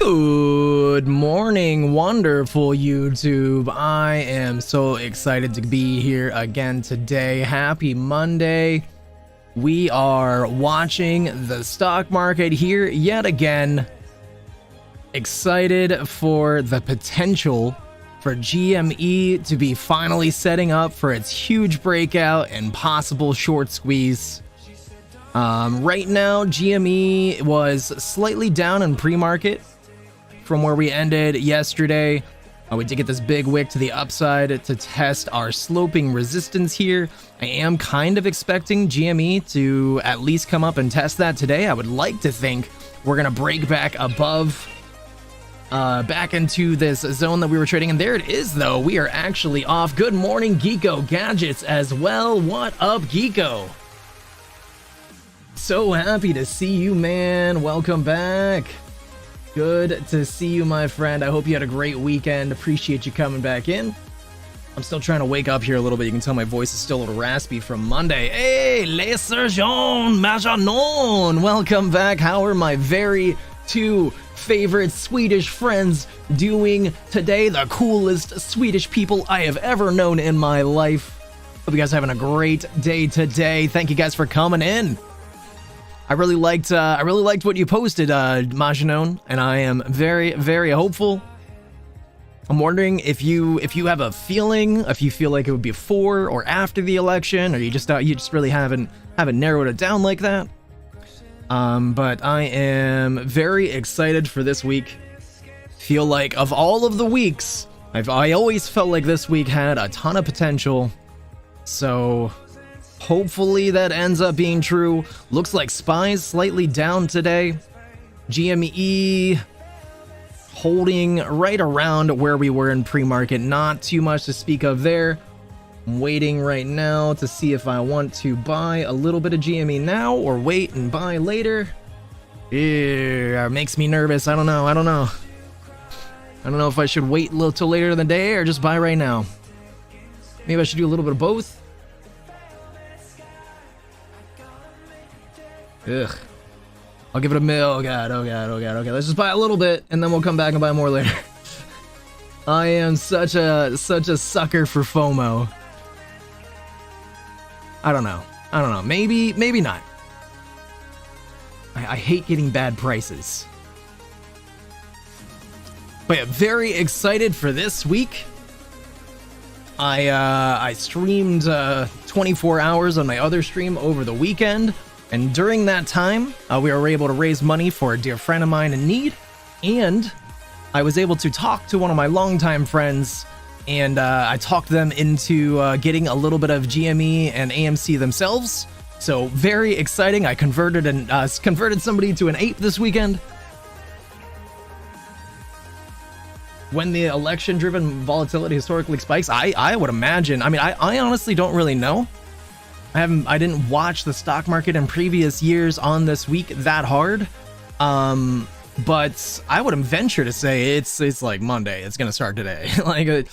Good morning, wonderful YouTube. I am so excited to be here again today. Happy Monday. We are watching the stock market here yet again. Excited for the potential for GME to be finally setting up for its huge breakout and possible short squeeze. Right now, GME was slightly down in pre-market from where we ended yesterday. We did get this big wick to the upside to test our sloping resistance here. I am kind of expecting GME to at least come up and test that today. I would like to think we're going to break back above, back into this zone that we were trading. And there it is, though. We are actually off. Good morning, Geeko Gadgets as well. What up, Geeko? So happy to see you, man. Welcome back. Good to see you, my friend. I hope you had a great weekend. Appreciate you coming back in. I'm still trying to wake up here a little bit. You can tell my voice is still a little raspy from Monday. Hey, les sergents, Majanon. Welcome back. How are my very two favorite Swedish friends doing today? The coolest Swedish people I have ever known in my life. Hope you guys are having a great day today. Thank you guys for coming in. I really liked what you posted, Majanon, and I am very, very hopeful. I'm wondering if you have a feeling, if you feel like it would be before or after the election, or you just really haven't narrowed it down like that. But I am very excited for this week. Feel like of all of the weeks, I always felt like this week had a ton of potential. So hopefully that ends up being true. Looks like SPY's slightly down today. GME holding right around where we were in pre-market. Not too much to speak of there. I'm waiting right now to see if I want to buy a little bit of GME now or wait and buy later. Yeah, makes me nervous. I don't know. I don't know if I should wait a little till later in the day or just buy right now. Maybe I should do a little bit of both. Ugh. I'll give it a mill. Oh god, oh god, oh god. Okay, let's just buy a little bit and then we'll come back and buy more later. I am such a sucker for FOMO. I don't know. Maybe not. I hate getting bad prices. But yeah, very excited for this week. I streamed 24 hours on my other stream over the weekend. And during that time, we were able to raise money for a dear friend of mine in need. And I was able to talk to one of my longtime friends. And I talked them into getting a little bit of GME and AMC themselves. So very exciting. I converted somebody to an ape this weekend. When the election-driven volatility historically spikes, I would imagine. I mean, I honestly don't really know. I didn't watch the stock market in previous years on this week that hard, but I would venture to say it's like Monday. It's gonna start today. Like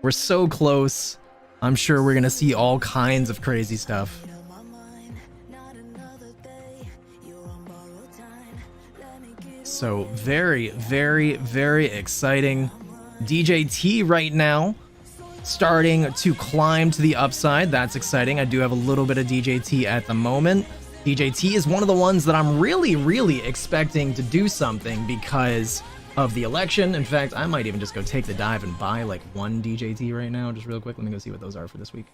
we're so close. I'm sure we're gonna see all kinds of crazy stuff. So very, very, very exciting. DJT right now starting to climb to the upside. That's exciting. I do have a little bit of DJT at the moment. DJT is one of the ones that I'm really, really expecting to do something because of the election. In fact, I might even just go take the dive and buy like one DJT right now, just real quick. Let me go see what those are for this week.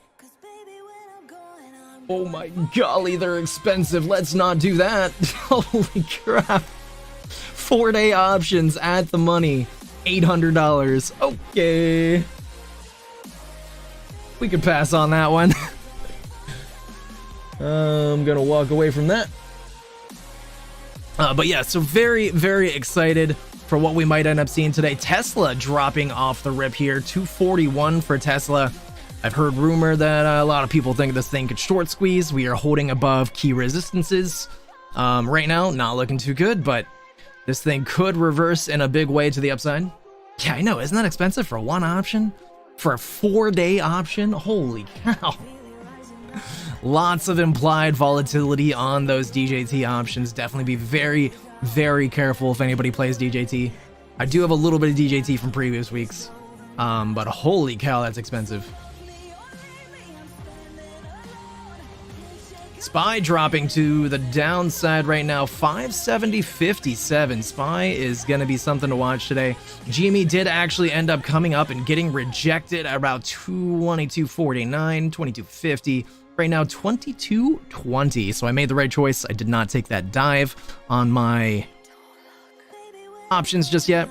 Oh my golly, they're expensive. Let's not do that. Holy crap. 4-day options at the money. $800. Okay. We could pass on that one. I'm gonna walk away from that. But yeah, so very, very excited for what we might end up seeing today. Tesla dropping off the rip here. 241 for Tesla. I've heard rumor that a lot of people think this thing could short squeeze. We are holding above key resistances. Right now, not looking too good, but this thing could reverse in a big way to the upside. Yeah, I know. Isn't that expensive for one option? For a 4-day option? Holy cow. Lots of implied volatility on those DJT options. Definitely be very, very careful if anybody plays DJT. I do have a little bit of DJT from previous weeks, but holy cow, that's expensive. SPY dropping to the downside right now, 570.57. SPY is going to be something to watch today. GME did actually end up coming up and getting rejected at about 22.49, 22.50. Right now, 22.20. So I made the right choice. I did not take that dive on my options just yet.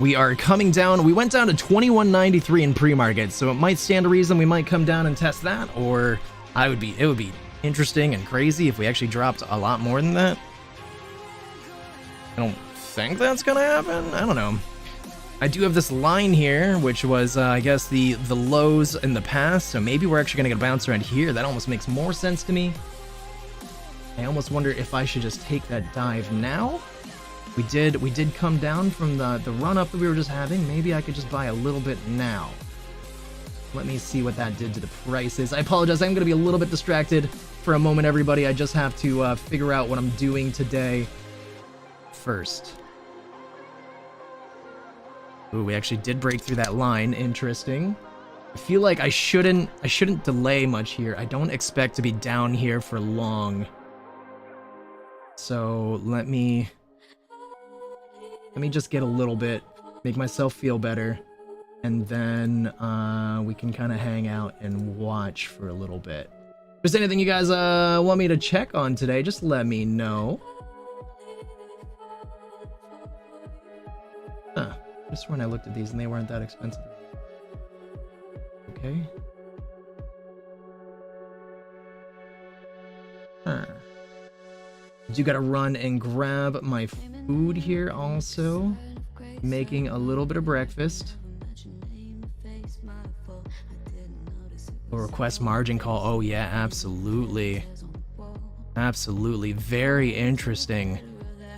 We are coming down. We went down to 21.93 in pre-market, so it might stand to reason we might come down and test that, or it would be interesting and crazy if we actually dropped a lot more than that. I don't think that's gonna happen. I don't know. I do have this line here, which was, I guess, the lows in the past, so maybe we're actually gonna get a bounce around here. That almost makes more sense to me. I almost wonder if I should just take that dive now. We did come down from the run-up that we were just having. Maybe I could just buy a little bit now. Let me see what that did to the prices. I apologize, I'm going to be a little bit distracted for a moment, everybody. I just have to figure out what I'm doing today first. Ooh, we actually did break through that line. Interesting. I feel like I shouldn't delay much here. I don't expect to be down here for long. So let me just get a little bit, make myself feel better. And then we can kind of hang out and watch for a little bit. If there's anything you guys want me to check on today, just let me know. Huh. Just when I looked at these and they weren't that expensive. Okay. Huh. Do gotta run and grab my food here also. Making a little bit of breakfast. Request margin call. Oh yeah, absolutely. Absolutely. Very interesting.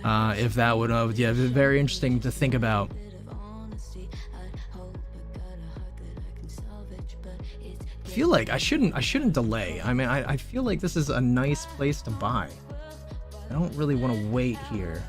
If that would yeah, very interesting to think about. I feel like I shouldn't delay. I mean, I feel like this is a nice place to buy. I don't really want to wait here.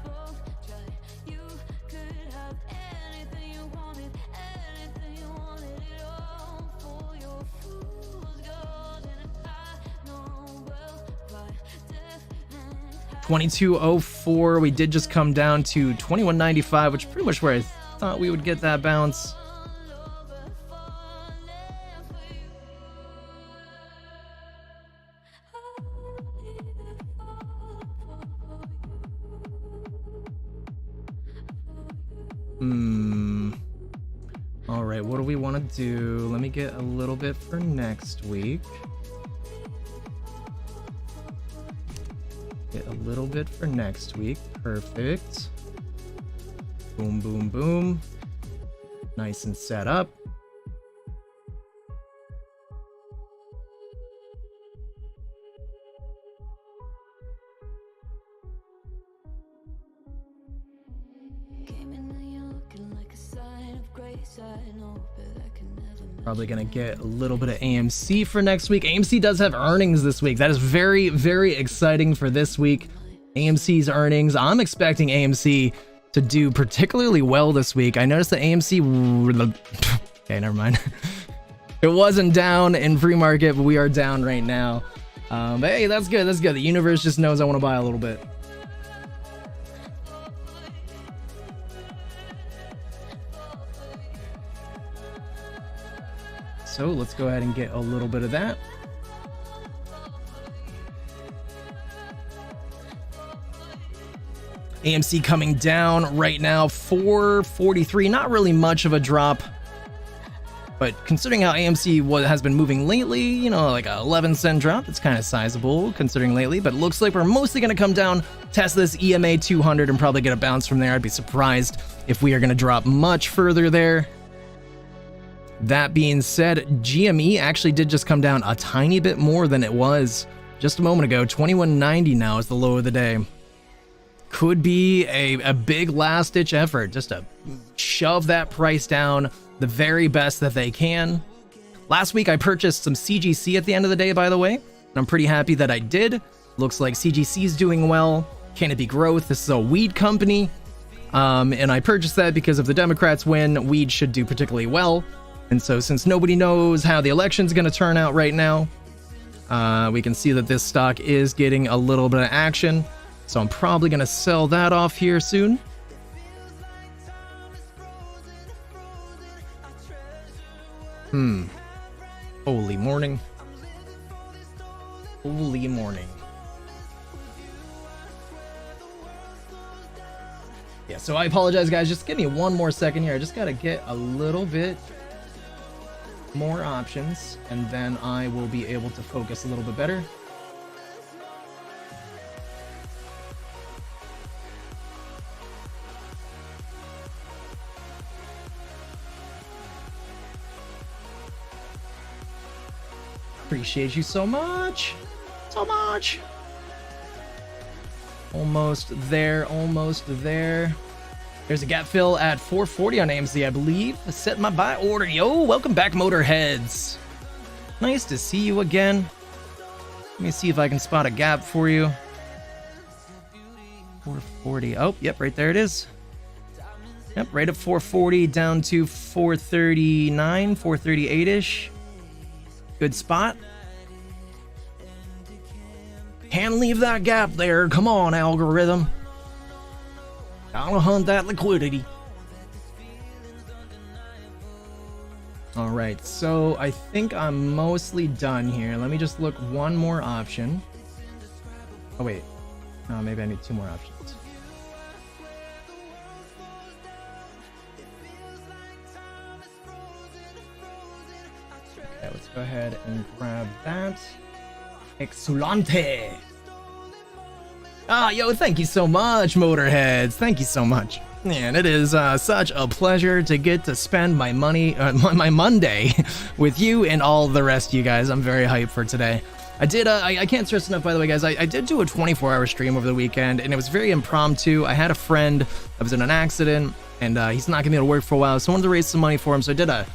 $22.04. We did just come down to $21.95, which is pretty much where I thought we would get that bounce. All right, what do we want to do? Let me get a little bit for next week. Get a little bit for next week. Perfect. Boom, boom, boom. Nice and set up. Probably gonna get a little bit of AMC for next week. AMC does have earnings this week. That is very, very exciting for this week. AMC's earnings. I'm expecting AMC to do particularly well this week. I noticed that AMC... Okay, never mind. It wasn't down in pre-market, but we are down right now. But hey, that's good. That's good. The universe just knows I want to buy a little bit. So let's go ahead and get a little bit of that. AMC coming down right now, 443. Not really much of a drop, but considering how AMC has been moving lately, you know, like a 11-cent drop, it's kind of sizable considering lately. But it looks like we're mostly going to come down, test this EMA 200, and probably get a bounce from there. I'd be surprised if we are going to drop much further there. That being said, GME actually did just come down a tiny bit more than it was just a moment ago. 21.90 now is the low of the day. Could be a big last-ditch effort just to shove that price down the very best that they can. Last week I purchased some CGC at the end of the day, by the way, and I'm pretty happy that I did. Looks like CGC is doing well. Canopy Growth. This is a weed company. And I purchased that because if the Democrats win, weed should do particularly well. And so since nobody knows how the election's going to turn out right now, we can see that this stock is getting a little bit of action. So I'm probably going to sell that off here soon. Holy morning. Holy morning. Yeah, so I apologize, guys. Just give me one more second here. I just got to get a little bit more options, and then I will be able to focus a little bit better. Appreciate you so much. So much. Almost there, almost there. There's a gap fill at 440 on AMC, I believe. Set my buy order. Yo, welcome back, Motorheads. Nice to see you again. Let me see if I can spot a gap for you. 440. Oh, yep, right there it is. Yep, right at 440 down to 439, 438-ish. Good spot. Can't leave that gap there. Come on, algorithm. Gotta hunt that liquidity. All right, so I think I'm mostly done here. Let me just look one more option. Oh, wait. No, maybe I need two more options. Okay, let's go ahead and grab that. Exulante. Ah, yo, thank you so much, Motorheads. Thank you so much. Man, it is such a pleasure to get to spend my money, my Monday with you and all the rest of you guys. I'm very hyped for today. I did, I can't stress enough, by the way, guys, I did do a 24-hour stream over the weekend, and it was very impromptu. I had a friend that was in an accident, and he's not gonna be able to work for a while, so I wanted to raise some money for him, so I did a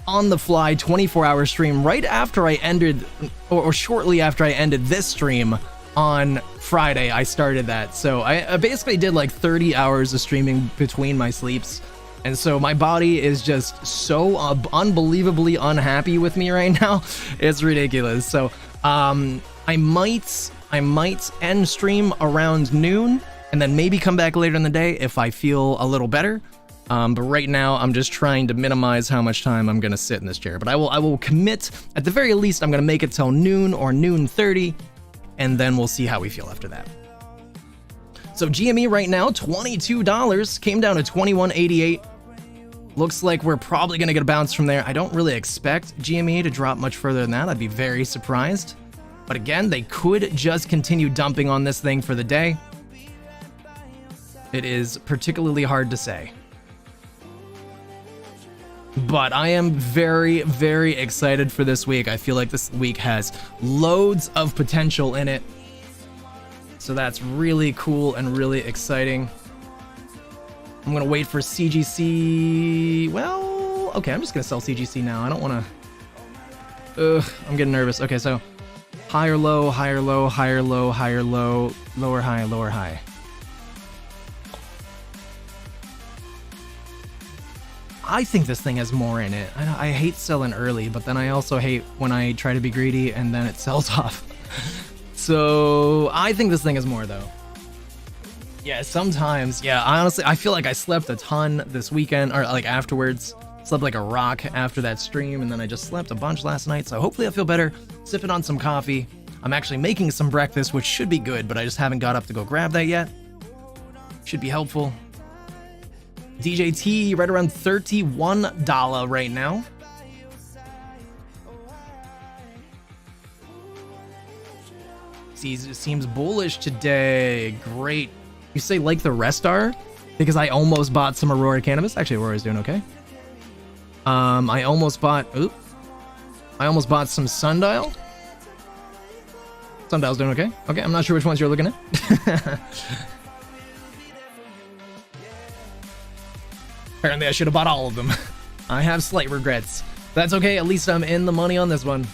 on-the-fly 24-hour stream right after I ended, or shortly after I ended this stream on Friday. I started that, so I basically did like 30 hours of streaming between my sleeps, and so my body is just so unbelievably unhappy with me right now. It's ridiculous. So I might end stream around noon and then maybe come back later in the day if I feel a little better. But right now I'm just trying to minimize how much time I'm gonna sit in this chair. But I will commit, at the very least, I'm gonna make it till noon or noon 30, and then we'll see how we feel after that. So GME right now, $22, came down to $21.88. Looks like we're probably gonna get a bounce from there. I don't really expect GME to drop much further than that. I'd be very surprised. But again, they could just continue dumping on this thing for the day. It is particularly hard to say. But I am very, very excited for this week. I feel like this week has loads of potential in it. So that's really cool and really exciting. I'm gonna wait for CGC. Well, okay, I'm just gonna sell CGC now. I don't wanna. I'm getting nervous. Okay, so higher low, higher low, higher low, higher low, lower high, lower high. I think this thing has more in it. I hate selling early, but then I also hate when I try to be greedy and then it sells off. So I think this thing has more though. Yeah, sometimes. Yeah, honestly, I feel like I slept a ton this weekend, or like afterwards. Slept like a rock after that stream, and then I just slept a bunch last night, so hopefully I feel better. Sipping on some coffee. I'm actually making some breakfast, which should be good, but I just haven't got up to go grab that yet. Should be helpful. DJT right around $31 right now. Seems bullish today. Great. You say like the rest are? Because I almost bought some Aurora cannabis. Actually, Aurora's doing okay. I almost bought some Sundial. Sundial's doing okay. Okay, I'm not sure which ones you're looking at. Apparently I should have bought all of them. I have slight regrets. That's okay, at least I'm in the money on this one.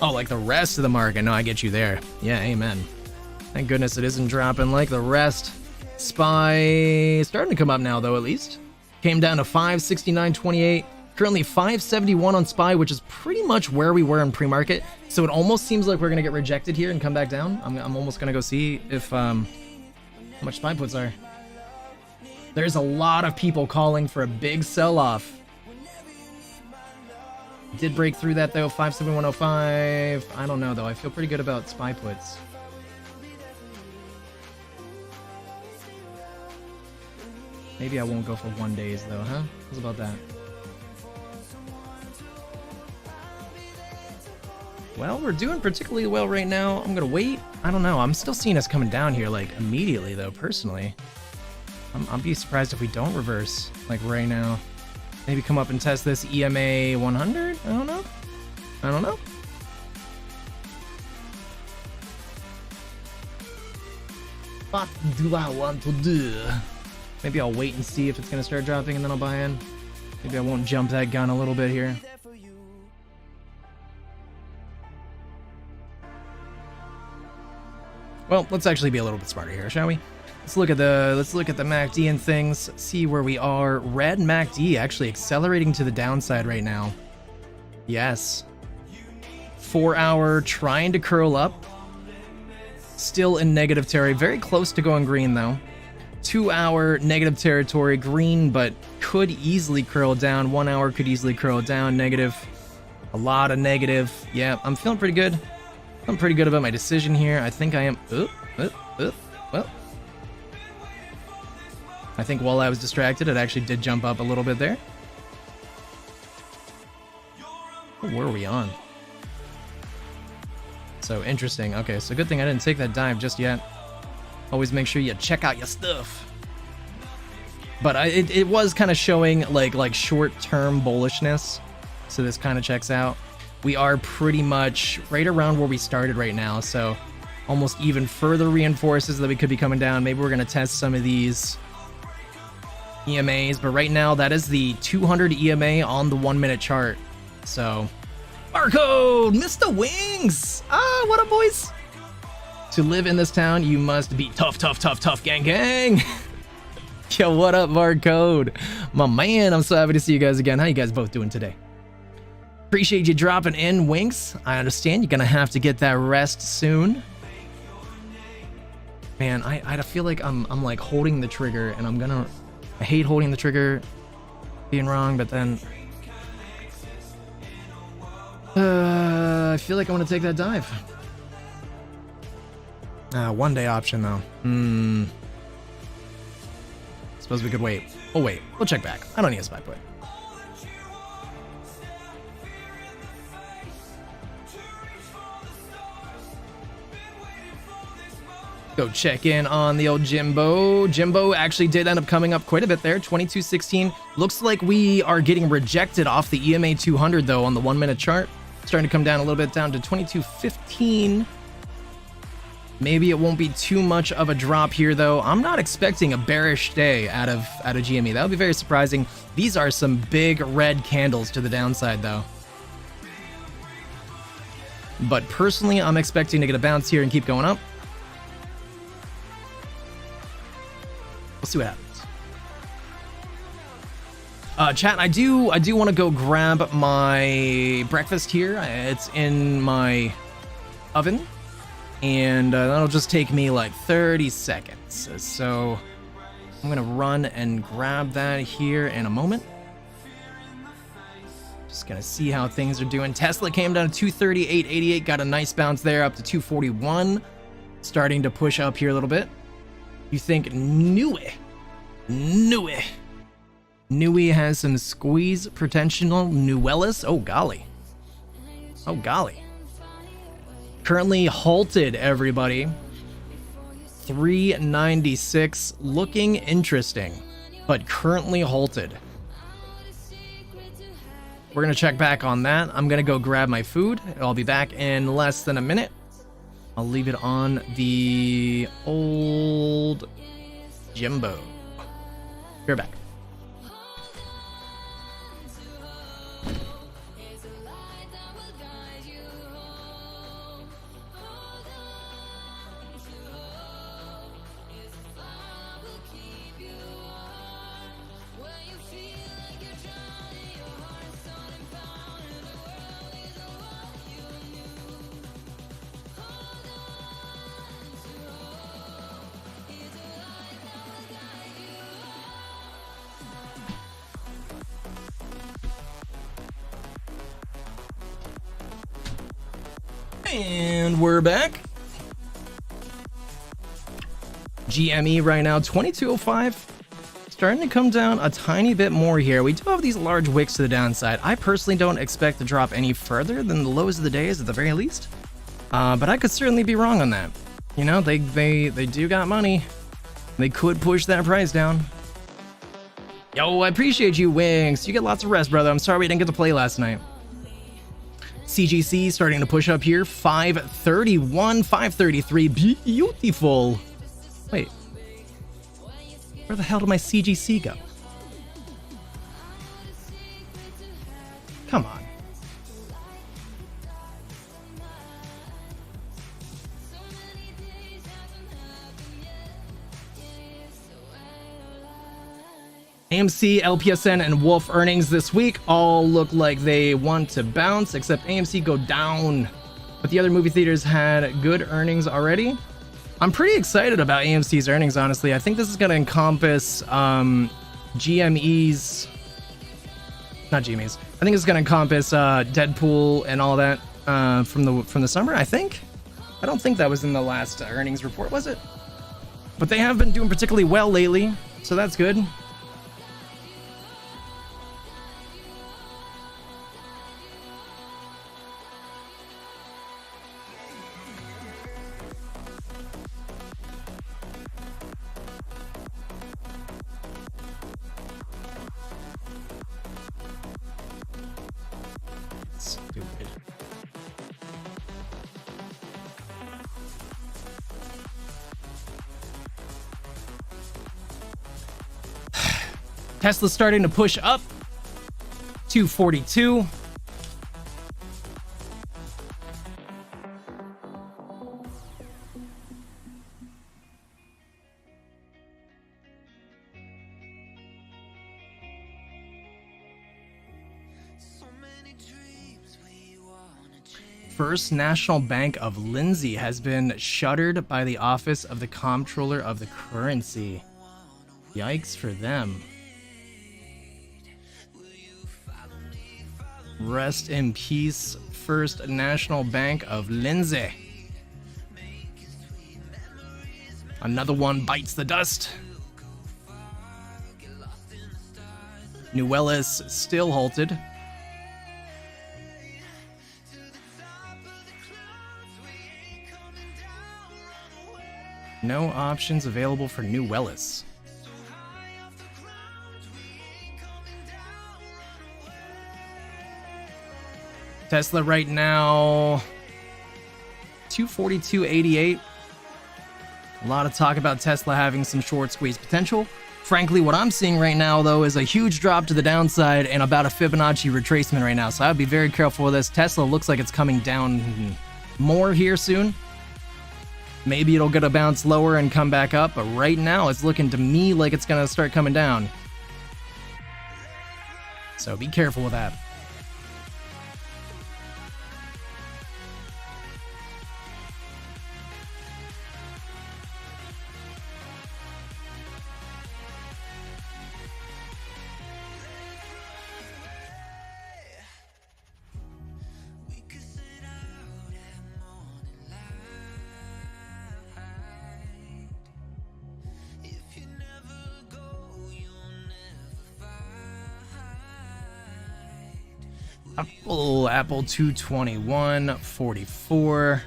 Oh, like the rest of the market. No, I get you there. Yeah, amen. Thank goodness it isn't dropping like the rest. SPY starting to come up now, though, at least. Came down to 569.28. Currently 571 on SPY, which is pretty much where we were in pre-market. So it almost seems like we're going to get rejected here and come back down. I'm almost going to go see if how much SPY puts are. There's a lot of people calling for a big sell-off. Did break through that, though. 571.05. I don't know, though. I feel pretty good about SPY puts. Maybe I won't go for 1 days, though, huh? What's about that? Well, we're doing particularly well right now. I'm gonna wait. I don't know. I'm still seeing us coming down here, like, immediately, though, personally. I'll be surprised if we don't reverse, like, right now. Maybe come up and test this EMA 100? I don't know. I don't know. What do I want to do? Maybe I'll wait and see if it's gonna start dropping and then I'll buy in. Maybe I won't jump that gun a little bit here. Well, let's actually be a little bit smarter here, shall we? Let's look at the MACD and things, see where we are. Red MACD actually accelerating to the downside right now. Yes. 4 hour trying to curl up. Still in negative territory, very close to going green though. 2 hour negative territory, green, but could easily curl down. 1 hour could easily curl down, negative. A lot of negative. Yeah, I'm feeling pretty good. I'm pretty good about my decision here. I think I am. Well, I think while I was distracted, it actually did jump up a little bit there. What were we on? So interesting. Okay, so good thing I didn't take that dive just yet. Always make sure you check out your stuff. But it was kind of showing like short-term bullishness. So this kind of checks out. We are pretty much right around where we started right now, so almost even further reinforces that we could be coming down. Maybe we're going to test some of these EMAs, but right now that is the 200 EMA on the 1 minute chart. So, barcode, Mr. Wings! Ah, what up, boys? To live in this town, you must be tough, gang, gang! Yo, what up, barcode? My man, I'm so happy to see you guys again. How you guys both doing today? Appreciate you dropping in, Winks. I understand you're gonna have to get that rest soon. Man, I feel like I'm like holding the trigger, and I hate holding the trigger, being wrong, but then I feel like I want to take that dive. 1 day option though. Suppose we could wait. Oh wait, we'll check back. I don't need a SPY put. Go check in on the old Jimbo. Jimbo actually did end up coming up quite a bit there, 22.16. Looks like we are getting rejected off the EMA 200 though on the 1 minute chart. Starting to come down a little bit, down to 22.15. Maybe it won't be too much of a drop here though. I'm not expecting a bearish day out of GME. That would be very surprising. These are some big red candles to the downside though. But personally, I'm expecting to get a bounce here and keep going up. We'll see what happens. Chat, I do want to go grab my breakfast here. It's in my oven, and that'll just take me like 30 seconds. So I'm gonna run and grab that here in a moment. Just gonna see how things are doing. Tesla came down to 238.88, got a nice bounce there up to 241. Starting to push up here a little bit. You think Nui has some squeeze potential? Nuellis? Oh golly. Oh golly. Currently halted, everybody. 396, looking interesting, but currently halted. We're gonna check back on that. I'm gonna go grab my food. I'll be back in less than a minute. I'll leave it on the old Jimbo. We're back. And we're back. GME right now, 2205. Starting to come down a tiny bit more here. We do have these large wicks to the downside. I personally don't expect to drop any further than the lows of the days at the very least. But I could certainly be wrong on that. You know, they do got money. They could push that price down. Yo, I appreciate you, Wings. You get lots of rest, brother. I'm sorry we didn't get to play last night. CGC starting to push up here. 531, 533. Beautiful. Wait. Where the hell did my CGC go? Come on. AMC, LPSN, and Wolf earnings this week all look like they want to bounce, except AMC go down. But the other movie theaters had good earnings already. I'm pretty excited about AMC's earnings, honestly. I think this is going to encompass GME's... Not GME's. I think it's going to encompass Deadpool and all that from the summer, I think. I don't think that was in the last earnings report, was it? But they have been doing particularly well lately, so that's good. Stupid. Tesla's starting to push up. 242. First National Bank of Lindsay has been shuttered by the Office of the Comptroller of the Currency. Yikes for them. Rest in peace, First National Bank of Lindsay. Another one bites the dust. Nuwellis still halted. No options available for Nuwellis. Tesla right now, 242.88. A lot of talk about Tesla having some short squeeze potential. Frankly, what I'm seeing right now, though, is a huge drop to the downside and about a Fibonacci retracement right now. So I'd be very careful with this. Tesla looks like it's coming down more here soon. Maybe it'll get a bounce lower and come back up, but right now it's looking to me like it's going to start coming down. So be careful with that. Apple 221.44.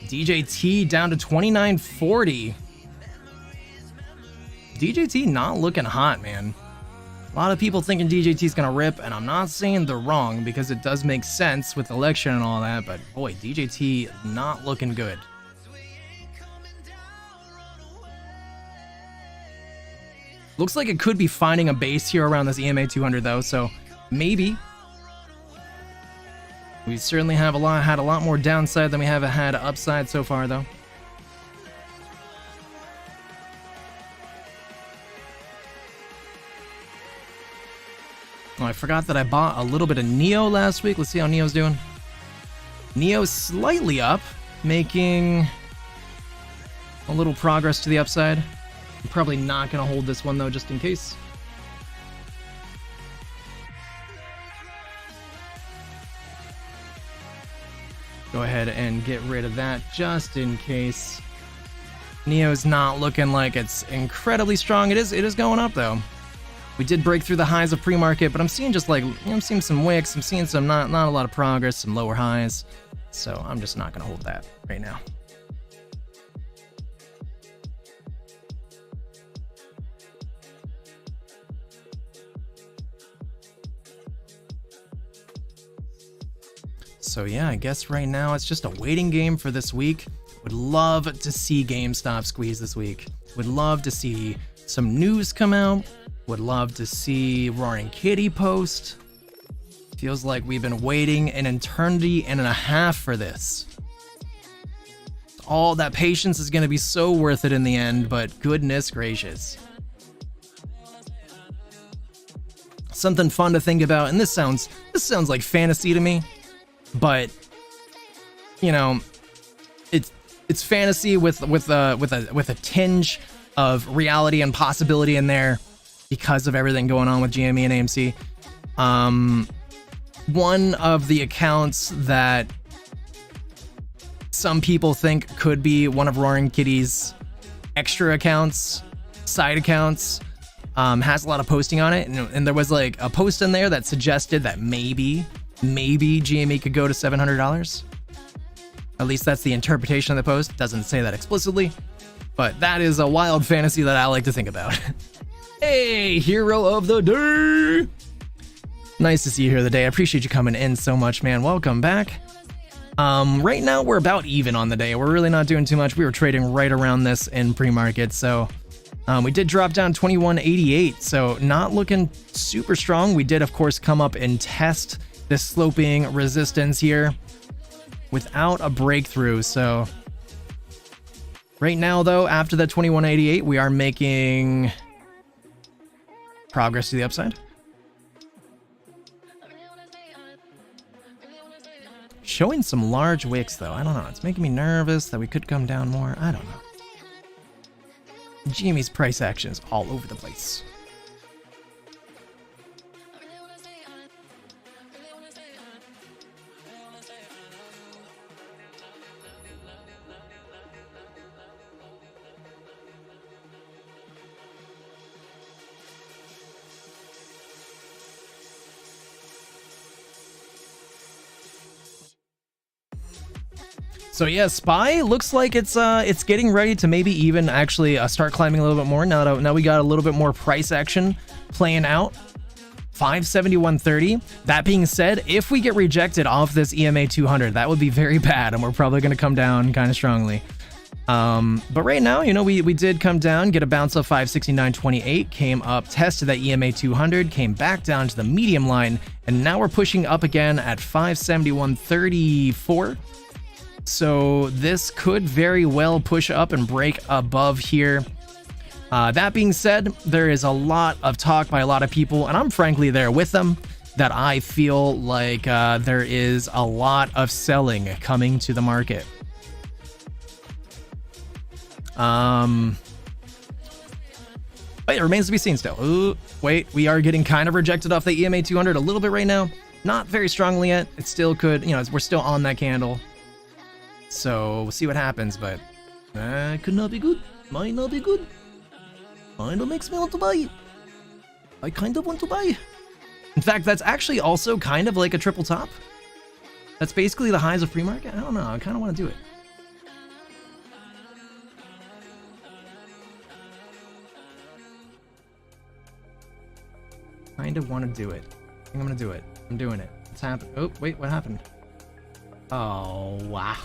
DJT down to 29.40. DJT not looking hot, man. A lot of people thinking DJT is gonna rip, and I'm not saying they're wrong because it does make sense with the election and all that, but boy, DJT not looking good. Looks like it could be finding a base here around this EMA 200 though, so maybe. We certainly have had a lot more downside than we have had upside so far, though. Oh, I forgot that I bought a little bit of Neo last week. Let's see how Neo's doing. Neo's slightly up, making a little progress to the upside. I'm probably not going to hold this one, though, just in case. Go ahead and get rid of that just in case. Neo's not looking like it's incredibly strong. It is going up though. We did break through the highs of pre-market, but I'm seeing just like, I'm seeing some wicks. I'm seeing some not a lot of progress, some lower highs. So I'm just not going to hold that right now. So yeah, I guess right now it's just a waiting game for this week. Would love to see GameStop squeeze this week. Would love to see some news come out. Would love to see Roaring Kitty post. Feels like we've been waiting an eternity and a half for this. All that patience is going to be so worth it in the end, but goodness gracious. Something fun to think about, and this sounds like fantasy to me, but you know, it's fantasy with a tinge of reality and possibility in there because of everything going on with GME and AMC. One of the accounts that some people think could be one of Roaring Kitty's extra accounts, side accounts, has a lot of posting on it, and there was like a post in there that suggested that maybe GME could go to $700. At least that's the interpretation of the post. Doesn't say that explicitly, but that is a wild fantasy that I like to think about. Hey, hero of the day! Nice to see you here today. I appreciate you coming in so much, man. Welcome back. Right now we're about even on the day. We're really not doing too much. We were trading right around this in pre-market, so we did drop down 2188, so not looking super strong. We did, of course, come up and test this sloping resistance here without a breakthrough. So right now, though, after that 2188, we are making progress to the upside. Showing some large wicks, though. I don't know. It's making me nervous that we could come down more. I don't know. GME's price action is all over the place. So yeah, SPY looks like it's getting ready to maybe even actually start climbing a little bit more. Now we got a little bit more price action playing out. 571.30. That being said, if we get rejected off this EMA 200, that would be very bad, and we're probably going to come down kind of strongly. But right now, you know, we did come down, get a bounce of 569.28, came up, tested that EMA 200, came back down to the medium line, and now we're pushing up again at 571.34. So this could very well push up and break above here. That being said, there is a lot of talk by a lot of people, and I'm frankly there with them, that I feel like there is a lot of selling coming to the market. But it remains to be seen still. Ooh, wait, we are getting kind of rejected off the EMA 200 a little bit right now. Not very strongly yet. It still could, you know, we're still on that candle. So we'll see what happens, but could not be good. Might not be good. Kinda makes me want to buy. I kind of want to buy. In fact, that's actually also kind of like a triple top. That's basically the highs of pre-market. I don't know. I kind of want to do it. Kind of want to do it. I think I'm going to do it. I'm doing it. It's happened. Oh, wait, what happened? Oh, wow.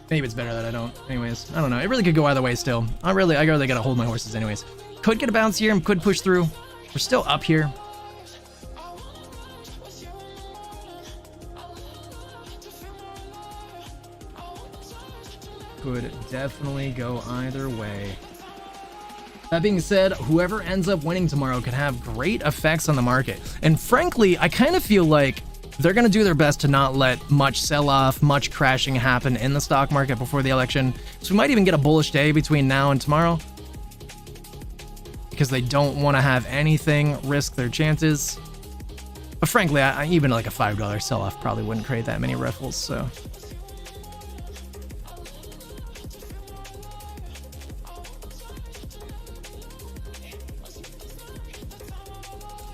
Maybe it's better that I don't. Anyways, I don't know. It really could go either way still. I really gotta hold my horses anyways. Could get a bounce here and could push through. We're still up here. Could definitely go either way. That being said, whoever ends up winning tomorrow could have great effects on the market. And frankly, I kind of feel like they're going to do their best to not let much sell-off, much crashing happen in the stock market before the election. So we might even get a bullish day between now and tomorrow, because they don't want to have anything risk their chances. But frankly, even like a $5 sell-off probably wouldn't create that many riffles, so.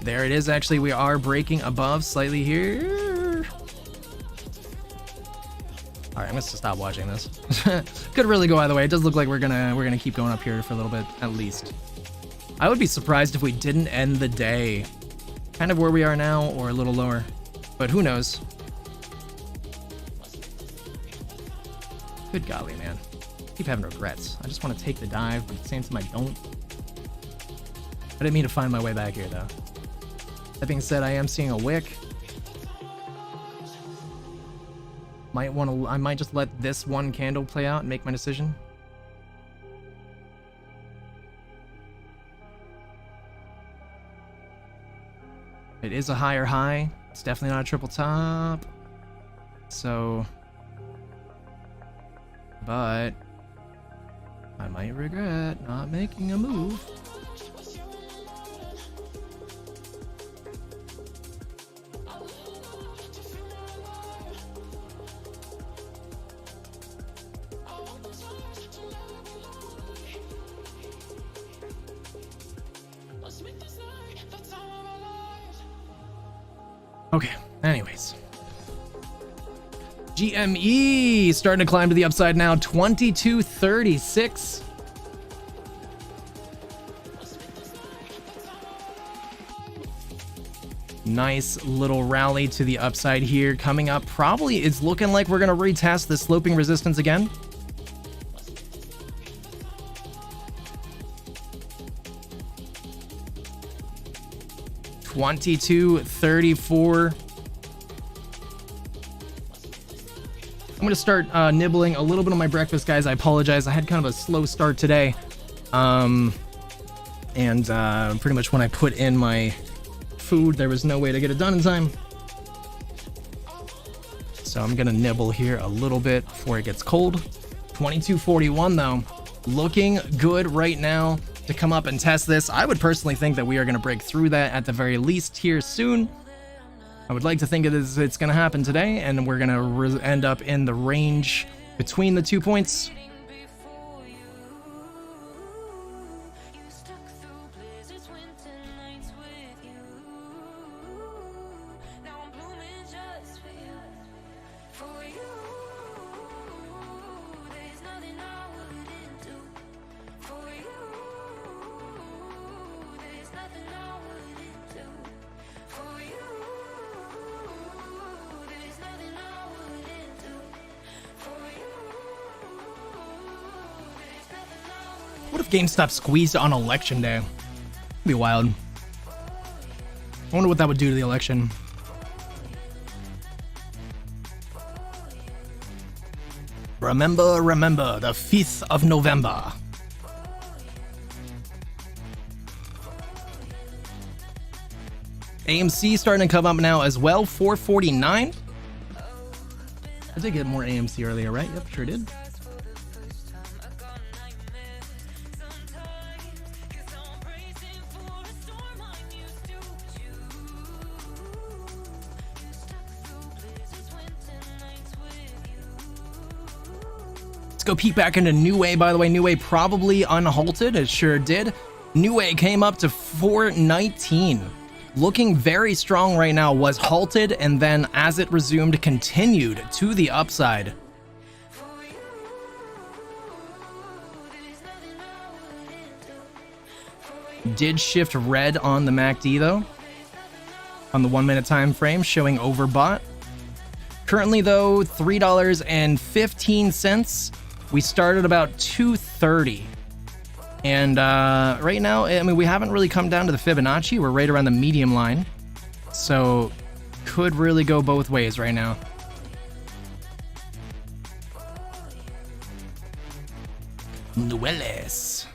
There it is, actually. We are breaking above slightly here. All right, I'm gonna stop watching this. Could really go either way. It does look like we're gonna keep going up here for a little bit, at least. I would be surprised if we didn't end the day kind of where we are now or a little lower, but who knows? Good golly, man. I keep having regrets. I just want to take the dive, but at the same time I don't. I didn't mean to find my way back here, though. That being said, I am seeing a wick. I might just let this one candle play out and make my decision. It is a higher high. It's definitely not a triple top. So, but I might regret not making a move. Okay, anyways. GME starting to climb to the upside now, 22.36. Nice little rally to the upside here. Coming up, probably it's looking like we're going to retest the sloping resistance again. $22.34. I'm gonna start nibbling a little bit on my breakfast, guys. I apologize. I had kind of a slow start today, and pretty much when I put in my food, there was no way to get it done in time. So I'm gonna nibble here a little bit before it gets cold. 22.41 though, looking good right now to come up and test this. I would personally think that we are going to break through that at the very least here soon. I would like to think it's going to happen today, and we're going to end up in the range between the 2 points. What if GameStop squeezed on election day? It'd be wild. I wonder what that would do to the election. Remember, the 5th of November. AMC starting to come up now as well, 449. I did get more AMC earlier, right? Yep, sure did. Go peek back into New Way, by the way. New Way probably unhalted. It sure did. New Way came up to 419. Looking very strong right now. Was halted, and then as it resumed, continued to the upside. Did shift red on the MACD though. On the 1 minute time frame, showing overbought. Currently though, $3.15. We started about 2:30, and right now, I mean, we haven't really come down to the Fibonacci. We're right around the medium line, so could really go both ways right now. Nueles.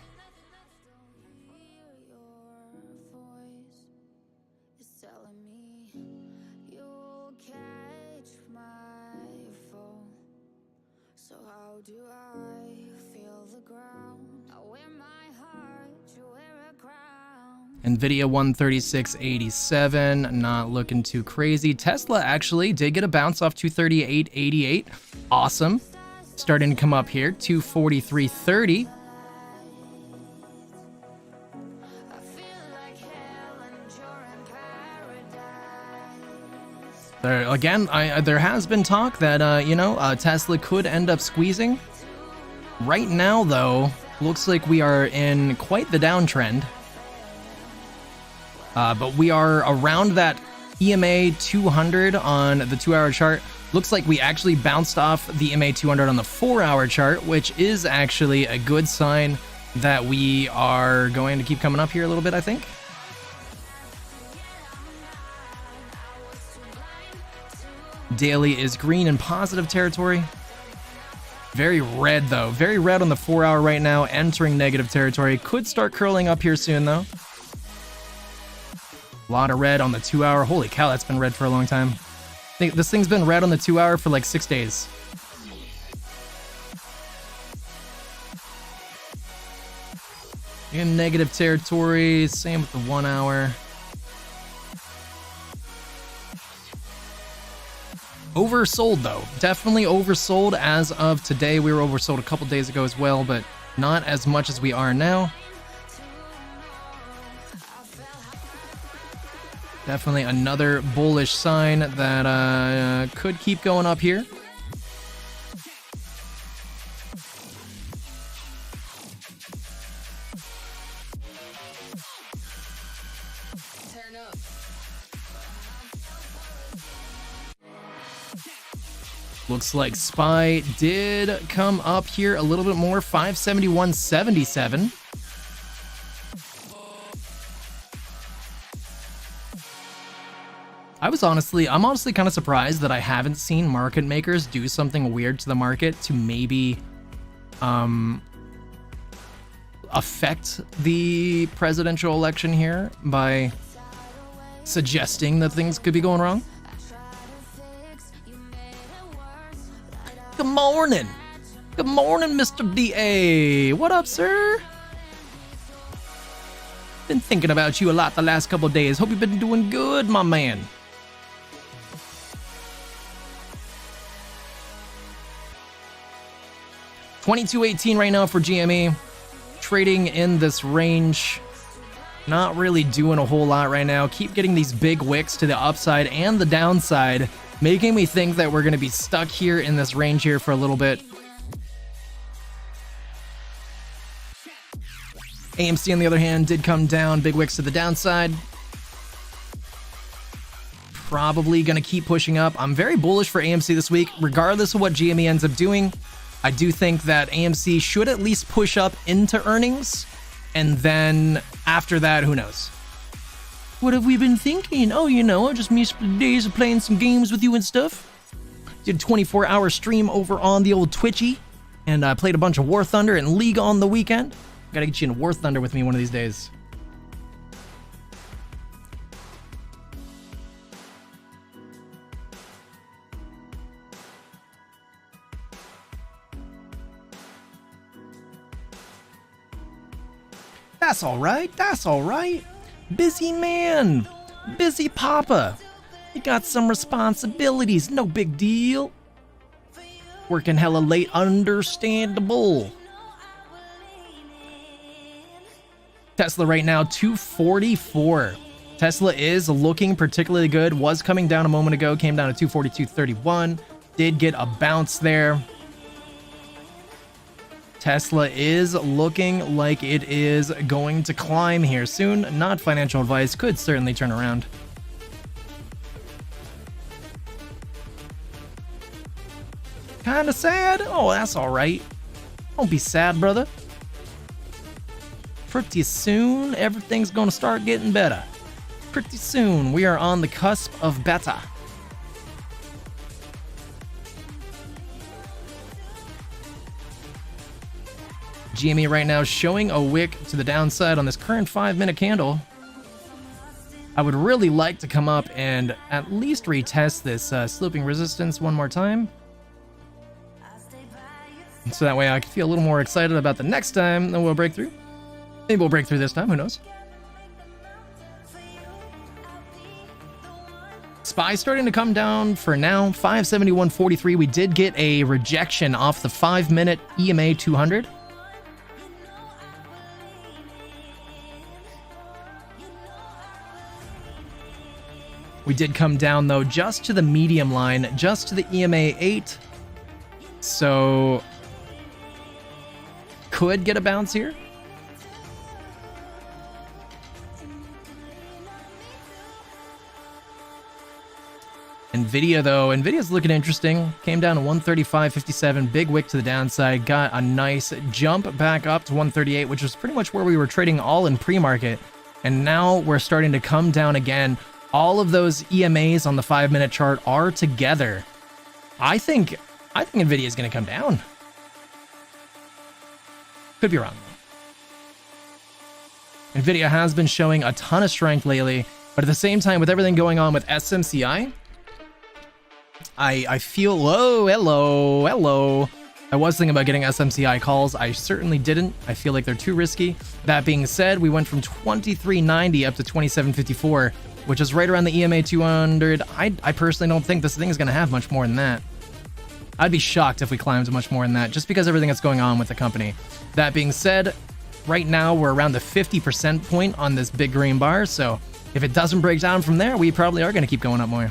Nvidia 136.87, not looking too crazy. Tesla actually did get a bounce off 238.88. Awesome. Starting to come up here, 243.30. There has been talk that, Tesla could end up squeezing. Right now, though, looks like we are in quite the downtrend. But we are around that EMA 200 on the 2-hour chart. Looks like we actually bounced off the EMA 200 on the 4-hour chart, which is actually a good sign that we are going to keep coming up here a little bit, I think. Daily is green in positive territory. Very red, though. Very red on the 4-hour right now, entering negative territory. Could start curling up here soon, though. A lot of red on the 2-hour. Holy cow, that's been red for a long time. I think this thing's been red on the 2-hour for like 6 days. In negative territory, same with the 1-hour. Oversold, though. Definitely oversold as of today. We were oversold a couple days ago as well, but not as much as we are now. Definitely another bullish sign that could keep going up here. Looks like SPY did come up here a little bit more, 571.77. I'm honestly kind of surprised that I haven't seen market makers do something weird to the market to maybe affect the presidential election here by suggesting that things could be going wrong. Good morning. Good morning, Mr. DA. What up, sir? Been thinking about you a lot the last couple of days. Hope you've been doing good, my man. $22.18 right now for GME. Trading in this range. Not really doing a whole lot right now. Keep getting these big wicks to the upside and the downside, making me think that we're going to be stuck here in this range here for a little bit. AMC, on the other hand, did come down, big wicks to the downside. Probably going to keep pushing up. I'm very bullish for AMC this week, regardless of what GME ends up doing. I do think that AMC should at least push up into earnings, and then after that, who knows? What have we been thinking? Oh, I just missed the days of playing some games with you and stuff. Did a 24-hour stream over on the old Twitchy, and I played a bunch of War Thunder and League on the weekend. Gotta get you in War Thunder with me one of these days. That's alright, that's alright. Busy man, busy papa. You got some responsibilities, no big deal. Working hella late, understandable. Tesla right now, 244. Tesla is looking particularly good. Was coming down a moment ago, came down to 242.31. Did get a bounce there. Tesla is looking like it is going to climb here soon. Not financial advice, could certainly turn around. Kinda sad? Oh, that's alright. Don't be sad, brother. Pretty soon, everything's gonna start getting better. Pretty soon, we are on the cusp of better. GME right now showing a wick to the downside on this current 5-minute candle. I would really like to come up and at least retest this sloping resistance one more time. So that way I can feel a little more excited about the next time that we'll break through. Maybe we'll break through this time, who knows? SPY starting to come down for now, 571.43. We did get a rejection off the 5-minute EMA 200. We did come down, though, just to the medium line, just to the EMA 8. So, could get a bounce here. Nvidia, though, Nvidia's looking interesting. Came down to 135.57, big wick to the downside. Got a nice jump back up to 138, which was pretty much where we were trading all in pre-market. And now we're starting to come down again. All of those EMAs on the 5-minute chart are together. I think Nvidia is going to come down. Could be wrong. Nvidia has been showing a ton of strength lately, but at the same time, with everything going on with SMCI, I feel hello. I was thinking about getting SMCI calls. I certainly didn't. I feel like they're too risky. That being said, we went from 23.90 up to 27.54, which is right around the EMA 200. I personally don't think this thing is going to have much more than that. I'd be shocked if we climbed much more than that, just because everything that's going on with the company. That being said, right now we're around the 50% point on this big green bar, so if it doesn't break down from there, we probably are going to keep going up more.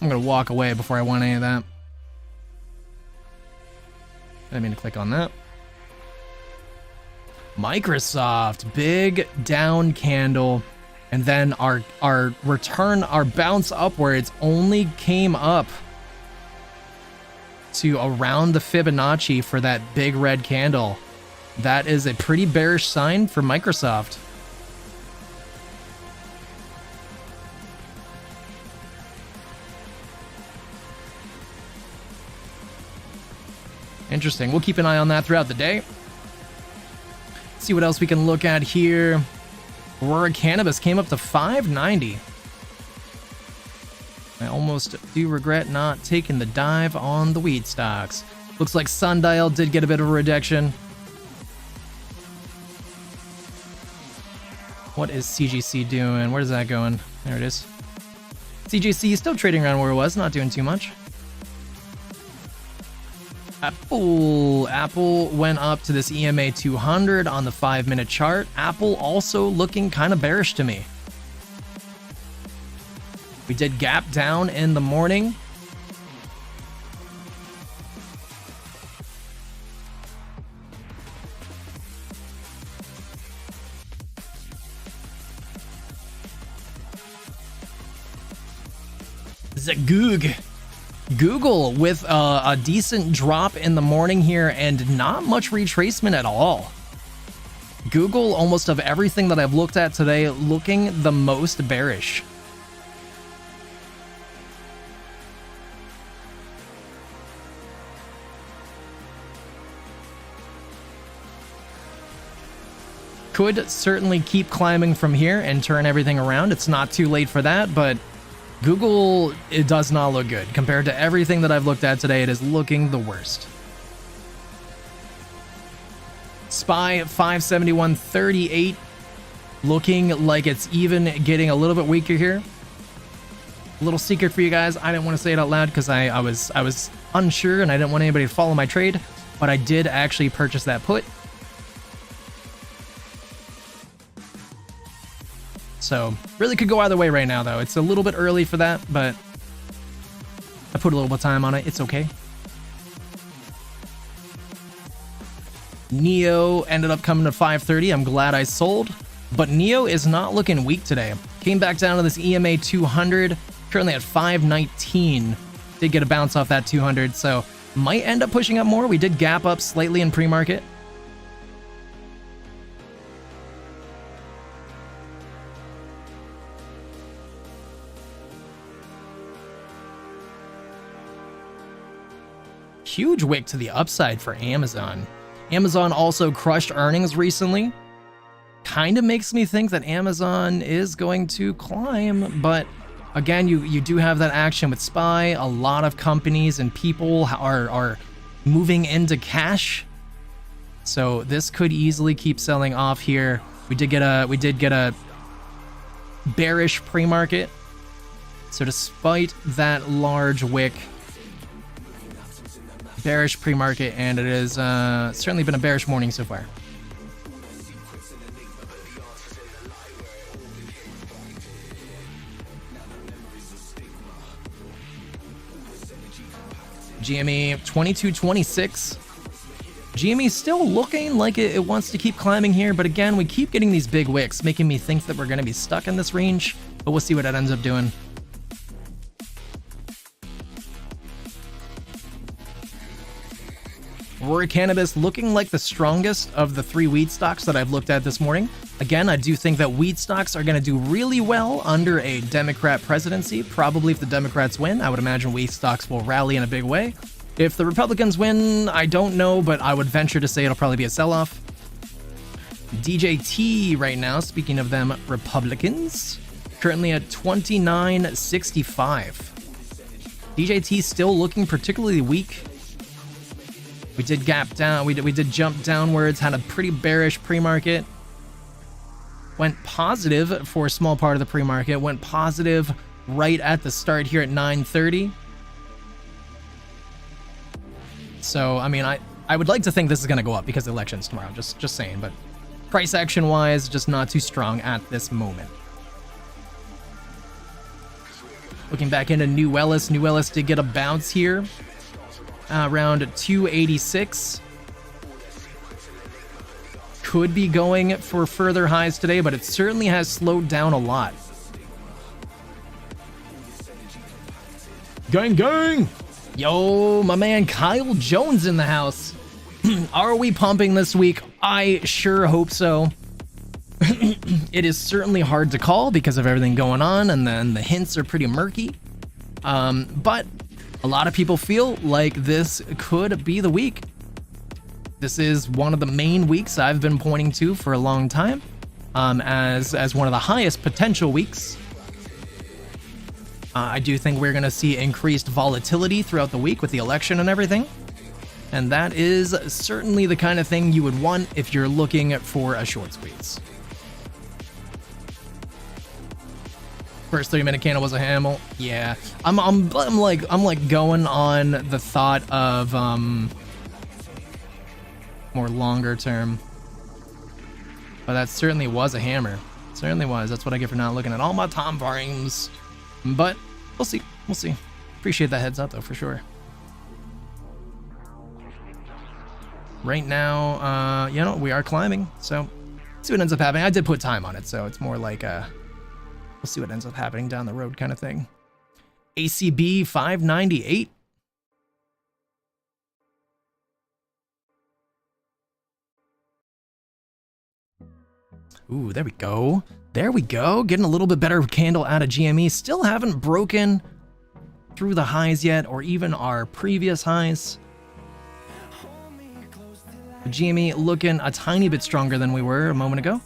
I'm going to walk away before I want any of that. I didn't mean to click on that. Microsoft, big down candle. And then our return, our bounce upwards only came up to around the Fibonacci for that big red candle. That is a pretty bearish sign for Microsoft. Interesting. We'll keep an eye on that throughout the day. See what else we can look at here. Aurora Cannabis came up to 590. I almost do regret not taking the dive on the weed stocks. Looks like Sundial did get a bit of a rejection. What is CGC doing? Where's that going? There it is. CGC is still trading around where it was, not doing too much. Apple went up to this EMA 200 on the 5-minute chart. Apple also looking kind of bearish to me. We did gap down in the morning. Google with a decent drop in the morning here and not much retracement at all. Google, almost of everything that I've looked at today, looking the most bearish. Could certainly keep climbing from here and turn everything around. It's not too late for that, but Google, it does not look good. Compared to everything that I've looked at today, it is looking the worst. SPY 571.38, looking like it's even getting a little bit weaker here. A little secret for you guys. I didn't want to say it out loud because I was unsure and I didn't want anybody to follow my trade, but I did actually purchase that put. So, really could go either way right now, though. It's a little bit early for that, but I put a little bit of time on it. It's okay. Neo ended up coming to 530. I'm glad I sold, but Neo is not looking weak today. Came back down to this EMA 200, currently at 519. Did get a bounce off that 200, so might end up pushing up more. We did gap up slightly in pre-market. Huge wick to the upside for Amazon. Amazon also crushed earnings recently. Kind of makes me think that Amazon is going to climb, but again, you do have that action with SPY. A lot of companies and people are moving into cash. So this could easily keep selling off here. We did get a bearish pre-market. So despite that large wick, bearish pre-market, and it has certainly been a bearish morning so far. GME 2226. GME still looking like it wants to keep climbing here, but again, we keep getting these big wicks, making me think that we're going to be stuck in this range, but we'll see what it ends up doing. Rory Cannabis looking like the strongest of the 3 wheat stocks that I've looked at this morning. Again, I do think that wheat stocks are going to do really well under a Democrat presidency. Probably if the Democrats win, I would imagine wheat stocks will rally in a big way. If the Republicans win, I don't know, but I would venture to say it'll probably be a sell-off. DJT right now, speaking of them Republicans, currently at 29.65. DJT still looking particularly weak. We did gap down, we did jump downwards, had a pretty bearish pre-market. Went positive for a small part of the pre-market, went positive right at the start here at 9:30. So, I mean, I would like to think this is going to go up because the election's tomorrow, just saying, but price action-wise, just not too strong at this moment. Looking back into New Ellis did get a bounce here. Around 286. Could be going for further highs today, but it certainly has slowed down a lot. Gang, gang! Yo, my man Kyle Jones in the house. Are we pumping this week? I sure hope so. It is certainly hard to call because of everything going on, and then the hints are pretty murky. But a lot of people feel like this could be the week. This is one of the main weeks I've been pointing to for a long time, as one of the highest potential weeks. I do think we're going to see increased volatility throughout the week with the election and everything. And that is certainly the kind of thing you would want if you're looking for a short squeeze. First 30-minute candle was a hammer. Yeah, I'm like going on the thought of more longer term, but that certainly was a hammer. Certainly was. That's what I get for not looking at all my time frames. But we'll see. We'll see. Appreciate that heads up though, for sure. Right now, you know, we are climbing, so see what ends up happening. I did put time on it, so it's more like we'll see what ends up happening down the road kind of thing. ACB 598. Ooh, there we go. There we go. Getting a little bit better candle out of GME. Still haven't broken through the highs yet, or even our previous highs. GME looking a tiny bit stronger than we were a moment ago.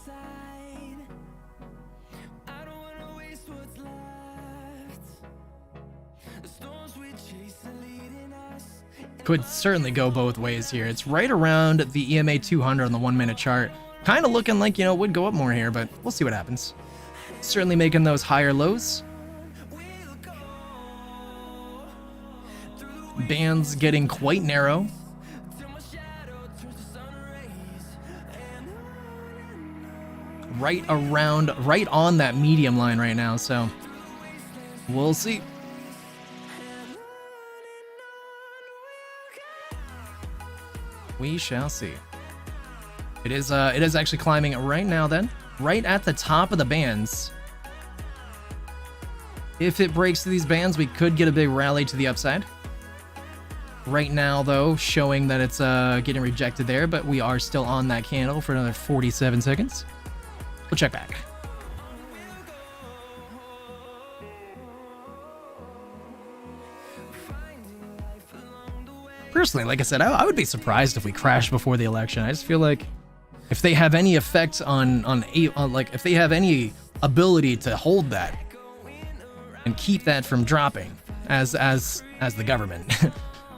Could certainly go both ways here. It's right around the EMA 200 on the 1-minute chart. Kind of looking like, you know, it would go up more here, but we'll see what happens. Certainly making those higher lows. Bands getting quite narrow. Right on that medium line right now, so we'll see. We shall see. It is actually climbing right now then, right at the top of the bands. If it breaks through these bands, we could get a big rally to the upside. Right now though, showing that it's getting rejected there, but we are still on that candle for another 47 seconds. We'll check back. Personally, like I said, I would be surprised if we crashed before the election. I just feel like if they have any effect on like if they have any ability to hold that and keep that from dropping as the government,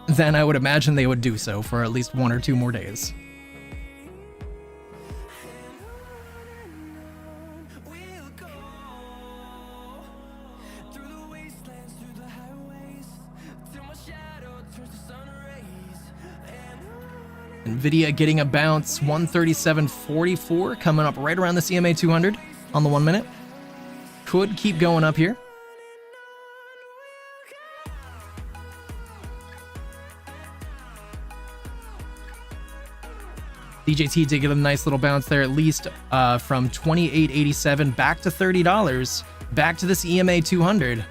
then I would imagine they would do so for at least 1 or 2 more days. Nvidia getting a bounce, 137.44, coming up right around the CMA 200 on the 1 minute. Could keep going up here. DJT did get a nice little bounce there, at least from 28.87 back to $30, back to this EMA 200.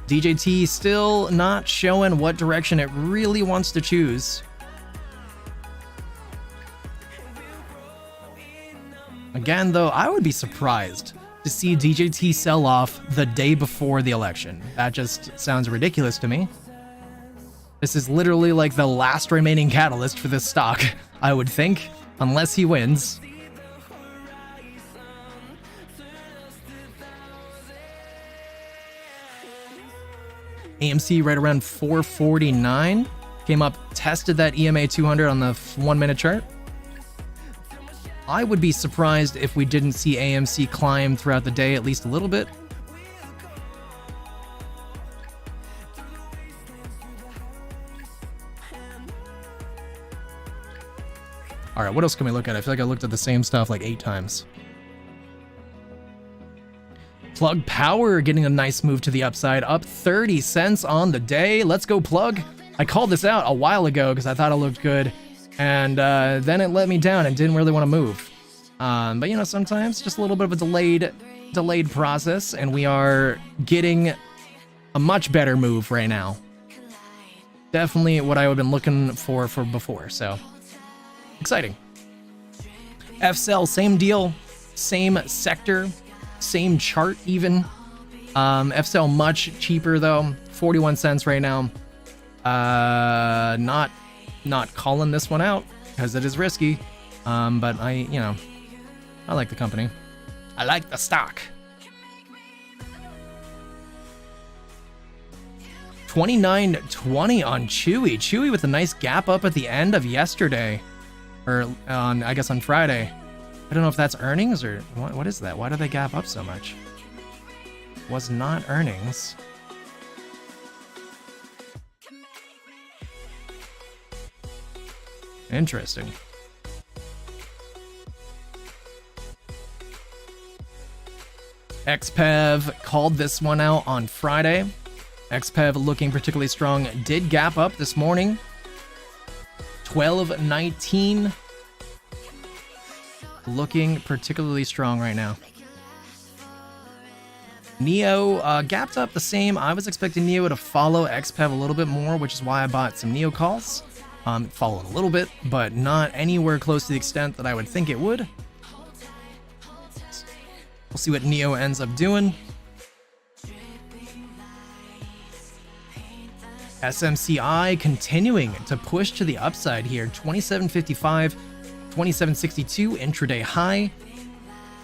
DJT still not showing what direction it really wants to choose. Again, though, I would be surprised to see DJT sell off the day before the election. That just sounds ridiculous to me. This is literally like the last remaining catalyst for this stock, I would think, unless he wins. AMC right around 449. Came up, tested that EMA 200 on the 1 minute chart. I would be surprised if we didn't see AMC climb throughout the day at least a little bit. All right, what else can we look at? I feel like I looked at the same stuff like 8 times. Plug Power getting a nice move to the upside, up 30 cents on the day. Let's go, Plug. I called this out a while ago because I thought it looked good, and then it let me down and didn't really want to move. But you know, sometimes just a little bit of a delayed process, and we are getting a much better move right now. Definitely what I would have been looking for before, so exciting. FCell, same deal, same sector, same chart even. FCell much cheaper though, 41 cents right now. Not calling this one out because it is risky. But I like the company. I like the stock. 29.20 on Chewy. Chewy with a nice gap up at the end of yesterday. Or I guess on Friday. I don't know if that's earnings or what is that? Why do they gap up so much? Was not earnings. Interesting. XPEV called this one out on Friday. XPEV looking particularly strong. Did gap up this morning. 12.19. Looking particularly strong right now. Neo gapped up the same. I was expecting Neo to follow XPEV a little bit more, which is why I bought some Neo calls. Followed a little bit, but not anywhere close to the extent that I would think it would. We'll see what Neo ends up doing. SMCI continuing to push to the upside here. 27.55, 27.62 intraday high.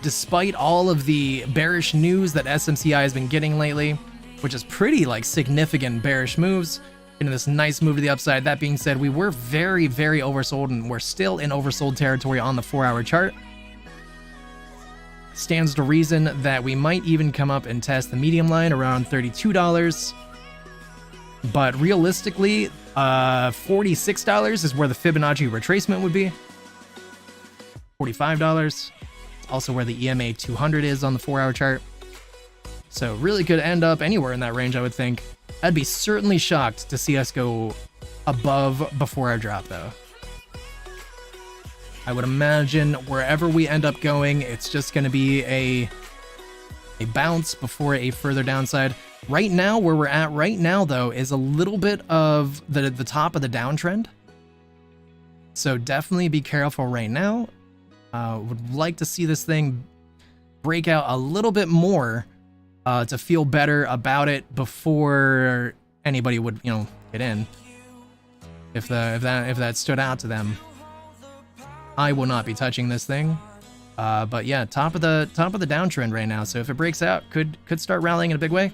Despite all of the bearish news that SMCI has been getting lately, which is pretty significant bearish moves, into this nice move to the upside. That being said, we were very, very oversold, and we're still in oversold territory on the 4-hour chart. Stands to reason that we might even come up and test the medium line around $32. But realistically, $46 is where the Fibonacci retracement would be. $45. Also where the EMA 200 is on the 4-hour chart. So really could end up anywhere in that range, I would think. I'd be certainly shocked to see us go above before our drop, though. I would imagine wherever we end up going, it's just going to be a bounce before a further downside. Right now, where we're at right now, though, is a little bit of the top of the downtrend. So definitely be careful right now. Would like to see this thing break out a little bit more to feel better about it before anybody would, get in. If that stood out to them, I will not be touching this thing. But yeah, top of the downtrend right now. So if it breaks out, could start rallying in a big way.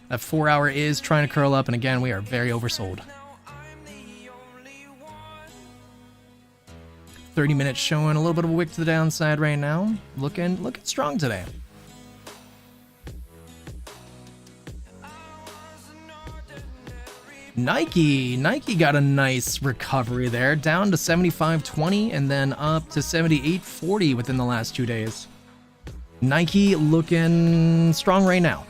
That 4-hour is trying to curl up, and again, we are very oversold. 30 minutes showing a little bit of a wick to the downside right now. Looking strong today. Nike got a nice recovery there, down to 75.20 and then up to 78.40 within the last 2 days. Nike looking strong right now.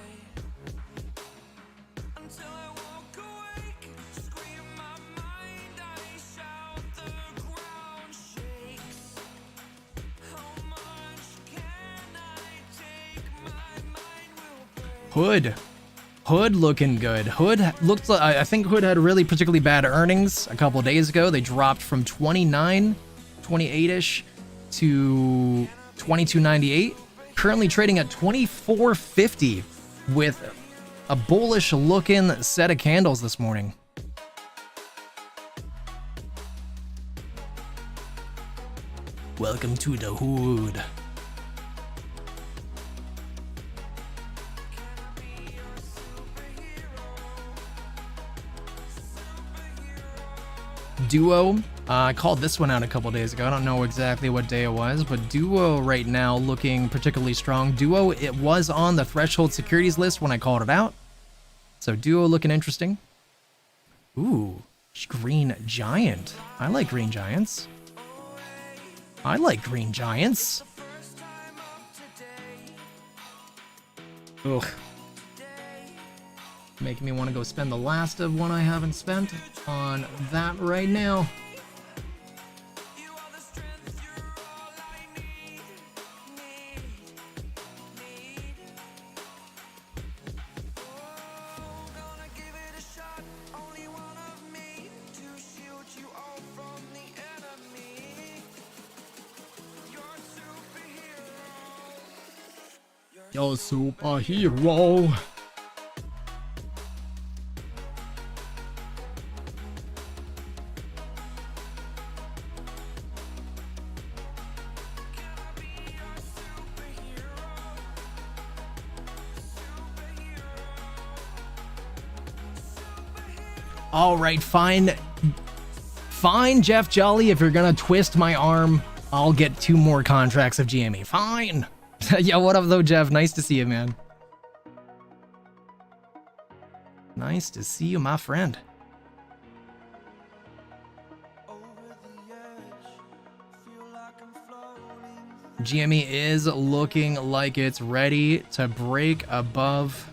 Hood looking good. Hood looked like, I think Hood had really particularly bad earnings a couple days ago. They dropped from 28-ish to 22.98. Currently trading at 24.50 with a bullish looking set of candles this morning. Welcome to the hood. Duo, I called this one out a couple days ago. I don't know exactly what day it was, but Duo right now looking particularly strong. Duo, it was on the threshold securities list when I called it out. So Duo looking interesting. Ooh, Green Giant. I like Green Giants. I like Green Giants. Ugh. Making me want to go spend the last of one I haven't spent on that right now. You're a superhero. All right, fine, Jeff Jolly. If you're gonna twist my arm, I'll get 2 more contracts of GME. Fine. Yeah, what up though, Jeff? Nice to see you, man. Nice to see you, my friend. GME is looking like it's ready to break above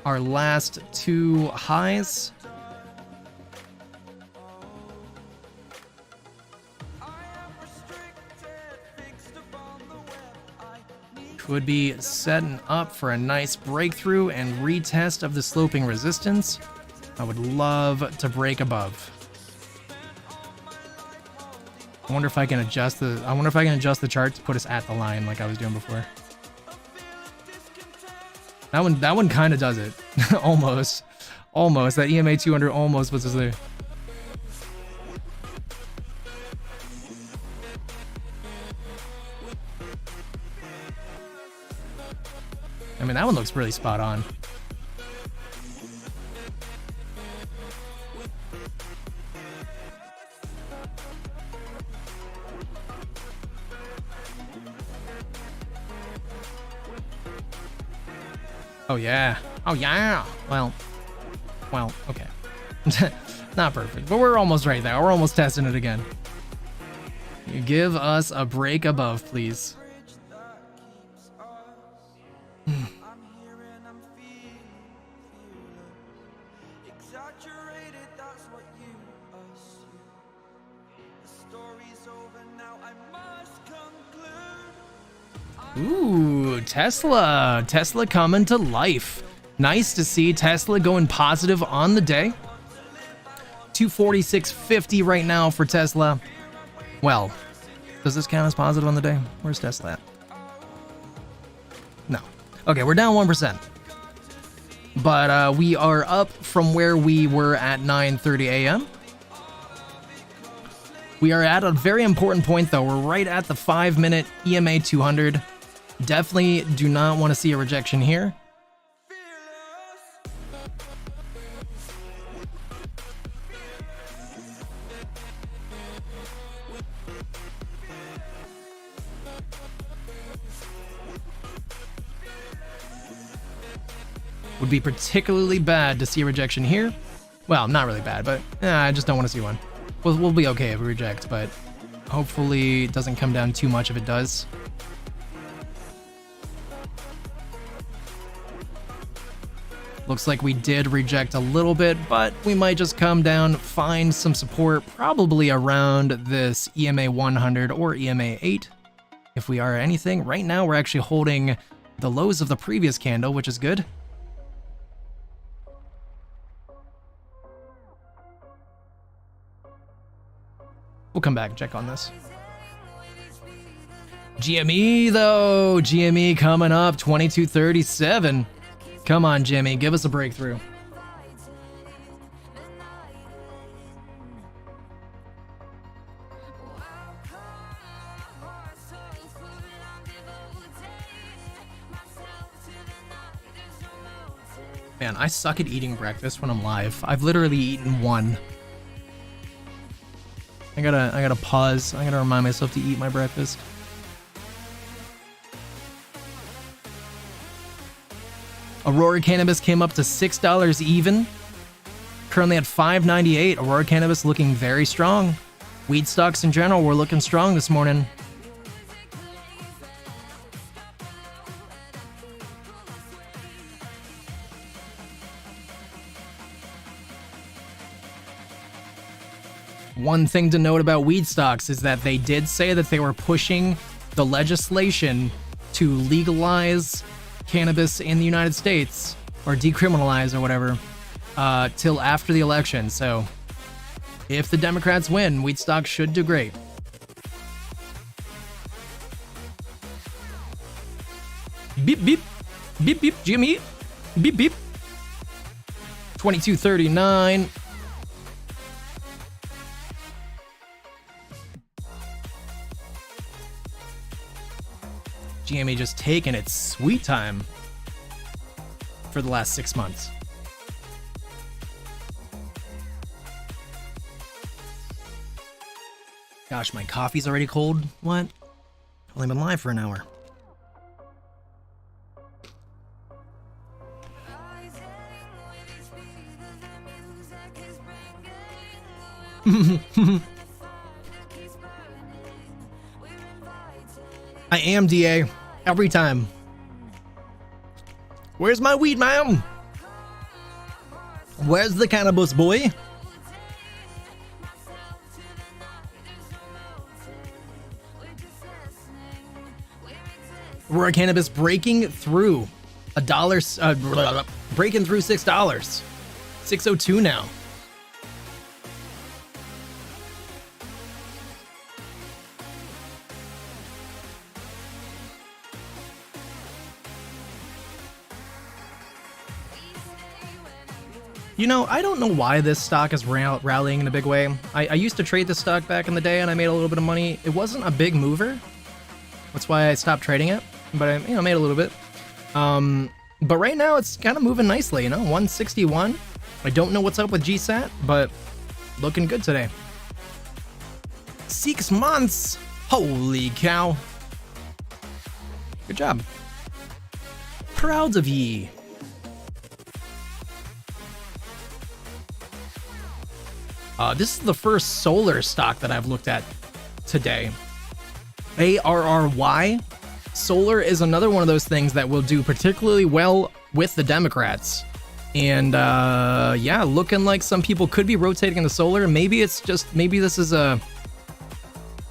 our last 2 highs. Would be setting up for a nice breakthrough and retest of the sloping resistance. I would love to break above. I wonder if I can adjust the chart to put us at the line like I was doing before. That one kind of does it. Almost. That EMA 200 almost puts us there. I mean, that one looks really spot on. Oh yeah. Oh yeah. Well, okay. Not perfect, but we're almost right there. We're almost testing it again. You give us a break above, please. Ooh, Tesla coming to life. Nice to see Tesla going positive on the day. 246.50 right now for Tesla. Well, does this count as positive on the day? Where's Tesla at? No. Okay, we're down 1%. But we are up from where we were at 9:30 a.m. We are at a very important point though. We're right at the 5-minute EMA 200. Definitely do not want to see a rejection here. Would be particularly bad to see a rejection here. Well, not really bad, but I just don't want to see one. We'll be okay if we reject, but hopefully it doesn't come down too much if it does. Looks like we did reject a little bit, but we might just come down, find some support, probably around this EMA 100 or EMA 8. If we are anything, right now we're actually holding the lows of the previous candle, which is good. We'll come back and check on this. GME though, GME coming up, 2237. Come on, Jimmy, give us a breakthrough. Man, I suck at eating breakfast when I'm live. I've literally eaten one. I gotta pause. I gotta remind myself to eat my breakfast. Aurora Cannabis came up to $6 even. Currently at $5.98. Aurora Cannabis looking very strong. Weed stocks in general were looking strong this morning. One thing to note about weed stocks is that they did say that they were pushing the legislation to legalize cannabis in the United States, or decriminalize or whatever, till after the election. So if the Democrats win, weed stocks should do great. Beep beep beep beep, GME beep beep. 2239. GME just taking its sweet time for the last 6 months. Gosh, my coffee's already cold. What? Only been live for an hour. I am DA every time. Where's my weed, man? Where's the cannabis boy? Aurora Cannabis breaking through $1, breaking through $6. 602 now. You know, I don't know why this stock is rallying in a big way. I used to trade this stock back in the day and I made a little bit of money. It wasn't a big mover. That's why I stopped trading it, but I made a little bit. But right now it's kind of moving nicely, 161. I don't know what's up with GSAT, but looking good today. 6 months. Holy cow. Good job. Proud of ye. This is the first solar stock that I've looked at today. ARRY. Solar is another one of those things that will do particularly well with the Democrats. And yeah, looking like some people could be rotating into solar. Maybe this is an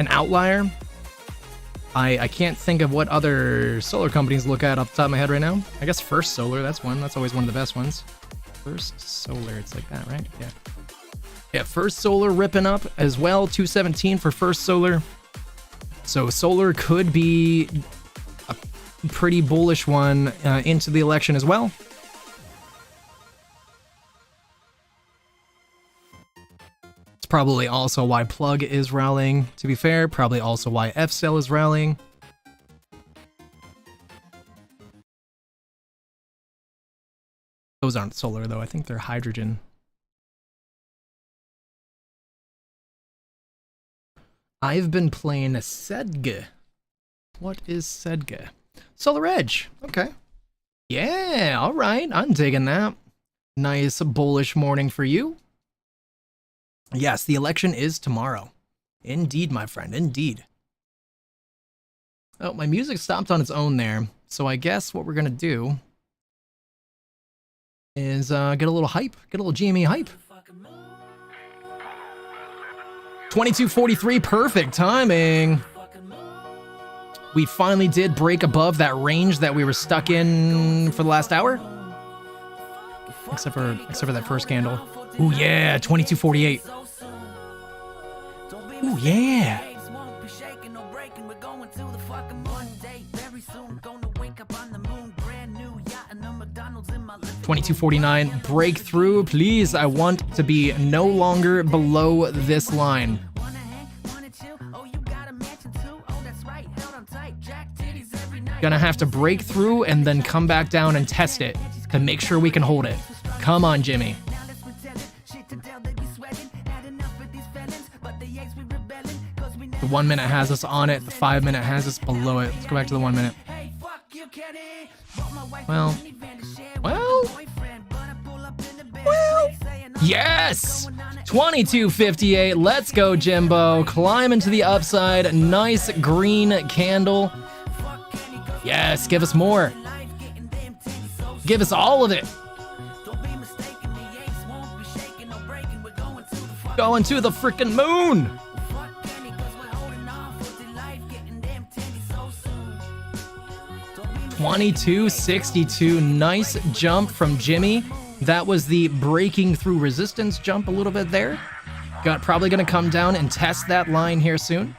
outlier. I can't think of what other solar companies look at off the top of my head right now. I guess First Solar, that's one. That's always one of the best ones. First Solar, it's like that, right? Yeah. Yeah, First Solar ripping up as well. 217 for First Solar. So solar could be a pretty bullish one into the election as well. It's probably also why Plug is rallying, to be fair. Probably also why F-Cell is rallying. Those aren't solar, though. I think they're hydrogen. I've been playing Sedge. What is Sedge? Solar Edge. Okay. Yeah, all right. I'm digging that. Nice bullish morning for you. Yes, the election is tomorrow. Indeed, my friend, indeed. Oh, my music stopped on its own there. So I guess what we're going to do is get a little hype, get a little GME hype. 22:43, perfect timing. We finally did break above that range that we were stuck in for the last hour. Except for that first candle. Ooh, yeah, 22:48. Ooh, yeah. 22:49, breakthrough, please. I want to be no longer below this line. Gonna have to break through and then come back down and test it to make sure we can hold it. Come on, Jimmy. The 1 minute has us on it. The 5 minute has us below it. Let's go back to the 1 minute. Well. Yes! 22:58. Let's go, Jimbo. Climb into the upside. Nice green candle. Yes, give us more. Give us all of it. Going to the freaking moon. 22:62. Nice jump from Jimmy. That was the breaking through resistance jump a little bit there. Probably going to come down and test that line here soon.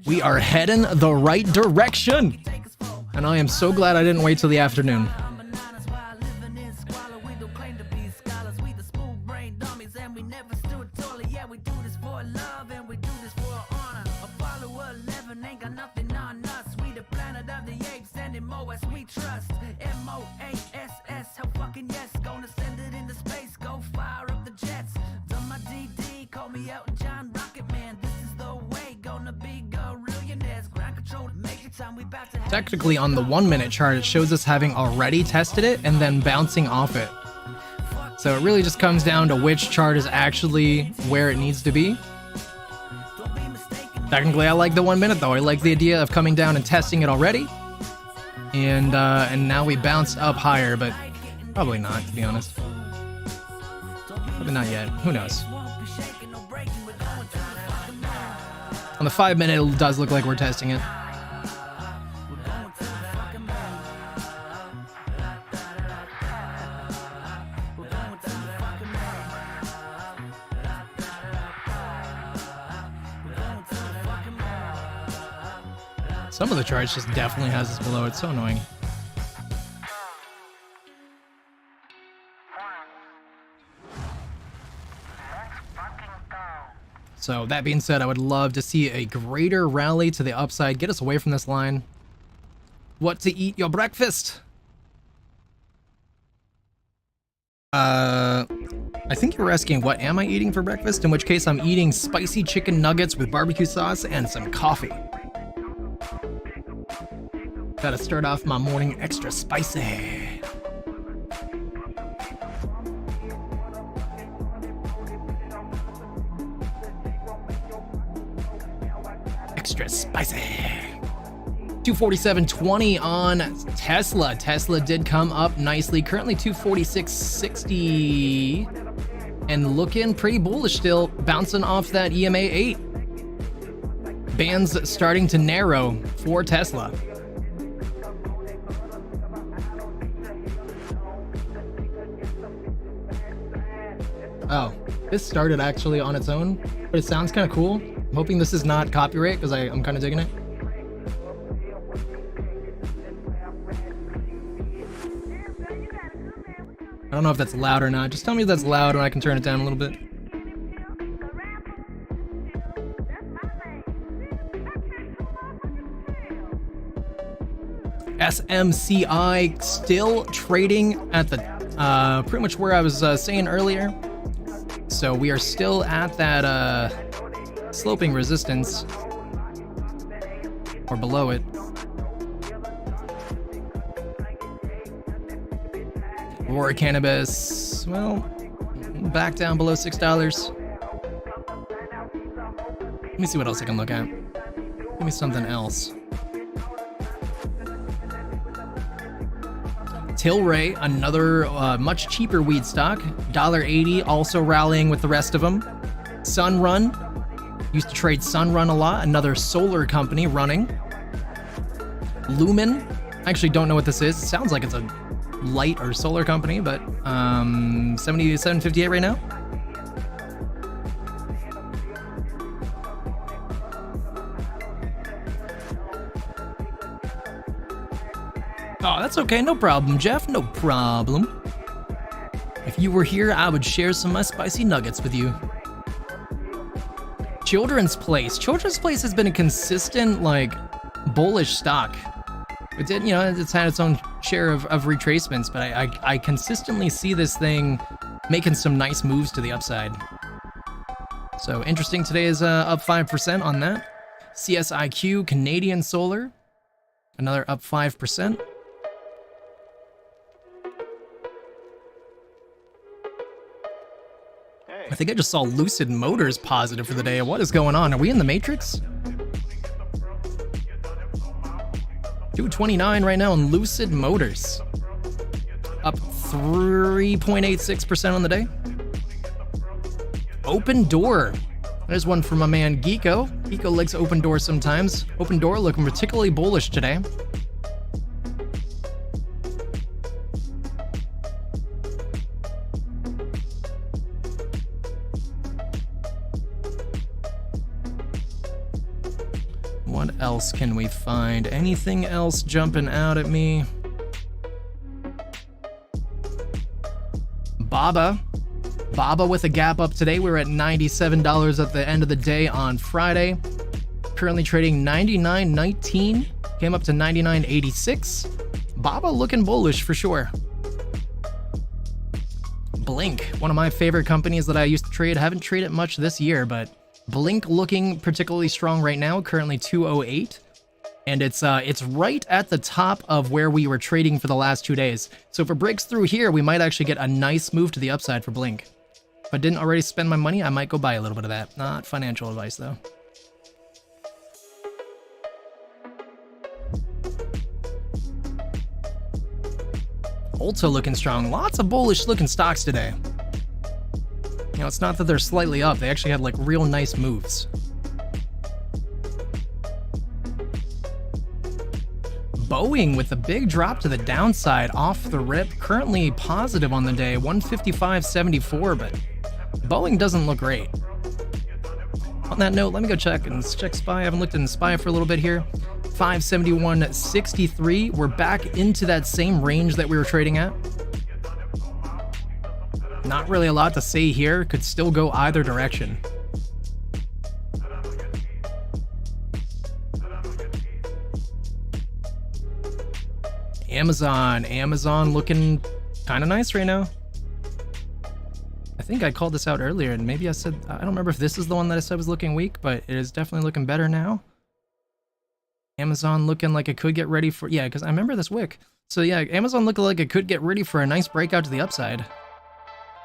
We are heading the right direction. And I am so glad I didn't wait till the afternoon. Technically, on the 1 minute chart, it shows us having already tested it and then bouncing off it. So it really just comes down to which chart is actually where it needs to be. Technically, I like the 1 minute though. I like the idea of coming down and testing it already. And now we bounced up higher, but probably not, to be honest. Probably not yet. Who knows? On the 5 minute, it does look like we're testing it. Some of the charts just definitely has us below. It's so annoying. So that being said, I would love to see a greater rally to the upside. Get us away from this line. What to eat your breakfast? I think you were asking what am I eating for breakfast? In which case I'm eating spicy chicken nuggets with barbecue sauce and some coffee. Gotta start off my morning extra spicy. Extra spicy. 247.20 on Tesla. Tesla did come up nicely. Currently 246.60 and looking pretty bullish still, bouncing off that EMA 8. Bands starting to narrow for Tesla. Oh, this started actually on its own, but it sounds kind of cool. I'm hoping this is not copyright because I'm kind of digging it. I don't know if that's loud or not. Just tell me if that's loud and I can turn it down a little bit. SMCI still trading at the pretty much where I was saying earlier. So we are still at that sloping resistance. or below it. Aurora Cannabis, well, back down below $6. Let me see what else I can look at. Give me something else. Tilray, another much cheaper weed stock, $1.80, also rallying with the rest of them. Sunrun, used to trade Sunrun a lot, another solar company running. Lumen, I actually don't know what this is. It sounds like it's a light or solar company, but 77.58 right now. Oh, that's okay, no problem, Jeff, no problem. If you were here, I would share some of my spicy nuggets with you. Children's Place. Children's Place has been a consistent, like, bullish stock. It did, it's had its own share of retracements, but I consistently see this thing making some nice moves to the upside. So interesting, today is up 5% on that. CSIQ, Canadian Solar, another up 5%. I think I just saw Lucid Motors positive for the day. What is going on? Are we in the Matrix? 229 right now on Lucid Motors. Up 3.86% on the day. Open Door. There's one from my man Geeko. Geeko likes Open Door sometimes. Open Door looking particularly bullish today. What else can we find? Anything else jumping out at me? Baba with a gap up today. We're at $97 at the end of the day on Friday. Currently trading $99.19. Came up to $99.86. Baba looking bullish for sure. Blink, one of my favorite companies that I used to trade. Haven't traded much this year, but Blink looking particularly strong right now, currently 208, and it's right at the top of where we were trading for the last 2 days. So if it breaks through here, we might actually get a nice move to the upside for Blink. If I didn't already spend my money, I might go buy a little bit of that. Not financial advice though. Ulta looking strong. Lots of bullish looking stocks today. It's not that they're slightly up, they actually had like real nice moves. Boeing with a big drop to the downside off the rip, currently positive on the day, 155.74, but Boeing doesn't look great. On that note, let me go check SPY. I haven't looked in SPY for a little bit here. 571.63. We're back into that same range that we were trading at. Not really a lot to say here. Could still go either direction. Amazon looking kind of nice right now. I think I called this out earlier, and maybe I said, I don't remember if this is the one that I said was looking weak, but it is definitely looking better now. Amazon looking like it could get ready for, yeah, because I remember this wick. So yeah, Amazon looking like it could get ready for a nice breakout to the upside.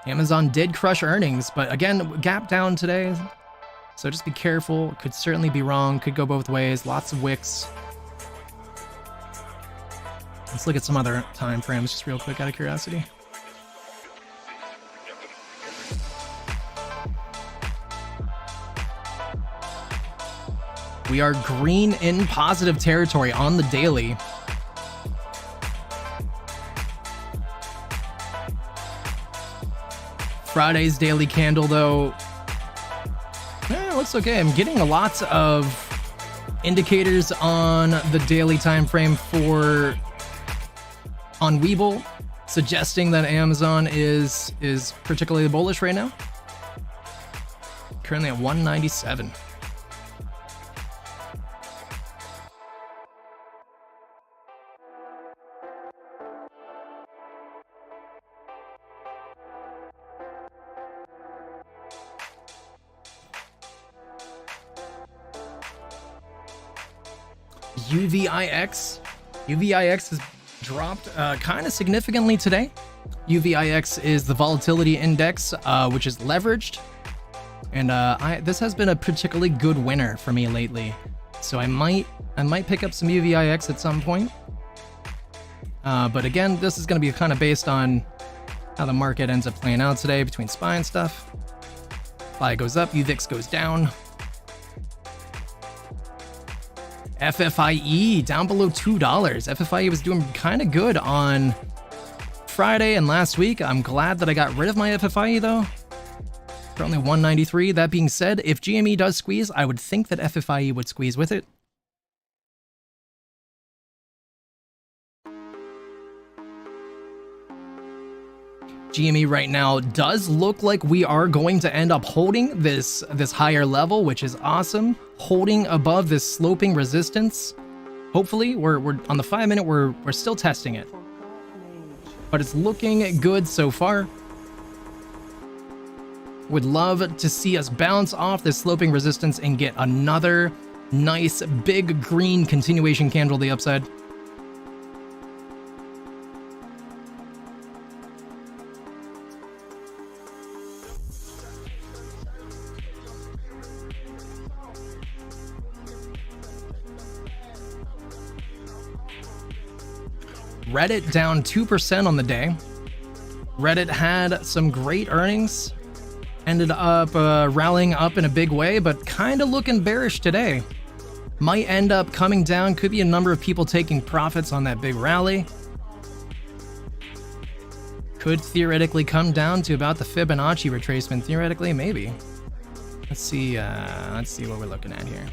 Amazon did crush earnings, but again, gap down today. So just be careful. Could certainly be wrong. Could go both ways. Lots of wicks. Let's look at some other time frames just real quick out of curiosity. We are green in positive territory on the daily. Friday's daily candle, though, it looks okay. I'm getting a lot of indicators on the daily time frame on Webull, suggesting that Amazon is particularly bullish right now. Currently at 197. UVIX. UVIX has dropped kind of significantly today. UVIX is the volatility index, which is leveraged. And this has been a particularly good winner for me lately. So I might pick up some UVIX at some point. But again, this is going to be kind of based on how the market ends up playing out today between SPY and stuff. SPY goes up, UVIX goes down. FFIE down below $2. FFIE was doing kind of good on Friday and last week. I'm glad that I got rid of my FFIE though. Currently 193. That being said, if GME does squeeze, I would think that FFIE would squeeze with it. GME right now does look like we are going to end up holding this higher level, which is awesome. Holding above this sloping resistance. Hopefully, we're on the 5 minute, we're still testing it. But it's looking good so far. Would love to see us bounce off this sloping resistance and get another nice big green continuation candle to the upside. Reddit down 2% on the day. Reddit had some great earnings. Ended up rallying up in a big way, but kind of looking bearish today. Might end up coming down. Could be a number of people taking profits on that big rally. Could theoretically come down to about the Fibonacci retracement. Theoretically, maybe. Let's see what we're looking at here.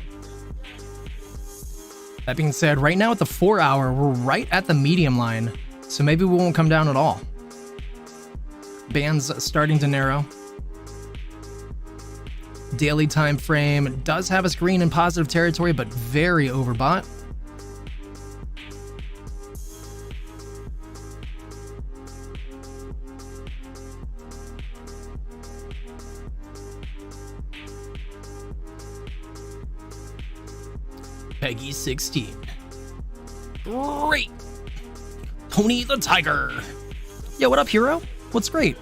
That being said, right now at the 4 hour, we're right at the medium line, so maybe we won't come down at all. Bands starting to narrow. Daily time frame does have us green in positive territory, but very overbought. Peggy 16. Great. Tony the Tiger. Yo, what up, hero? What's great?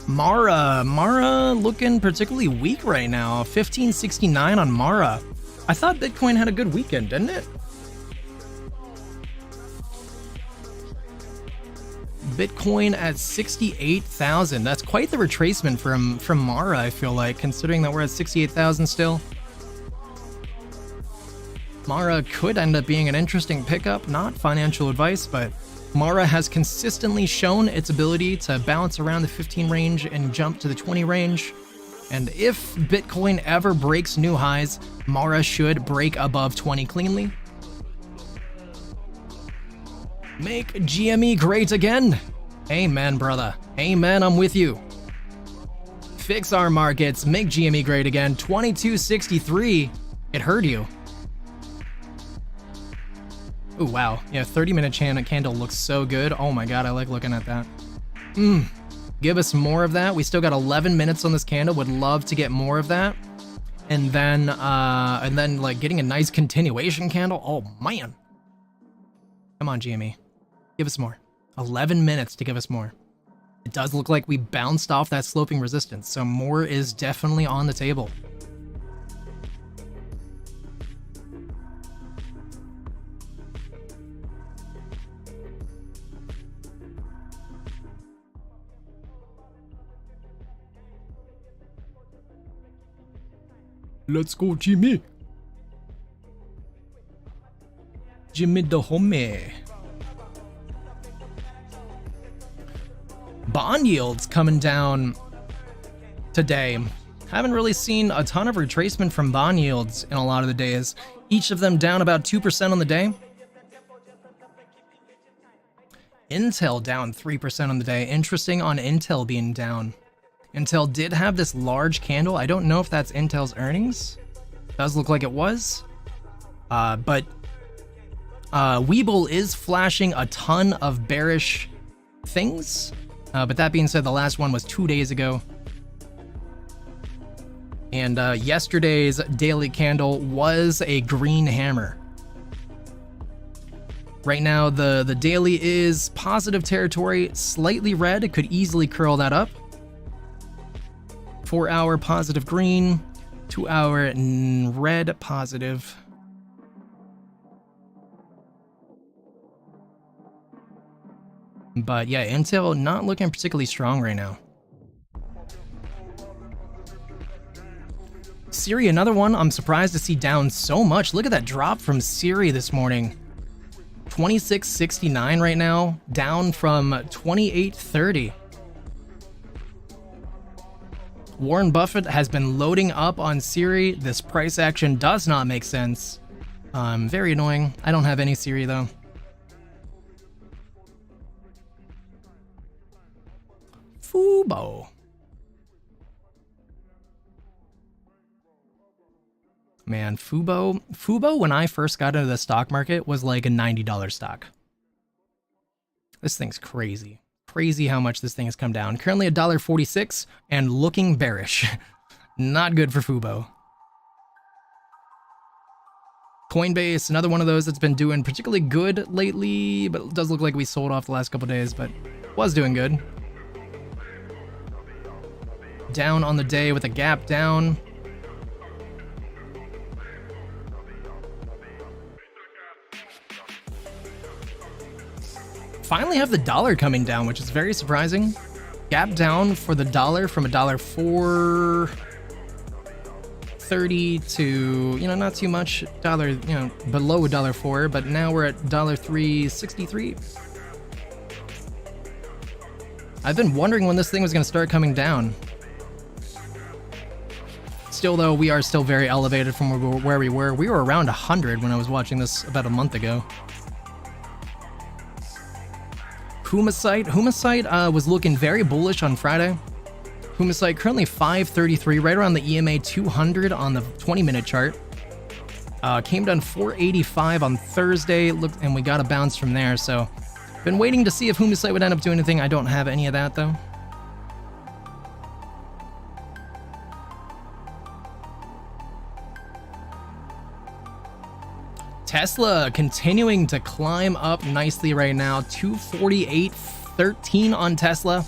Mara looking particularly weak right now. 1569 on Mara. I thought Bitcoin had a good weekend, didn't it? Bitcoin at 68,000. That's quite the retracement from Mara, I feel like, considering that we're at 68,000 still. Mara could end up being an interesting pickup, not financial advice, but Mara has consistently shown its ability to bounce around the 15 range and jump to the 20 range. And if Bitcoin ever breaks new highs, Mara should break above 20 cleanly. Make GME great again. Amen, brother. Amen, I'm with you. Fix our markets, make GME great again. 2263. It hurt you. Oh, wow. Yeah, 30-minute candle looks so good. Oh my god, I like looking at that. Give us more of that. We still got 11 minutes on this candle. Would love to get more of that. And then like getting a nice continuation candle. Oh man. Come on, GME. Give us more. 11 minutes to give us more. It does look like we bounced off that sloping resistance, so more is definitely on the table. Let's go, Jimmy. Jimmy the homie. Bond yields coming down today. Haven't really seen a ton of retracement from bond yields in a lot of the days. Each of them down about 2% on the day. Intel down 3% on the day. Interesting on Intel being down. Intel did have this large candle. I don't know if that's Intel's earnings. Does look like it was. But Webull is flashing a ton of bearish things. But that being said, the last one was 2 days ago. And yesterday's daily candle was a green hammer. Right now, the daily is positive territory, slightly red. It could easily curl that up. 4 hour positive green, 2 hour red positive. But yeah, Intel not looking particularly strong right now. Siri, another one I'm surprised to see down so much. Look at that drop from Siri this morning. 26.69 right now, down from 28.30. Warren Buffett has been loading up on Siri. This price action does not make sense. Very annoying. I don't have any Siri though. Fubo. Man, Fubo when I first got into the stock market was like a $90 stock. This thing's crazy. Crazy how much this thing has come down. Currently $1.46 and looking bearish. Not good for Fubo. Coinbase, another one of those that's been doing particularly good lately, but it does look like we sold off the last couple days, but was doing good. Down on the day with a gap down. Finally have the dollar coming down, which is very surprising. Gap down for the dollar from $1.430 to, not too much. Dollar, below $1.4, but now we're at $3.63. I've been wondering when this thing was going to start coming down. Still though, we are still very elevated from where we were. We were around 100 when I was watching this about a month ago. Humasite was looking very bullish on Friday. Humasite currently 533, right around the EMA 200 on the 20-minute chart. Came down 485 on Thursday, and we got a bounce from there. So, been waiting to see if Humasite would end up doing anything. I don't have any of that though. Tesla continuing to climb up nicely right now. 248.13 on Tesla.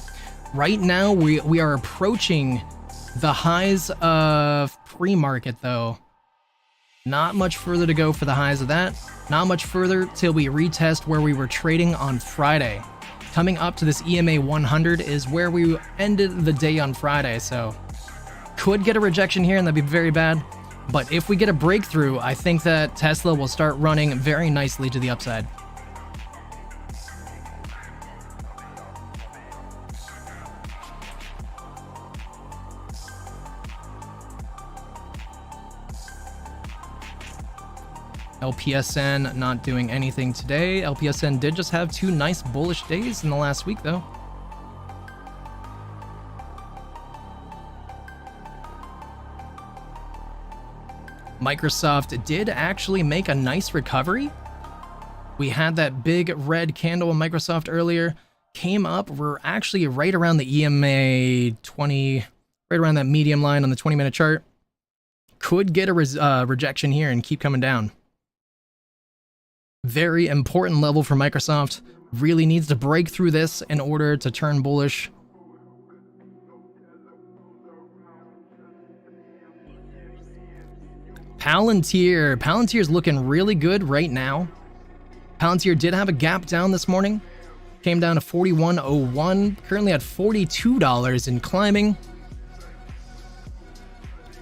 Right now, we are approaching the highs of pre-market though. Not much further to go for the highs of that. Not much further till we retest where we were trading on Friday. Coming up to this EMA 100 is where we ended the day on Friday, so could get a rejection here and that'd be very bad. But if we get a breakthrough, I think that Tesla will start running very nicely to the upside. LPSN not doing anything today. LPSN did just have 2 nice bullish days in the last week though. Microsoft did actually make a nice recovery. We had that big red candle in Microsoft earlier, came up. We're actually right around the EMA 20, right around that medium line on the 20-minute chart. Could get a rejection here and keep coming down. Very important level for Microsoft. Really needs to break through this in order to turn bullish. Palantir's looking really good right now. Palantir did have a gap down this morning. Came down to 41.01. Currently at $42 and climbing.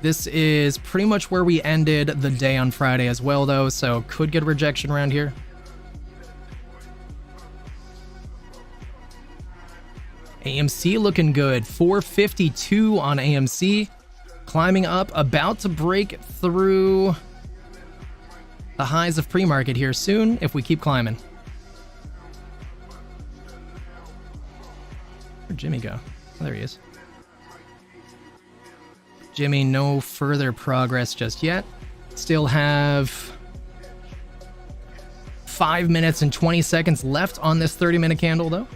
This is pretty much where we ended the day on Friday as well though, so could get a rejection around here. AMC looking good. 452 on AMC. Climbing up, about to break through the highs of pre-market here soon if we keep climbing. Where'd Jimmy go? Oh, there he is. Jimmy, no further progress just yet. Still have 5 minutes and 20 seconds left on this 30-minute candle though.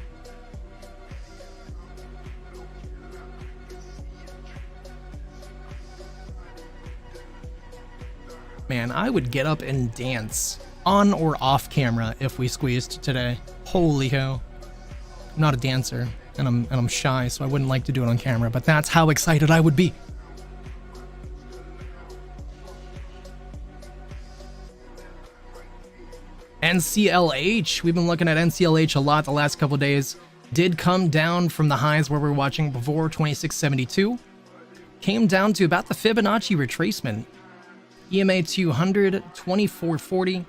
man. I would get up and dance on or off camera if we squeezed today. Holy cow. I'm not a dancer, and I'm shy, so I wouldn't like to do it on camera, but that's how excited I would be. NCLH, we've been looking at NCLH a lot the last couple days. Did come down from the highs where we were watching before, 2672. Came down to about the Fibonacci retracement. EMA 200, 2440.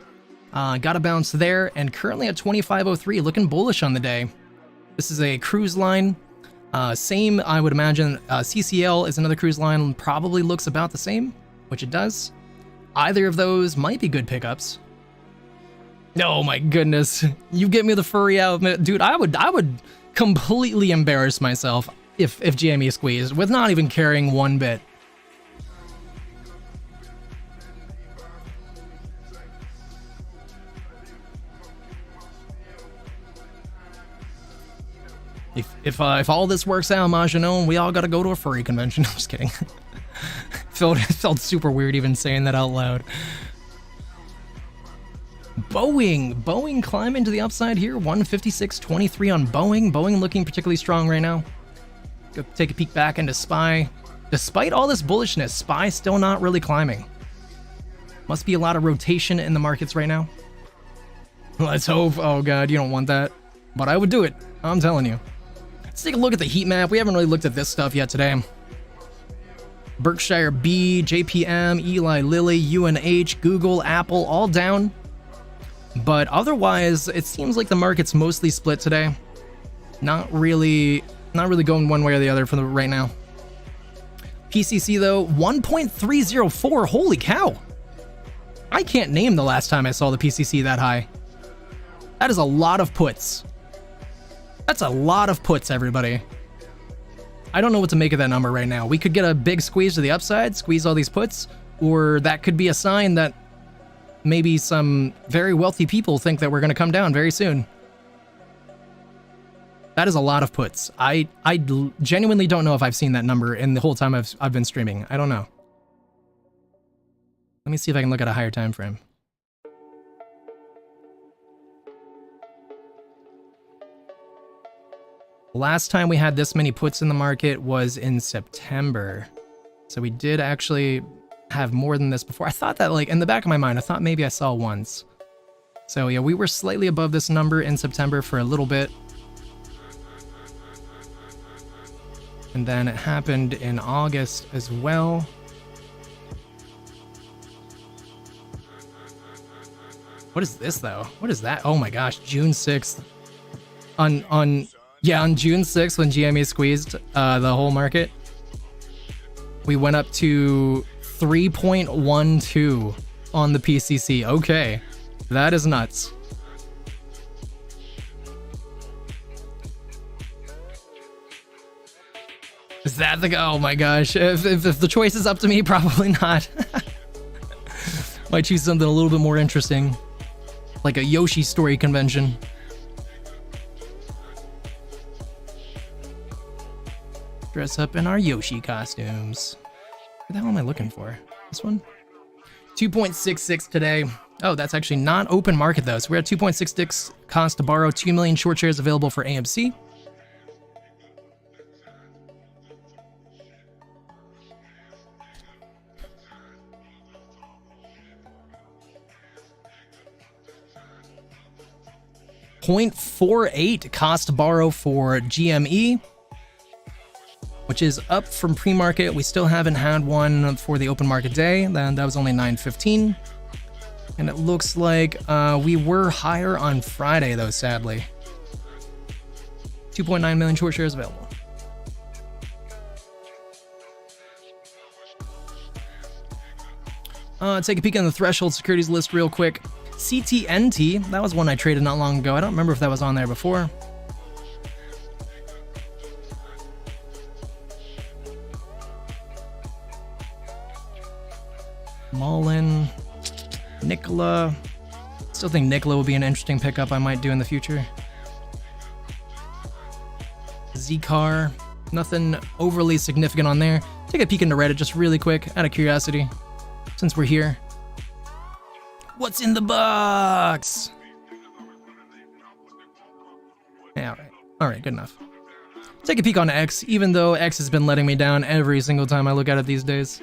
Got a bounce there, and currently at 2503, looking bullish on the day. This is a cruise line. Same, I would imagine. CCL is another cruise line, probably looks about the same, which it does. Either of those might be good pickups. Oh my goodness, you get me the furry out, dude. I would completely embarrass myself if GME squeezed with not even caring one bit. If all this works out, Maginot, we all gotta go to a furry convention. I'm just kidding. Felt super weird even saying that out loud. Boeing climbing to the upside here, 156.23 on Boeing. Boeing looking particularly strong right now. Go take a peek back into SPY. Despite all this bullishness, SPY still not really climbing. Must be a lot of rotation in the markets right now. Let's hope. Oh god, you don't want that. But I would do it, I'm telling you. Let's take a look at the heat map. We haven't really looked at this stuff yet today. Berkshire B, JPM, Eli Lilly, UNH, Google, Apple, all down. But otherwise, it seems like the market's mostly split today. Not really going one way or the other for right now. PCC though, 1.304. Holy cow! I can't name the last time I saw the PCC that high. That is a lot of puts. That's a lot of puts, everybody. I don't know what to make of that number right now. We could get a big squeeze to the upside, squeeze all these puts, or that could be a sign that maybe some very wealthy people think that we're going to come down very soon. That is a lot of puts. I genuinely don't know if I've seen that number in the whole time I've been streaming. I don't know. Let me see if I can look at a higher time frame. Last time we had this many puts in the market was in September. So we did actually have more than this before. I thought that, like, in the back of my mind, I thought maybe I saw once. So yeah, we were slightly above this number in September for a little bit. And then it happened in August as well. What is this though? What is that? Oh my gosh, June 6th. On June 6th when GME squeezed the whole market, we went up to 3.12 on the PCC. Okay, that is nuts. Is that the... Oh my gosh, if the choice is up to me, probably not. Might choose something a little bit more interesting, like a Yoshi story convention. Dress up in our Yoshi costumes. What the hell am I looking for? This one? 2.66 today. Oh, that's actually not open market though. So we're at 2.66 cost to borrow. 2 million short shares available for AMC. .48 cost to borrow for GME, which is up from pre-market. We still haven't had one for the open market day. Then that was only 9.15. And it looks like we were higher on Friday though, sadly. 2.9 million short shares available. Take a peek on the threshold securities list real quick. CTNT, that was one I traded not long ago. I don't remember if that was on there before. Mullen, Nikola. Still think Nikola will be an interesting pickup I might do in the future. Zcar, nothing overly significant on there. Take a peek into Reddit just really quick, out of curiosity, since we're here. What's in the box? Yeah, all right, good enough. Take a peek on X, even though X has been letting me down every single time I look at it these days.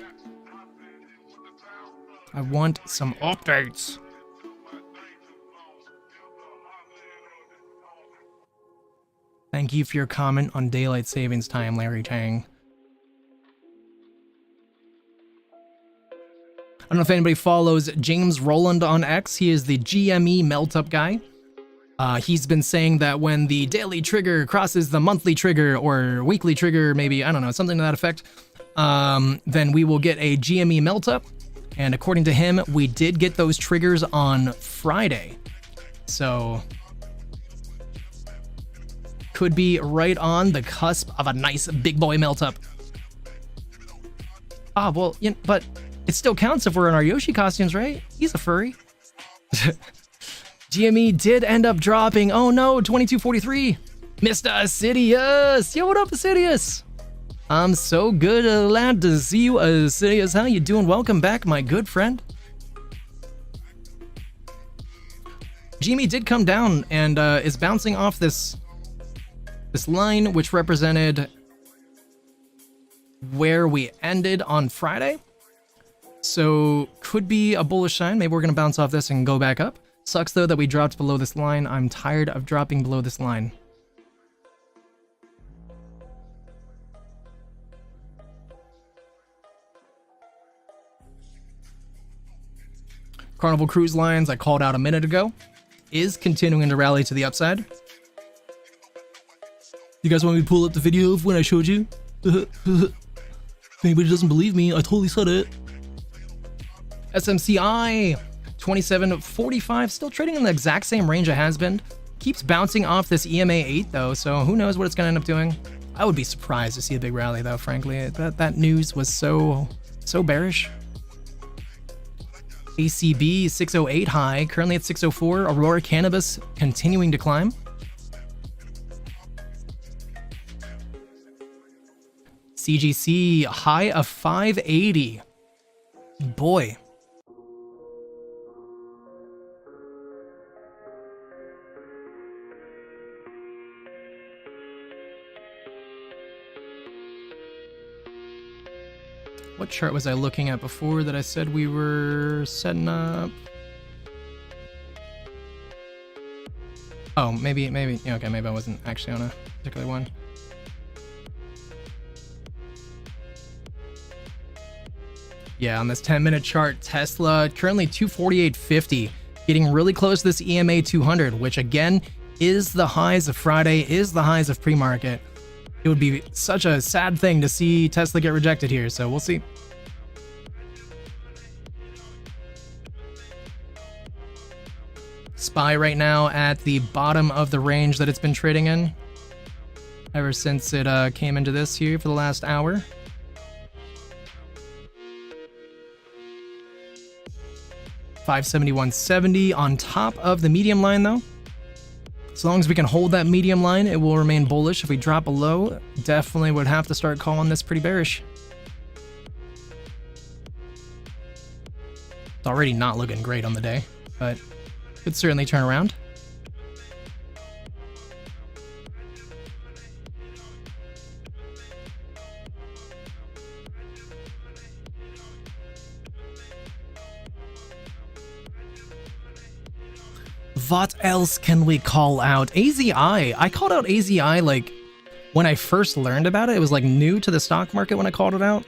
I want some updates. Thank you for your comment on daylight savings time, Larry Tang. I don't know if anybody follows James Rowland on X. He is the GME melt-up guy. He's been saying that when the daily trigger crosses the monthly trigger or weekly trigger, maybe, I don't know, something to that effect, then we will get a GME melt-up. And according to him, we did get those triggers on Friday. So could be right on the cusp of a nice big boy melt-up. Ah, well, you know, but it still counts if we're in our Yoshi costumes, right? He's a furry. GME did end up dropping. Oh no, 2243. Mr. Assidious. Yo, what up, Assidious? I'm so good, glad to see you, Assidious. How you doing? Welcome back, my good friend. GME did come down and is bouncing off this line, which represented where we ended on Friday. So could be a bullish sign. Maybe we're gonna bounce off this and go back up. Sucks though that we dropped below this line. I'm tired of dropping below this line. Carnival Cruise Lines, I called out a minute ago, is continuing to rally to the upside. You guys want me to pull up the video of when I showed you? If anybody doesn't believe me, I totally said it. SMCI 2745, still trading in the exact same range it has been. Keeps bouncing off this EMA 8 though, so who knows what it's gonna end up doing. I would be surprised to see a big rally though, frankly. That news was so bearish. ACB 608 high, currently at 604. Aurora Cannabis continuing to climb. CGC high of 580. Boy. What chart was I looking at before that I said we were setting up? Oh, maybe, yeah, okay, maybe I wasn't actually on a particular one. Yeah, on this 10-minute chart, Tesla currently 248.50, getting really close to this EMA 200, which again is the highs of Friday, is the highs of pre-market. It would be such a sad thing to see Tesla get rejected here, so we'll see. SPY right now at the bottom of the range that it's been trading in ever since it came into this here for the last hour. $571.70 on top of the medium line though. As long as we can hold that medium line, it will remain bullish. If we drop below, definitely would have to start calling this pretty bearish. It's already not looking great on the day, but could certainly turn around. What else can we call out? AZI. I called out AZI like when I first learned about it. It was like new to the stock market when I called it out.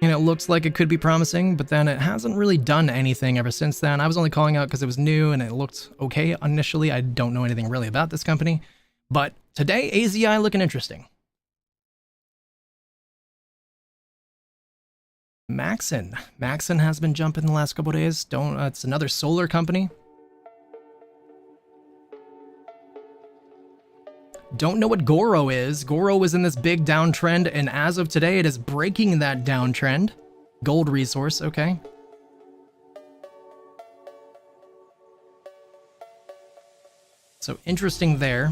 And it looked like it could be promising, but then it hasn't really done anything ever since then. I was only calling out because it was new and it looked okay initially. I don't know anything really about this company. But today, AZI looking interesting. Maxon. Maxon has been jumping the last couple days. It's another solar company. Don't know what Goro is. Goro was in this big downtrend, and as of today, it is breaking that downtrend. Gold resource, okay. So interesting there.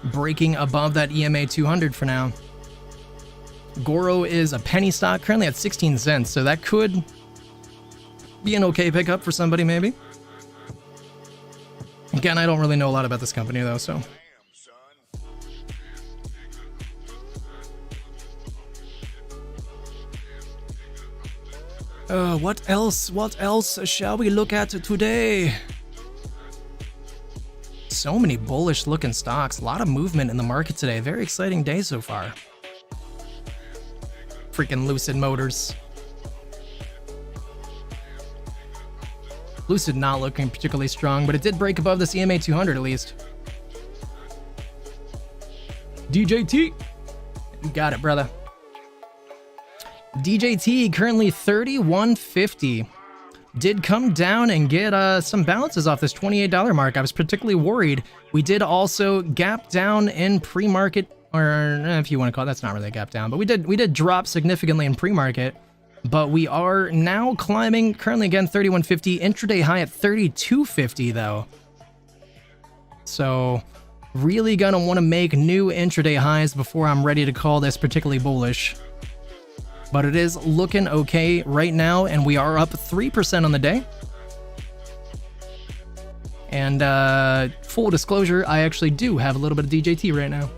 Breaking above that EMA 200 for now. Goro is a penny stock, currently at 16 cents, so that could Be an okay pickup for somebody, maybe. Again, I don't really know a lot about this company, though, so... What else? What else shall we look at today? So many bullish looking stocks. A lot of movement in the market today. Very exciting day so far. Freaking Lucid Motors. Lucid not looking particularly strong, but it did break above this EMA 200 at least. DJT. You got it, brother. DJT currently 31.50. Did come down and get some bounces off this $28 mark. I was particularly worried. We did also gap down in pre-market, or if you want to call it, that's not really a gap down, but we did drop significantly in pre-market. But we are now climbing, currently again 31.50, intraday high at 32.50 though. So really gonna want to make new intraday highs before I'm ready to call this particularly bullish. But it is looking okay right now, and we are up 3% on the day. And full disclosure, I actually do have a little bit of DJT right now.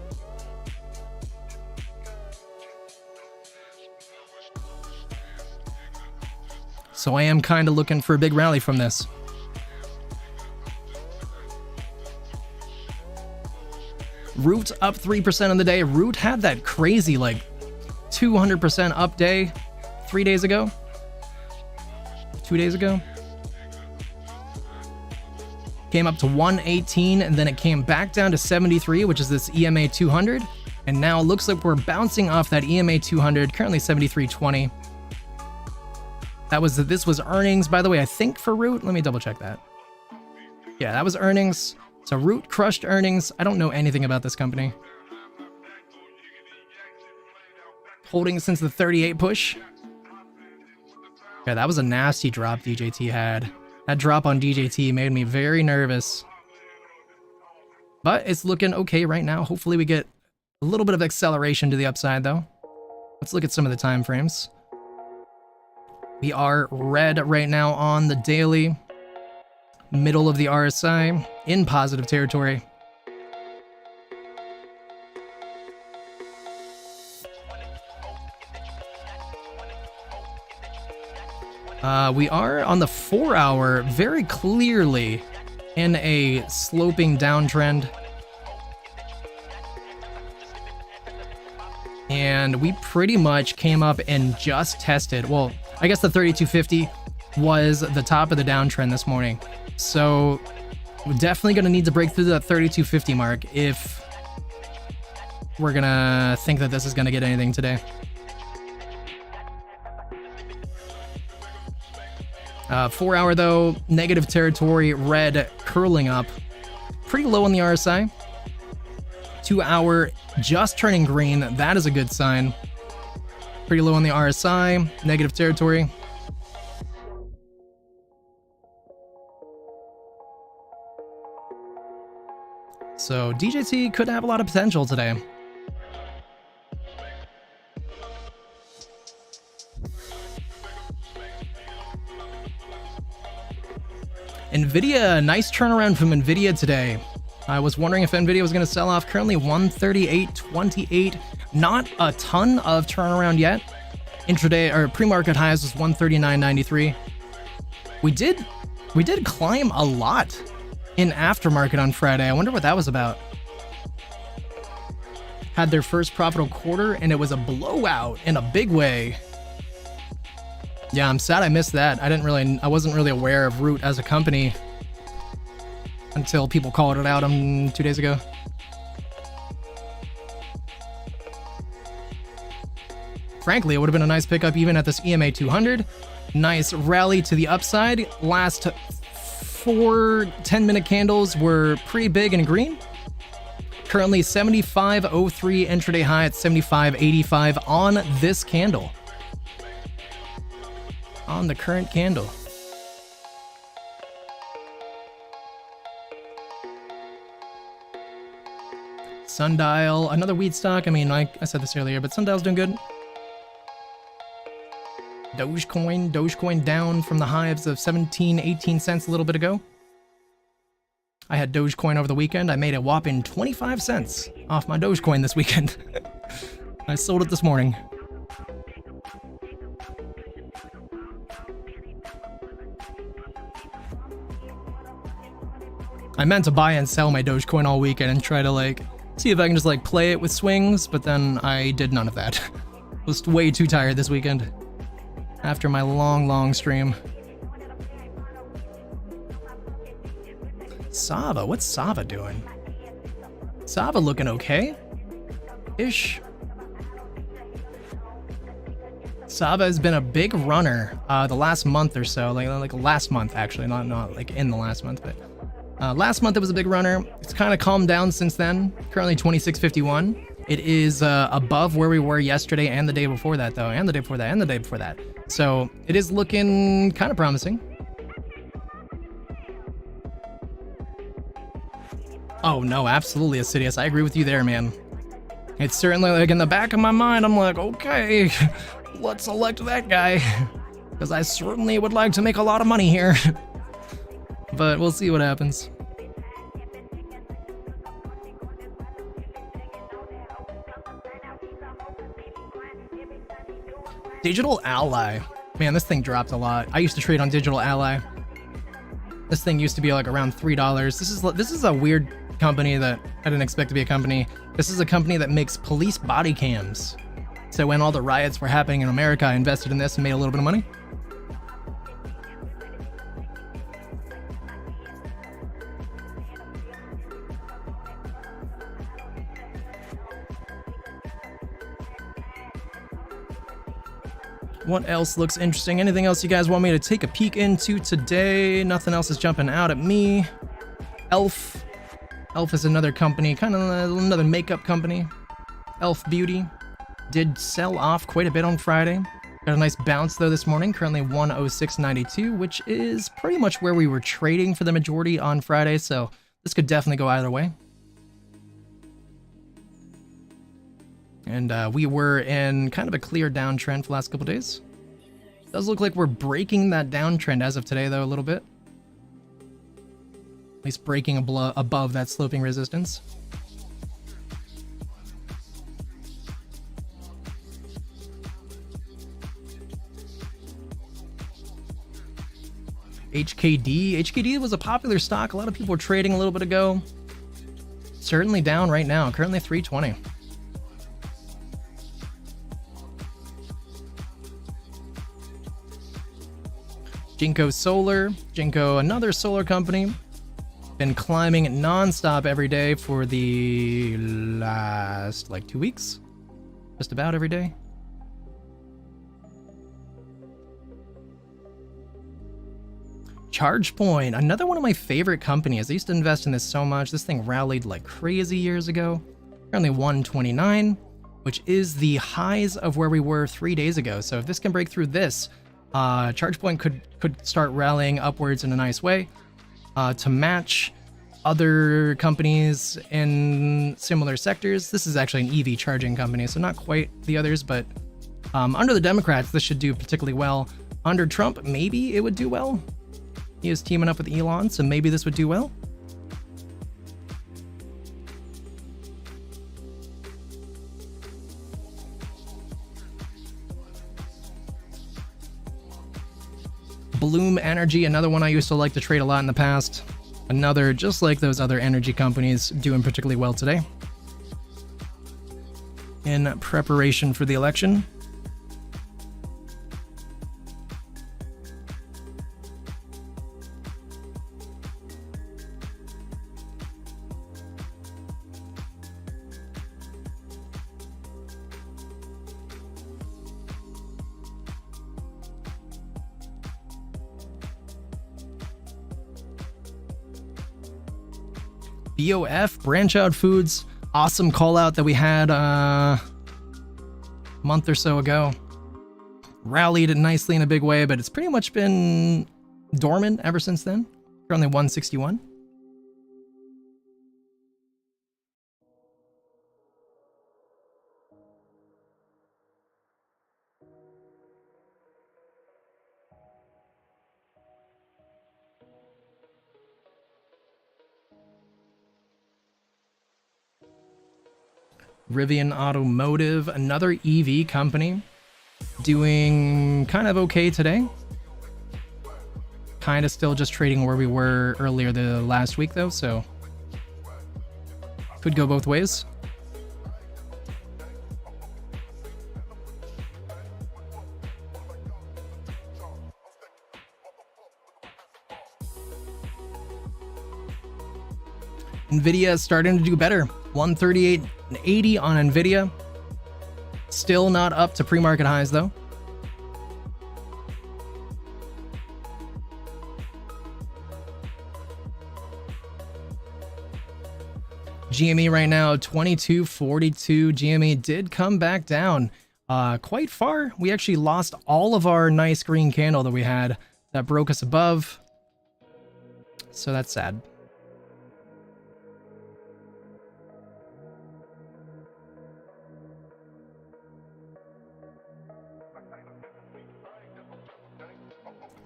So I am kind of looking for a big rally from this. Root up 3% on the day. Root had that crazy, like, 200% up day 3 days ago. 2 days ago. Came up to 118, and then it came back down to 73, which is this EMA 200. And now it looks like we're bouncing off that EMA 200, currently 73.20. This was earnings, by the way, I think for Root. Let me double check that. Yeah, that was earnings. So Root crushed earnings. I don't know anything about this company. Holding since the 38 push. Yeah, that was a nasty drop DJT had. That drop on DJT made me very nervous. But it's looking okay right now. Hopefully we get a little bit of acceleration to the upside though. Let's look at some of the time frames. We are red right now on the daily. Middle of the RSI in positive territory. We are on the 4 hour very clearly in a sloping downtrend. And we pretty much came up and just tested. Well, I guess the 3250 was the top of the downtrend this morning. So we're definitely going to need to break through that 3250 mark if we're going to think that this is going to get anything today. 4 hour though, negative territory, red curling up. Pretty low on the RSI. 2 hour just turning green. That is a good sign. Pretty low on the RSI, negative territory. So DJT could have a lot of potential today. Nvidia, nice turnaround from Nvidia today. I was wondering if Nvidia was going to sell off. Currently 138.28. Not a ton of turnaround yet. Intraday or pre-market highs was 139.93. We did climb a lot in aftermarket on Friday. I wonder what that was about. Had their first profitable quarter and it was a blowout in a big way. Yeah, I'm sad I missed that. I wasn't really aware of Root as a company until people called it out 2 days ago. Frankly, it would have been a nice pickup even at this EMA 200. Nice rally to the upside. Last 4 10-minute candles were pretty big and green. Currently 75.03 intraday high at 75.85 on this candle. On the current candle. Sundial, another wheat stock. I mean, I said this earlier, but Sundial's doing good. Dogecoin down from the highs of 17, 18 cents a little bit ago. I had Dogecoin over the weekend. I made a whopping 25 cents off my Dogecoin this weekend. I sold it this morning. I meant to buy and sell my Dogecoin all weekend and try to like see if I can just like play it with swings, but then I did none of that. Was way too tired this weekend after my long stream. Sava, what's Sava doing? Sava looking okay-ish. Sava has been a big runner the last month or so, like last month actually, not like in the last month, but last month it was a big runner. It's kind of calmed down since then. Currently 26.51. It is above where we were yesterday and the day before that though, and the day before that, and the day before that. So it is looking kind of promising. Oh no, absolutely, Assidious. I agree with you there, man. It's certainly like in the back of my mind, I'm like, okay, let's elect that guy. Because I certainly would like to make a lot of money here. But we'll see what happens. Digital Ally. Man, this thing dropped a lot. I used to trade on Digital Ally. This thing used to be like around $3. This is a weird company that I didn't expect to be a company. This is a company that makes police body cams. So when all the riots were happening in America, I invested in this and made a little bit of money. What else looks interesting? Anything else you guys want me to take a peek into today? Nothing else is jumping out at me. Elf. Elf is another company, kind of another makeup company. Elf Beauty. Did sell off quite a bit on Friday. Got a nice bounce though this morning, currently 106.92, which is pretty much where we were trading for the majority on Friday, so this could definitely go either way. And we were in kind of a clear downtrend for the last couple days. Does look like we're breaking that downtrend as of today, though, a little bit. At least breaking above that sloping resistance. HKD. HKD was a popular stock. A lot of people were trading a little bit ago. Certainly down right now. Currently 320. Jinko Solar. Jinko, another solar company. Been climbing non-stop every day for the last, like, 2 weeks. Just about every day. ChargePoint, another one of my favorite companies. I used to invest in this so much. This thing rallied like crazy years ago. Currently 129, which is the highs of where we were 3 days ago. So if this can break through this, ChargePoint could start rallying upwards in a nice way to match other companies in similar sectors. This is actually an EV charging company, so not quite the others, but under the Democrats, this should do particularly well. Under Trump, maybe it would do well. He is teaming up with Elon, so maybe this would do well. Bloom Energy, another one I used to like to trade a lot in the past. Another, just like those other energy companies, doing particularly well today. In preparation for the election. BOF, Branch Out Foods, awesome call out that we had a month or so ago. Rallied nicely in a big way, but it's pretty much been dormant ever since then. Currently 161. Rivian Automotive, another EV company, doing kind of okay today. Kind of still just trading where we were earlier the last week though, so could go both ways. Nvidia is starting to do better. 138.80 on Nvidia. Still not up to pre-market highs though. GME right now, 22.42. GME did come back down quite far. We actually lost all of our nice green candle that we had that broke us above. So that's sad.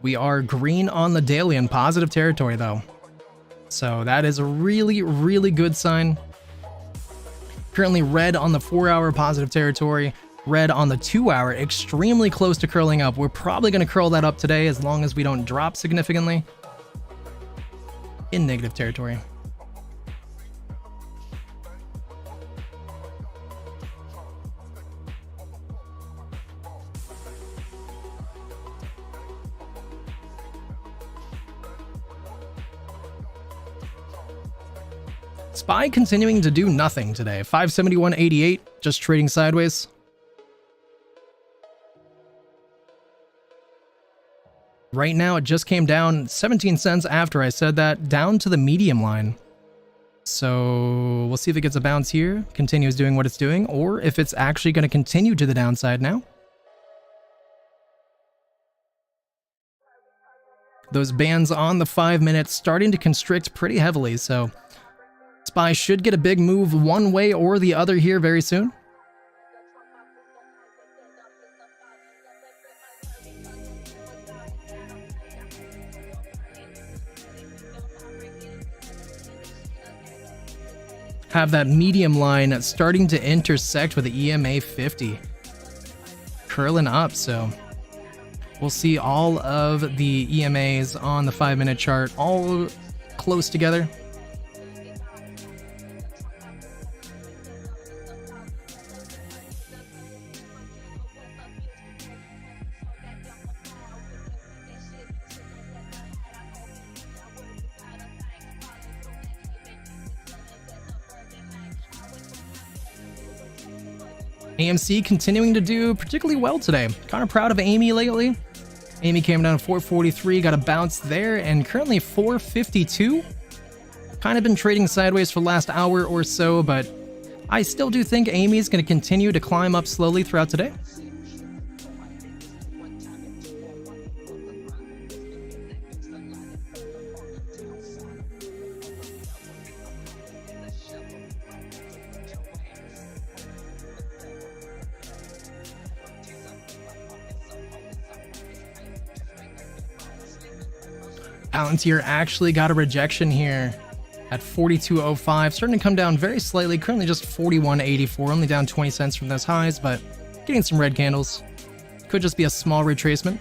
We are green on the daily in positive territory though. So that is a really, really good sign. Currently red on the 4-hour positive territory, red on the 2-hour, extremely close to curling up. We're probably going to curl that up today as long as we don't drop significantly. In negative territory. SPY continuing to do nothing today. 571.88, just trading sideways. Right now, it just came down 17 cents after I said that, down to the medium line. So we'll see if it gets a bounce here, continues doing what it's doing, or if it's actually going to continue to the downside now. Those bands on the 5 minutes starting to constrict pretty heavily, so SPY should get a big move one way or the other here very soon. Have that medium line starting to intersect with the EMA 50. Curling up, so we'll see all of the EMAs on the 5-minute chart all close together. AMC continuing to do particularly well today. Kind of proud of Amy lately. Amy came down to 443, got a bounce there, and currently 452. Kind of been trading sideways for the last hour or so, but I still do think Amy is going to continue to climb up slowly throughout today. Palantir actually got a rejection here at 42.05, starting to come down very slightly, currently just 41.84, only down 20 cents from those highs, but getting some red candles. Could just be a small retracement.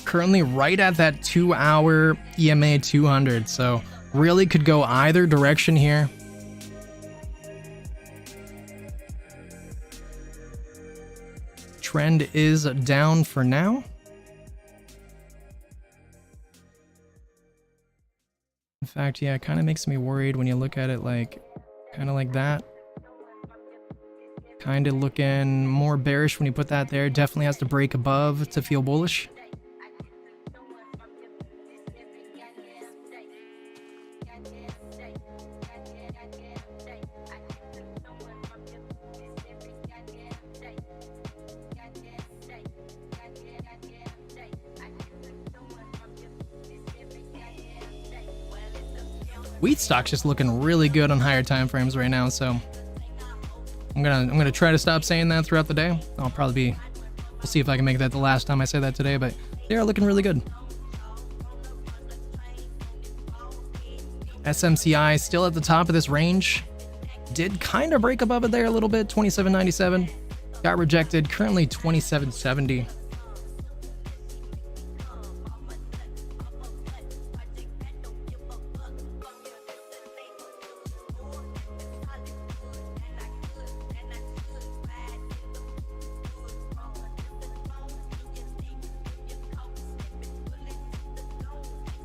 Currently right at that 2-hour EMA 200, so really could go either direction here. Trend is down for now. In fact, yeah, it kind of makes me worried when you look at it like, kind of like that. Kind of looking more bearish when you put that there. Definitely has to break above to feel bullish. Wheat stock's just looking really good on higher time frames right now, so I'm gonna try to stop saying that throughout the day. I'll probably be, we'll see if I can make that the last time I say that today, but they are looking really good. SMCI still at the top of this range. Did kind of break above it there a little bit, 27.97. Got rejected, currently 27.70.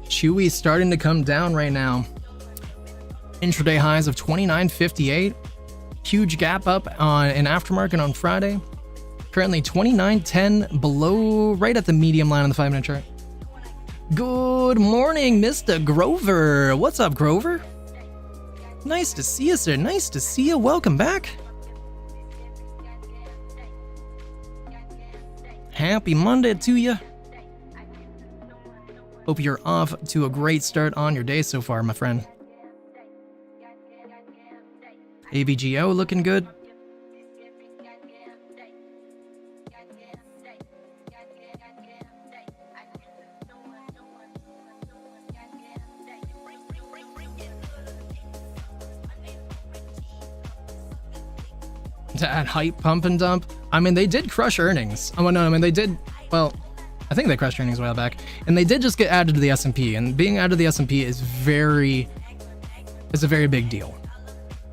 Chewy starting to come down right now. Intraday highs of 29.58. Huge gap up in aftermarket on Friday. Currently 29.10, below, right at the medium line on the 5-minute chart. Good morning, Mr. Grover. What's up, Grover? Nice to see you, sir. Nice to see you. Welcome back. Happy Monday to you. Hope you're off to a great start on your day so far, my friend. AVGO looking good. To add hype, pump and dump. I mean, they did crush earnings. Oh, no, I mean, they did, well, I think they crushed earnings a while back, and they did just get added to the S&P, and being added to the S&P is a very big deal.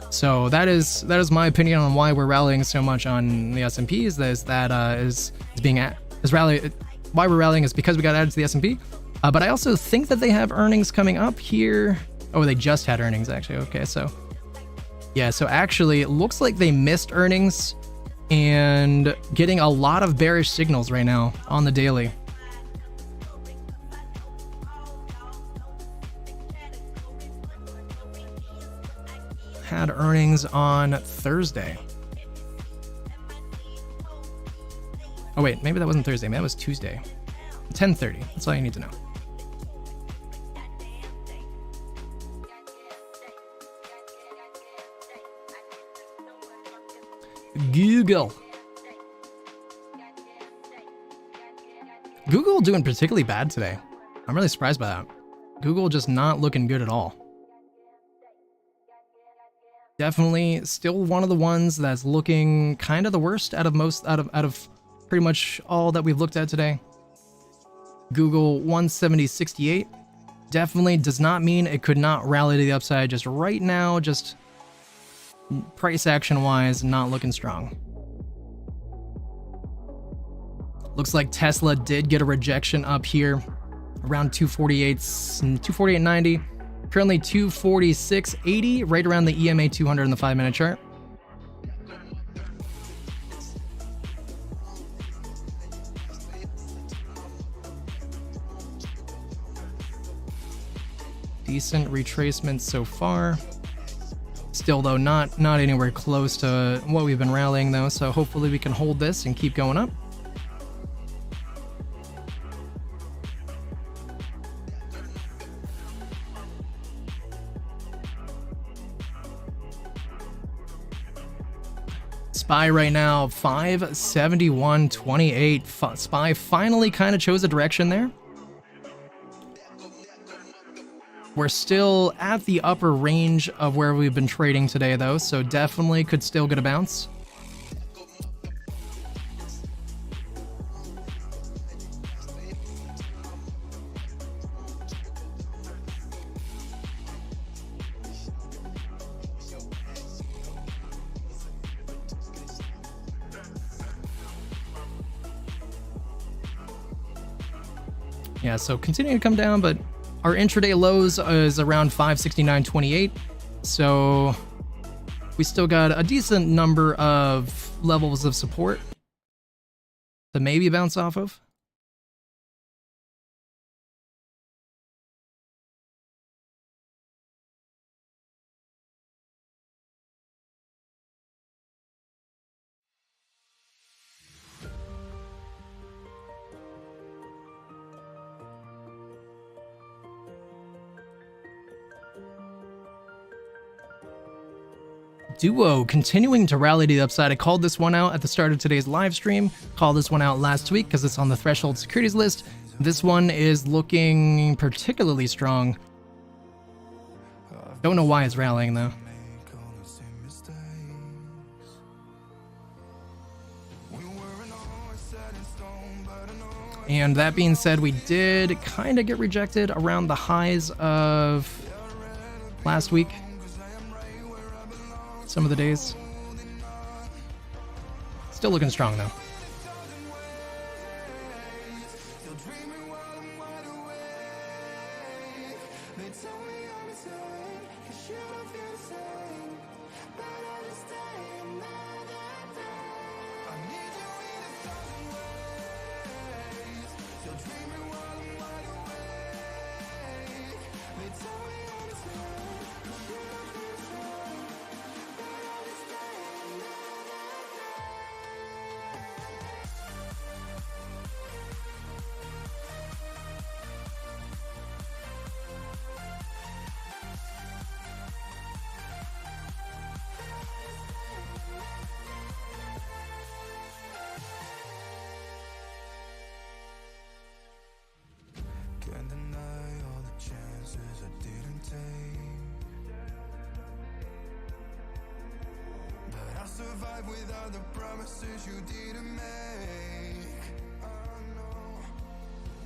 So that is my opinion on why we're rallying so much on the S&P. Why we're rallying is because we got added to the S&P. But I also think that they have earnings coming up here. Oh, they just had earnings actually. Okay, so yeah, so actually it looks like they missed earnings and getting a lot of bearish signals right now on the daily. Had earnings on Thursday. Oh wait, maybe that wasn't Thursday, maybe that was Tuesday. 10:30, that's all you need to know. Google doing particularly bad today. I'm really surprised by that. Google just not looking good at all. Definitely still one of the ones that's looking kind of the worst out of pretty much all that we've looked at today. Google 170.68 definitely does not mean it could not rally to the upside just right now, just price action wise, not looking strong. Looks like Tesla did get a rejection up here around 248.90. Currently 246.80, right around the EMA 200 in the 5-minute chart. Decent retracement so far. Still though, not anywhere close to what we've been rallying though, so hopefully we can hold this and keep going up. SPY right now, 571.28. SPY finally kind of chose a direction there. We're still at the upper range of where we've been trading today though, so definitely could still get a bounce. Yeah, so continuing to come down, but our intraday lows is around 569.28. So we still got a decent number of levels of support to maybe bounce off of. Duo continuing to rally to the upside. I called this one out at the start of today's live stream. Called this one out last week because it's on the threshold securities list. This one is looking particularly strong. Don't know why it's rallying though. And that being said, we did kind of get rejected around the highs of last week. Some of the days. Still looking strong though. Survive without the promises you didn't make. I know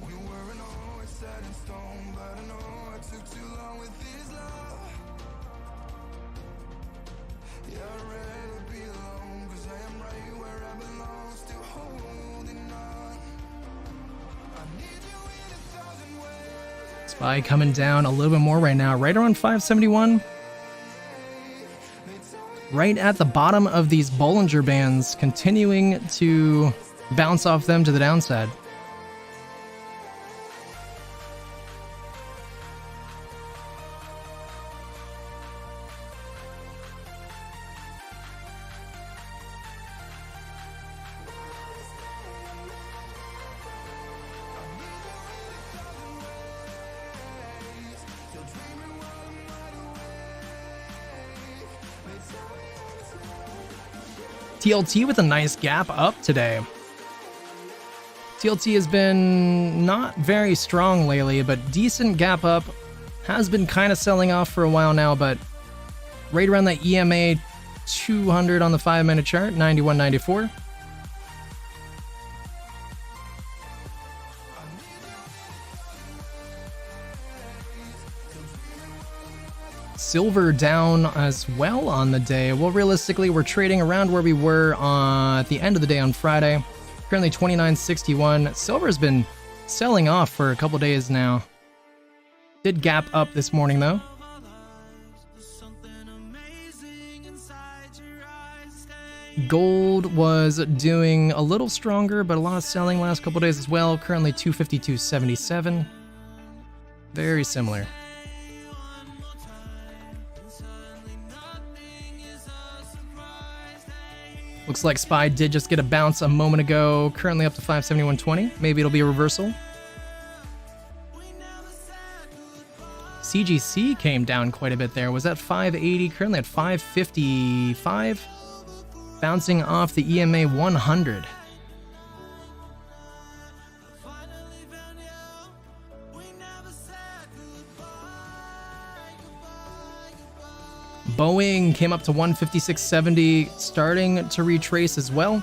we weren't always set in stone, but I know I took too long with this love. Yeah, I'd rather be alone, cause I am right where I belong, still holding on. I need you in 1,000 ways. SPY coming down a little bit more right now, right around 571. Right at the bottom of these Bollinger Bands, continuing to bounce off them to the downside. TLT with a nice gap up today. TLT has been not very strong lately, but decent gap up. Has been kind of selling off for a while now, but right around that EMA 200 on the 5-minute chart, 91.94. Silver down as well on the day. Well, realistically, we're trading around where we were at the end of the day on Friday. Currently 29.61. Silver's been selling off for a couple days now. Did gap up this morning though. Gold was doing a little stronger, but a lot of selling last couple days as well. Currently 252.77. Very similar. Looks like SPY did just get a bounce a moment ago, currently up to 571.20. Maybe it'll be a reversal. CGC came down quite a bit there. Was at 580, currently at 555. Bouncing off the EMA 100. Boeing came up to 156.70, starting to retrace as well.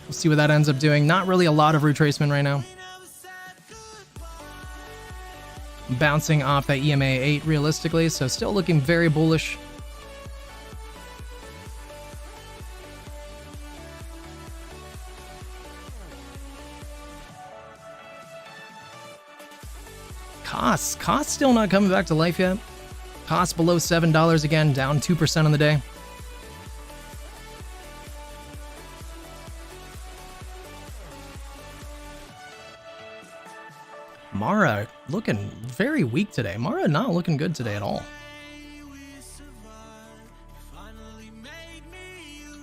We'll see what that ends up doing. Not really a lot of retracement right now. Bouncing off that EMA 8 realistically, so still looking very bullish. Costs still not coming back to life yet. Costs below $7 again, down 2% on the day. Mara looking very weak today. Mara not looking good today at all.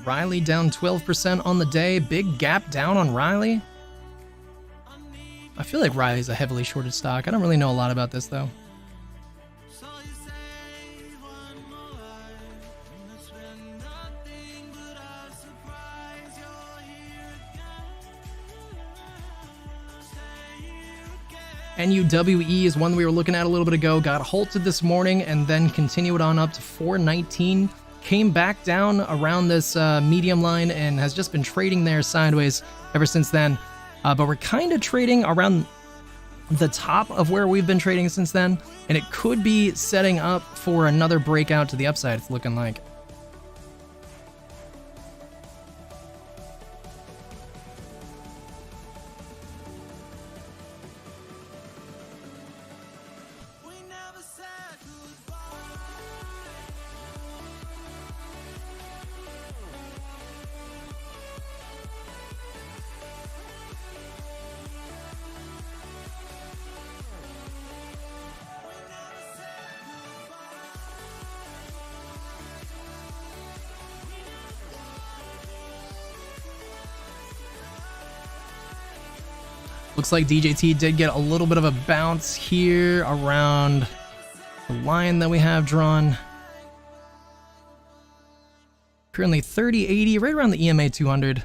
Riley down 12% on the day. Big gap down on Riley. I feel like Riley's a heavily shorted stock. I don't really know a lot about this though. NUWE is one we were looking at a little bit ago, got halted this morning and then continued on up to 419. Came back down around this medium line and has just been trading there sideways ever since then. But we're kind of trading around the top of where we've been trading since then, and it could be setting up for another breakout to the upside, it's looking like. Looks like DJT did get a little bit of a bounce here around the line that we have drawn. Currently 3080, right around the EMA 200.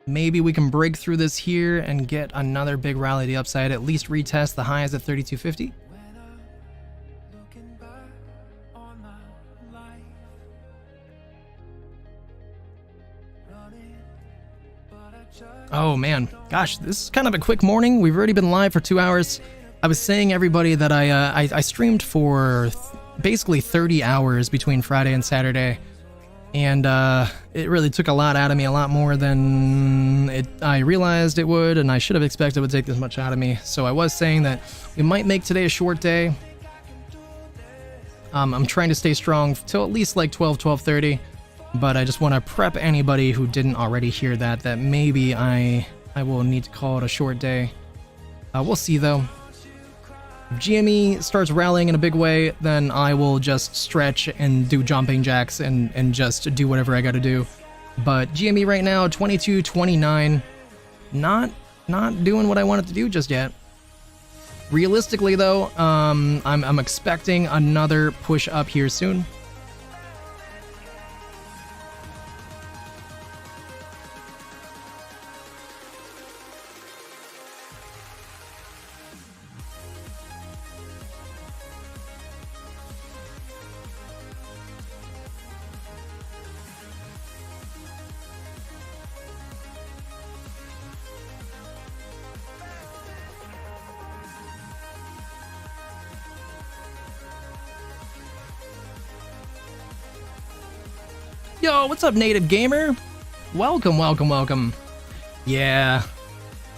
Maybe we can break through this here and get another big rally to the upside, at least retest the highs at 3250. Oh man, gosh, this is kind of a quick morning. We've already been live for 2 hours. I was saying, everybody, that I streamed for basically 30 hours between Friday and Saturday, and it really took a lot out of me, a lot more than I realized it would, and I should have expected it would take this much out of me. So I was saying that we might make today a short day. I'm trying to stay strong till at least like 12:30. But I just want to prep anybody who didn't already hear that maybe I will need to call it a short day. We'll see though. If GME starts rallying in a big way, then I will just stretch and do jumping jacks and just do whatever I gotta do. But GME right now, 22.29, not doing what I wanted to do just yet. Realistically though, I'm expecting another push up here soon. Yo, what's up, native gamer? Welcome, welcome, welcome. Yeah,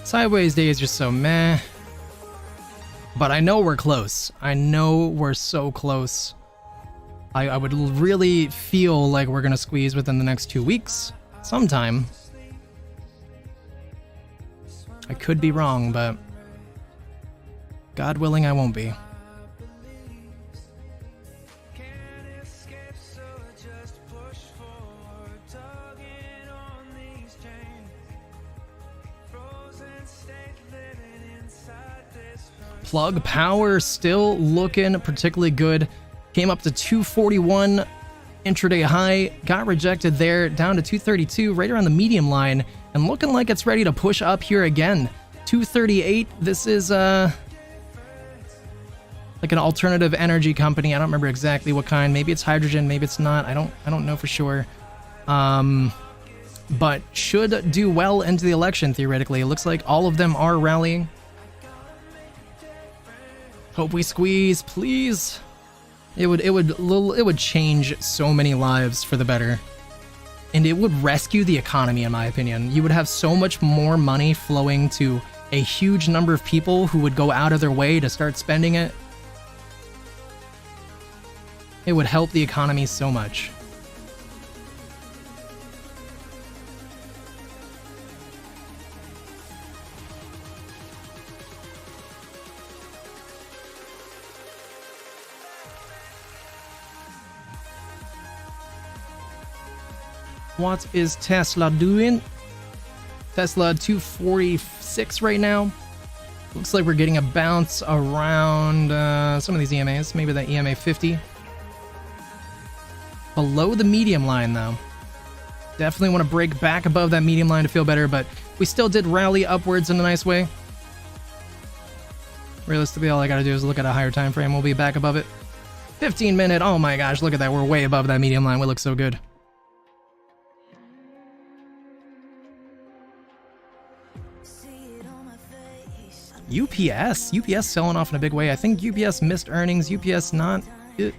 sideways day is just so meh. But I know we're close. I know we're so close. I would really feel like we're gonna squeeze within the next 2 weeks, sometime. I could be wrong, but God willing, I won't be. Plug power still looking particularly good. Came up to 241 intraday high, got rejected there, down to 232, right around the medium line, and looking like it's ready to push up here again. 238. This is like an alternative energy company. I don't remember exactly what kind. Maybe it's hydrogen, maybe it's not. I don't know for sure. But should do well into the election theoretically. It looks like all of them are rallying. Hope we squeeze, please. It would change so many lives for the better. And it would rescue the economy, in my opinion. You would have so much more money flowing to a huge number of people who would go out of their way to start spending it. It would help the economy so much. What is Tesla doing? Tesla 246 right now. Looks like we're getting a bounce around some of these EMAs, maybe that EMA 50. Below the medium line though. Definitely want to break back above that medium line to feel better, but we still did rally upwards in a nice way. Realistically, all I gotta do is look at a higher time frame. We'll be back above it. 15-minute. Oh my gosh, look at that. We're way above that medium line. We look so good. UPS selling off in a big way. I think UPS missed earnings. UPS not.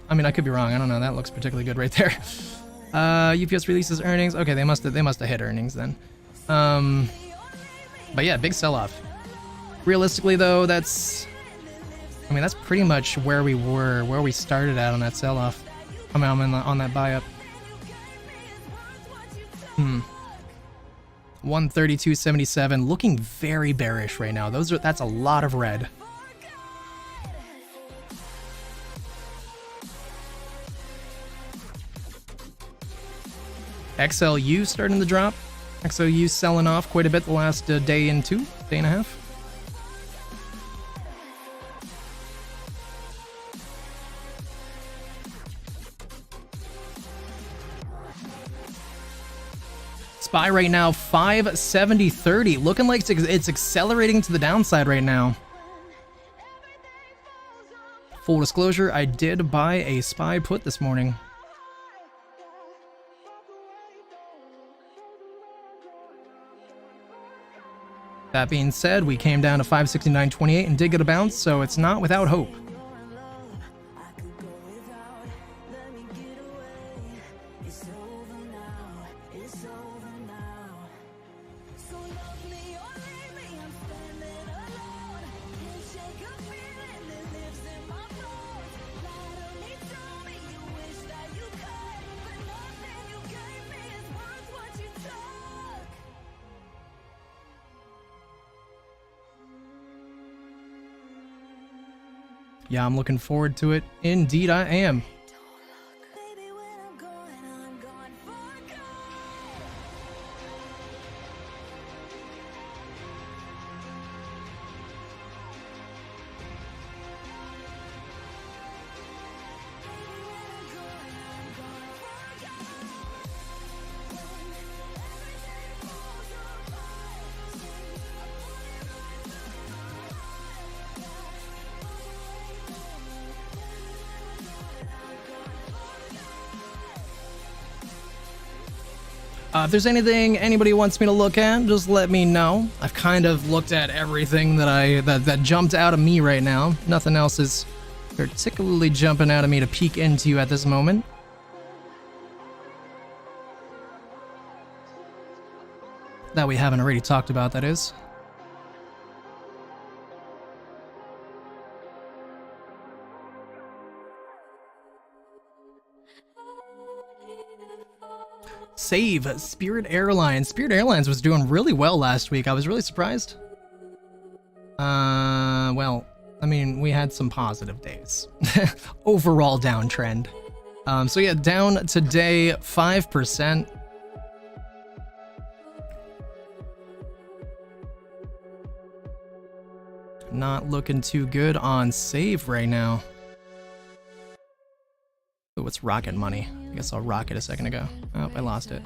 I mean, I could be wrong. I don't know. That looks particularly good right there. UPS releases earnings. Okay, they must have hit earnings then. But yeah, big sell-off. Realistically, though, that's pretty much where we were, where we started at on that sell-off. I mean, on that buy-up. 132.77, looking very bearish right now. That's a lot of red. XLU starting to drop. XLU selling off quite a bit the last day and a half. SPY right now 570.30, looking like it's accelerating to the downside right now. Full disclosure, I did buy a SPY put this morning. That being said, we came down to 569.28 and did get a bounce, so it's not without hope. Yeah, I'm looking forward to it. Indeed, I am. If there's anything anybody wants me to look at, just let me know. I've kind of looked at everything that jumped out of me right now. Nothing else is particularly jumping out of me to peek into at this moment. That we haven't already talked about, that is. Save Spirit Airlines. Spirit Airlines was doing really well last week. I was really surprised. Well, I mean, we had some positive days. Overall downtrend. So yeah, down today 5%. Not looking too good on Save right now. Oh, it's Rocket Money. I guess I'll rock it a second ago. Oh, I lost it.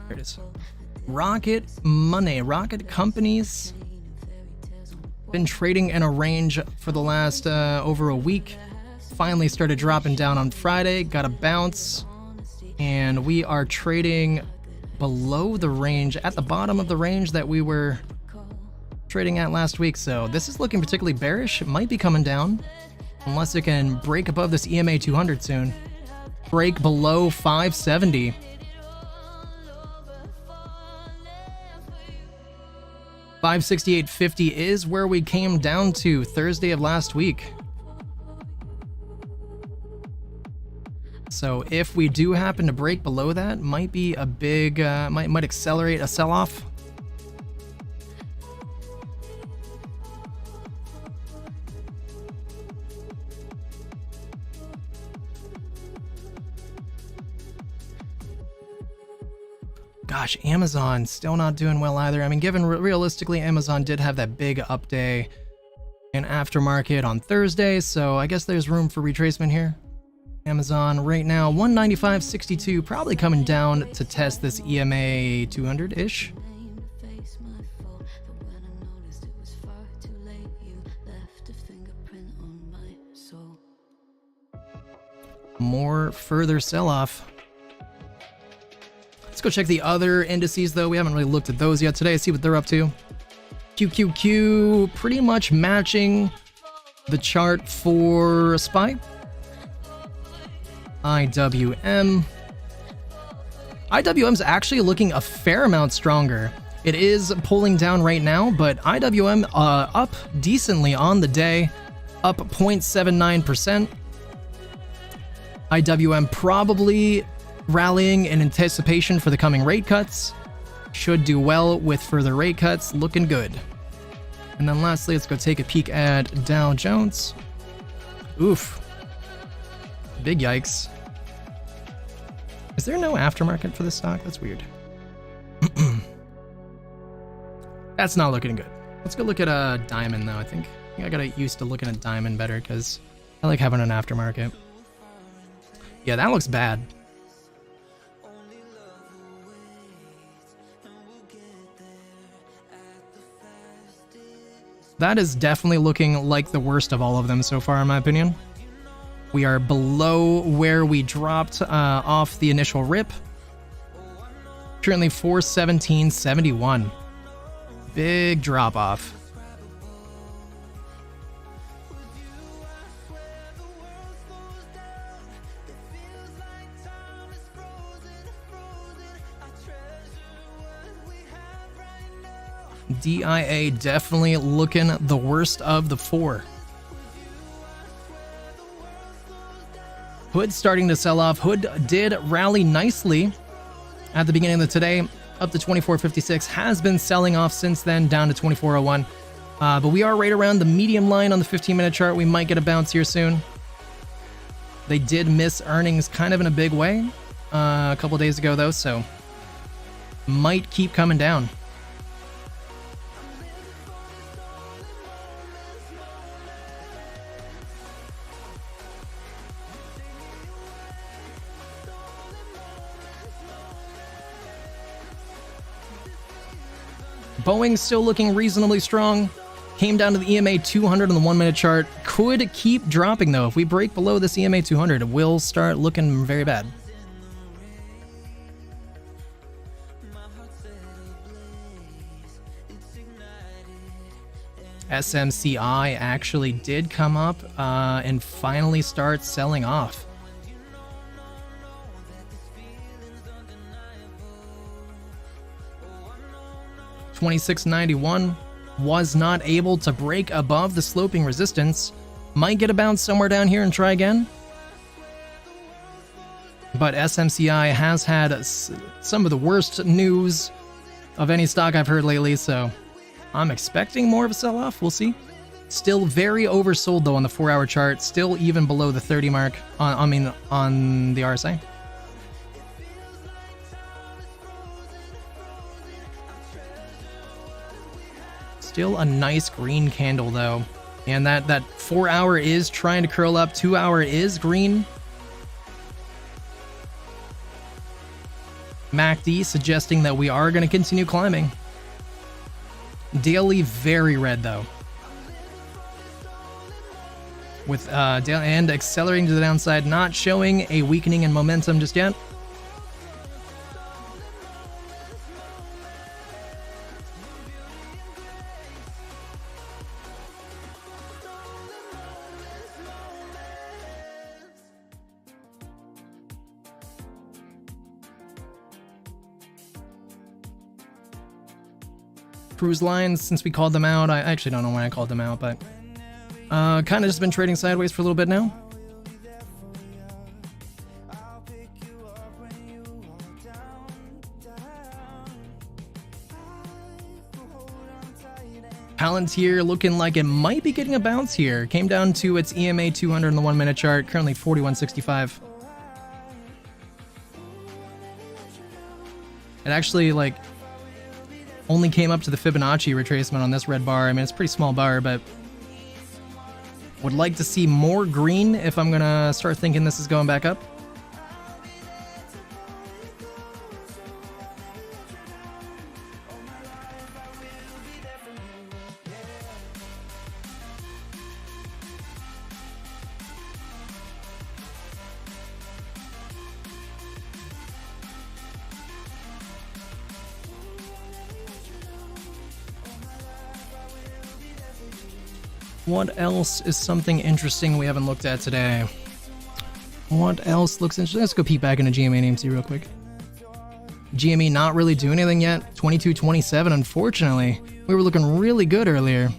There it is. Rocket Money. Rocket Companies. Been trading in a range for the last over a week. Finally started dropping down on Friday. Got a bounce. And we are trading below the range, at the bottom of the range that we were trading at last week. So this is looking particularly bearish. It might be coming down. Unless it can break above this EMA 200 soon. Break below 570. $568.50 is where we came down to Thursday of last week. So if we do happen to break below that, might be a big, might accelerate a sell-off. Gosh, Amazon still not doing well either. I mean, given realistically, Amazon did have that big up day in aftermarket on Thursday, so I guess there's room for retracement here. Amazon right now 195.62, probably coming down to test this EMA 200-ish. more further sell-off. Let's go check the other indices, though. We haven't really looked at those yet today. See what they're up to. QQQ pretty much matching the chart for SPY. IWM's actually looking a fair amount stronger. It is pulling down right now, but IWM up decently on the day, up 0.79%. IWM probably rallying in anticipation for the coming rate cuts. Should do well with further rate cuts, looking good. And then lastly, let's go take a peek at Dow Jones. Oof. Big yikes. Is there no aftermarket for this stock? That's weird. That's not looking good. Let's go look at a Diamond, though. I think I gotta used to looking at Diamond better because I like having an aftermarket. Yeah, that looks bad. That is definitely looking like the worst of all of them so far, in my opinion. We are below where we dropped off the initial rip. Currently 417.71. Big drop off. DIA definitely looking the worst of the four. Hood starting to sell off. Hood did rally nicely at the beginning of today, up to 24.56. Has been selling off since then, down to 24.01. But we are right around the medium line on the 15-minute chart. We might get a bounce here soon. They did miss earnings kind of in a big way a couple days ago, though, so might keep coming down. Boeing still looking reasonably strong. Came down to the EMA 200 on the 1-minute chart. Could keep dropping, though. If we break below this EMA 200, it will start looking very bad. SMCI actually did come up and finally start selling off. $26.91 was not able to break above the sloping resistance. Might get a bounce somewhere down here and try again. But SMCI has had some of the worst news of any stock I've heard lately, so I'm expecting more of a sell-off. We'll see. Still very oversold, though, on the 4-hour chart. Still even below the 30 mark, on the RSI. Still a nice green candle, though. And that 4-hour is trying to curl up. 2-hour is green. MACD suggesting that we are going to continue climbing. Daily very red, though. With and accelerating to the downside, not showing a weakening in momentum just yet. Cruise lines, since we called them out, I actually don't know why I called them out, but kind of just been trading sideways for a little bit now. Palantir looking like it might be getting a bounce here. Came down to its EMA 200 on the 1-minute chart, currently 41.65. It actually, like, only came up to the Fibonacci retracement on this red bar. I mean, it's a pretty small bar, but would like to see more green if I'm gonna start thinking this is going back up. What else is something interesting we haven't looked at today? What else looks interesting? Let's go peek back into GME and AMC real quick. GME not really doing anything yet. 22.27, unfortunately. We were looking really good earlier.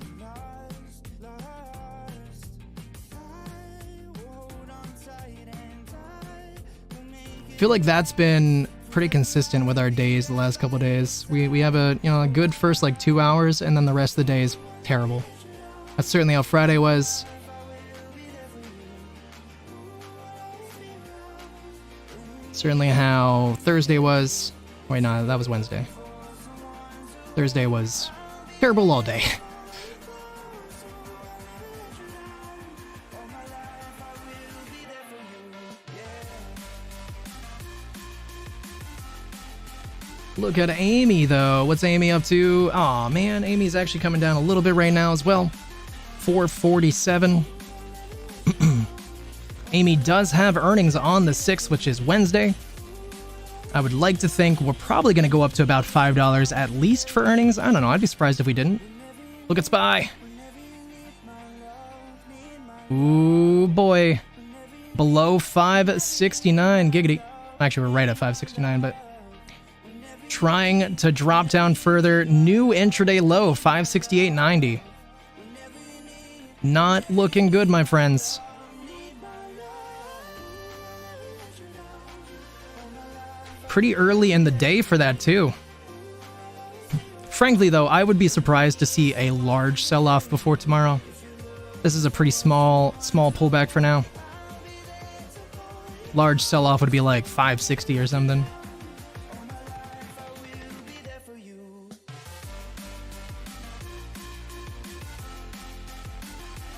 I feel like that's been pretty consistent with our days the last couple of days. We have a a good first like 2 hours, and then the rest of the day is terrible. That's certainly how Friday was. Certainly how Thursday was. Wait, no, that was Wednesday. Thursday was terrible all day. Look at Amy, though. What's Amy up to? Aw, man, Amy's actually coming down a little bit right now as well. 447. Amy does have earnings on the 6th, which is Wednesday. I would like to think we're probably going to go up to about $5 at least for earnings. I don't know. I'd be surprised if we didn't. Look at SPY. Ooh, boy. Below 569. Giggity. Actually, we're right at 569, but trying to drop down further. New intraday low, 568.90. Not looking good, my friends. Pretty early in the day for that, too. Frankly, though, I would be surprised to see a large sell-off before tomorrow. This is a pretty small pullback for now. Large sell-off would be like 560 or something.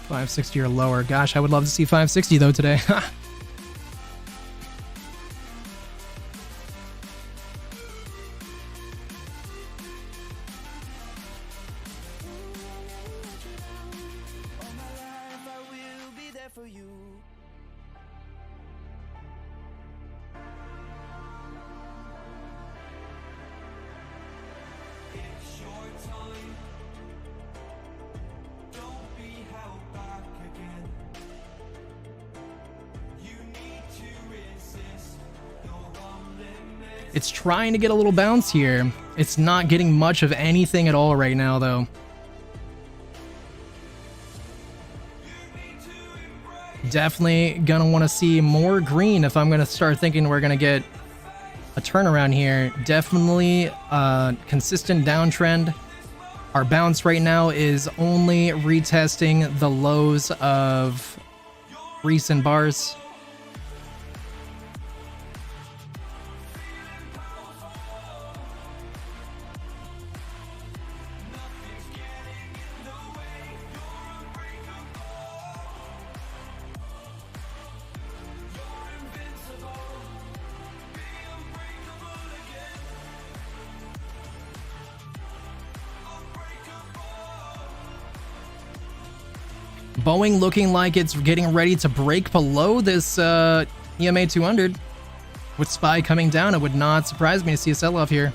$560 or lower. Gosh, I would love to see 560 though today. It's trying to get a little bounce here. It's not getting much of anything at all right now, though. Definitely gonna want to see more green if I'm gonna start thinking we're gonna get a turnaround here. Definitely a consistent downtrend. Our bounce right now is only retesting the lows of recent bars. Boeing looking like it's getting ready to break below this EMA 200. With SPY coming down, it would not surprise me to see a sell-off here.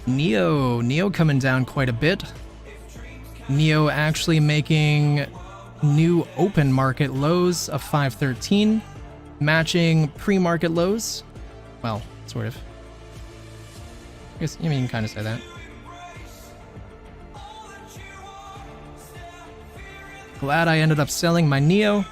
Neo coming down quite a bit. Neo actually making new open market lows of 513, matching pre-market lows. Well, sort of. I guess you can kind of say that. Glad I ended up selling my Neo.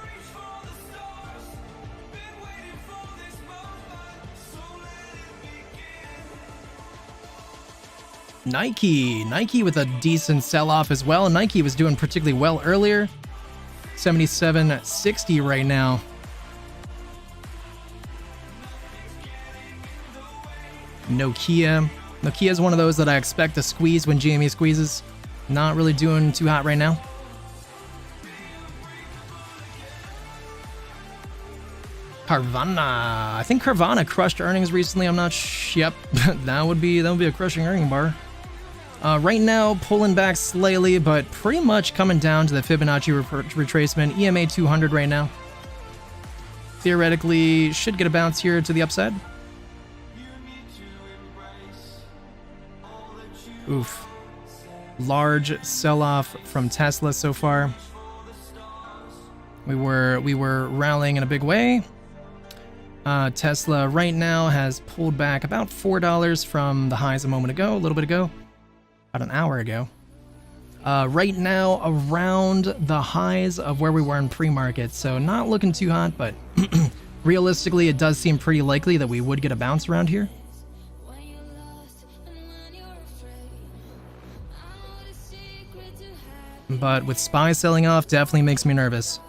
Nike with a decent sell-off as well. Nike was doing particularly well earlier. 77.60 right now. Nokia is one of those that I expect to squeeze when GME squeezes. Not really doing too hot right now. Carvana. I think Carvana crushed earnings recently. I'm not yep. that would be a crushing earning bar. Right now, pulling back slightly, but pretty much coming down to the Fibonacci retracement. EMA 200 right now. Theoretically, should get a bounce here to the upside. Oof. Large sell-off from Tesla so far. We were rallying in a big way. Tesla right now has pulled back about $4 from the highs a moment ago, a little bit ago, about an hour ago. Right now around the highs of where we were in pre-market, so not looking too hot, but realistically it does seem pretty likely that we would get a bounce around here. But with SPY selling off, definitely makes me nervous.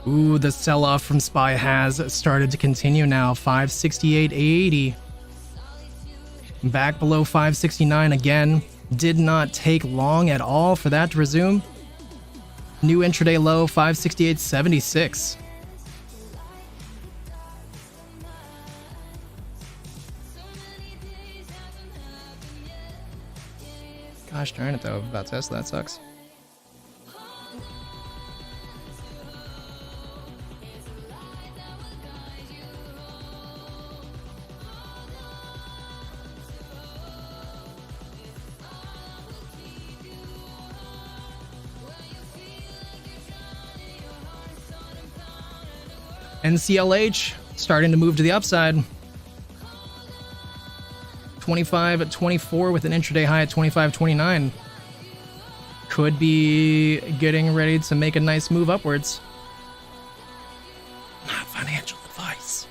Ooh, the sell-off from SPY has started to continue now. 568.80. Back below 569 again. Did not take long at all for that to resume. New intraday low, 568.76. Gosh darn it though, about Tesla, that sucks. NCLH starting to move to the upside. 25.24 with an intraday high at 25.29. Could be getting ready to make a nice move upwards. Not financial advice.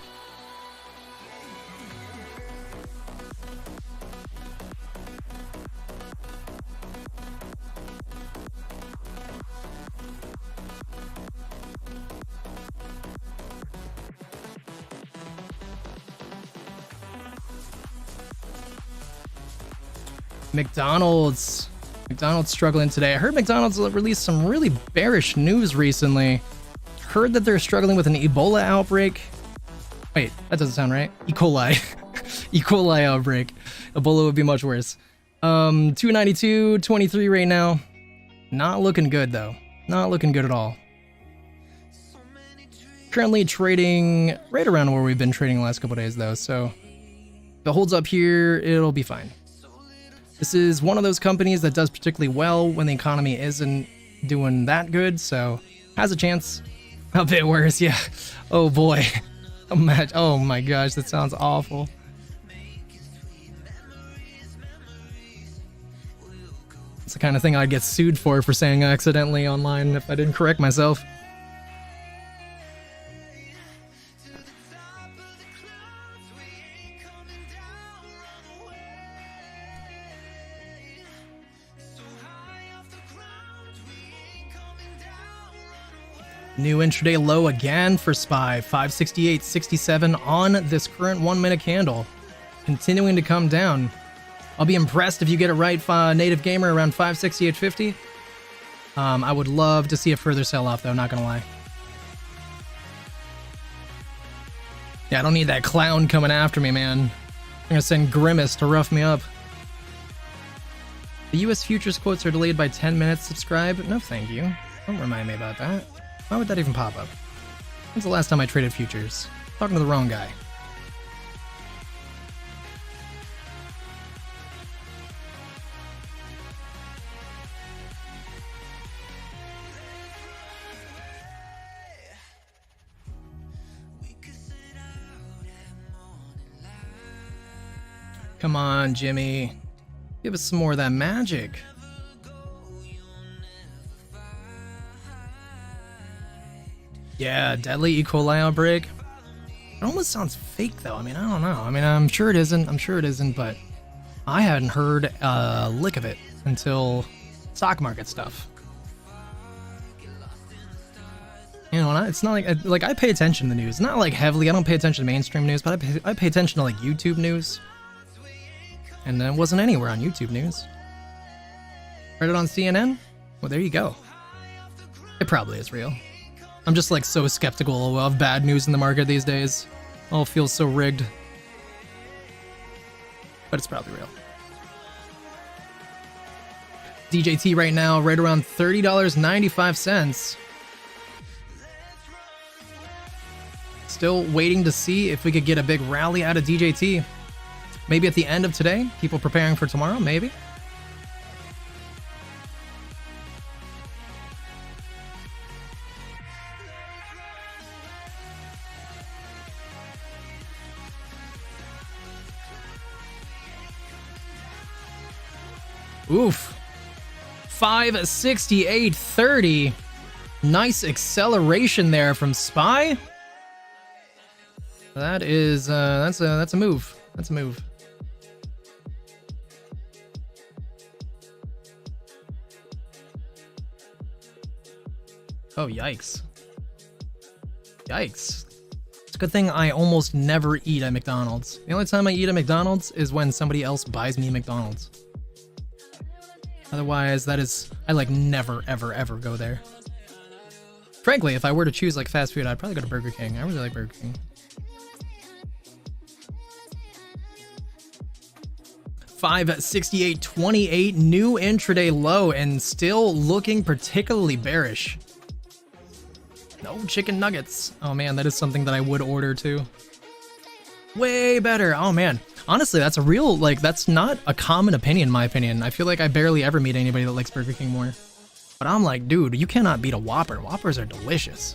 McDonald's struggling today. I heard McDonald's released some really bearish news recently. Heard that they're struggling with an Ebola outbreak. Wait, that doesn't sound right. E. coli. E. coli outbreak. Ebola would be much worse. 292.23 right now. Not looking good though. Not looking good at all. Currently trading right around where we've been trading the last couple days though, so if it holds up here, it'll be fine. This is one of those companies that does particularly well when the economy isn't doing that good, so has a chance. A bit worse, yeah. Oh boy. Oh my gosh, that sounds awful. It's the kind of thing I'd get sued for saying accidentally online if I didn't correct myself. New intraday low again for SPY, 568.67 on this current 1 minute candle. Continuing to come down. I'll be impressed if you get it right, Native Gamer, around 568.50. I would love to see a further sell-off though, not gonna lie. Yeah, I don't need that clown coming after me, man. I'm gonna send Grimace to rough me up. The US futures quotes are delayed by 10 minutes. Subscribe. No, thank you. Don't remind me about that. Why would that even pop up? When's the last time I traded futures? Talking to the wrong guy. Come on, Jimmy. Give us some more of that magic. Yeah, deadly E. coli outbreak. It almost sounds fake, though. I mean, I don't know. I mean, I'm sure it isn't. I'm sure it isn't, but I hadn't heard a lick of it until stock market stuff. You know, it's not like I pay attention to the news. Not like heavily. I don't pay attention to mainstream news, but I pay attention to like YouTube news. And it wasn't anywhere on YouTube news. Read it on CNN? Well, there you go. It probably is real. I'm just like so skeptical of bad news in the market these days. All feels so rigged. But it's probably real. DJT right now, right around $30.95. Still waiting to see if we could get a big rally out of DJT. Maybe at the end of today, people preparing for tomorrow, maybe. Oof. 568.30. Nice acceleration there from SPY. That is that's a move. That's a move. Oh, yikes. Yikes. It's a good thing I almost never eat at McDonald's. The only time I eat at McDonald's is when somebody else buys me McDonald's. Otherwise, I like never, ever, ever go there. Frankly, if I were to choose like fast food, I'd probably go to Burger King. I really like Burger King. $568.28, new intraday low, and still looking particularly bearish. No chicken nuggets. Oh man, that is something that I would order too. Way better. Oh man. Honestly, that's a real, like, that's not a common opinion in my opinion. I feel like I barely ever meet anybody that likes Burger King more. But I'm like, dude, you cannot beat a Whopper. Whoppers are delicious.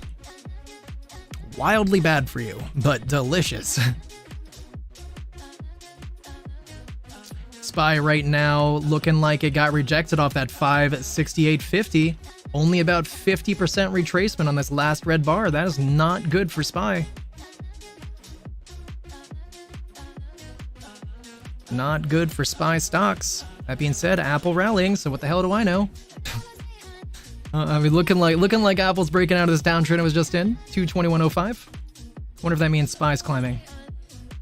Wildly bad for you, but delicious. SPY right now looking like it got rejected off that 568.50. Only about 50% retracement on this last red bar. That is not good for SPY. Not good for SPY stocks. That being said, Apple rallying, so what the hell do I know? I mean, looking like Apple's breaking out of this downtrend it was just in. 221.05. Wonder if that means SPY's climbing.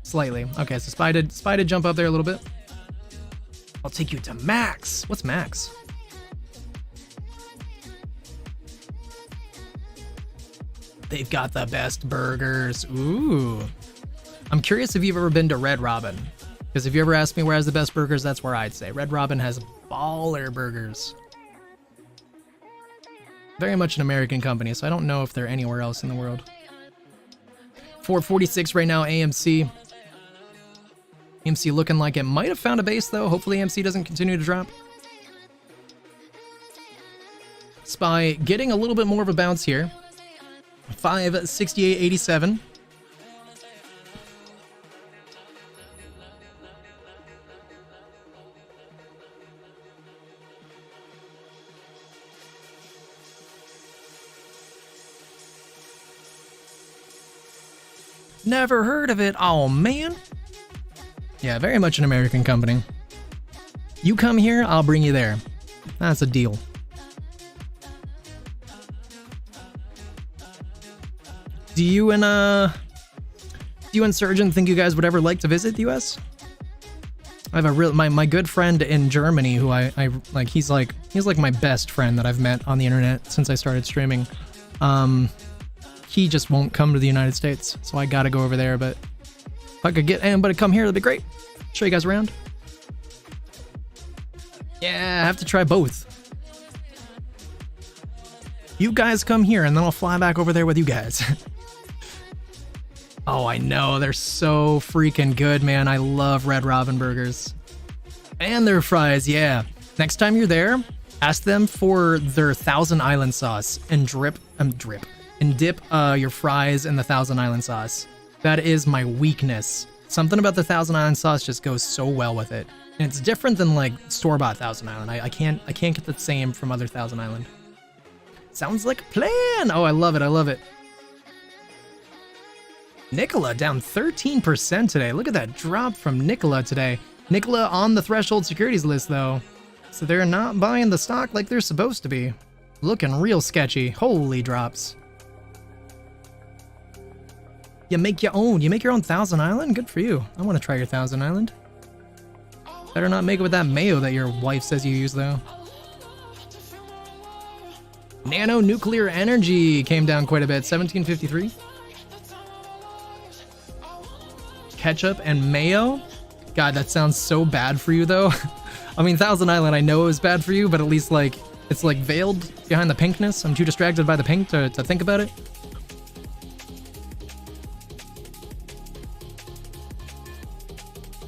Slightly. Okay, so SPY did jump up there a little bit. I'll take you to Max. What's Max? They've got the best burgers. Ooh. I'm curious if you've ever been to Red Robin. Because if you ever ask me where has the best burgers, that's where I'd say. Red Robin has baller burgers. Very much an American company, so I don't know if they're anywhere else in the world. 446 right now, AMC. AMC looking like it might have found a base, though. Hopefully AMC doesn't continue to drop. SPY getting a little bit more of a bounce here. 568.87. Never heard of it. Oh, man. Yeah, very much an American company. You come here, I'll bring you there. That's a deal. Do you and Surgeon think you guys would ever like to visit the US? I have a real my good friend in Germany who I like. He's like my best friend that I've met on the internet since I started streaming. He just won't come to the United States, so I gotta go over there. But if I could get anybody to come here, that'd be great. Show you guys around. Yeah, I have to try both. You guys come here and then I'll fly back over there with you guys. Oh, I know. They're so freaking good, man. I love Red Robin burgers. And their fries, yeah. Next time you're there, ask them for their Thousand Island sauce and dip your fries in the Thousand Island sauce. That is my weakness. Something about the Thousand Island sauce just goes so well with it. And it's different than like store-bought Thousand Island. I can't get the same from other Thousand Island. Sounds like a plan. Oh, I love it. I love it. Nicola down 13% today. Look at that drop from Nicola today. Nicola on the threshold securities list though. So they're not buying the stock like they're supposed to be. Looking real sketchy. Holy drops. You make your own. You make your own Thousand Island? Good for you. I want to try your Thousand Island. Better not make it with that mayo that your wife says you use though. Nano nuclear energy came down quite a bit. 1753. Ketchup and mayo? God, that sounds so bad for you though. I mean, Thousand Island I know is bad for you, but at least like it's like veiled behind the pinkness. I'm too distracted by the pink to think about it.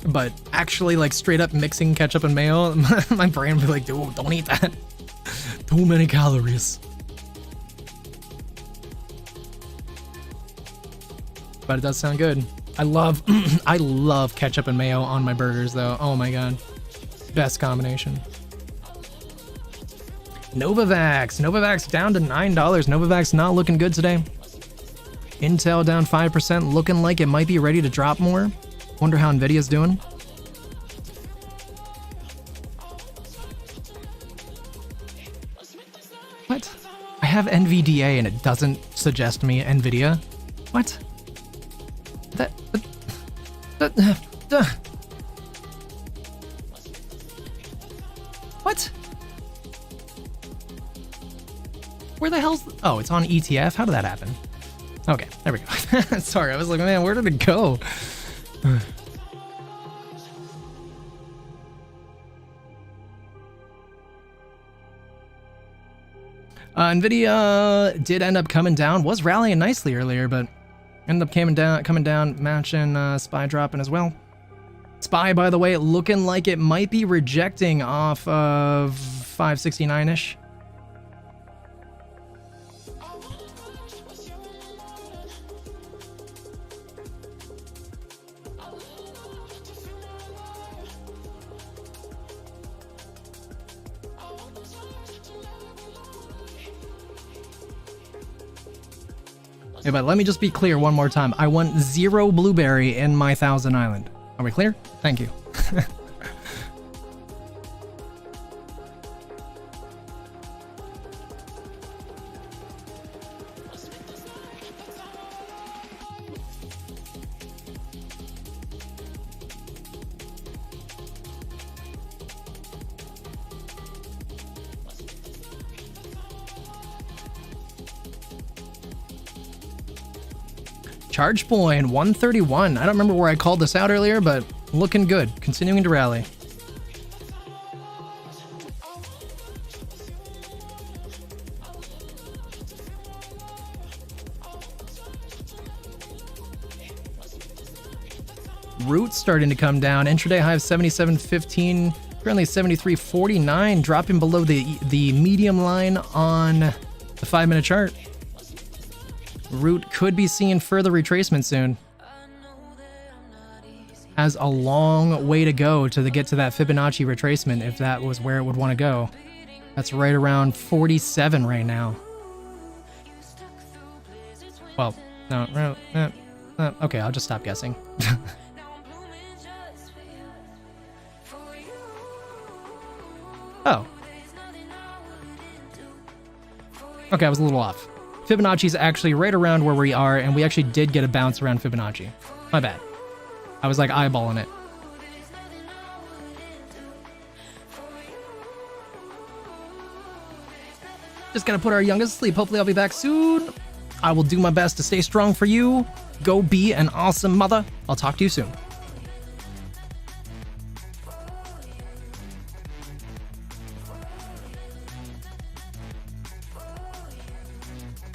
But actually like straight up mixing ketchup and mayo, my brain would be like, dude, don't eat that. Too many calories. But it does sound good. I love I love ketchup and mayo on my burgers though. Oh my god. Best combination. Novavax. Novavax down to $9. Novavax not looking good today. Intel down 5%, looking like it might be ready to drop more. Wonder how Nvidia's doing. What? I have NVDA and it doesn't suggest me Nvidia. What? What? Where the hell's... Oh, it's on ETF? How did that happen? Okay, there we go. Sorry, I was like, man, where did it go? Nvidia did end up coming down. Was rallying nicely earlier, but ended up coming down, matching SPY dropping as well. SPY, by the way, looking like it might be rejecting off of 569-ish. Yeah, but let me just be clear one more time. I want 0 blueberry in my Thousand Island. Are we clear? Thank you. Charge point 131. I don't remember where I called this out earlier, but looking good. Continuing to rally. Root starting to come down. Intraday high of 77.15. Currently 73.49. Dropping below the medium line on the 5-minute chart. Root could be seeing further retracement soon. Has a long way to go to get to that Fibonacci retracement if that was where it would want to go. That's right around 47 right now. Well, no, okay, I'll just stop guessing. Oh. Okay, I was a little off. Fibonacci's actually right around where we are, and we actually did get a bounce around Fibonacci. My bad. I was like eyeballing it. Just gotta put our youngest to sleep. Hopefully I'll be back soon. I will do my best to stay strong for you. Go be an awesome mother. I'll talk to you soon.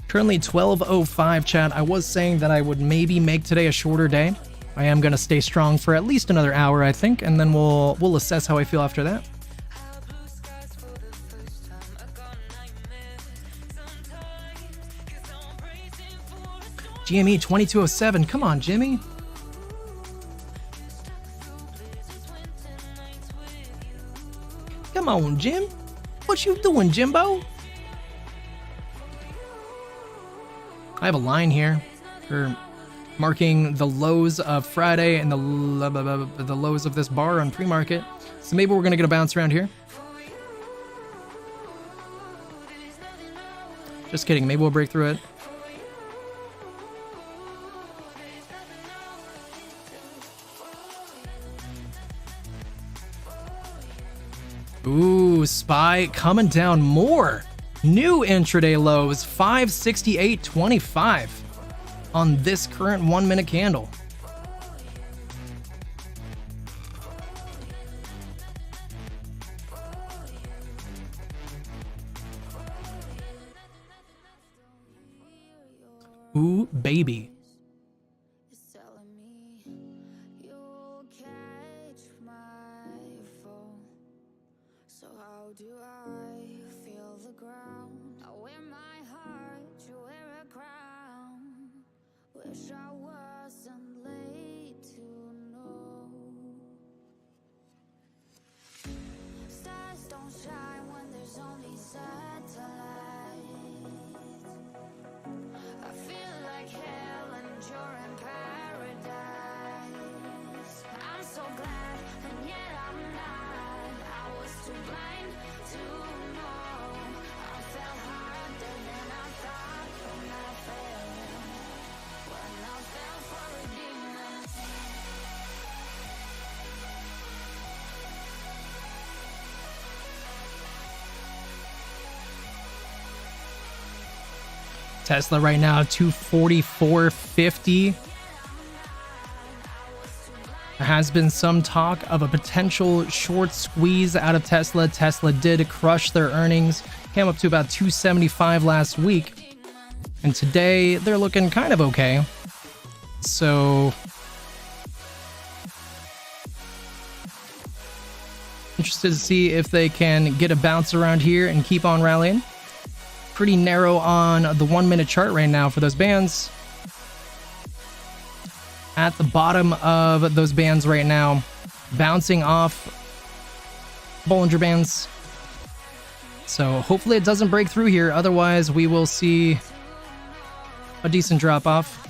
Currently 12:05 chat. I was saying that I would maybe make today a shorter day. I am going to stay strong for at least another hour, I think, and then we'll assess how I feel after that. GME 2207. Come on, Jimmy. Come on, Jim. What you doing, Jimbo? I have a line here for marking the lows of Friday and the lows of this bar on pre-market. So maybe we're going to get a bounce around here. Just kidding. Maybe we'll break through it. Ooh, SPY coming down more. New intraday lows, 568.25 on this current 1 minute candle. Ooh, baby. Tesla right now, 244.50. There has been some talk of a potential short squeeze out of Tesla. Tesla did crush their earnings, came up to about 275 last week. And today, they're looking kind of okay. So interested to see if they can get a bounce around here and keep on rallying. Pretty narrow on the 1 minute chart right now for those bands. At the bottom of those bands right now, bouncing off Bollinger Bands. So hopefully it doesn't break through here. Otherwise, we will see a decent drop off.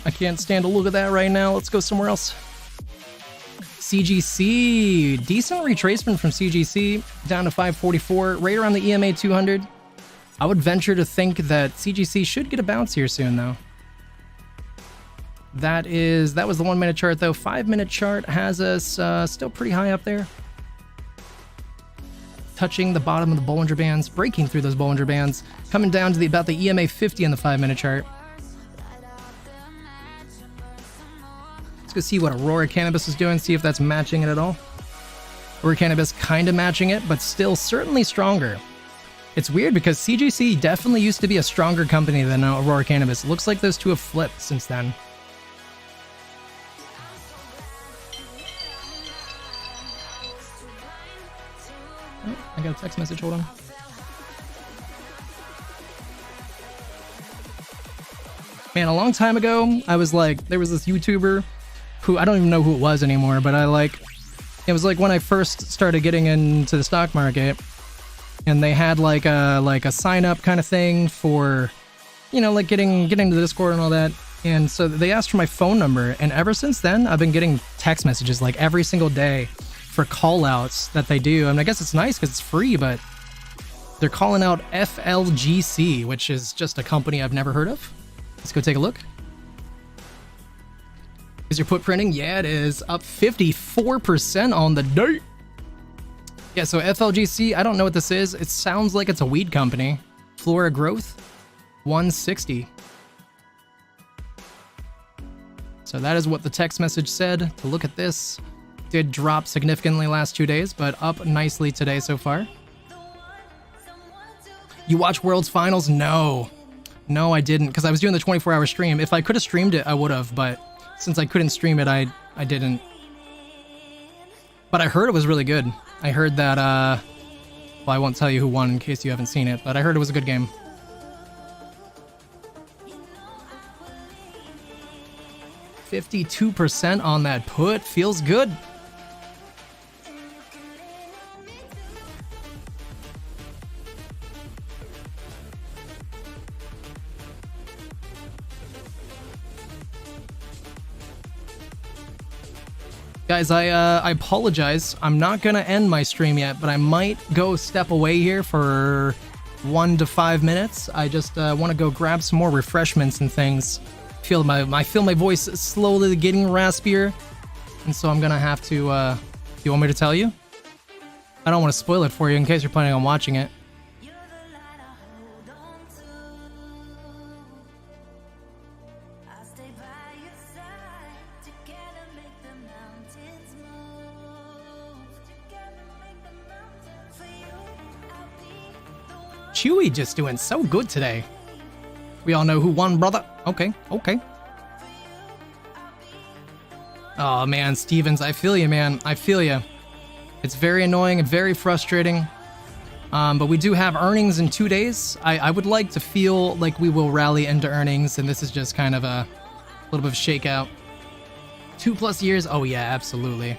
I can't stand to look at that right now. Let's go somewhere else. CGC, decent retracement from CGC down to 544, right around the EMA 200. I would venture to think that CGC should get a bounce here soon, though. That was the 1 minute chart, though. 5 minute chart has us still pretty high up there, touching the bottom of the Bollinger Bands, breaking through those Bollinger Bands, coming down to about the EMA 50 in the 5 minute chart. Let's go see what Aurora Cannabis is doing, see if that's matching it at all. Aurora Cannabis kind of matching it, but still certainly stronger. It's weird because CGC definitely used to be a stronger company than Aurora Cannabis. It looks like those two have flipped since then. Oh, I got a text message, hold on. Man, a long time ago, I was like, there was this YouTuber who, I don't even know who it was anymore, but it was like when I first started getting into the stock market, and they had like a sign up kind of thing for, you know, like getting to the Discord and all that. And so they asked for my phone number, and ever since then, I've been getting text messages like every single day for call outs that they do. I mean, I guess it's nice because it's free, but they're calling out FLGC, which is just a company I've never heard of. Let's go take a look. Is your put printing? Yeah, it is. Up 54% on the day. Yeah, so FLGC, I don't know what this is. It sounds like it's a weed company. Flora Growth, 160. So that is what the text message said. To look at this, did drop significantly last 2 days, but up nicely today so far. You watch World's Finals? No. No, I didn't, because I was doing the 24-hour stream. If I could have streamed it, I would have, but since I couldn't stream it, I didn't. But I heard it was really good. I heard that, well, I won't tell you who won in case you haven't seen it, but I heard it was a good game. $52% on that put. Feels good. Guys, I apologize. I'm not gonna end my stream yet, but I might go step away here for 1 to 5 minutes. I just want to go grab some more refreshments and things. I feel my voice slowly getting raspier, and so I'm gonna have to. You want me to tell you? I don't want to spoil it for you in case you're planning on watching it. Chewy just doing so good today. We all know who won, brother. Okay, okay. Oh man, Stevens, I feel you, man. I feel you. It's very annoying and very frustrating. But we do have earnings in 2 days. I would like to feel like we will rally into earnings, and this is just kind of a little bit of a shakeout. 2+ years? Oh yeah, absolutely.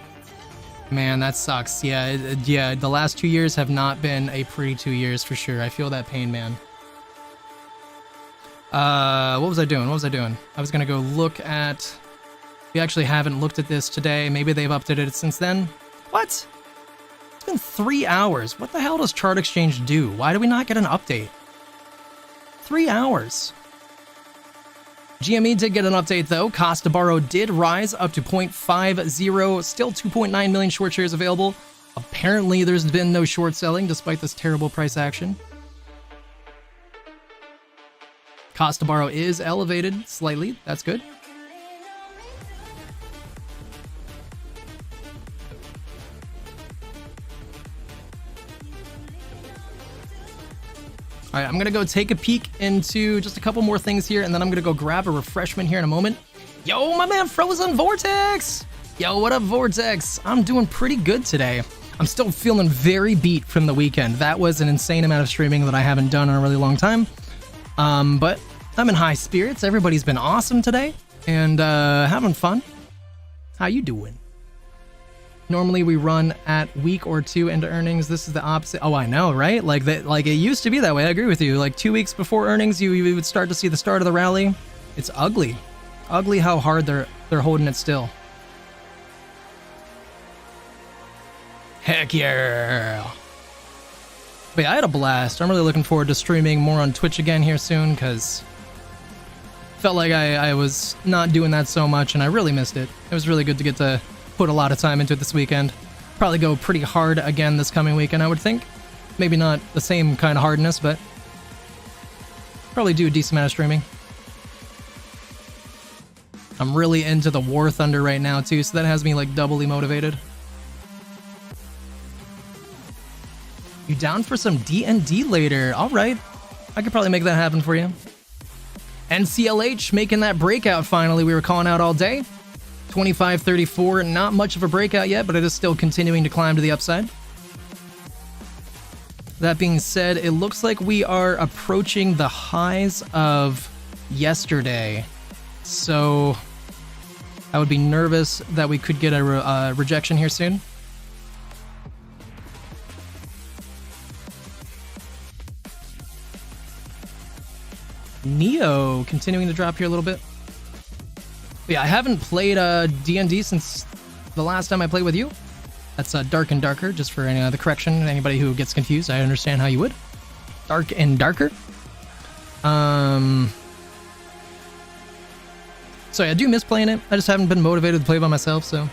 Man, that sucks. Yeah, yeah. The last 2 years have not been a pretty 2 years for sure. I feel that pain, man. What was I doing? I was gonna go look at. We actually haven't looked at this today. Maybe they've updated it since then. What? It's been 3 hours. What the hell does Chart Exchange do? Why do we not get an update? 3 hours. GME did get an update though. Cost to borrow did rise up to 0.50. Still 2.9 million short shares available. Apparently there's been no short selling despite this terrible price action. Cost to borrow is elevated slightly. That's good. All right, I'm gonna go take a peek into just a couple more things here, and then I'm gonna go grab a refreshment here in a moment. Yo, my man Frozen Vortex! Yo, what up, Vortex? I'm doing pretty good today. I'm still feeling very beat from the weekend. That was an insane amount of streaming that I haven't done in a really long time. But I'm in high spirits. Everybody's been awesome today, and having fun. How you doing? Normally we run at week or 2 into earnings. This is the opposite. Oh, I know, right? Like that. Like it used to be that way. I agree with you. Like 2 weeks before earnings, you would start to see the start of the rally. It's ugly, ugly how hard they're holding it still. Heck yeah! But yeah, I had a blast. I'm really looking forward to streaming more on Twitch again here soon, because felt like I was not doing that so much, and I really missed it. It was really good to get to put a lot of time into it this weekend. Probably go pretty hard again this coming weekend, I would think. Maybe not the same kind of hardness, but probably do a decent amount of streaming. I'm really into the War Thunder right now too, so that has me like doubly motivated. You down for some D&D later? All right, I could probably make that happen for you. NCLH making that breakout finally. We were calling out all day. 25.34, not much of a breakout yet, but it is still continuing to climb to the upside. That being said, it looks like we are approaching the highs of yesterday. So I would be nervous that we could get a rejection here soon. Neo continuing to drop here a little bit. But yeah, I haven't played D&D since the last time I played with you. That's Dark and Darker, just for the correction. Anybody who gets confused, I understand how you would. Dark and Darker. So I do miss playing it. I just haven't been motivated to play by myself, so.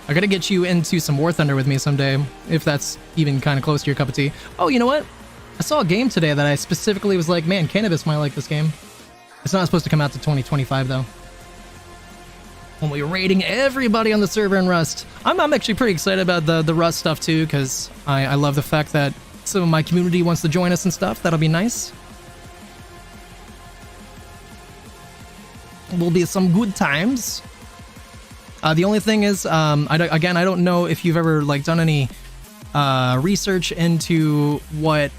I gotta get you into some War Thunder with me someday, if that's even kind of close to your cup of tea. Oh, you know what? I saw a game today that I specifically was like, man, Cannabis might like this game. It's not supposed to come out to 2025, though. When we're rating everybody on the server in Rust. I'm actually pretty excited about the Rust stuff, too, because I love the fact that some of my community wants to join us and stuff. That'll be nice. Will be some good times. The only thing is, I don't know if you've ever like done any research into what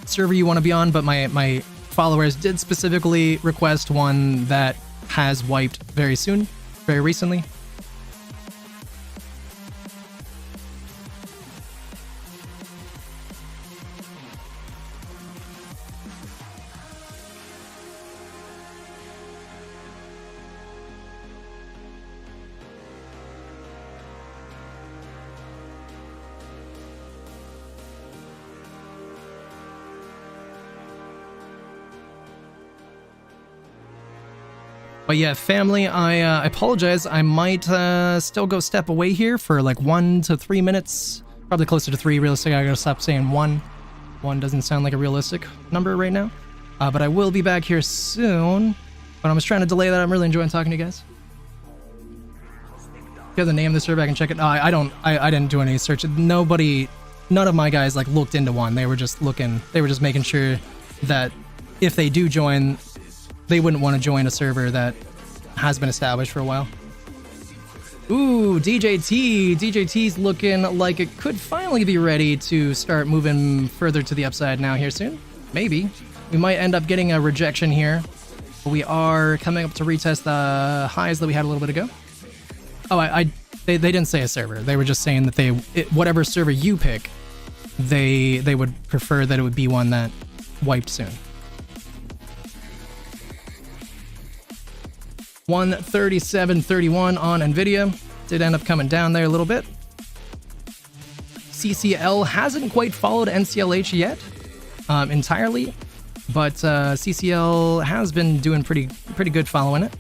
server you want to be on, but my followers did specifically request one that has wiped very soon, very recently. But yeah, family, I apologize. I might still go step away here for like 1 to 3 minutes. Probably closer to 3, realistic. I gotta stop saying 1. 1 doesn't sound like a realistic number right now. But I will be back here soon. But I'm just trying to delay that. I'm really enjoying talking to you guys. If you have the name of the server, I can check it. I didn't do any search. None of my guys like looked into one. They were just looking. They were just making sure that if they do join, they wouldn't want to join a server that has been established for a while. Ooh, DJT's looking like it could finally be ready to start moving further to the upside now here soon. Maybe. We might end up getting a rejection here. But we are coming up to retest the highs that we had a little bit ago. Oh, they didn't say a server. They were just saying that whatever server you pick, they would prefer that it would be one that wiped soon. 137.31 on Nvidia. Did end up coming down there a little bit. CCL hasn't quite followed NCLH yet entirely, but CCL has been doing pretty good following it.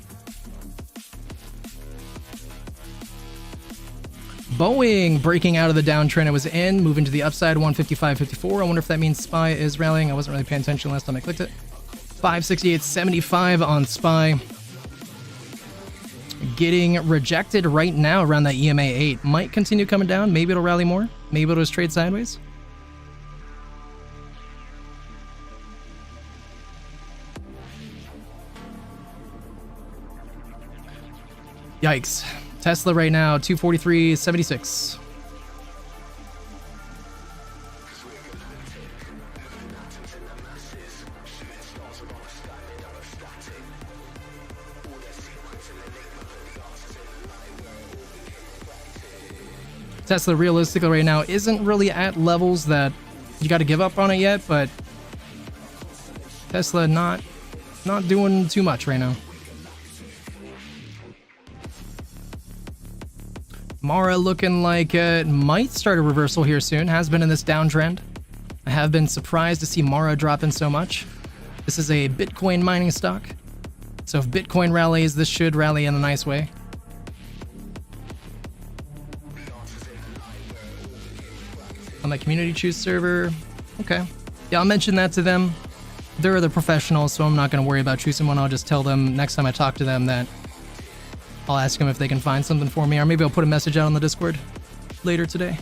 Boeing breaking out of the downtrend it was in, moving to the upside, 155.54. I wonder if that means SPY is rallying. I wasn't really paying attention last time I clicked it. 568.75 on SPY. Getting rejected right now around that EMA 8. Might continue coming down. Maybe it'll rally more. Maybe it'll just trade sideways. Yikes. Tesla right now, 243.76. Tesla realistically right now isn't really at levels that you got to give up on it yet, but Tesla not doing too much right now. Mara looking like it might start a reversal here soon. Has been in this downtrend. I have been surprised to see Mara dropping so much. This is a Bitcoin mining stock, so if Bitcoin rallies, this should rally in a nice way. On my community choose server. Okay. Yeah, I'll mention that to them. They're the professionals, so I'm not going to worry about choosing one. I'll just tell them next time I talk to them that I'll ask them if they can find something for me, or maybe I'll put a message out on the Discord later today.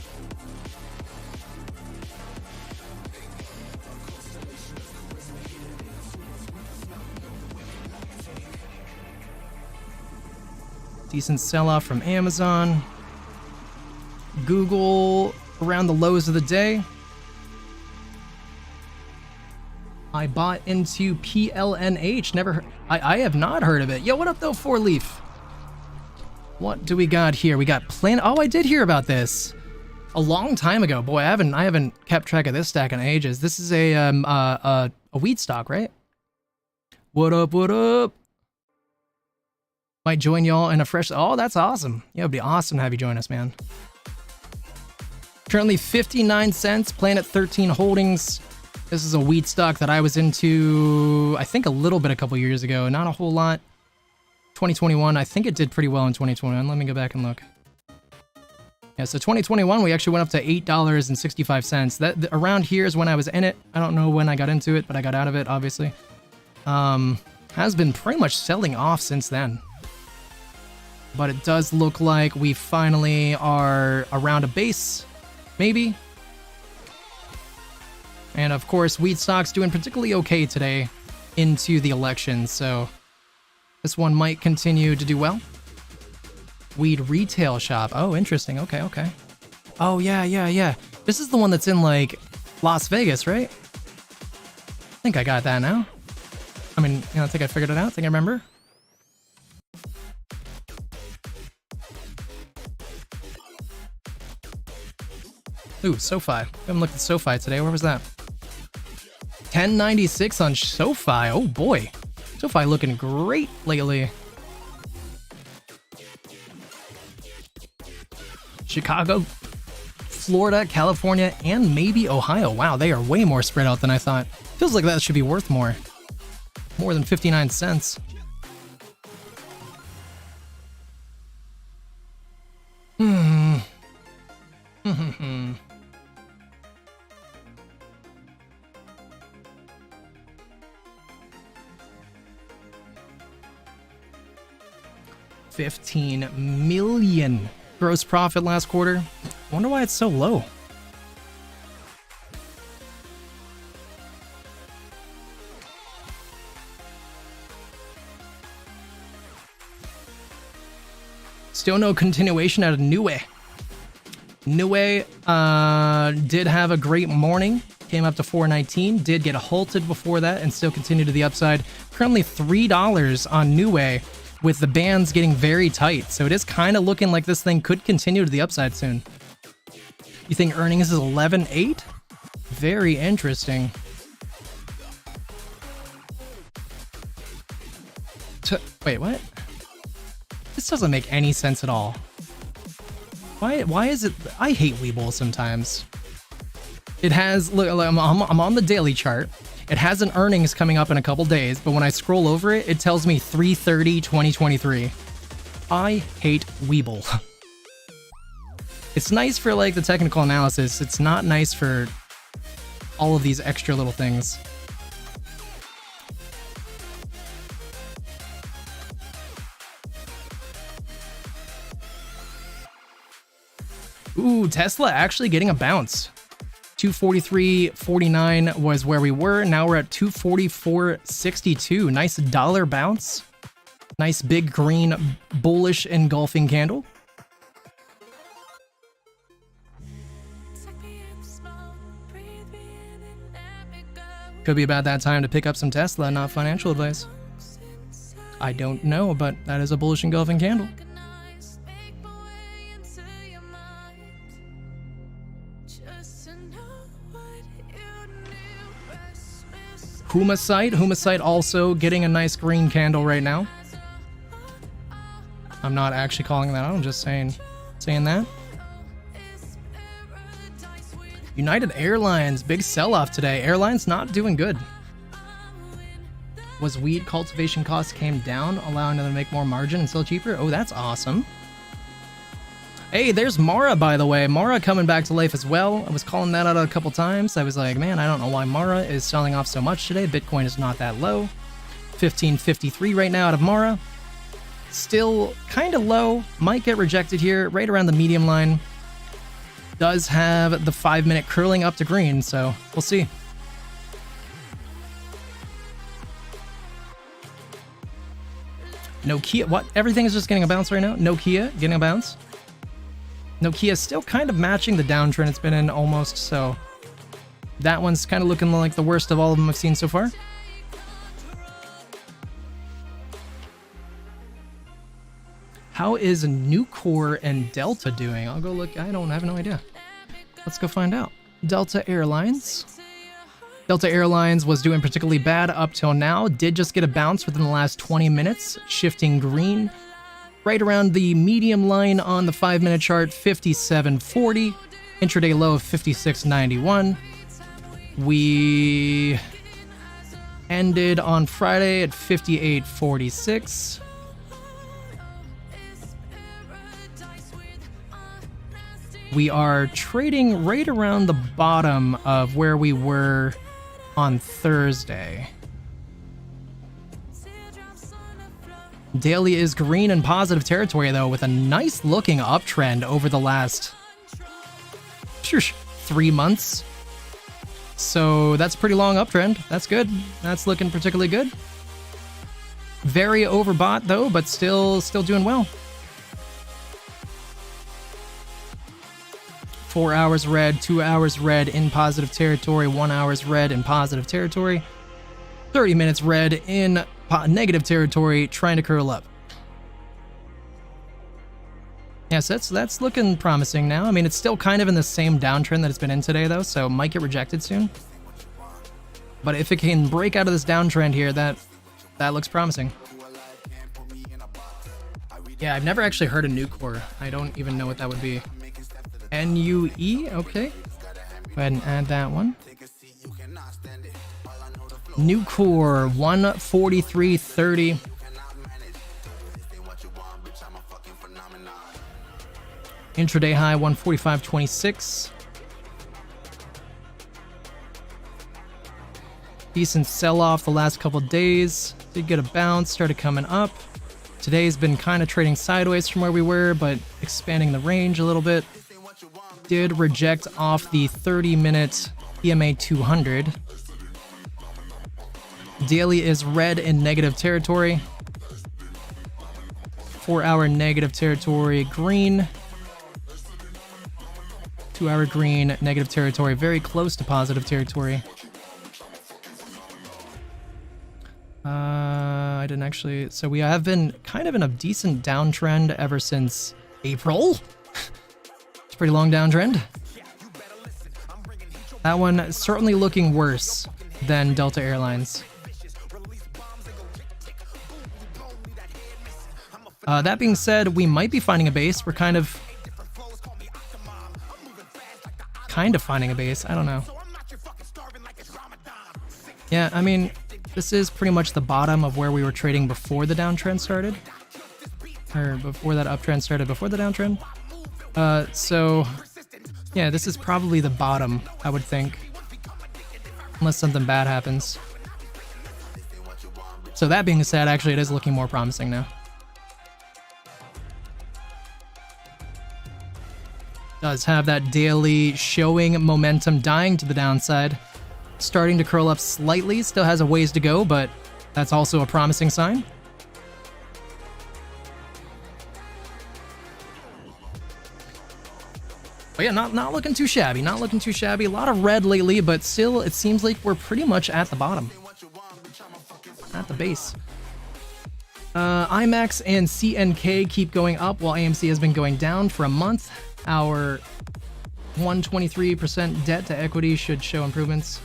Decent sell-off from Amazon. Google around the lows of the day. I bought into PLNH. I have not heard of it. Yo, what up though, 4Leaf? What do we got here? We got Planet. Oh, I did hear about this a long time ago. Boy, I haven't kept track of this stack in ages. This is a weed stock, right? What up? What up? Might join y'all in a fresh. Oh, that's awesome. Yeah, it'd be awesome to have you join us, man. Currently 59 cents. Planet 13 Holdings This is a wheat stock that I was into, I think a little bit a couple years ago, not a whole lot. 2021, I think it did pretty well in 2021. Let me go back and look. Yeah, so 2021, we actually went up to $8.65. That around here is when I was in it. I don't know when I got into it, but I got out of it, obviously. Has been pretty much selling off since then. But it does look like we finally are around a base, maybe. And of course, wheat stock's doing particularly okay today into the election, so this one might continue to do well. Weed retail shop. Oh, interesting. Okay, okay. Oh, yeah. This is the one that's in, like, Las Vegas, right? I think I got that now. I mean, I think I figured it out. I think I remember. Ooh, SoFi. I haven't looked at SoFi today. Where was that? 1096 on SoFi. Oh boy. SoFi looking great lately. Chicago, Florida, California, and maybe Ohio. Wow, they are way more spread out than I thought. Feels like that should be worth more. More than 59 cents. $15 million gross profit last quarter. Wonder why it's so low. Still no continuation out of Niue. Niue did have a great morning. Came up to 419. Did get halted before that and still continued to the upside. Currently $3 on Niue, with the bands getting very tight. So it is kind of looking like this thing could continue to the upside soon. You think earnings is 11.8? Very interesting. Wait, what? This doesn't make any sense at all. Why is it? I hate Webull sometimes. It has, look, I'm on the daily chart. It has an earnings coming up in a couple days, but when I scroll over it, it tells me 3/30/2023. I hate Webull. It's nice for like the technical analysis. It's not nice for all of these extra little things. Ooh, Tesla actually getting a bounce. 243.49 was where we were. Now we're at 244.62. Nice dollar bounce. Nice big green bullish engulfing candle. Could be about that time to pick up some Tesla, not financial advice. I don't know, but that is a bullish engulfing candle. Humasite also getting a nice green candle right now. I'm not actually calling that out, I'm just saying that. United Airlines, big sell-off today. Airlines not doing good. Was weed cultivation costs came down, allowing them to make more margin and sell cheaper? Oh, that's awesome. Hey, there's Mara, by the way. Mara coming back to life as well. I was calling that out a couple times. I was like, man, I don't know why Mara is selling off so much today. Bitcoin is not that low. 1553 right now out of Mara. Still kind of low. Might get rejected here, right around the medium line. Does have the 5-minute curling up to green, so we'll see. Nokia, what? Everything is just getting a bounce right now? Nokia getting a bounce? Nokia still kind of matching the downtrend it's been in almost, so that one's kind of looking like the worst of all of them I've seen so far. How is Nucor and Delta doing? I'll go look. I have no idea. Let's go find out. Delta Airlines. Delta Airlines was doing particularly bad up till now. Did just get a bounce within the last 20 minutes, shifting green. Right around the medium line on the 5-minute chart, 57.40. Intraday low of 56.91. We ended on Friday at 58.46. We are trading right around the bottom of where we were on Thursday. Daily is green and positive territory, though, with a nice looking uptrend over the last 3 months. So that's a pretty long uptrend. That's good. That's looking particularly good. Very overbought, though, but still doing well. 4 hours red, 2 hours red in positive territory, 1 hour's red in positive territory, 30 minutes red in negative territory, trying to curl up. Yes, that's looking promising now. I mean, it's still kind of in the same downtrend that it's been in today, though, so it might get rejected soon. But if it can break out of this downtrend here, that looks promising. Yeah, I've never actually heard of Nucor. I don't even know what that would be. NUE, okay. Go ahead and add that one. Nucor 143.30. Intraday high 145.26. Decent sell-off the last couple days. Did get a bounce, started coming up. Today's been kind of trading sideways from where we were, but expanding the range a little bit. Did reject off the 30-minute EMA 200. Daily is red in negative territory. 4 hour negative territory green. 2 hour green negative territory, very close to positive territory. I didn't actually, so we have been kind of in a decent downtrend ever since April. It's a pretty long downtrend. That one certainly looking worse than Delta Airlines. That being said, we might be finding a base. We're kind of finding a base. I don't know. Yeah, I mean, this is pretty much the bottom of where we were trading before the downtrend started. Or before that uptrend started, before the downtrend. So, yeah, this is probably the bottom, I would think. Unless something bad happens. So that being said, actually it is looking more promising now. Does have that daily showing momentum dying to the downside. Starting to curl up slightly, still has a ways to go, but that's also a promising sign. But yeah, not looking too shabby, not looking too shabby. A lot of red lately, but still it seems like we're pretty much at the bottom. At the base. IMAX and CNK keep going up while AMC has been going down for a month. Our 123% debt to equity should show improvements.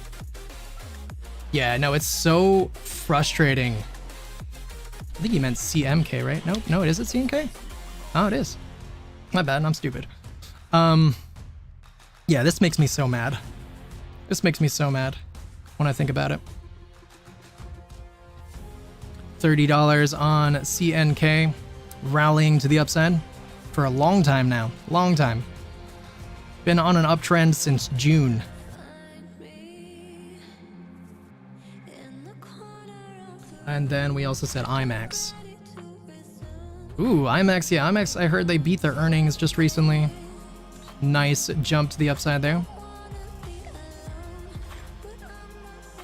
Yeah, no, it's so frustrating. I think you meant CMK, right? No, it isn't CNK? Oh, it is. My bad, I'm stupid. Yeah, this makes me so mad. This makes me so mad when I think about it. $30 on CNK, rallying to the upside for a long time now. Long time. Been on an uptrend since June. And then we also said IMAX. Ooh, IMAX, yeah, IMAX, I heard they beat their earnings just recently. Nice jump to the upside there.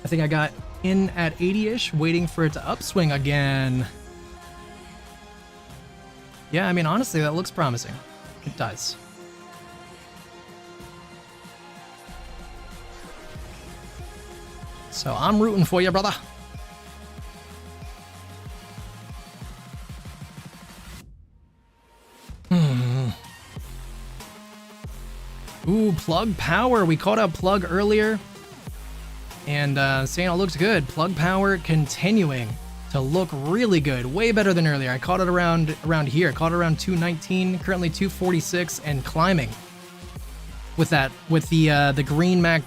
I think I got in at 80-ish, waiting for it to upswing again. Yeah, I mean, honestly, that looks promising. It does. So I'm rooting for you, brother. Ooh, Plug Power. We called out Plug earlier. And saying it looks good. Plug Power continuing to look really good. Way better than earlier. I caught it around here. I caught it around 219. Currently 246 and climbing. With that, with the green MAC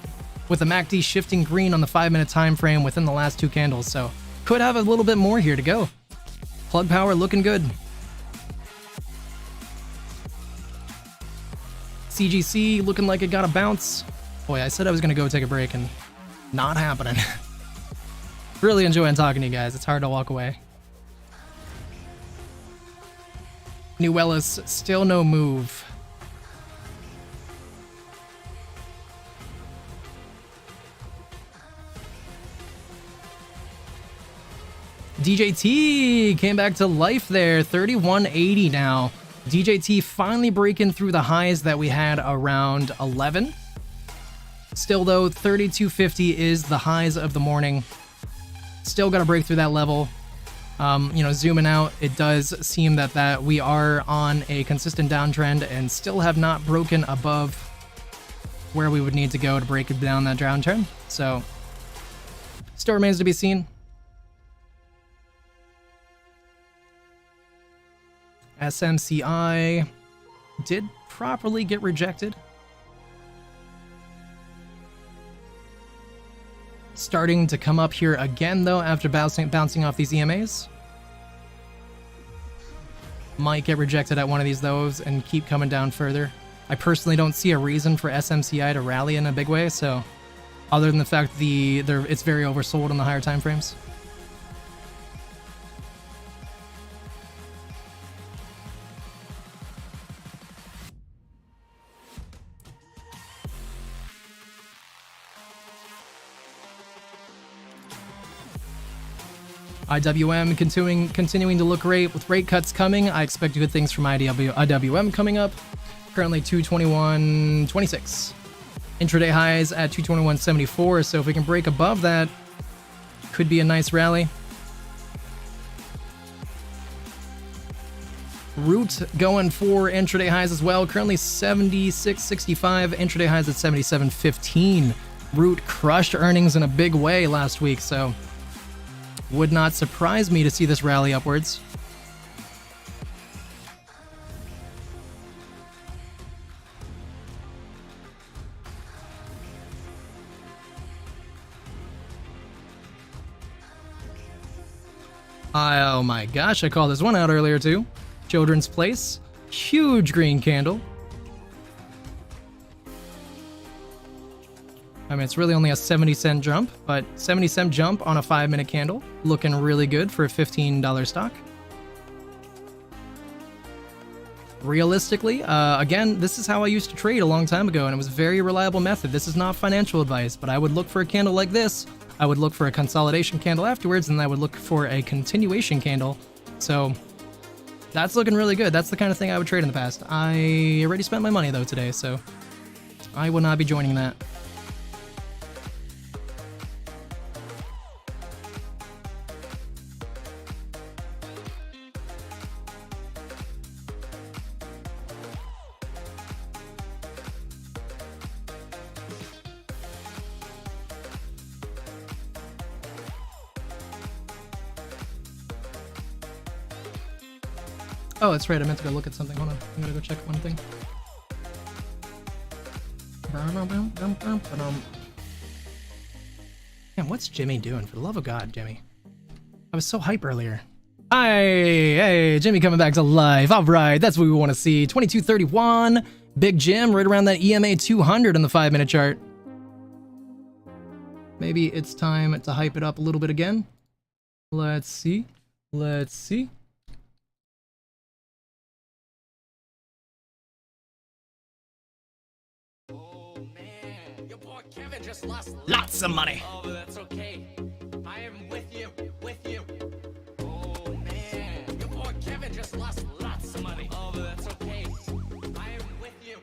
with the MACD shifting green on the 5-minute time frame within the last 2 candles. So could have a little bit more here to go. Plug power looking good. CGC looking like it got a bounce. Boy, I said I was going to go take a break and not happening. Really enjoying talking to you guys. It's hard to walk away. New Ellis, still no move. DJT came back to life there, 3180 now. DJT finally breaking through the highs that we had around 11. Still though, 3250 is the highs of the morning. Still got to break through that level. You know, zooming out, it does seem that we are on a consistent downtrend and still have not broken above where we would need to go to break down that downtrend. So, still remains to be seen. SMCI did properly get rejected. Starting to come up here again though after bouncing off these EMAs. Might get rejected at one of those and keep coming down further. I personally don't see a reason for SMCI to rally in a big way, so other than the fact it's very oversold on the higher time frames. IWM continuing to look great with rate cuts coming. I expect good things from IWM coming up. Currently 221.26. Intraday highs at 221.74. So if we can break above that, could be a nice rally. Root going for intraday highs as well. Currently 76.65. Intraday highs at 77.15. Root crushed earnings in a big way last week, so would not surprise me to see this rally upwards. Oh my gosh, I called this one out earlier too. Children's Place. Huge green candle. I mean, it's really only a 70-cent jump, but 70-cent jump on a 5-minute candle. Looking really good for a $15 stock. Realistically, again, this is how I used to trade a long time ago, and it was a very reliable method. This is not financial advice, but I would look for a candle like this. I would look for a consolidation candle afterwards, and I would look for a continuation candle. So that's looking really good. That's the kind of thing I would trade in the past. I already spent my money, though, today, so I will not be joining that. Oh, that's right. I meant to go look at something. Hold on. I'm gonna go check one thing. Man, what's Jimmy doing? For the love of God, Jimmy. I was so hype earlier. Hey, Jimmy coming back to life. All right, that's what we want to see. 2231. Big Jim right around that EMA 200 on the 5-minute chart. Maybe it's time to hype it up a little bit again. Let's see. Let's see. Lots of money. Oh, but that's okay. I am with you, with you. Oh man, your boy Kevin just lost lots of money. Oh, but that's okay. I am with you.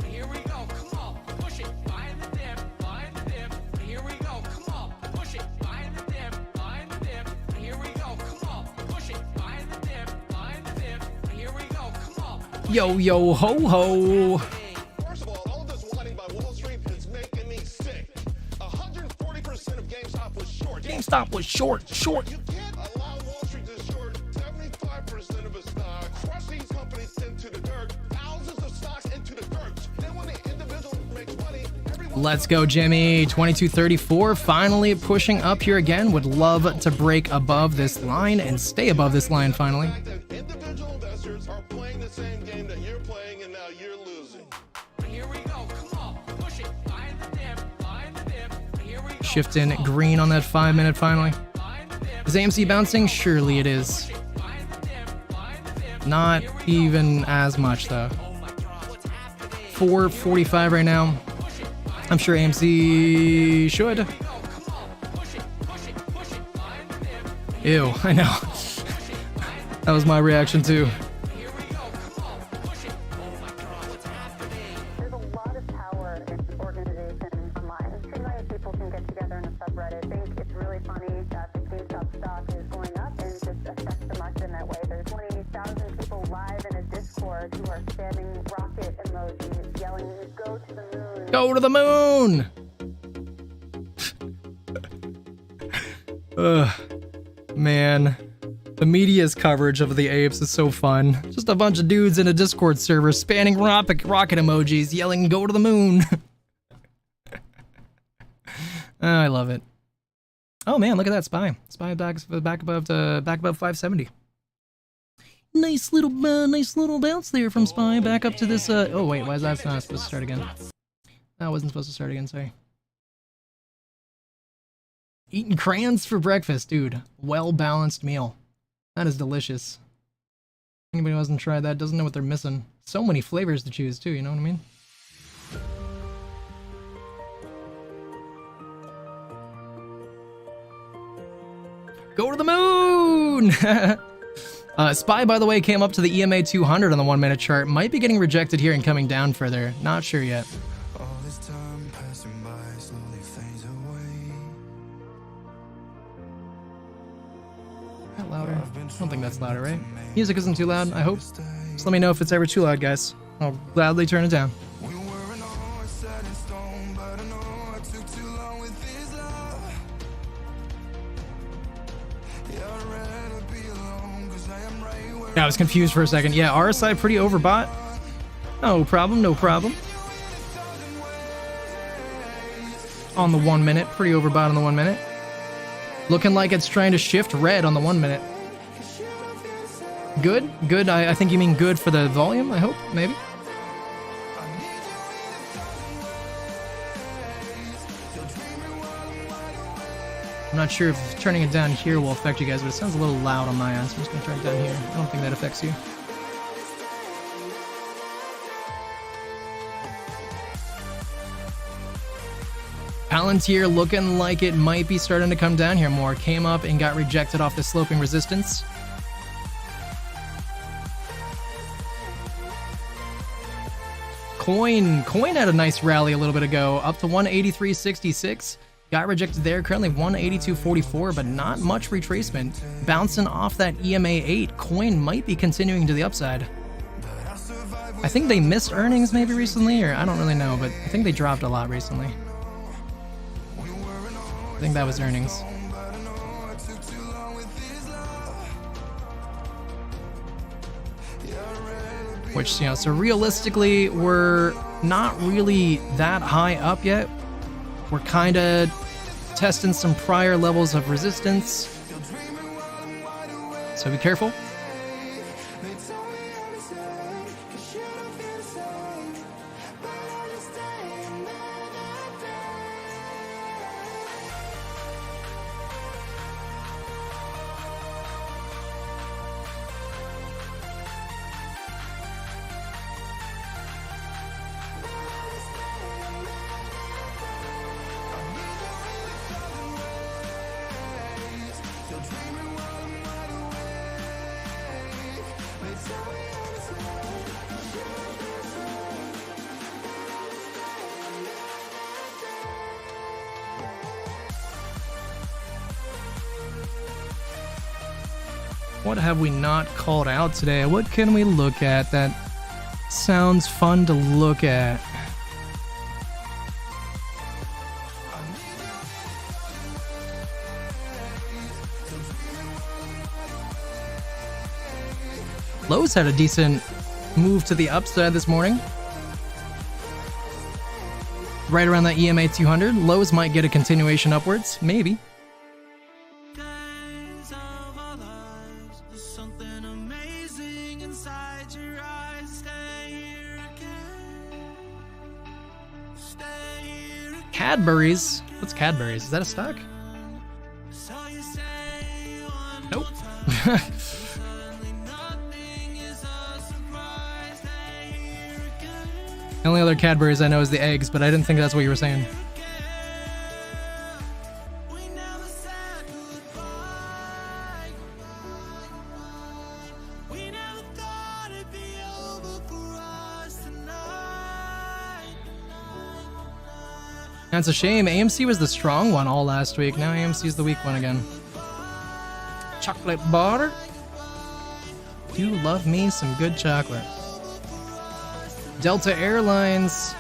Here we go. Come on, push it. Buy the dip, buy the dip. Here we go. Come on, push it. Buy the dip, buy the dip. Here we go. Come on, push it. Buy the dip, buy the dip. Here we go. Come on. Yo, yo, ho, ho. GameStop was short. You can't allow Wall Street to short 75% of its stock, crush these companies into the dirt, thousands of stocks into the dirt. Then when the individual makes money, everyone Let's go, Jimmy. 2234, finally pushing up here again. Would love to break above this line and stay above this line finally. The fact that individual investors are playing the same game that you're playing, and now you're losing. Here we go. Come on. Push it. Find the dip. Find the dip. Here we go. Shifting green on that 5 minute finally. Find the dip. Is AMC bouncing? Surely it is. Find the dip. Find the dip. Not even as much though. Oh my God. What's happening? 445 right now. I'm sure AMC should. Come on. Push it. Push it. Push it. Find the dip. Ew, I know. That was my reaction too. Here we go. Come on. Push it. Oh my God. What's happening? There's a lot of power in organization online. 2 million people can get together in a subreddit. I think it's really funny that the GameStop stock is going up and just affects the market in that way. There's 20,000 people live in a Discord who are spamming rocket emojis, yelling, "Go to the moon." Go to the moon! Ugh, man. The media's coverage of the apes is so fun. Just a bunch of dudes in a Discord server spanning rocket emojis, yelling, "Go to the moon!" I love it. Oh man, look at that SPY. SPY back above 570. Nice little bounce there from SPY back up to this. Oh wait, why is that not supposed to start again? That wasn't supposed to start again. Sorry. Eating crayons for breakfast, dude. Well-balanced meal. That is delicious. Anybody who hasn't tried that doesn't know what they're missing. So many flavors to choose too, you know what I mean? Go to the moon! SPY, by the way, came up to the EMA 200 on the 1 minute chart. Might be getting rejected here and coming down further. Not sure yet. All this time passing by slowly fades away. That louder? I don't think that's louder, right? Music isn't too loud, I hope. Just let me know if it's ever too loud, guys. I'll gladly turn it down. We weren't always set in stone, but I know I took too long with this love. Yeah, I'd rather be alone, 'cause I am right where Yeah, I was confused for a second. Yeah, RSI pretty overbought. No problem, no problem. On the 1 minute, pretty overbought on the 1 minute. Looking like it's trying to shift red on the 1 minute. Good, good. I think you mean good for the volume, I hope, maybe. I'm not sure if turning it down here will affect you guys, but it sounds a little loud on my end, so I'm just gonna turn it down here. I don't think that affects you. Palantir looking like it might be starting to come down here more. Came up and got rejected off the sloping resistance. Coin had a nice rally a little bit ago, up to 183.66. Got rejected there, currently 182.44, but not much retracement. Bouncing off that EMA 8, Coin might be continuing to the upside. I think they missed earnings maybe recently, or I don't really know, but I think they dropped a lot recently. I think that was earnings. Which, you know, so realistically, we're not really that high up yet. We're kind of testing some prior levels of resistance. So be careful. What have we not called out today? What can we look at that sounds fun to look at? Lowe's had a decent move to the upside this morning. right around that EMA 200. Lows might get a continuation upwards, maybe. Cadbury's? What's Cadbury's? Is that a stock? Nope. The only other Cadbury's I know is the eggs, but I didn't think that's what you were saying. That's a shame. AMC was the strong one all last week. Now AMC's the weak one again. Chocolate bar. Do love me some good chocolate. Delta Airlines,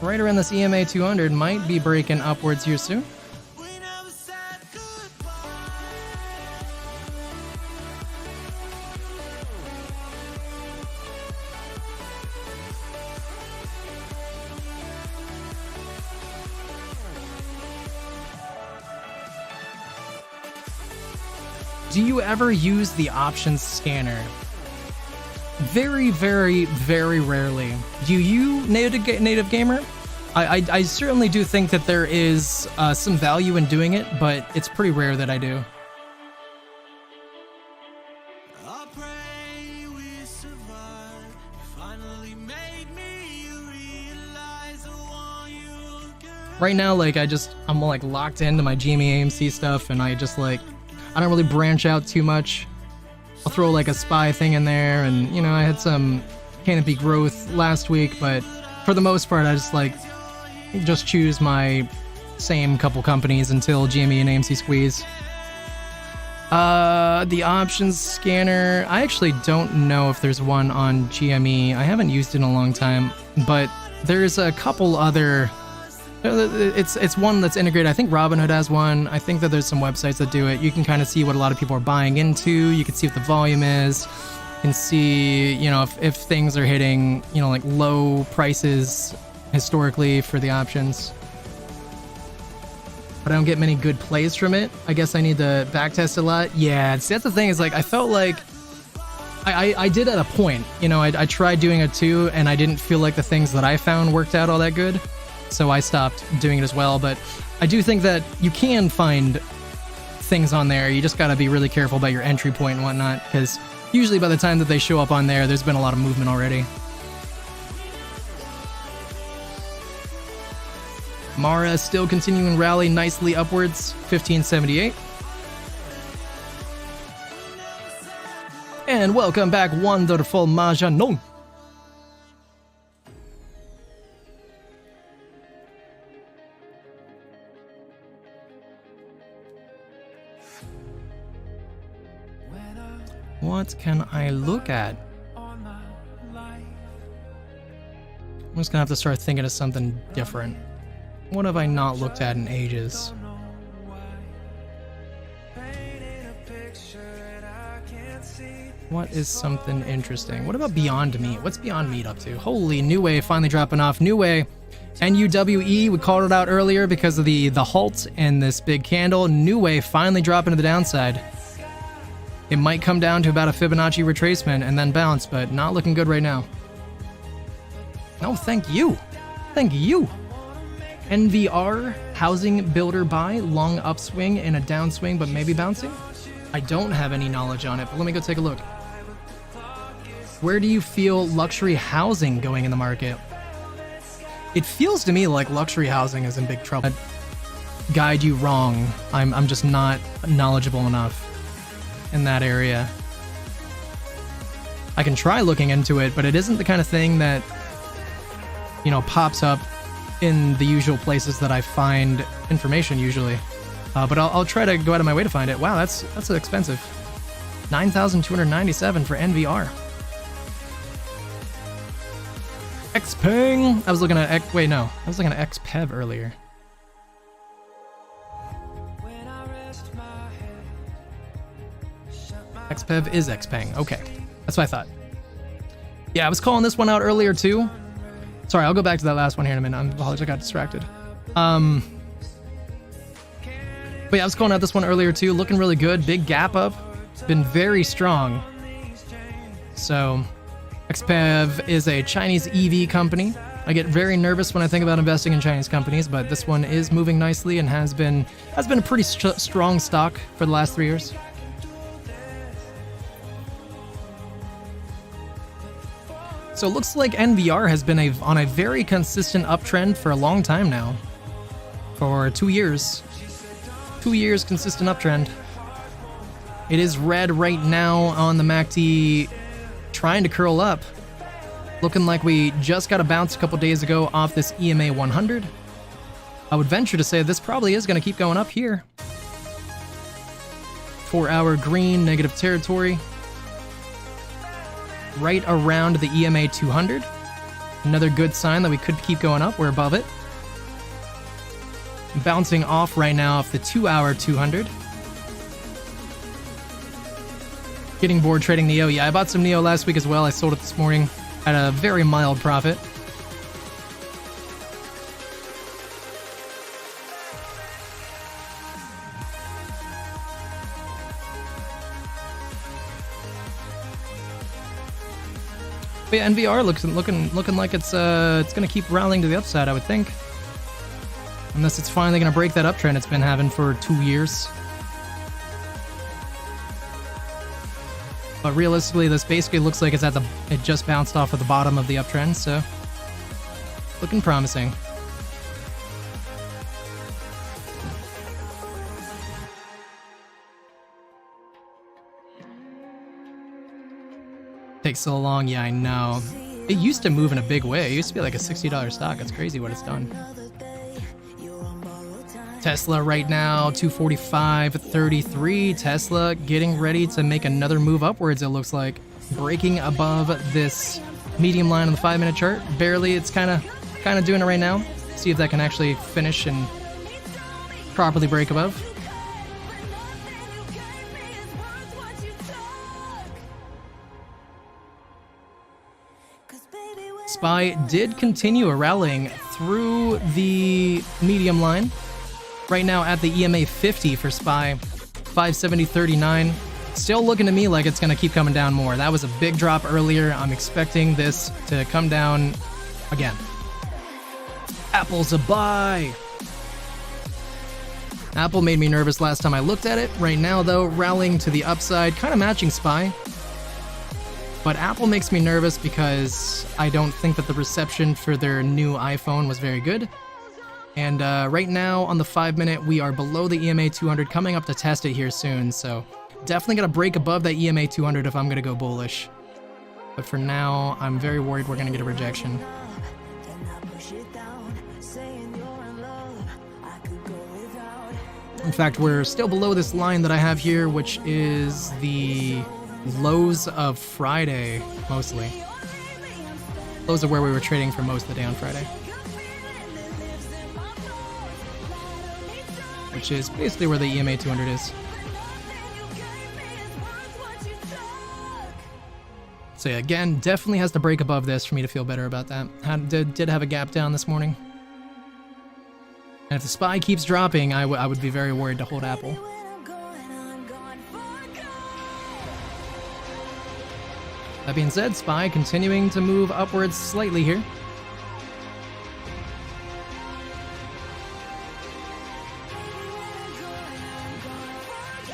right around this EMA 200, might be breaking upwards here soon. Do you ever use the options scanner? Very, very, very rarely. Do you, native gamer? I certainly do think that there is some value in doing it, but it's pretty rare that I do. Right now, like, I'm like locked into my GME AMC stuff, and I don't really branch out too much. I'll throw like a spy thing in there, and you know, I had some canopy growth last week, but for the most part, I just choose my same couple companies until GME and AMC squeeze. The options scanner, I actually don't know if there's one on GME. I haven't used it in a long time, but there's a couple other. It's one that's integrated. I think Robinhood has one. I think that there's some websites that do it. You can kind of see what a lot of people are buying into. You can see what the volume is. You can see, you know, if things are hitting, you know, like low prices historically for the options. But I don't get many good plays from it. I guess I need to backtest a lot. Yeah, see, that's the thing, is like I felt like I did at a point. You know, I tried doing it too, and I didn't feel like the things that I found worked out all that good. So I stopped doing it as well, but I do think that you can find things on there. You just gotta be really careful about your entry point and whatnot, because usually by the time that they show up on there, there's been a lot of movement already. Mara still continuing rally nicely upwards, 1578. And welcome back, wonderful Majanon. What can I look at? I'm just gonna have to start thinking of something different. What have I not looked at in ages? What is something interesting? What about Beyond Meat? What's Beyond Meat up to? Holy, New Way finally dropping off. New Way, NUWE, we called it out earlier because of the halt and this big candle. New Way finally dropping to the downside. It might come down to about a Fibonacci retracement and then bounce, but not looking good right now. No, thank you. Thank you. NVR, housing builder buy, long upswing and a downswing, but maybe bouncing? I don't have any knowledge on it, but let me go take a look. Where do you feel luxury housing going in the market? It feels to me like luxury housing is in big trouble. I'd guide you wrong. I'm just not knowledgeable enough in that area. I can try looking into it, but it isn't the kind of thing that, you know, pops up in the usual places that I find information usually. But I'll try to go out of my way to find it. Wow, that's expensive. 9,297 for NVR. Xpeng. I was looking at I was looking at XPEV earlier. XPEV is Xpeng. Okay, that's what I thought. Yeah, I was calling this one out earlier too. Sorry, I'll go back to that last one here in a minute. I apologize, I got distracted. But yeah, I was calling out this one earlier too. Looking really good. Big gap up. Been very strong. So, XPEV is a Chinese EV company. I get very nervous when I think about investing in Chinese companies, but this one is moving nicely and has been a pretty strong stock for the last 3 years. So it looks like NVR has been on a very consistent uptrend for a long time now. For 2 years. 2 years consistent uptrend. It is red right now on the MACD, trying to curl up. Looking like we just got a bounce a couple days ago off this EMA 100. I would venture to say this probably is going to keep going up here. 4-hour green, negative territory. Right around the EMA 200. Another good sign that we could keep going up. We're above it. Bouncing off right now off the 2-hour 200. Getting bored trading Neo. Yeah, I bought some Neo last week as well. I sold it this morning at a very mild profit. But yeah, NVR looking like it's gonna keep rallying to the upside, I would think. Unless it's finally gonna break that uptrend it's been having for 2 years. But realistically, this basically looks like it just bounced off of the bottom of the uptrend, so looking promising. Takes so long, yeah, I know. It used to move in a big way. It used to be like a $60 stock. It's crazy what it's done. Tesla right now, 245.33. Tesla getting ready to make another move upwards, it looks like. Breaking above this medium line on the 5-minute chart. Barely, it's kind of doing it right now. See if that can actually finish and properly break above. SPY did continue rallying through the medium line. Right now at the EMA 50 for SPY, 570.39. Still looking to me like it's going to keep coming down more. That was a big drop earlier. I'm expecting this to come down again. Apple's a buy. Apple made me nervous last time I looked at it. Right now, though, rallying to the upside, kind of matching SPY. But Apple makes me nervous because I don't think that the reception for their new iPhone was very good. And right now on the 5-minute, we are below the EMA 200, coming up to test it here soon. So definitely going to break above that EMA 200 if I'm going to go bullish. But for now, I'm very worried we're going to get a rejection. In fact, we're still below this line that I have here, which is the lows of Friday, mostly. Those are where we were trading for most of the day on Friday. Which is basically where the EMA 200 is. So yeah, again, definitely has to break above this for me to feel better about that. Did have a gap down this morning. And if the SPY keeps dropping, I would be very worried to hold Apple. That being said, SPY continuing to move upwards slightly here.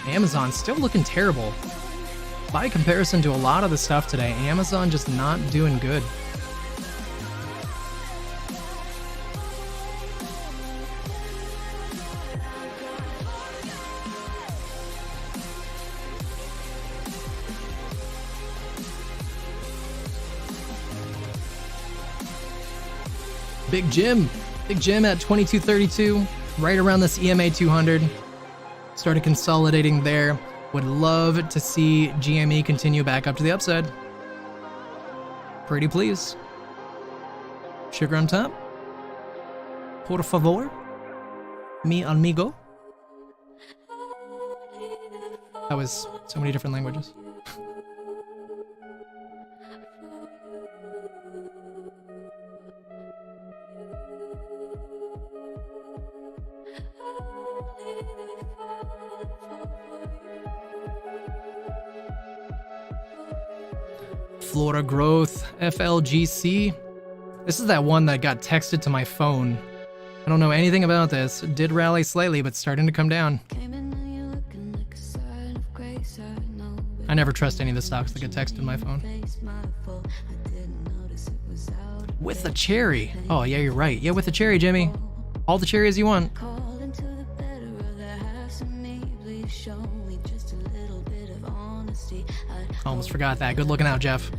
Amazon still looking terrible. By comparison to a lot of the stuff today, Amazon just not doing good. Big Jim at 22.32, right around this EMA 200. Started consolidating there. Would love to see GME continue back up to the upside. Pretty please. Sugar on top. Por favor. Mi amigo. That was so many different languages. Florida Growth, FLGC. This is that one that got texted to my phone. I don't know anything about this. It did rally slightly, but starting to come down. I never trust any of the stocks that get texted to my phone. With a cherry. Oh, yeah, you're right. Yeah, with a cherry, Jimmy. All the cherries you want. Almost forgot that. Good looking out, Jeff.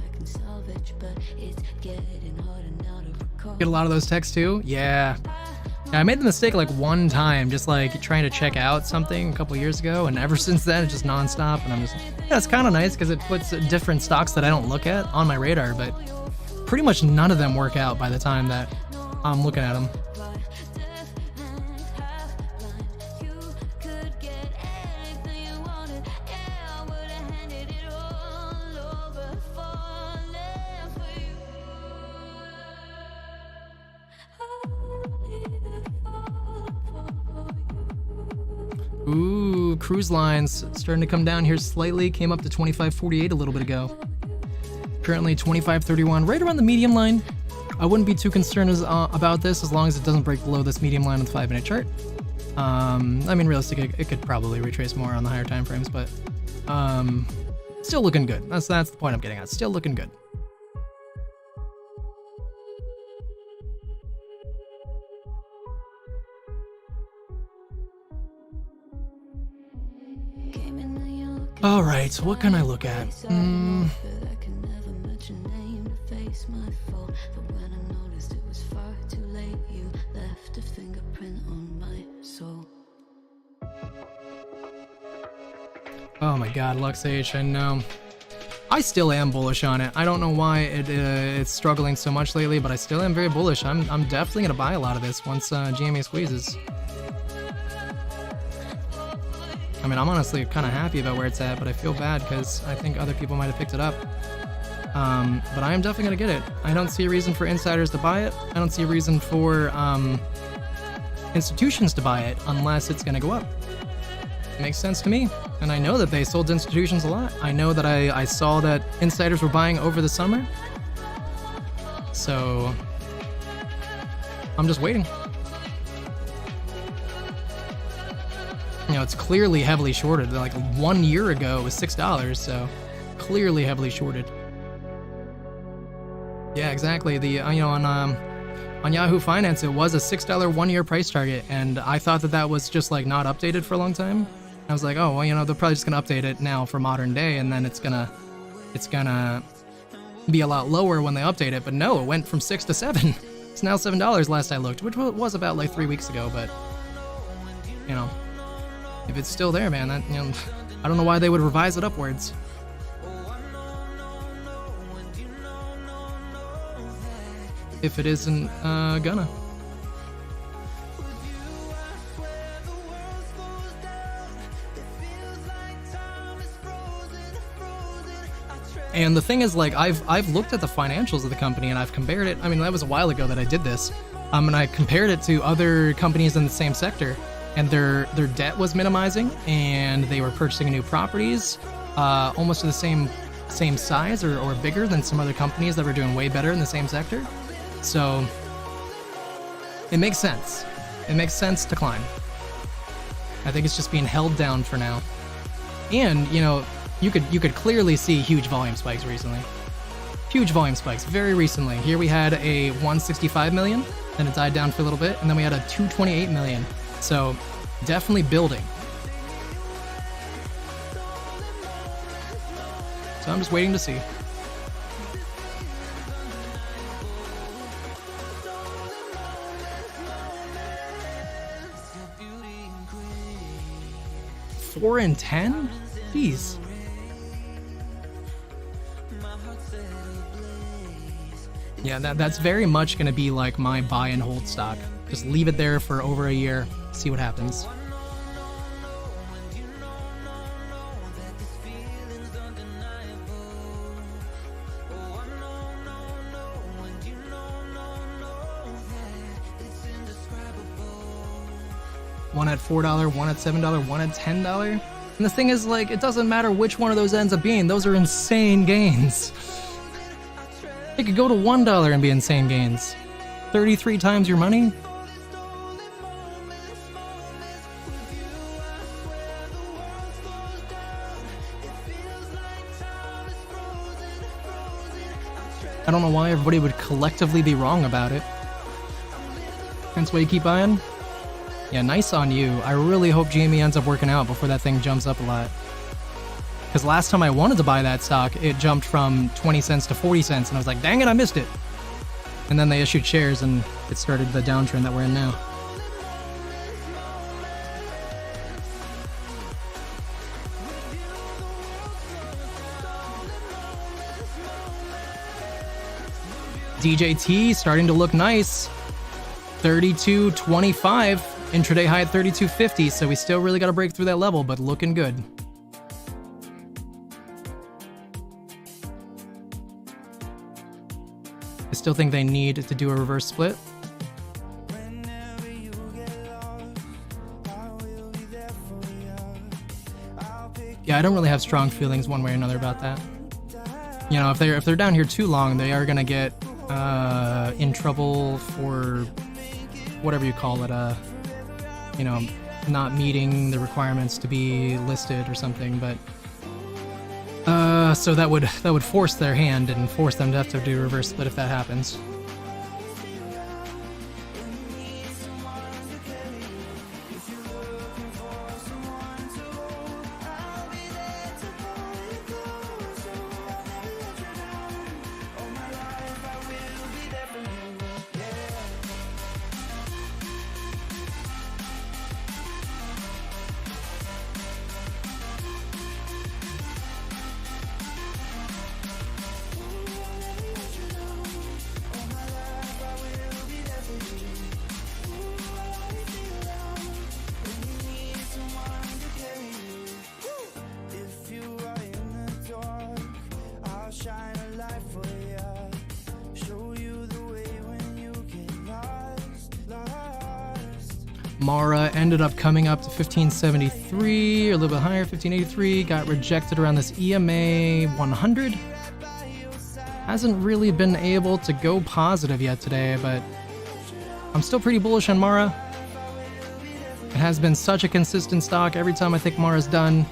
Get a lot of those texts too? Yeah. I made the mistake like one time, just like trying to check out something a couple years ago, and ever since then it's just nonstop. And I'm just, yeah, it's kind of nice because it puts different stocks that I don't look at on my radar, but pretty much none of them work out by the time that I'm looking at them. Ooh, cruise lines starting to come down here slightly. Came up to 25.48 a little bit ago. Currently 25.31, right around the medium line. I wouldn't be too concerned about this as long as it doesn't break below this medium line on the 5-minute chart. I mean, realistically, it could probably retrace more on the higher time frames, but still looking good. That's the point I'm getting at. Still looking good. All right, so what can I look at? Oh my God, LuxH, I know. I still am bullish on it. I don't know why it's struggling so much lately, but I still am very bullish. I'm definitely gonna buy a lot of this once GME squeezes. I mean, I'm honestly kind of happy about where it's at, but I feel bad because I think other people might have picked it up. But I am definitely going to get it. I don't see a reason for insiders to buy it. I don't see a reason for institutions to buy it unless it's going to go up. It makes sense to me. And I know that they sold to institutions a lot. I know that I saw that insiders were buying over the summer. So I'm just waiting. You know, it's clearly heavily shorted. Like 1 year ago, it was $6, so clearly heavily shorted. Yeah, exactly. The on Yahoo Finance, it was a $6 1-year price target, and I thought that was just like not updated for a long time. I was like, oh well, you know, they're probably just gonna update it now for modern day, and then it's gonna be a lot lower when they update it. But no, it went from 6 to 7. It's now $7 last I looked, which was about like 3 weeks ago. But you know, if it's still there, man, that, you know, I don't know why they would revise it upwards. If it isn't gonna. And the thing is, like, I've looked at the financials of the company and I've compared it. I mean, that was a while ago that I did this. And I compared it to other companies in the same sector, and their debt was minimizing, and they were purchasing new properties, almost to the same size or bigger than some other companies that were doing way better in the same sector. So it makes sense. It makes sense to climb. I think it's just being held down for now. And, you know, you could clearly see huge volume spikes recently. Huge volume spikes very recently. Here we had a 165 million, then it died down for a little bit, and then we had a 228 million. So definitely building. So I'm just waiting to see. $4 and $10? Jeez. Yeah, that's very much going to be like my buy and hold stock. Just leave it there for over a year, see what happens. One at $4, one at $7, one at $10. And the thing is, like, it doesn't matter which one of those ends up being. Those are insane gains. It could go to $1 and be insane gains. 33 times your money? I don't know why everybody would collectively be wrong about it. Hence why you keep buying? Yeah, nice on you. I really hope GME ends up working out before that thing jumps up a lot. Because last time I wanted to buy that stock, it jumped from 20 cents to 40 cents, and I was like, dang it, I missed it. And then they issued shares, and it started the downtrend that we're in now. DJT starting to look nice. 32.25, intraday high at 32.50, so we still really got to break through that level, but looking good. I still think they need to do a reverse split. Yeah, I don't really have strong feelings one way or another about that. You know, if they're down here too long, they are gonna get in trouble for whatever you call it, you know, not meeting the requirements to be listed or something, but so that would force their hand and force them to have to do a reverse split if that happens. Mara ended up coming up to 1573, or a little bit higher, 1583, got rejected around this EMA 100. Hasn't really been able to go positive yet today, but I'm still pretty bullish on Mara. It has been such a consistent stock. Every time I think Mara's done,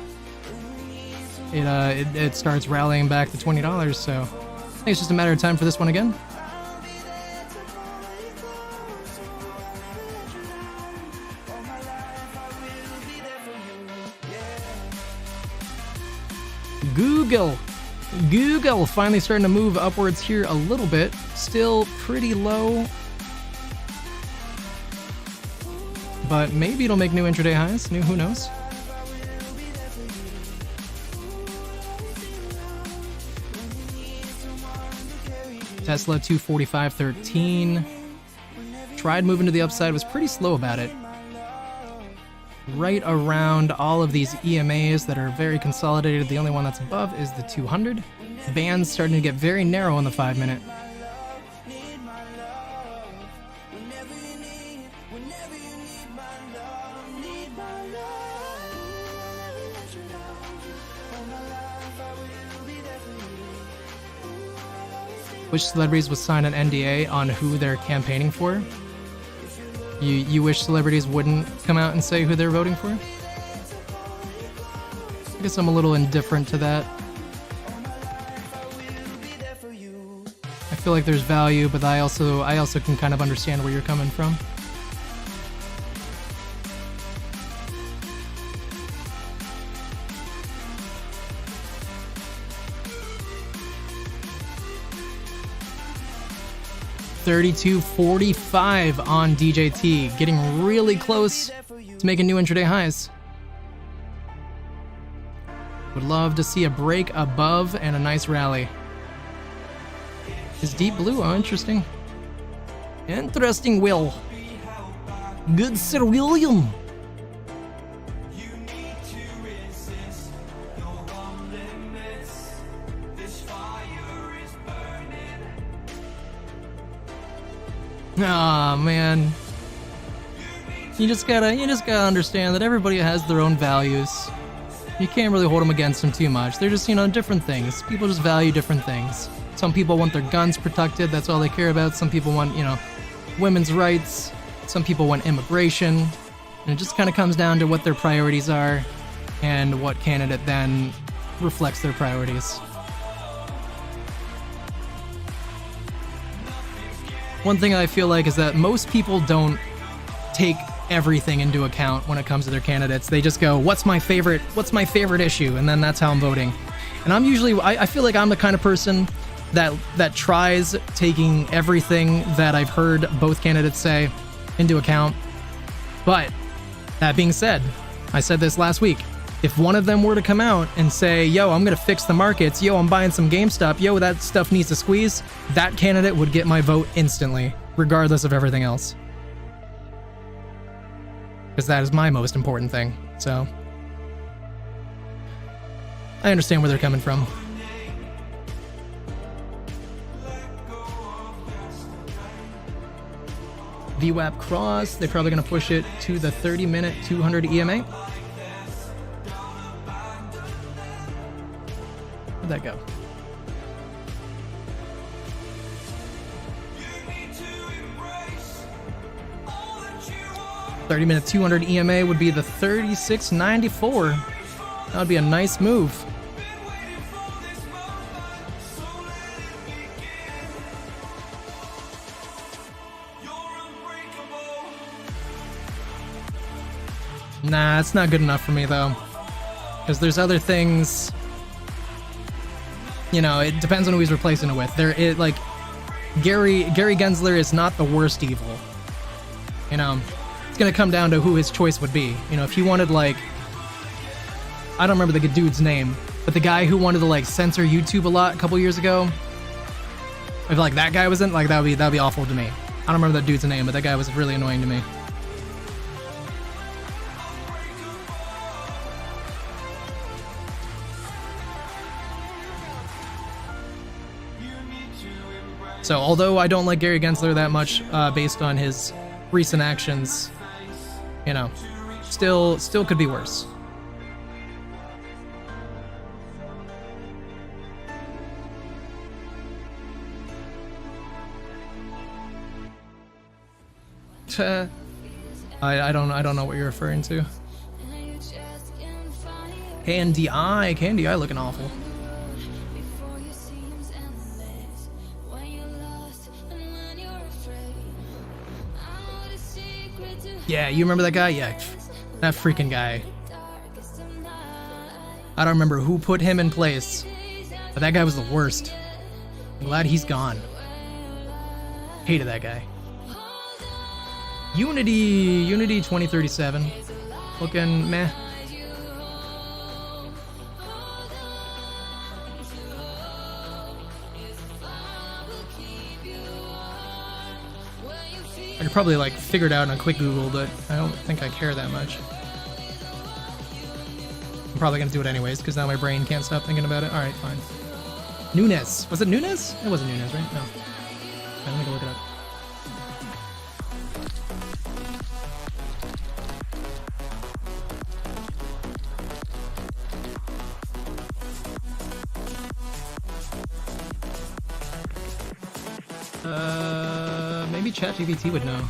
it starts rallying back to $20, so I think it's just a matter of time for this one again. Google finally starting to move upwards here a little bit. Still pretty low, but maybe it'll make new intraday highs. Who knows? Tesla 245.13. Tried moving to the upside, was pretty slow about it. Right around all of these EMAs that are very consolidated, the only one that's above is the 200. Bands starting to get very narrow in the 5-minute. Which celebrities would sign an NDA on who they're campaigning for? You wish celebrities wouldn't come out and say who they're voting for? I guess I'm a little indifferent to that. I feel like there's value, but I also can kind of understand where you're coming from. $32.45 on DJT, getting really close to making new intraday highs. Would love to see a break above and a nice rally. Is deep blue? Oh, interesting. Interesting, Will. Good Sir William. Aw, man. You just gotta understand that everybody has their own values. You can't really hold them against them too much. They're just, different things. People just value different things. Some people want their guns protected. That's all they care about. Some people want, you know, women's rights. Some people want immigration. And it just kind of comes down to what their priorities are and what candidate then reflects their priorities. One thing I feel like is that most people don't take everything into account when it comes to their candidates. They just go, what's my favorite issue? And then that's how I'm voting. And I'm usually, I feel like I'm the kind of person that tries taking everything that I've heard both candidates say into account. But that being said, I said this last week, if one of them were to come out and say, yo, I'm gonna fix the markets, yo, I'm buying some GameStop, yo, that stuff needs to squeeze, that candidate would get my vote instantly, regardless of everything else. Because that is my most important thing, so I understand where they're coming from. VWAP cross, they're probably going to push it to the 30-minute 200 EMA. Where'd that go? $30-minute 200 EMA would be the 36.94. That would be a nice move. Nah, it's not good enough for me though, because there's other things. You know, it depends on who he's replacing it with. Like Gary Gensler is not the worst evil. You know, it's gonna come down to who his choice would be. You know, if he wanted, like, I don't remember the dude's name, but the guy who wanted to like censor YouTube a lot a couple years ago, if like that guy was in, like, that'd be awful to me. I don't remember that dude's name, but that guy was really annoying to me. So, although I don't like Gary Gensler that much, based on his recent actions, you know, still could be worse. I don't know what you're referring to. Candy Eye looking awful. Yeah, you remember that guy? Yeah, that freaking guy. I don't remember who put him in place, but that guy was the worst. I'm glad he's gone. Hated that guy. Unity 2037. Looking meh. I could probably like figure it out in a quick Google, but I don't think I care that much. I'm probably gonna do it anyways, because now my brain can't stop thinking about it. Alright, fine. Nunes. Was it Nunes? It wasn't Nunes, right? No. Okay, let me go look it up. Maybe ChatGPT would know.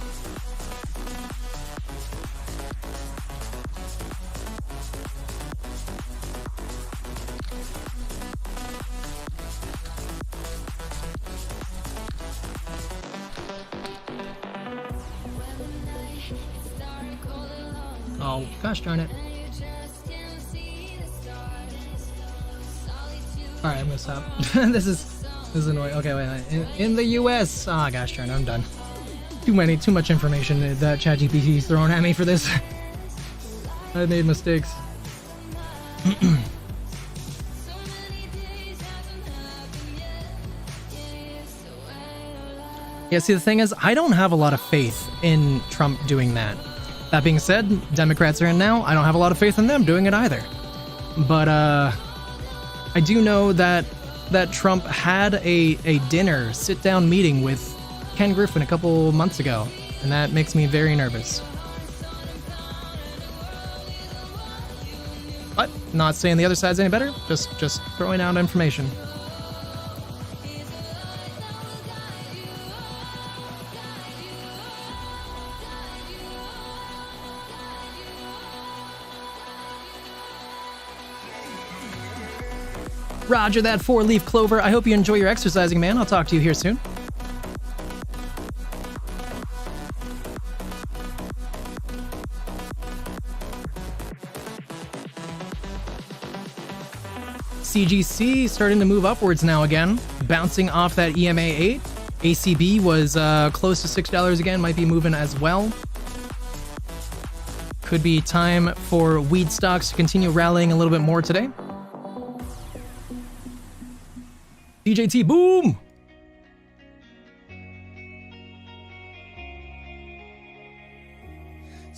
Oh, gosh darn it. Alright, I'm gonna stop. This is annoying. Okay, wait. In the US. Ah, gosh darn it, I'm done. Too much information that ChatGPT's throwing at me for this. I made mistakes. Yeah, see, the thing is, I don't have a lot of faith in Trump doing that. That being said, Democrats are in now. I don't have a lot of faith in them doing it either. But I do know that Trump had a dinner, sit-down meeting with Ken Griffin a couple months ago, and that makes me very nervous. But not saying the other side's any better, just throwing out information. Roger that, 4-leaf clover. I hope you enjoy your exercising, man. I'll talk to you here soon. CGC starting to move upwards now again, bouncing off that EMA 8. ACB was close to $6 again, might be moving as well. Could be time for weed stocks to continue rallying a little bit more today. DJT, boom!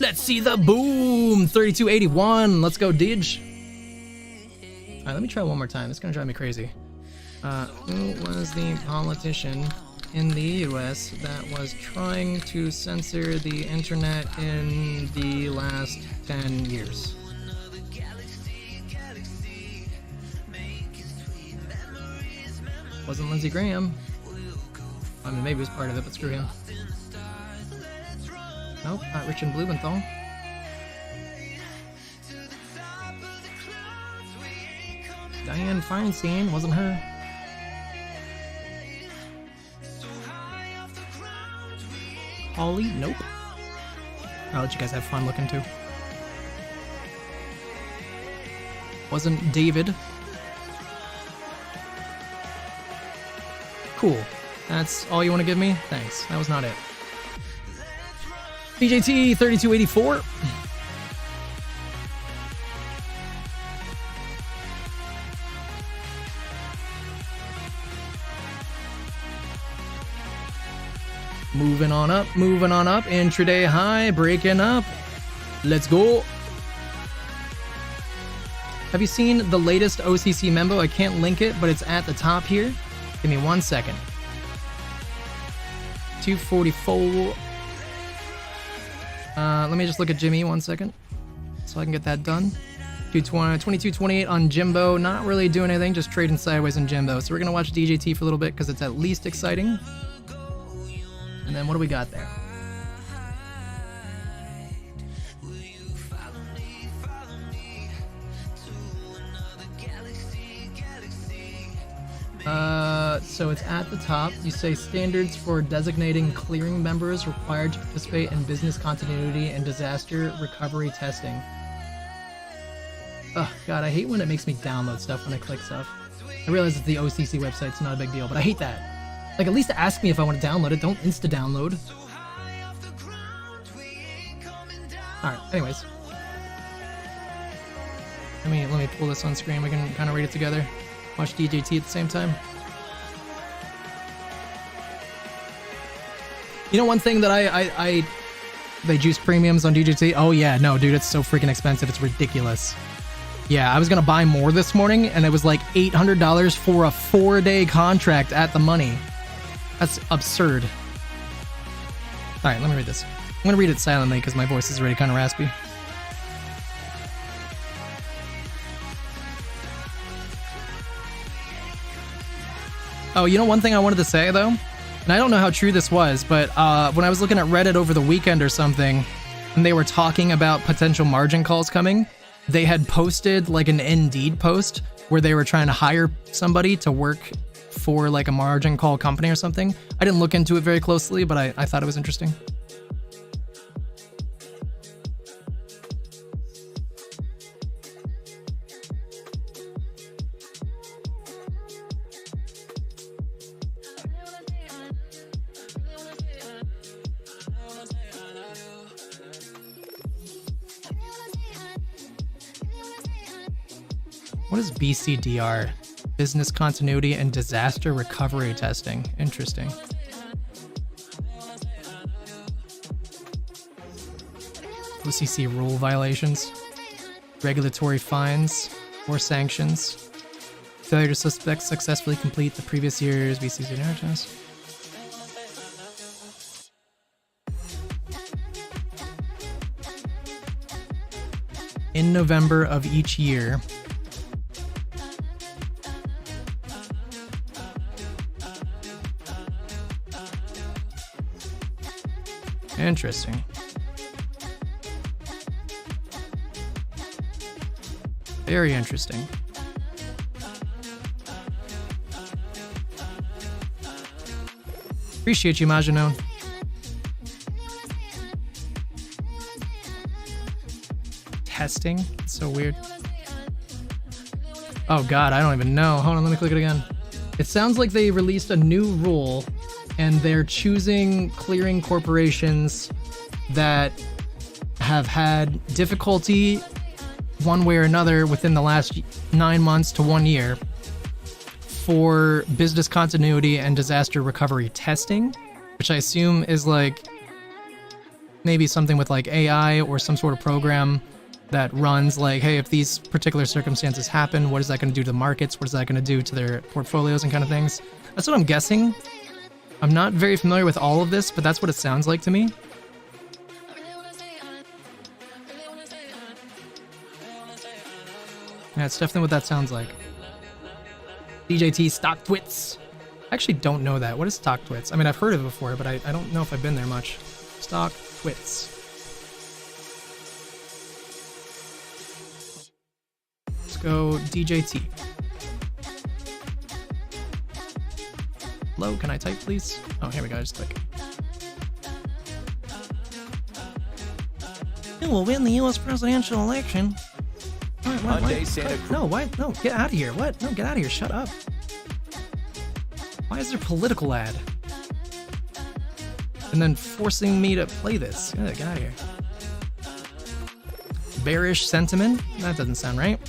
Let's see the boom! 3281, let's go, Dig. All right, let me try one more time. It's gonna drive me crazy. Who was the politician in the US that was trying to censor the internet in the last 10 years? Wasn't Lindsey Graham. I mean, maybe it was part of it, but screw him. Nope, not Richard Blumenthal. Dianne Feinstein, wasn't her. Holly, nope. I'll let you guys have fun looking too. Wasn't David. Cool. That's all you want to give me? Thanks. That was not it. DJT 3284. Moving on up, intraday high, breaking up. Let's go. Have you seen the latest OCC memo? I can't link it, but it's at the top here. Give me 1 second. 244. Let me just look at GME 1 second so I can get that done. 2228 on Jimbo. Not really doing anything, just trading sideways on Jimbo. So we're going to watch DJT for a little bit because it's at least exciting. And then what do we got there? So it's at the top. You say standards for designating clearing members required to participate in business continuity and disaster recovery testing. Oh god, I hate when it makes me download stuff when I click stuff. I realize it's the OCC website, it's not a big deal, but I hate that. Like, at least ask me if I want to download it, don't insta-download. Alright, anyways. Let me pull this on screen, we can kind of read it together. Watch DJT at the same time. You know one thing that they juice premiums on DJT? Oh yeah, no dude, it's so freaking expensive, it's ridiculous. Yeah, I was gonna buy more this morning and it was like $800 for a 4-day contract at the money. That's absurd. Alright, let me read this. I'm gonna read it silently because my voice is already kind of raspy. Oh, you know one thing I wanted to say though? And I don't know how true this was, but when I was looking at Reddit over the weekend or something, and they were talking about potential margin calls coming, they had posted like an Indeed post where they were trying to hire somebody to work for like a margin call company or something. I didn't look into it very closely, but I thought it was interesting. What is BCDR? Business continuity and disaster recovery testing. Interesting. OCC rule violations, regulatory fines or sanctions, failure to successfully complete the previous year's BCDR test. In November of each year, interesting. Very interesting. Appreciate you, Majanone. Testing? It's so weird. Oh god, I don't even know. Hold on, let me click it again. It sounds like they released a new rule and they're choosing clearing corporations that have had difficulty one way or another within the last 9 months to 1 year for business continuity and disaster recovery testing, which I assume is like maybe something with like AI or some sort of program that runs like, hey, if these particular circumstances happen, what is that going to do to the markets? What is that going to do to their portfolios and kind of things? That's what I'm guessing. I'm not very familiar with all of this, but that's what it sounds like to me. Yeah, it's definitely what that sounds like. DJT stock twits. I actually don't know that. What is stock twits? I mean, I've heard of it before, but I don't know if I've been there much. Stock twits. Let's go DJT. Hello, can I type, please? Oh, here we go. Just click. Who will win the U.S. presidential election? What? No, why? No, get out of here. What? No, get out of here. Shut up. Why is there political ad? And then forcing me to play this. Get out of here. Bearish sentiment? That doesn't sound right.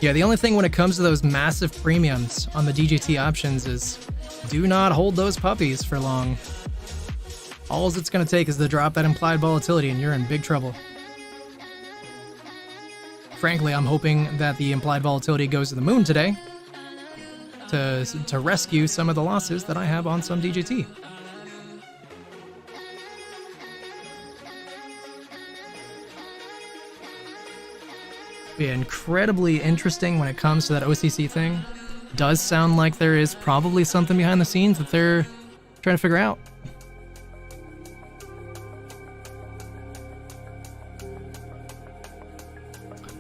Yeah, the only thing when it comes to those massive premiums on the DJT options is do not hold those puppies for long. All it's going to take is to drop that implied volatility and you're in big trouble. Frankly, I'm hoping that the implied volatility goes to the moon today to rescue some of the losses that I have on some DJT. Be incredibly interesting when it comes to that OCC thing. Does sound like there is probably something behind the scenes that they're trying to figure out.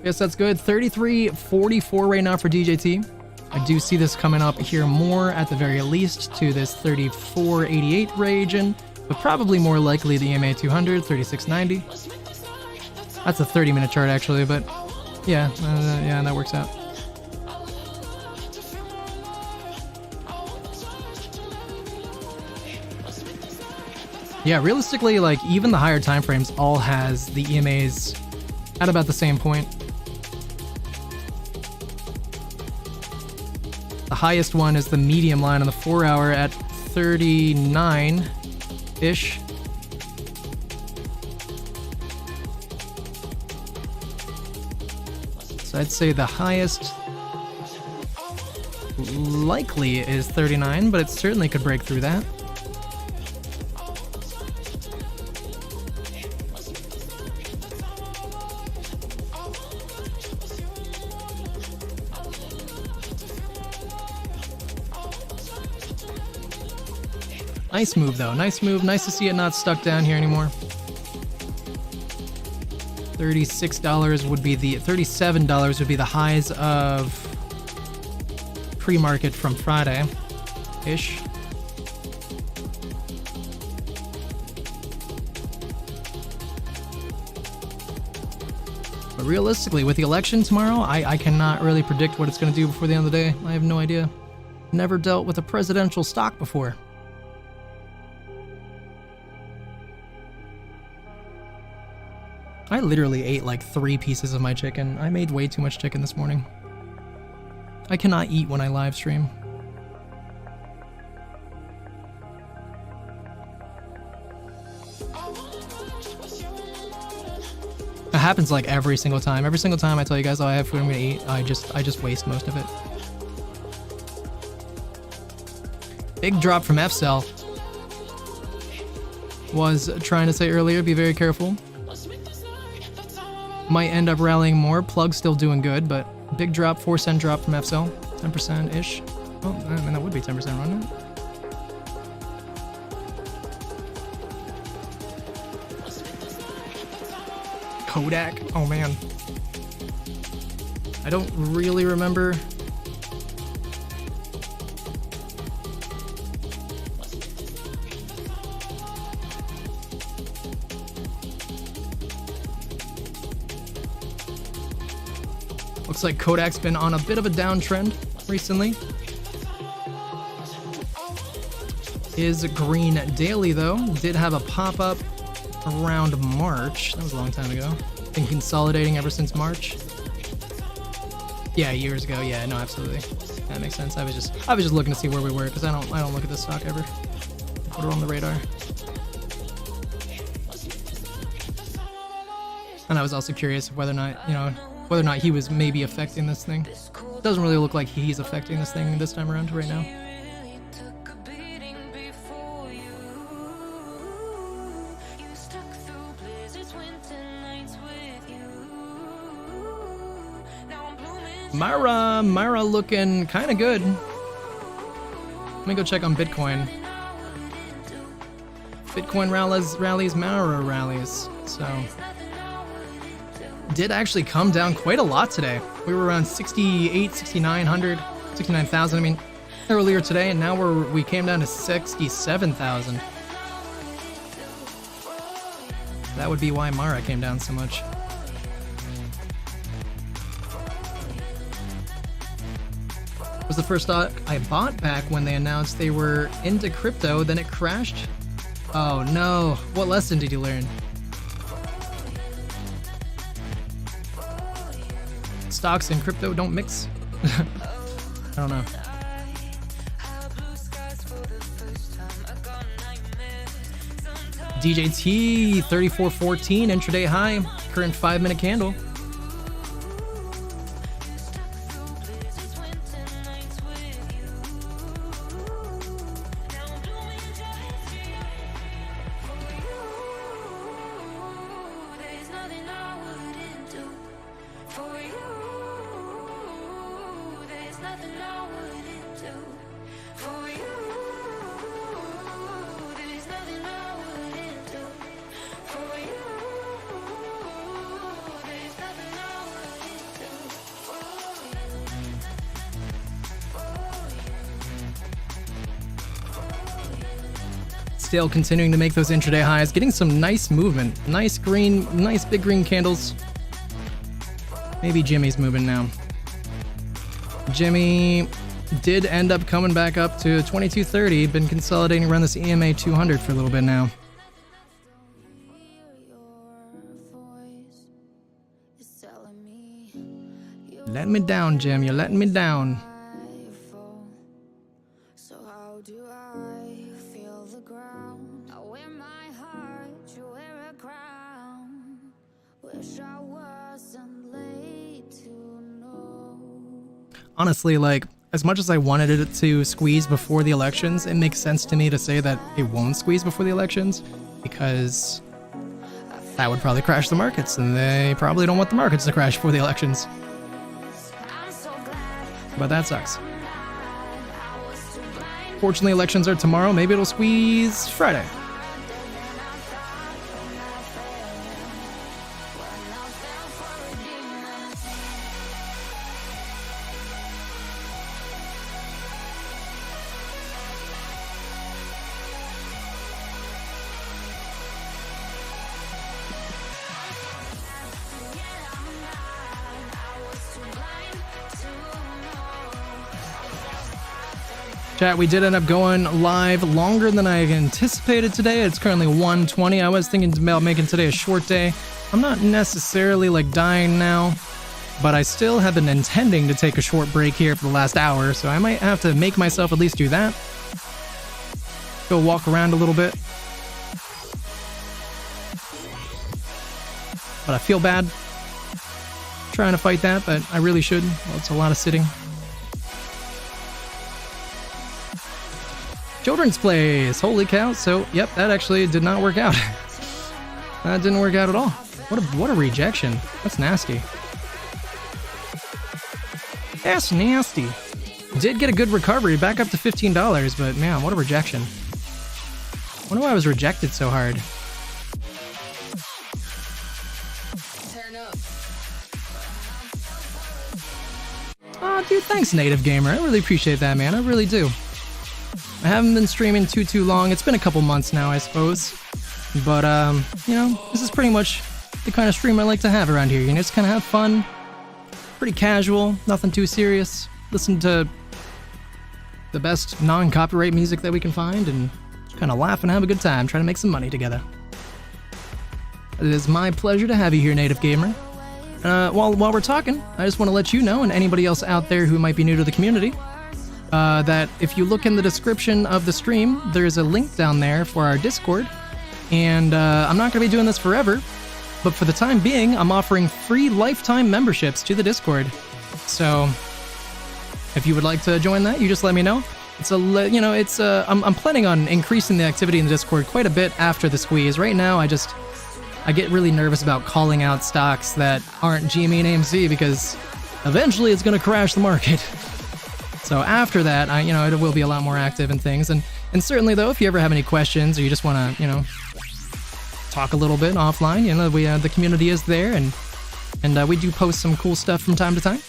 Yes, that's good. 33.44 right now for DJT. I do see this coming up here more at the very least to this 34.88 region, but probably more likely the EMA 200, 36.90. That's a 30-minute chart actually, but yeah, yeah, that works out. Yeah, realistically, like even the higher time frames all has the EMAs at about the same point. The highest one is the medium line on the 4 hour at 39-ish. So I'd say the highest likely is 39, but it certainly could break through that. Nice move though, nice move. Nice to see it not stuck down here anymore. $36 would be the $37 would be the highs of pre-market from Friday-ish. But realistically, with the election tomorrow, I cannot really predict what it's going to do before the end of the day. I have no idea. Never dealt with a presidential stock before. I literally ate like 3 pieces of my chicken. I made way too much chicken this morning. I cannot eat when I live stream. It happens like every single time. Every single time I tell you guys, oh, I have food I'm gonna eat, I just waste most of it. Big drop from F-Cell. Was trying to say earlier, be very careful. Might end up rallying more. Plug's still doing good, but big drop, 4-cent drop from F-Cell. 10%-ish. Oh, I mean, that would be 10%, wouldn't it? Kodak? Oh man. I don't really remember. Looks like Kodak's been on a bit of a downtrend recently. His green daily, though, did have a pop-up around March. That was a long time ago. Been consolidating ever since March. Yeah, years ago. Yeah, no, absolutely. That makes sense. I was just looking to see where we were because I don't look at this stock ever. Put it on the radar. And I was also curious whether or not he was maybe affecting this thing. Doesn't really look like he's affecting this thing this time around right now. Myra looking kind of good. Let me go check on Bitcoin. Bitcoin rallies, Myra rallies. So did actually come down quite a lot today. We were around 68, 6,900, 69,000. I mean, earlier today, and now we came down to 67,000. That would be why Mara came down so much. Was the first stock I bought back when they announced they were into crypto, then it crashed. Oh no, what lesson did you learn? Stocks and crypto don't mix? I don't know. DJT 3414 intraday high, current 5-minute candle. Still continuing to make those intraday highs, getting some nice movement. Nice big green candles. Maybe Jimmy's moving now. Jimmy did end up coming back up to 2230. Been consolidating around this EMA 200 for a little bit now. Let me down, Jim. You're letting me down. Honestly, like, as much as I wanted it to squeeze before the elections, it makes sense to me to say that it won't squeeze before the elections, because that would probably crash the markets, and they probably don't want the markets to crash before the elections. But that sucks. Fortunately, elections are tomorrow. Maybe it'll squeeze Friday. Chat, we did end up going live longer than I anticipated today. It's currently 1:20. I was thinking about making today a short day. I'm not necessarily like dying now, but I still have been intending to take a short break here for the last hour, so I might have to make myself at least do that. Go walk around a little bit. But I feel bad trying to fight that, but I really should. Well, it's a lot of sitting. Children's Place, holy cow. So, yep, that actually did not work out. That didn't work out at all. What a rejection. That's nasty. That's nasty. Did get a good recovery, back up to $15, but man, what a rejection. Wonder why I was rejected so hard. dude, thanks, Native Gamer. I really appreciate that, man. I really do. I haven't been streaming too long. It's been a couple months now, I suppose. But, you know, this is pretty much the kind of stream I like to have around here. You know, just kind of have fun. Pretty casual, nothing too serious. Listen to the best non-copyright music that we can find and just kind of laugh and have a good time, trying to make some money together. It is my pleasure to have you here, Native Gamer. While we're talking, I just want to let you know, and anybody else out there who might be new to the community, that if you look in the description of the stream, there's a link down there for our Discord. And I'm not going to be doing this forever, but for the time being, I'm offering free lifetime memberships to the Discord. So if you would like to join that, you just let me know. It's I'm planning on increasing the activity in the Discord quite a bit after the squeeze. Right now, I get really nervous about calling out stocks that aren't GME and AMC because eventually it's going to crash the market. So after that, it will be a lot more active and things. And certainly though, if you ever have any questions or you just want to, talk a little bit offline, the community is there, and we do post some cool stuff from time to time.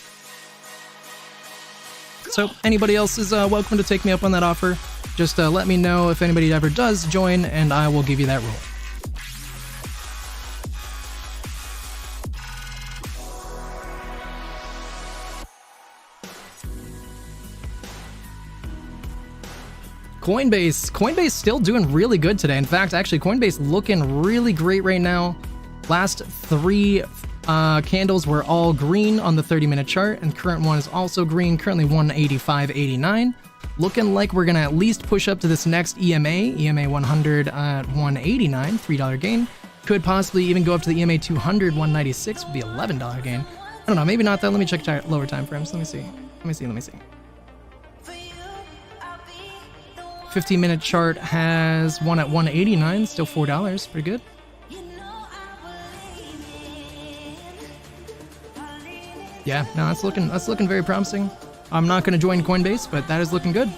So anybody else is welcome to take me up on that offer. Just let me know if anybody ever does join, and I will give you that role. Coinbase still doing really good today. In fact, actually, Coinbase looking really great right now. Last 3 candles were all green on the 30-minute chart, and current one is also green, currently 185.89. Looking like we're gonna at least push up to this next EMA 100 at 189, $3 gain. Could possibly even go up to the EMA 200, 196, would be $11 gain. I don't know, maybe not that. Let me check lower time frames. Let me see. 15-minute chart has one at 189, still $4, pretty good. Yeah, no, that's looking very promising. I'm not going to join Coinbase, but that is looking good.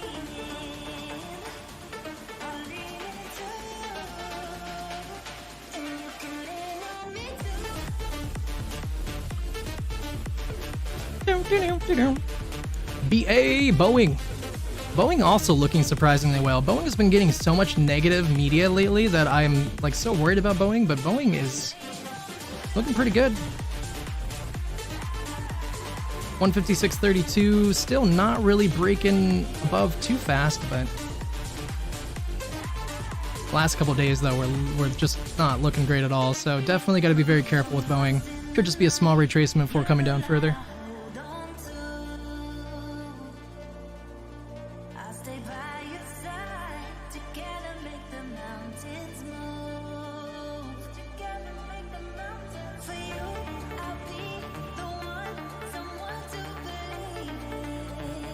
BA Boeing. Boeing also looking surprisingly well. Boeing has been getting so much negative media lately that I'm so worried about Boeing, but Boeing is looking pretty good. 156.32, still not really breaking above too fast, but last couple days though we're just not looking great at all. So definitely got to be very careful with Boeing. Could just be a small retracement before coming down further.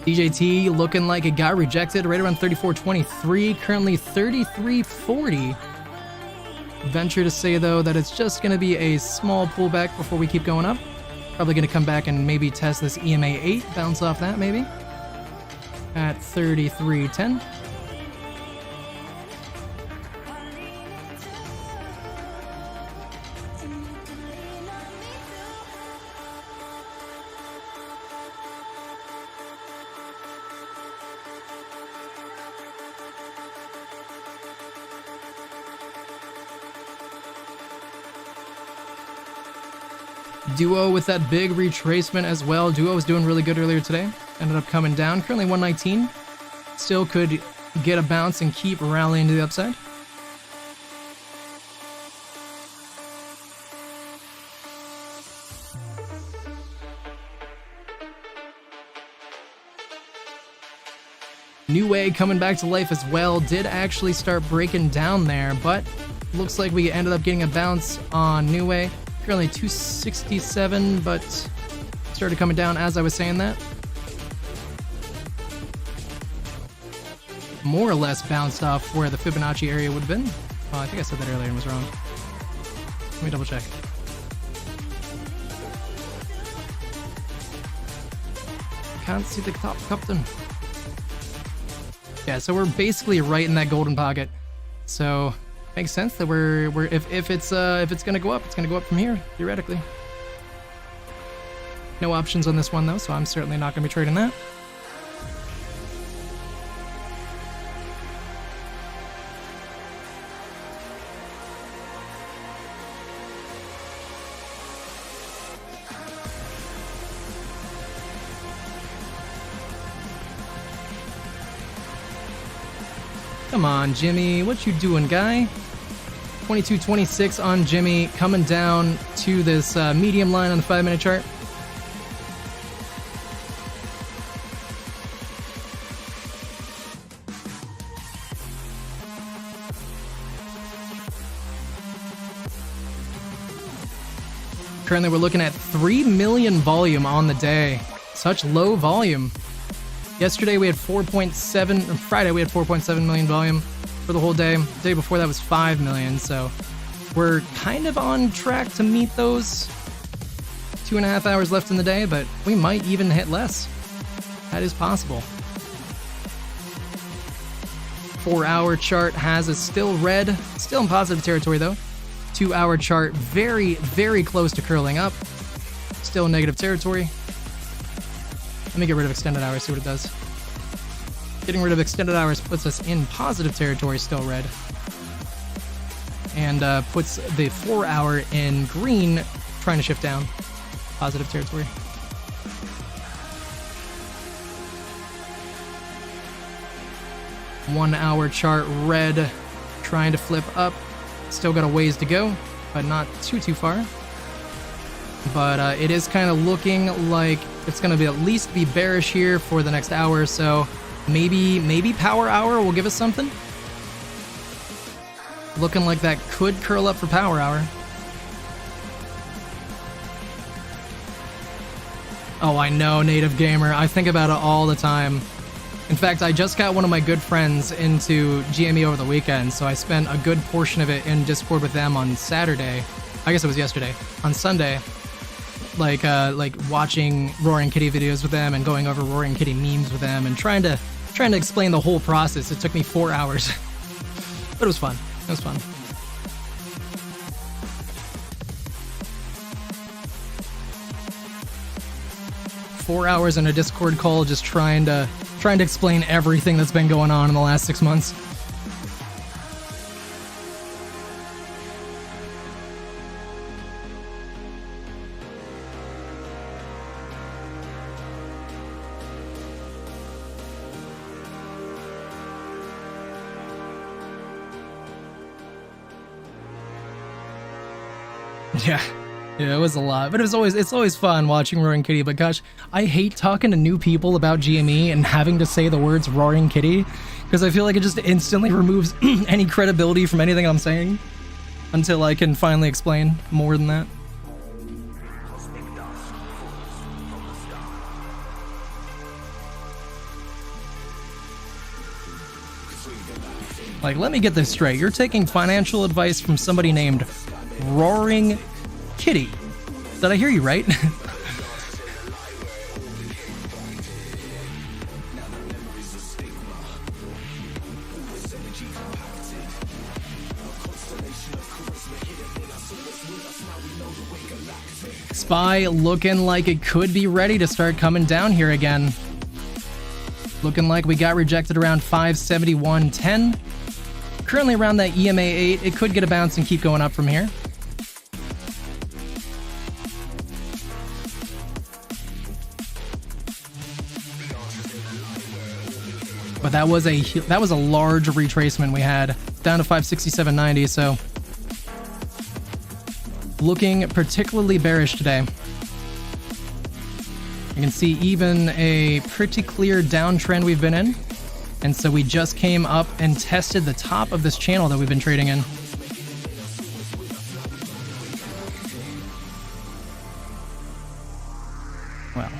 DJT looking like it got rejected right around 34.23, currently 33.40. Venture to say though that it's just going to be a small pullback before we keep going up. Probably going to come back and maybe test this EMA 8, bounce off that maybe at 33.10. Duo with that big retracement as well. Duo was doing really good earlier today. Ended up coming down. Currently 119. Still could get a bounce and keep rallying to the upside. New Way coming back to life as well. Did actually start breaking down there, but looks like we ended up getting a bounce on New Way. Currently 267, but started coming down as I was saying that. More or less bounced off where the Fibonacci area would have been. Oh, I think I said that earlier and was wrong. Let me double check. Can't see the top, Captain. Yeah, so we're basically right in that golden pocket. So makes sense that if it's gonna go up, it's gonna go up from here theoretically. No options on this one though, so I'm certainly not going to be trading that. Come on, Jimmy. What you doing, guy? 22.26 on Jimmy, coming down to this medium line on the 5-minute chart. Currently, we're looking at 3 million volume on the day. Such low volume. Yesterday we had 4.7, Friday we had 4.7 million volume for the whole day. The day before that was 5 million, so we're kind of on track to meet those. 2.5 hours left in the day, but we might even hit less. That is possible. 4-hour chart has us still red, still in positive territory though. 2-hour chart very, very close to curling up. Still in negative territory. Let me get rid of extended hours, see what it does. Getting rid of extended hours puts us in positive territory, still red. And puts the 4-hour in green, trying to shift down. Positive territory. One-hour chart red, trying to flip up. Still got a ways to go, but not too far. But it is kind of looking like it's going to be at least be bearish here for the next hour or so. Maybe power hour will give us something. Looking like that could curl up for power hour. Oh, I know, Native Gamer. I think about it all the time. In fact, I just got one of my good friends into GME over the weekend, so I spent a good portion of it in Discord with them on Saturday. I guess it was yesterday. On Sunday. Like watching Roaring Kitty videos with them and going over Roaring Kitty memes with them and trying to explain the whole process. It took me 4 hours. But it was fun. It was fun. Four hours in a Discord call just trying to explain everything that's been going on in the last 6 months. Yeah, it was a lot, but it's always fun watching Roaring Kitty. But gosh, I hate talking to new people about GME and having to say the words Roaring Kitty, because I feel like it just instantly removes any credibility from anything I'm saying until I can finally explain more than that. Like, let me get this straight. You're taking financial advice from somebody named Roaring Kitty. Did I hear you right? Spy looking like it could be ready to start coming down here again. Looking like we got rejected around 571.10. Currently around that EMA 8. It could get a bounce and keep going up from here. But that was a large retracement we had, down to 567.90, so looking particularly bearish today. You can see even a pretty clear downtrend we've been in, and so we just came up and tested the top of this channel that we've been trading in. Well,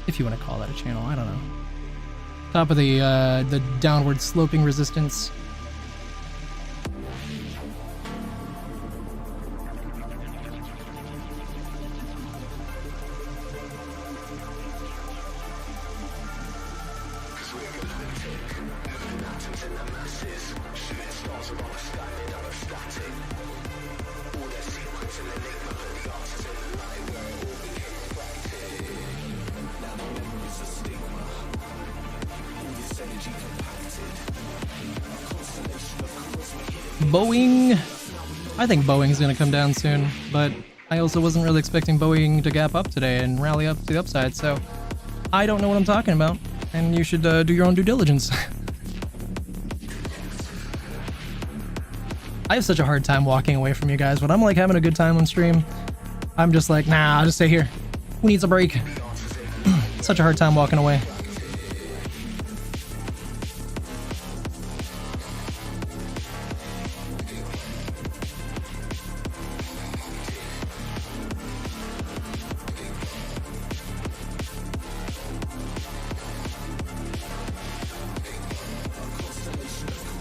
if you want to call that a channel, I don't know. Top of the downward sloping resistance. Boeing. I think Boeing's gonna come down soon, but I also wasn't really expecting Boeing to gap up today and rally up to the upside, so I don't know what I'm talking about, and you should do your own due diligence. I have such a hard time walking away from you guys. When I'm like having a good time on stream, I'm just like, nah, I'll just stay here. Who needs a break? Such a hard time walking away.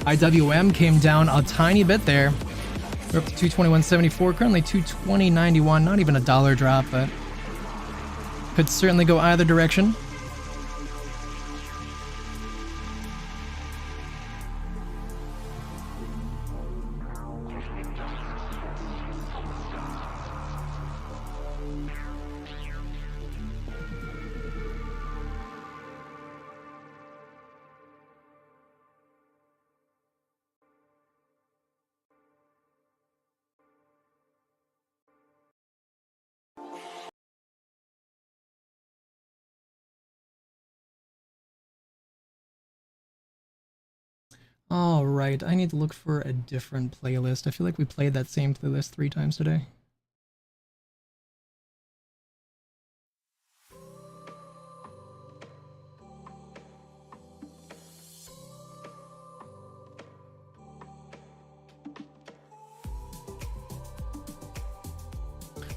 IWM came down a tiny bit there. We're up to 221.74, currently 220.91. Not even a dollar drop, but could certainly go either direction. All right, I need to look for a different playlist. I feel like we played that same playlist 3 times today.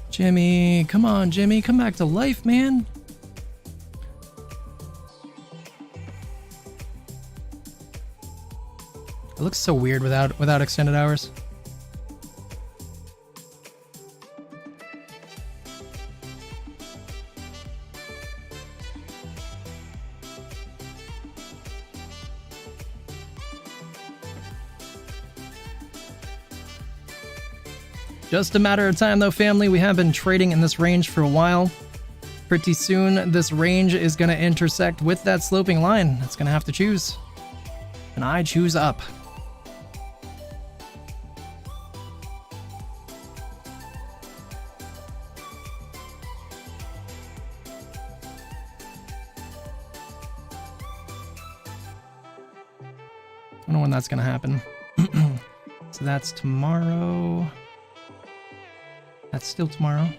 Jimmy, come on, Jimmy, come back to life, man. It looks so weird without extended hours. Just a matter of time though, family. We have been trading in this range for a while. Pretty soon, this range is going to intersect with that sloping line. It's going to have to choose. And I choose up. I don't know when that's gonna happen. So that's tomorrow. That's still tomorrow.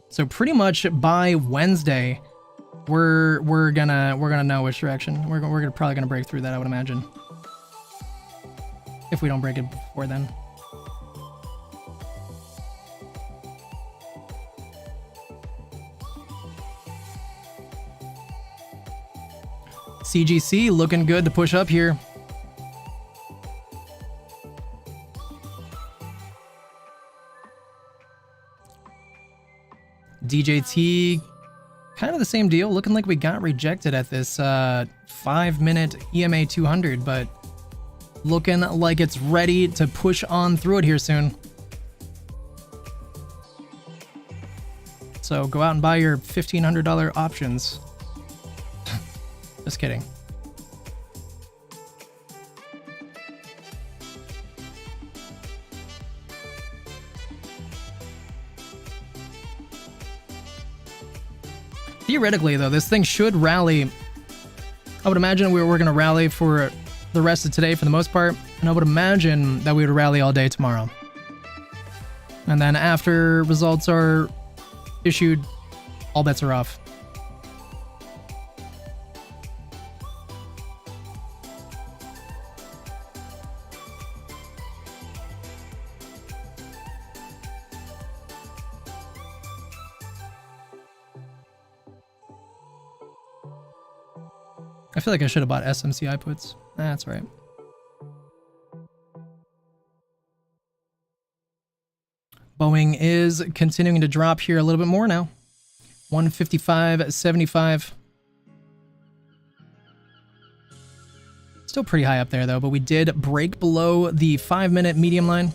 So pretty much by Wednesday, we're gonna know which direction. We're probably gonna break through that, I would imagine. If we don't break it before then. CGC looking good to push up here. DJT, kind of the same deal. Looking like we got rejected at this 5-minute EMA 200, but looking like it's ready to push on through it here soon. So go out and buy your $1,500 options. Just kidding. Theoretically, though, this thing should rally. I would imagine we're going to rally for the rest of today for the most part, and I would imagine that we would rally all day tomorrow. And then after results are issued, all bets are off. I feel like I should have bought SMCI puts. That's right. Boeing is continuing to drop here a little bit more now. 155.75. Still pretty high up there though, but we did break below the 5-minute medium line.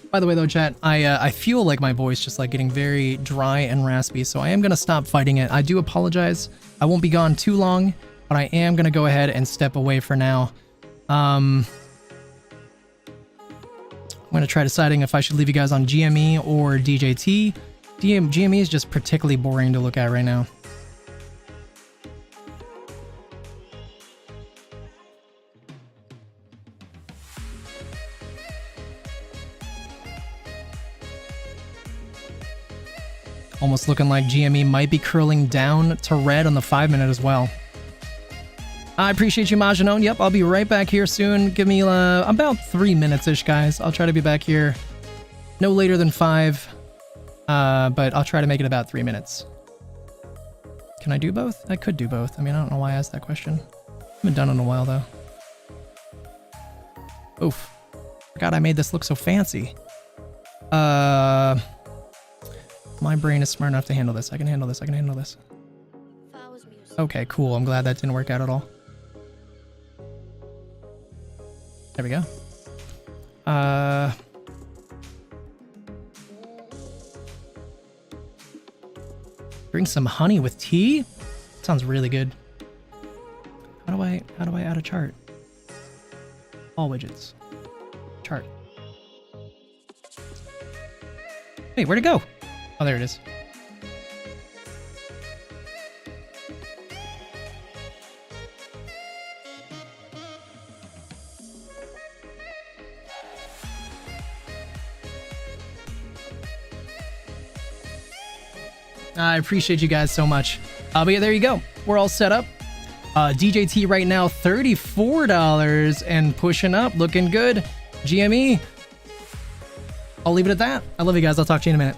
By the way though, chat, I feel like my voice just like getting very dry and raspy, so I am going to stop fighting it. I do apologize. I won't be gone too long, but I am going to go ahead and step away for now. I'm going to try deciding if I should leave you guys on GME or DJT. GME is just particularly boring to look at right now. Almost looking like GME might be curling down to red on the 5-minute as well. I appreciate you, Majinon. Yep, I'll be right back here soon. Give me about 3 minutes-ish, guys. I'll try to be back here no later than 5, but I'll try to make it about 3 minutes. Can I do both? I could do both. I mean, I don't know why I asked that question. I haven't done it in a while, though. Oof. God, I made this look so fancy. My brain is smart enough to handle this. I can handle this. I can handle this. Okay, cool. I'm glad that didn't work out at all. There we go. Bring some honey with tea? Sounds really good. How do I add a chart? All widgets. Chart. Hey, where'd it go? Oh, there it is. I appreciate you guys so much. But yeah, there you go. We're all set up. DJT right now, $34 and pushing up, looking good. GME. I'll leave it at that. I love you guys. I'll talk to you in a minute.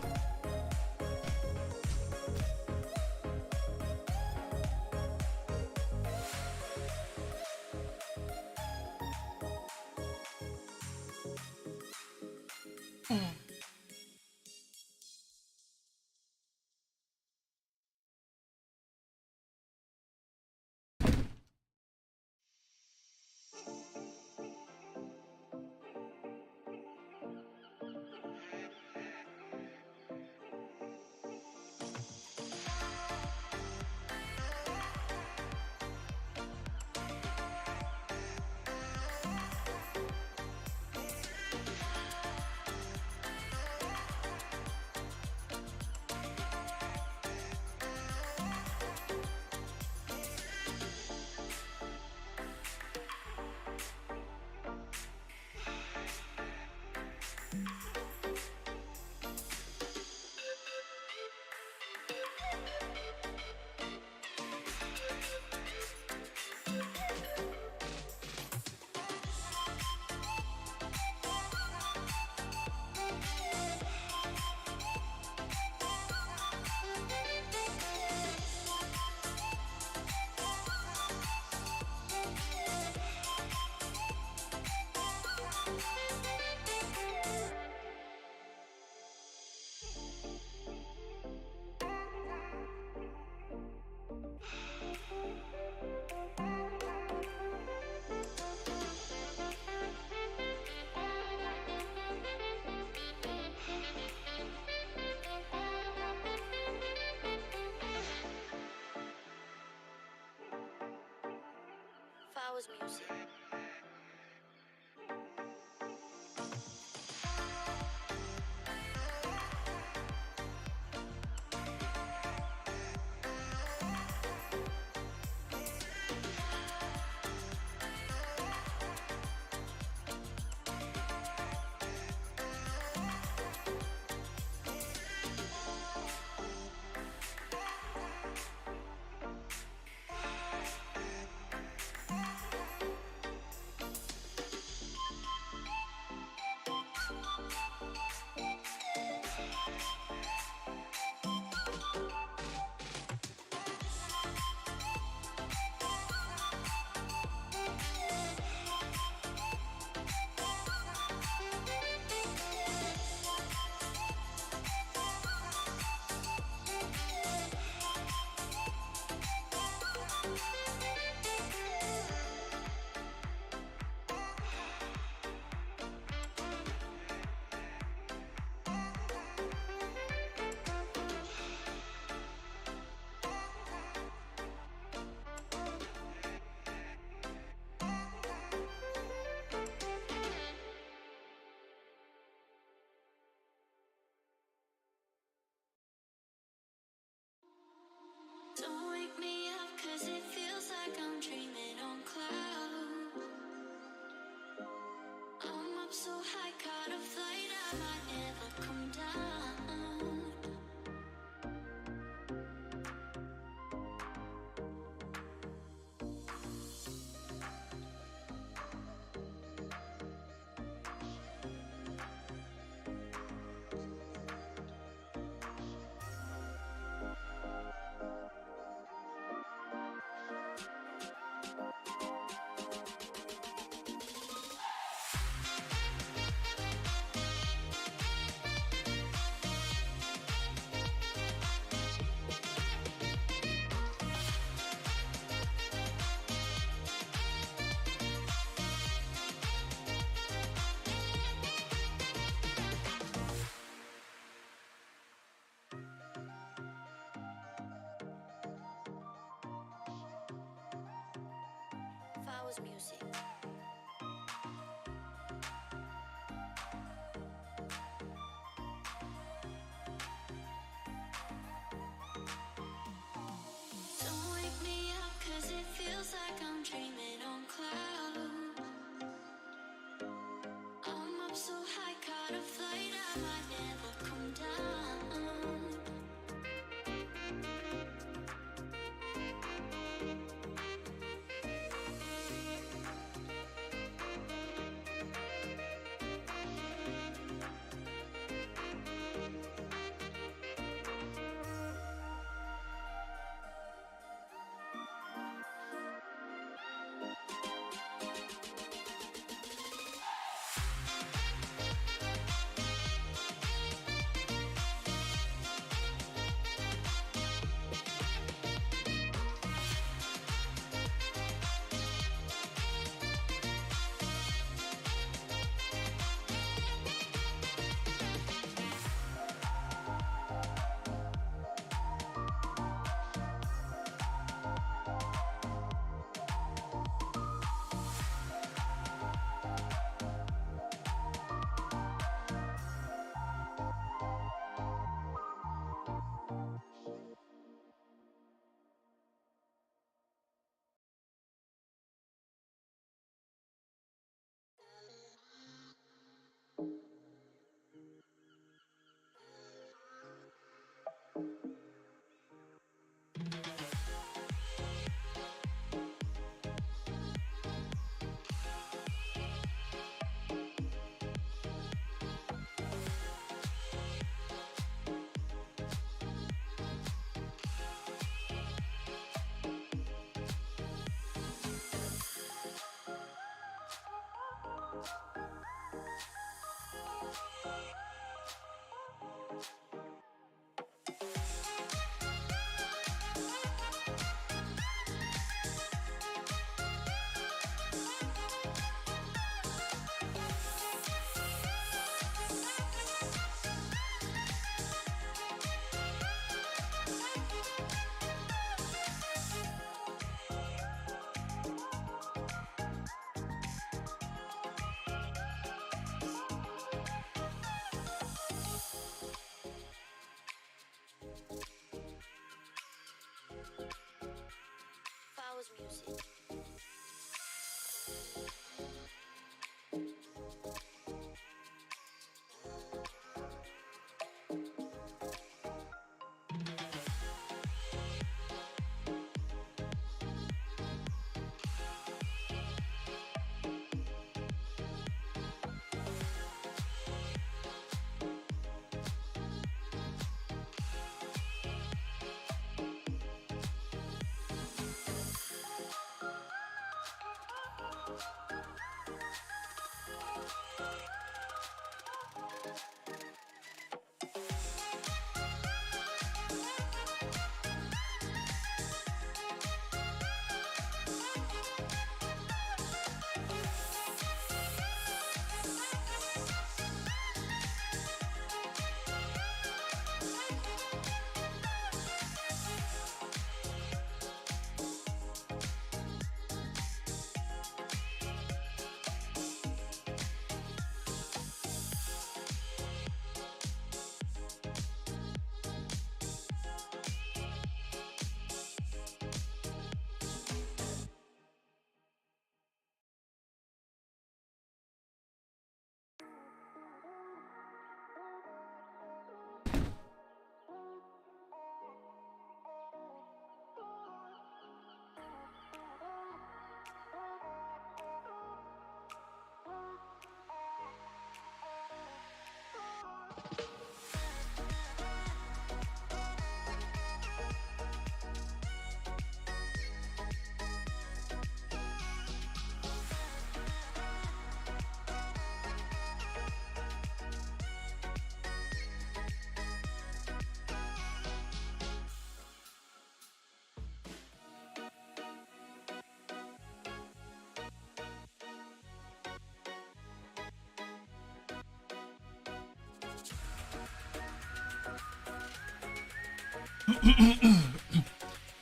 Music. Flowers music. Don't wake me up 'cause it feels like I'm dreaming on clouds. I'm up so high, caught a flight, I might never come down. Flowers music.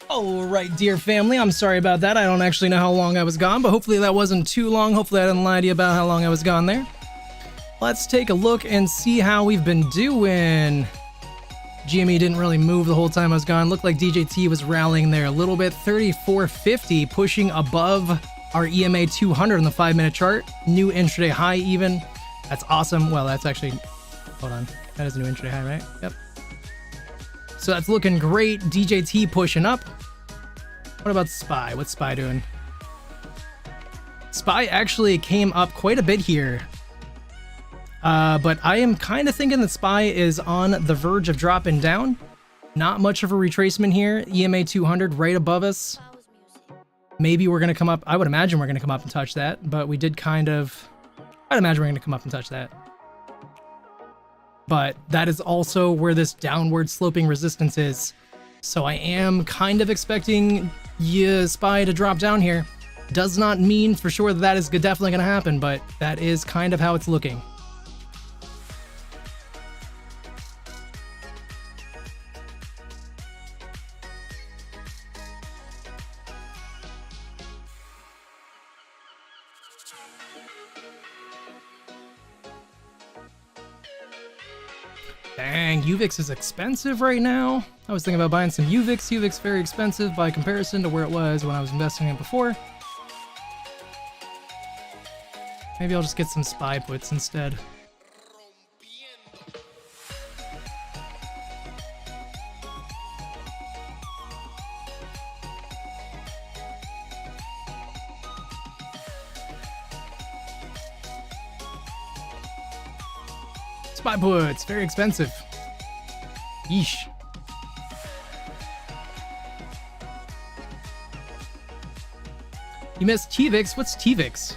Alright, dear family, I'm sorry about that. I don't actually know how long I was gone, but hopefully that wasn't too long. Hopefully I didn't lie to you about how long I was gone there. Let's take a look and see how we've been doing. GME didn't really move the whole time I was gone. Looked like DJT was rallying there a little bit. 34.50, pushing above our EMA 200 on the 5-minute chart. New intraday high even. That's awesome. Well, that's actually... Hold on. That is a new intraday high, right? Yep. So that's looking great. DJT pushing up. What about SPY? What's SPY doing? SPY actually came up quite a bit here. But I am kind of thinking that SPY is on the verge of dropping down. Not much of a retracement here. EMA 200 right above us. Maybe we're going to come up. I would imagine we're going to come up and touch that. But we did kind of... I'd imagine we're going to come up and touch that. But that is also where this downward sloping resistance is. So I am kind of expecting SPY to drop down here. Does not mean for sure that is definitely going to happen, but that is kind of how it's looking. Dang, UVIX is expensive right now. I was thinking about buying some UVIX. UVIX very expensive by comparison to where it was when I was investing in it before. Maybe I'll just get some SPY puts instead. SPY puts, very expensive. Yeesh. You missed TVIX. What's TVIX?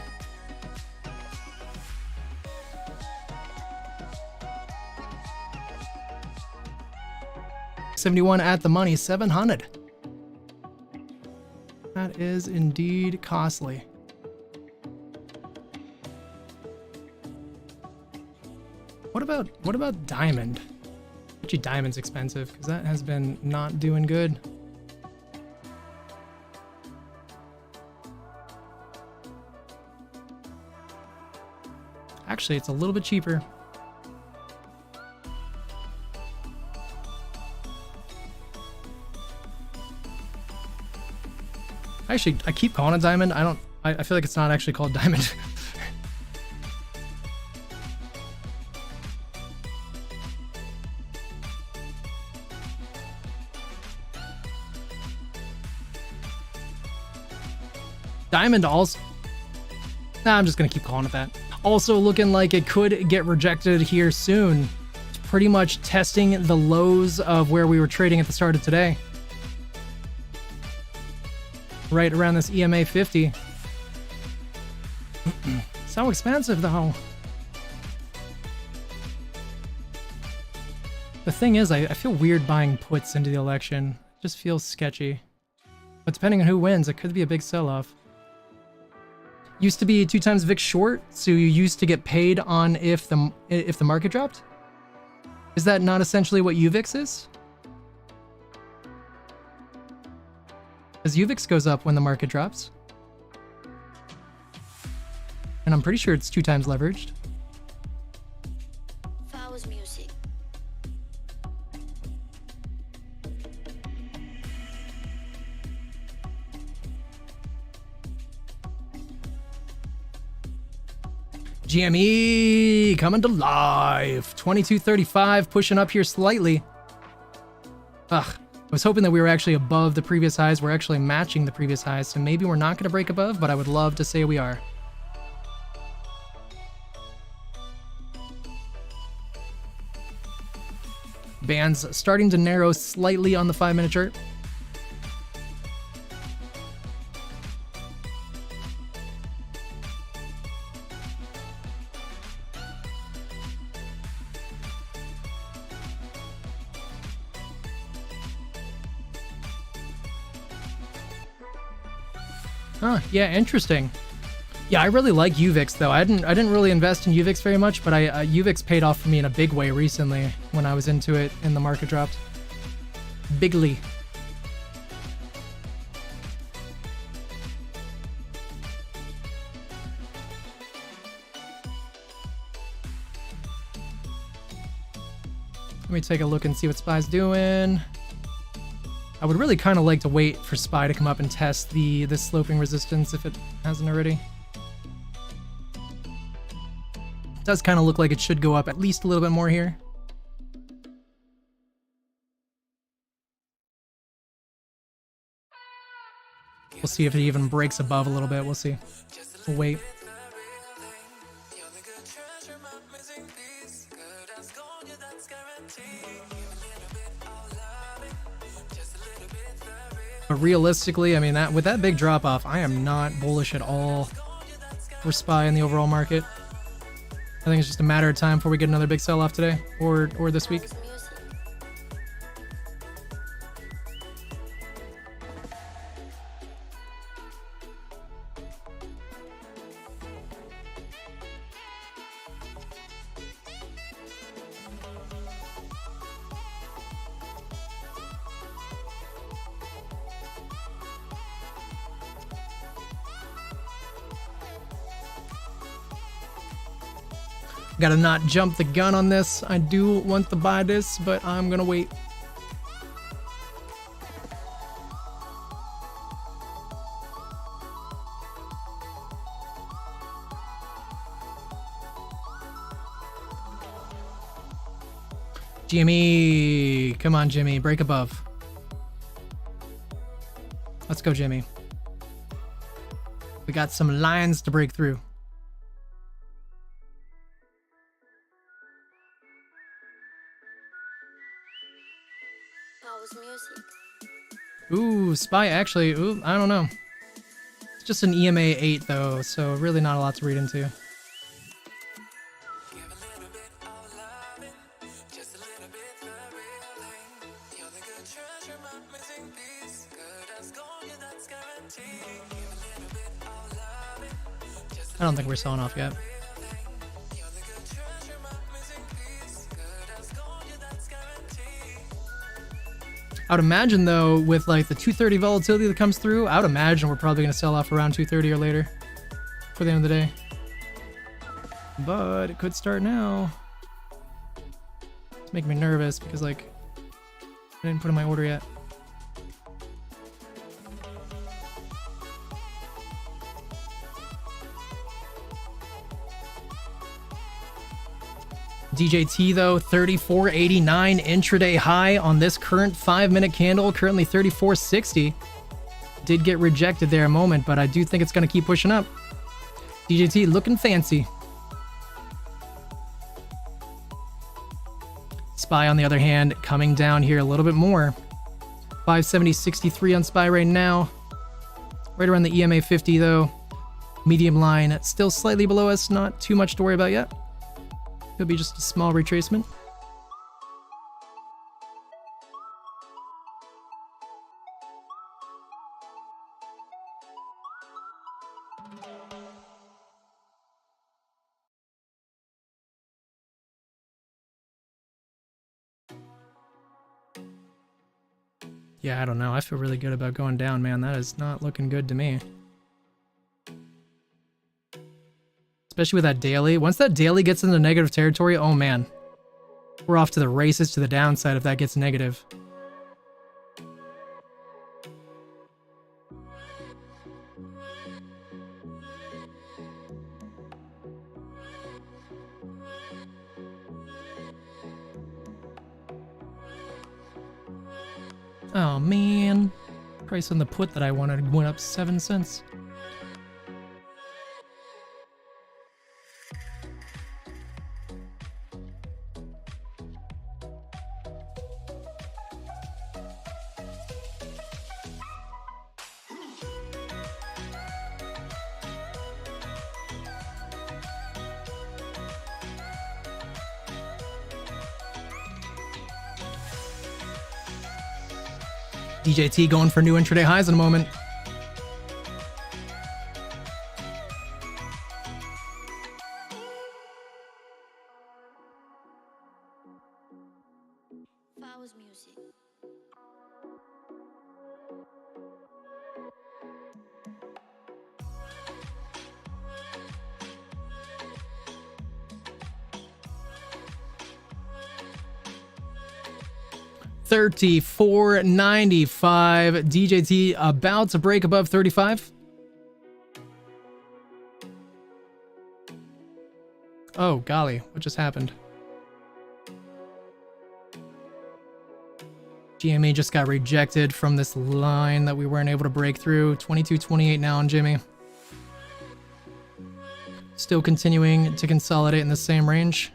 $71 at the money, 700. That is indeed costly. What about Diamond? Actually, Diamond's expensive because that has been not doing good. Actually, it's a little bit cheaper. Actually, I keep calling it Diamond. I feel like it's not actually called Diamond. Diamond also... Nah, I'm just gonna keep calling it that. Also looking like it could get rejected here soon. It's pretty much testing the lows of where we were trading at the start of today. Right around this EMA 50. So expensive though. The thing is, I feel weird buying puts into the election. It just feels sketchy. But depending on who wins, it could be a big sell-off. Used to be 2 times VIX short, so you used to get paid on if the market dropped? Is that not essentially what UVIX is? Because UVIX goes up when the market drops. And I'm pretty sure it's 2 times leveraged. Flowers music. GME coming to life. 22.35, pushing up here slightly. Ugh, I was hoping that we were actually above the previous highs. We're actually matching the previous highs, so maybe we're not going to break above, but I would love to say we are. Bands starting to narrow slightly on the 5-minute chart. Huh, yeah, interesting. Yeah, I really like UVIX though. I didn't really invest in UVIX very much, but UVIX paid off for me in a big way recently when I was into it and the market dropped. Bigly. Let me take a look and see what SPY's doing. I would really kind of like to wait for SPY to come up and test the sloping resistance if it hasn't already. It does kind of look like it should go up at least a little bit more here. We'll see if it even breaks above a little bit. We'll see. We'll wait. But realistically, I mean, that with that big drop off, I am not bullish at all for SPY in the overall market. I think it's just a matter of time before we get another big sell off today or this week. Gotta not jump the gun on this. I do want to buy this, but I'm gonna wait. GME, come on Jimmy, break above. Let's go Jimmy. We got some lines to break through. Ooh, SPY actually, ooh, I don't know. It's just an EMA 8 though, so really not a lot to read into. I don't think we're selling off yet. I would imagine though, with like the 230 volatility that comes through, I would imagine we're probably going to sell off around 230 or later for the end of the day. But it could start now. It's making me nervous because like I didn't put in my order yet. DJT though, 34.89 intraday high on this current 5-minute candle, currently 34.60. Did get rejected there a moment, but I do think it's going to keep pushing up. DJT looking fancy. SPY on the other hand, coming down here a little bit more. 570.63 on SPY right now. Right around the EMA 50 though. Medium line still slightly below us, not too much to worry about yet. Could be just a small retracement. Yeah, I don't know. I feel really good about going down, man. That is not looking good to me. Especially with that daily. Once that daily gets into negative territory, oh man. We're off to the races to the downside if that gets negative. Oh man. Price on the put that I wanted went up 7 cents. DJT going for new intraday highs in a moment. 34.95. DJT about to break above 35. Oh, golly, what just happened? GME just got rejected from this line that we weren't able to break through. 22.28 now on Jimmy. Still continuing to consolidate in the same range.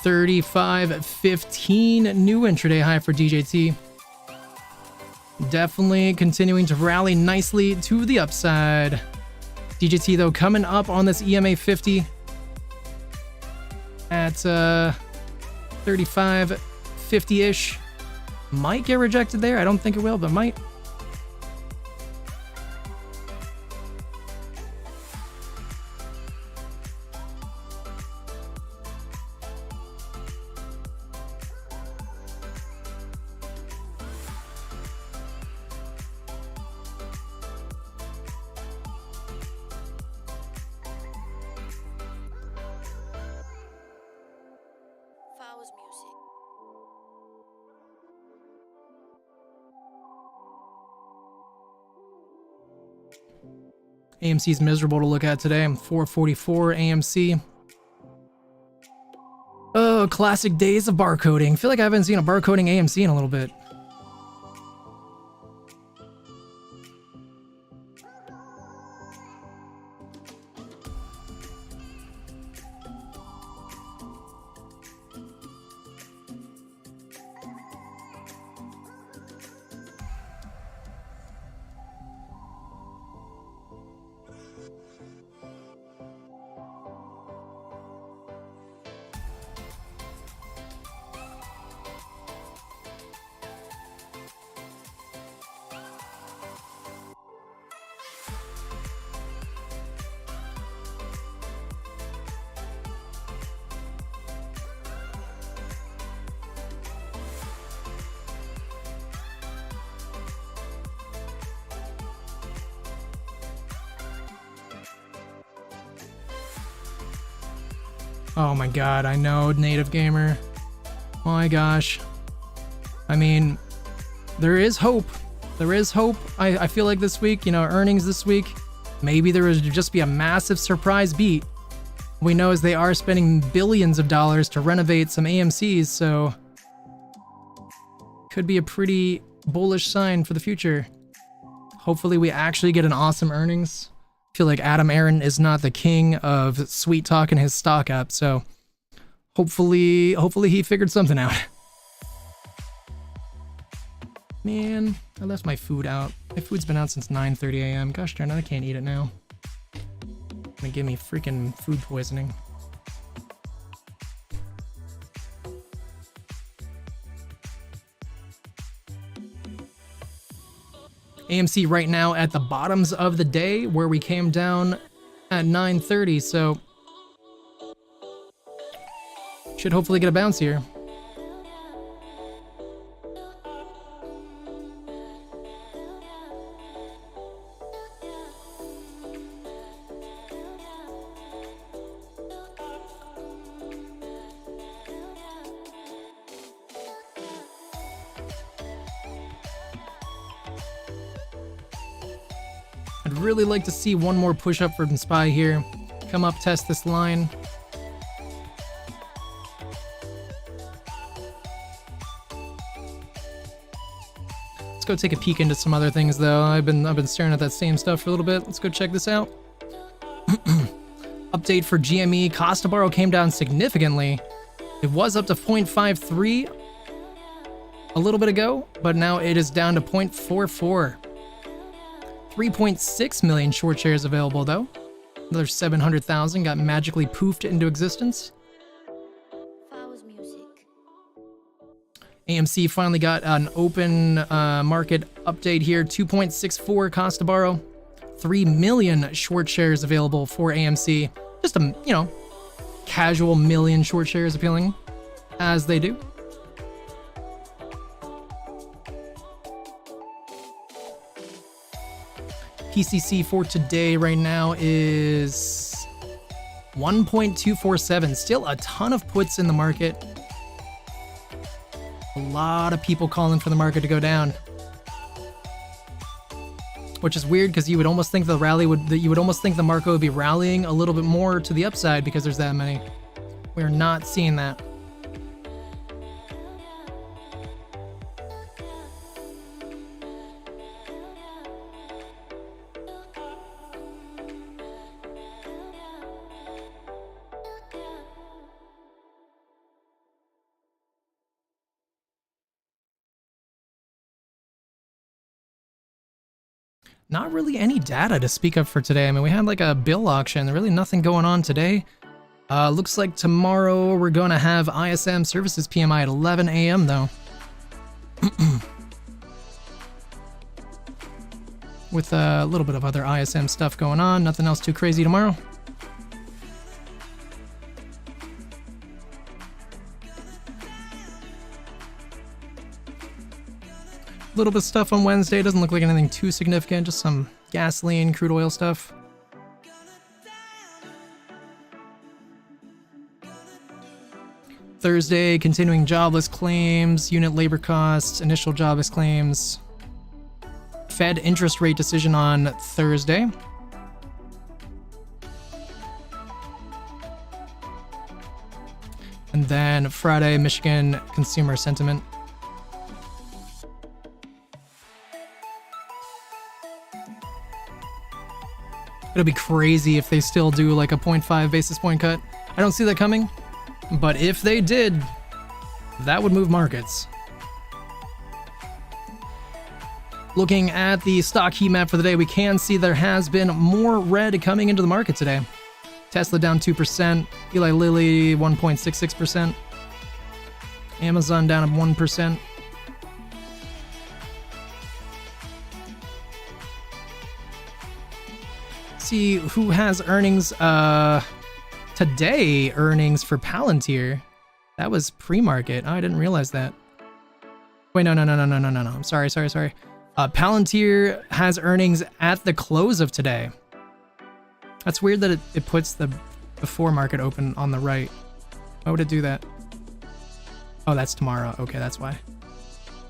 $35.15 new intraday high for DJT. Definitely continuing to rally nicely to the upside. DJT though coming up on this EMA 50 at 35.50-ish. Might get rejected there. I don't think it will, but might. Flowers music. AMC's miserable to look at today. 444 AMC. Oh, classic days of barcoding. Feel like I haven't seen a barcoding AMC in a little bit. Oh my god, I know, native gamer. Oh my gosh. I mean, there is hope. There is hope. I feel like this week, you know, earnings this week, maybe there would just be a massive surprise beat. We know is they are spending billions of dollars to renovate some AMCs, so could be a pretty bullish sign for the future. Hopefully we actually get an awesome earnings. Feel like Adam Aaron is not the king of sweet talking his stock up, so hopefully he figured something out. Man, I left my food out. My food's been out since 9:30 a.m. Gosh darn it, I can't eat it now. Gonna give me freaking food poisoning. AMC right now at the bottoms of the day where we came down at 9:30, so should hopefully get a bounce here. I'd really like to see one more push up from SPY here. Come up, test this line. Let's go take a peek into some other things though. I've been staring at that same stuff for a little bit. Let's go check this out. Update for GME. Cost to borrow came down significantly. It was up to 0.53 a little bit ago, but now it is down to 0.44. 3.6 million short shares available though. Another 700,000 got magically poofed into existence. AMC finally got an open market update here. 2.64 cost to borrow. 3 million short shares available for AMC. Just a, casual million short shares appealing as they do. PCC for today right now is 1.247. Still a ton of puts in the market. A lot of people calling for the market to go down, which is weird because you would almost think the market would be rallying a little bit more to the upside because there's that many. We're not seeing that. Not really any data to speak of for today. I mean, we had like a bill auction. There's really nothing going on today. Looks like tomorrow we're going to have ISM Services PMI at 11 a.m. though. With a little bit of other ISM stuff going on. Nothing else too crazy tomorrow. Little bit of stuff on Wednesday. Doesn't look like anything too significant. Just some gasoline, crude oil stuff. Thursday, continuing jobless claims, unit labor costs, initial jobless claims. Fed interest rate decision on Thursday. And then Friday, Michigan consumer sentiment. It'll be crazy if they still do like a 0.5 basis point cut. I don't see that coming, but if they did, that would move markets. Looking at the stock heat map for the day, we can see there has been more red coming into the market today. Tesla down 2%, Eli Lilly 1.66%, Amazon down 1%. See who has earnings today. Earnings for Palantir. That was pre-market. Oh, I didn't realize that. Wait, no. I'm sorry. Palantir has earnings at the close of today. That's weird that it puts the before market open on the right. Why would it do that? Oh, that's tomorrow. Okay, that's why.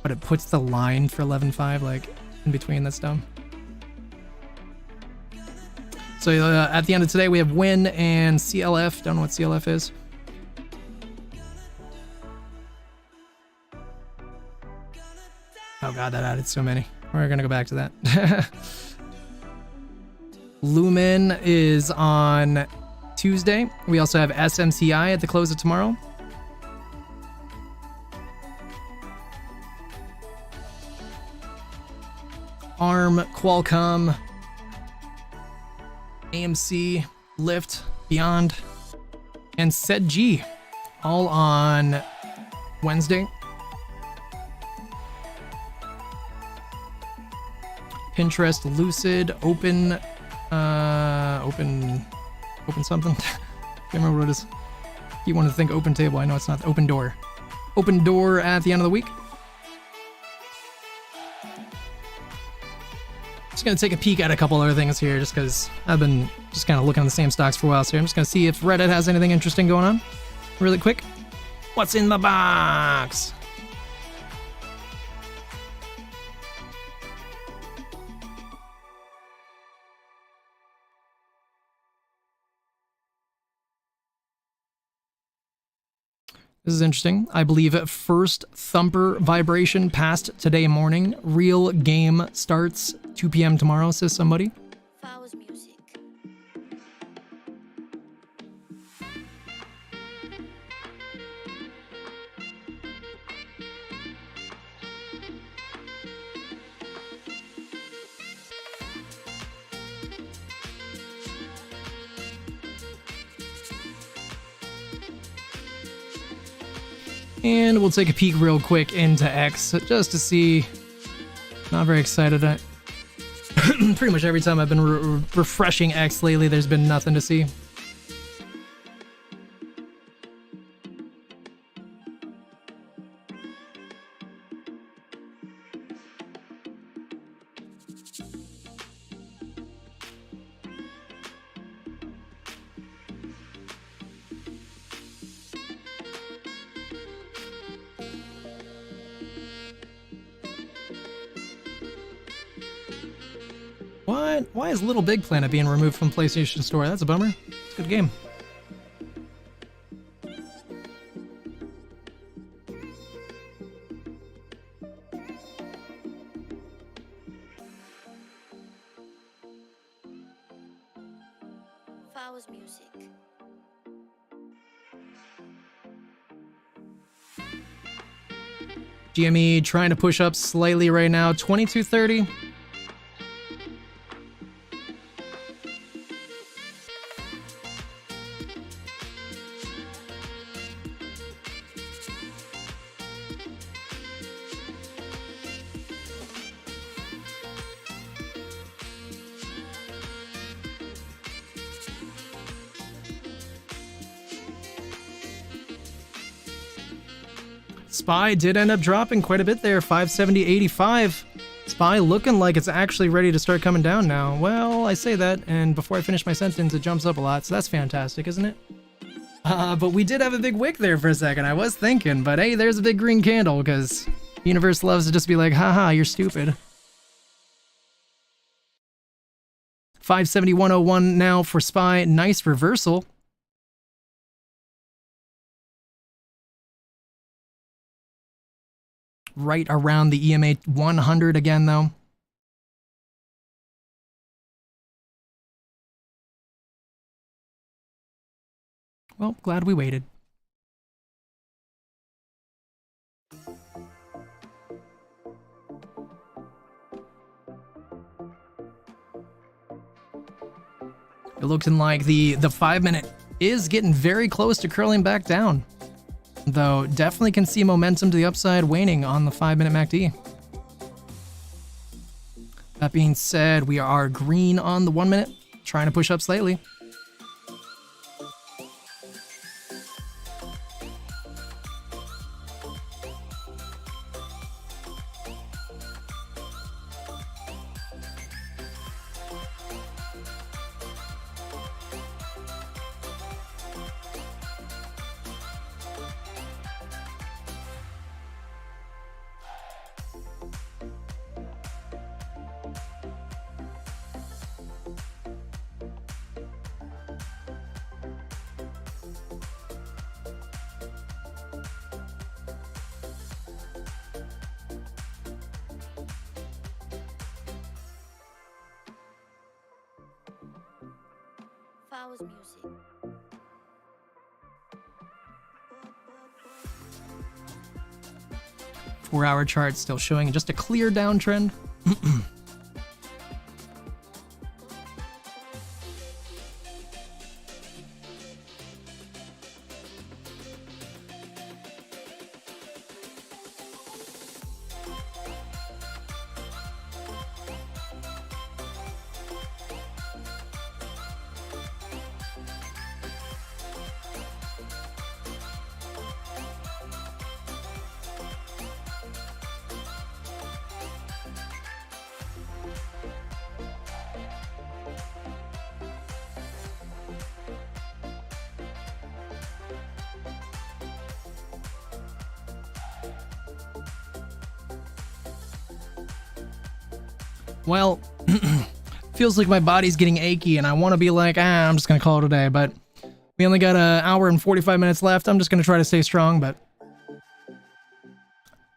But it puts the line for 11.5 like in between. That's dumb. So at the end of today, we have Win and CLF. Don't know what CLF is. Oh god, that added so many. We're gonna go back to that. Lumen is on Tuesday. We also have SMCI at the close of tomorrow. ARM, Qualcomm, AMC, Lyft, Beyond, and SETG, all on Wednesday. Pinterest, Lucid, Open, Open something. Can't remember what it is. You wanted to think Open Table. I know it's not. Open Door. Open Door at the end of the week. Just gonna take a peek at a couple other things here, just because I've been just kind of looking at the same stocks for a while. So I'm just gonna see if Reddit has anything interesting going on, really quick. What's in the box? This is interesting. I believe first thumper vibration passed today morning. Real game starts 2 p.m. tomorrow, says somebody. Flowers music. And we'll take a peek real quick into X just to see. Not very excited. Pretty much every time I've been refreshing X lately, there's been nothing to see. What? Why is Little Big Planet being removed from PlayStation Store? That's a bummer. It's a good game. Flowers music. GME trying to push up slightly right now. 2230. SPY did end up dropping quite a bit there, 570.85. SPY looking like it's actually ready to start coming down now. Well, I say that, and before I finish my sentence, it jumps up a lot, so that's fantastic, isn't it? But we did have a big wick there for a second, I was thinking, but hey, there's a big green candle, because the universe loves to just be like, haha, you're stupid. 571.01 now for SPY, nice reversal. Right around the EMA 100 again, though. Well, glad we waited. It looking like the 5 minute is getting very close to curling back down. Though definitely can see momentum to the upside waning on the 5 minute MACD. That being said, we are green on the 1 minute, trying to push up slightly. Flowers music. 4 hour chart still showing just a clear downtrend. Well, feels like my body's getting achy and I want to be like, I'm just going to call it a day, but we only got an hour and 45 minutes left. I'm just going to try to stay strong, but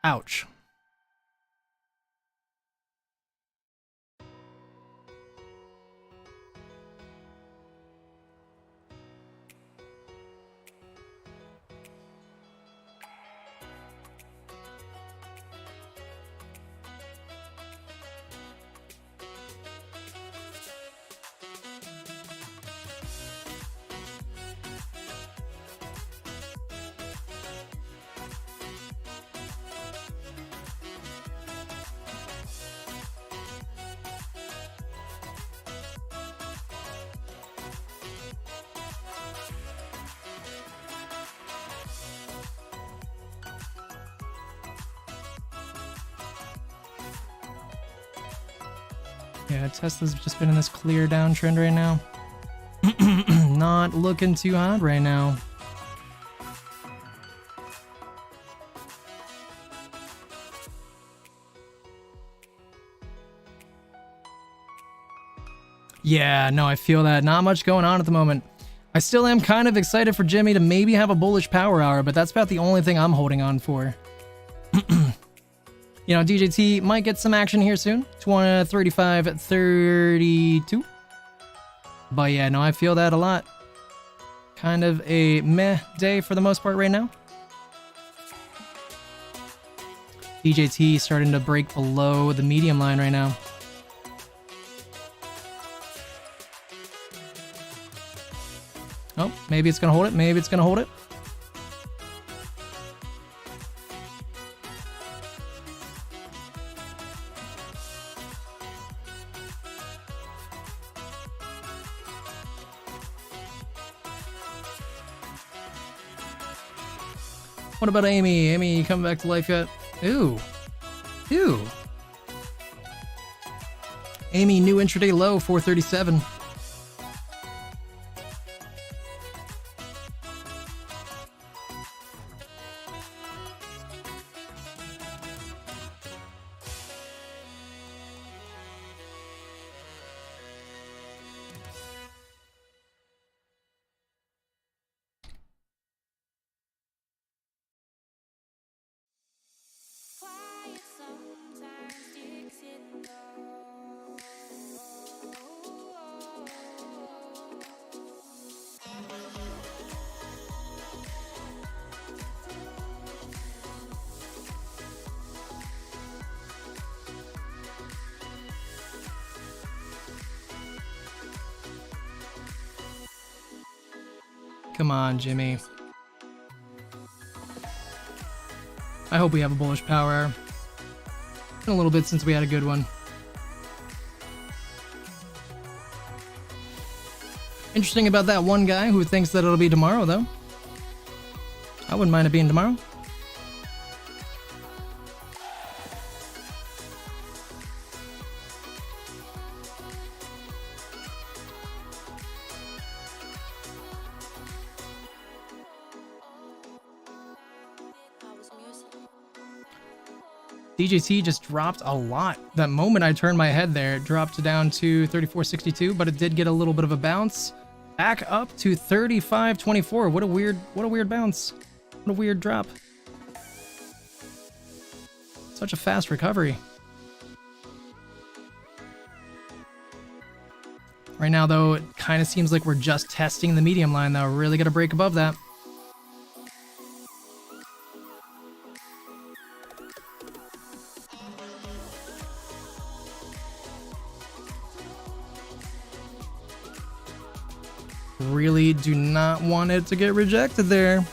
ouch. Yeah, Tesla's just been in this clear downtrend right now. Not looking too hot right now. Yeah, no, I feel that. Not much going on at the moment. I still am kind of excited for Jimmy to maybe have a bullish power hour, but that's about the only thing I'm holding on for. You know, DJT might get some action here soon. 35-32. But yeah, no, I feel that a lot. Kind of a meh day for the most part right now. DJT starting to break below the medium line right now. Oh, maybe it's gonna hold it. Maybe it's gonna hold it. What about Amy? Amy, you coming back to life yet? Ooh. Ooh. Amy, new intraday low, 437. Come on, Jimmy. I hope we have a bullish power hour. Been a little bit since we had a good one. Interesting about that one guy who thinks that it'll be tomorrow, though. I wouldn't mind it being tomorrow. DJT just dropped a lot. That moment I turned my head there, it dropped down to 34.62, but it did get a little bit of a bounce. Back up to 35.24. What a weird bounce. What a weird drop. Such a fast recovery. Right now, though, it kind of seems like we're just testing the medium line, though. Really got to break above that. Really do not want it to get rejected there.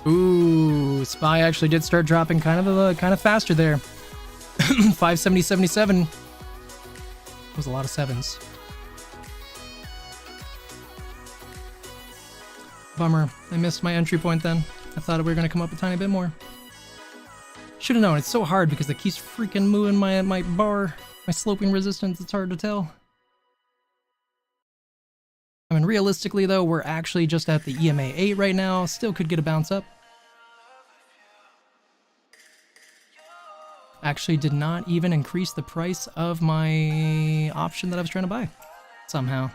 Ooh, SPY actually did start dropping kind of faster there. 570.77 was a lot of sevens. Bummer. I missed my entry point then. I thought we were gonna come up a tiny bit more. Should have known. It's so hard because it keeps freaking moving my bar, my sloping resistance. It's hard to tell. I mean, realistically though, we're actually just at the EMA 8 right now. Still could get a bounce up. Actually did not even increase the price of my option that I was trying to buy. Somehow.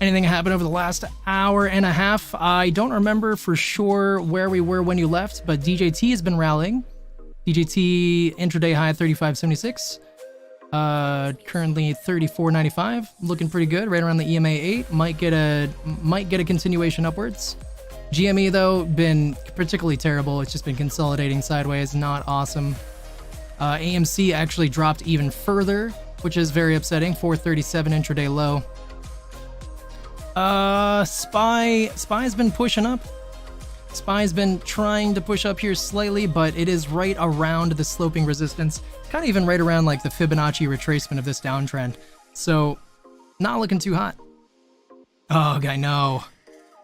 Anything happened over the last hour and a half? I don't remember for sure where we were when you left, but DJT has been rallying. DJT intraday high 35.76. Currently 34.95. Looking pretty good, right around the EMA 8. Might get a continuation upwards. GME though, been particularly terrible. It's just been consolidating sideways, not awesome. AMC actually dropped even further, which is very upsetting. 437 intraday low. Spy's been pushing up. Spy's been trying to push up here slightly, but it is right around the sloping resistance. Kind of even right around like the Fibonacci retracement of this downtrend. So, not looking too hot. Oh, I know.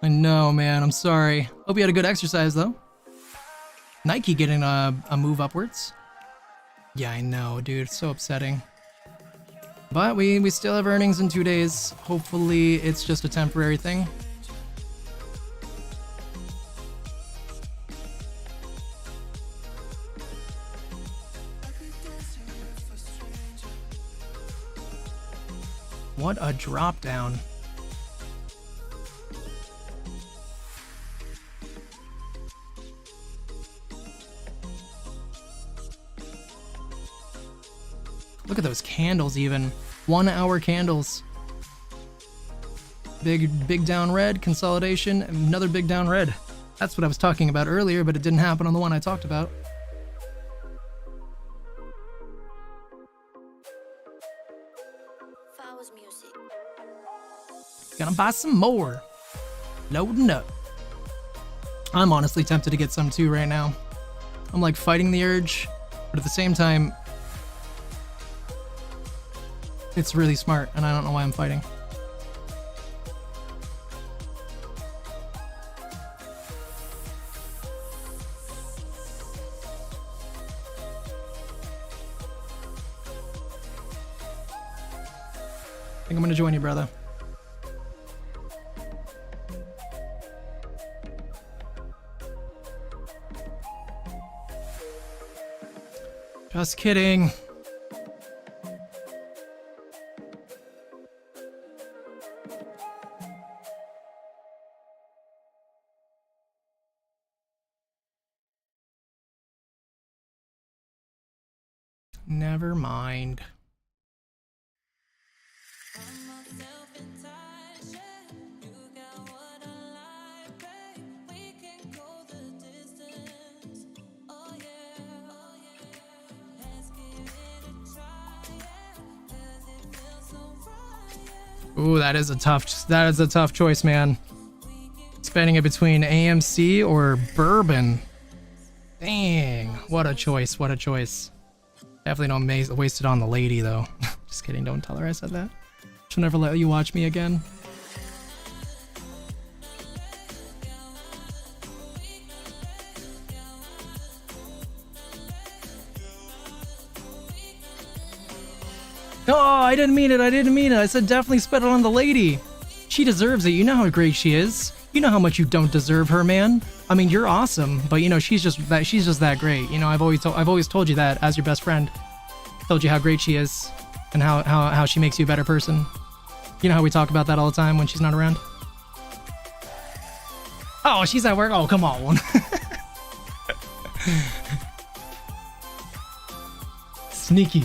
I know, man. I'm sorry. Hope you had a good exercise, though. Nike getting a move upwards. Yeah, I know, dude. It's so upsetting. But we still have earnings in 2 days. Hopefully it's just a temporary thing. What a drop down. Look at those candles even. 1 hour candles. Big down red, consolidation, another big down red. That's what I was talking about earlier, but it didn't happen on the one I talked about. Gonna buy some more. Loading up. I'm honestly tempted to get some too right now. I'm like fighting the urge, but at the same time, it's really smart, and I don't know why I'm fighting. I think I'm gonna join you, brother. Just kidding. Never mind. Ooh, that is a tough choice, man. Spending it between AMC or bourbon. Dang, what a choice, what a choice. Definitely don't waste it on the lady, though. Just kidding, don't tell her I said that. She'll never let you watch me again. Oh, I didn't mean it, I said definitely spend it on the lady. She deserves it, you know how great she is. You know how much you don't deserve her, man. I mean, you're awesome, but you know, she's just that great. You know, I've always told you that as your best friend. Told you how great she is and how she makes you a better person. You know how we talk about that all the time when she's not around? Oh, she's at work? Oh, come on. Sneaky.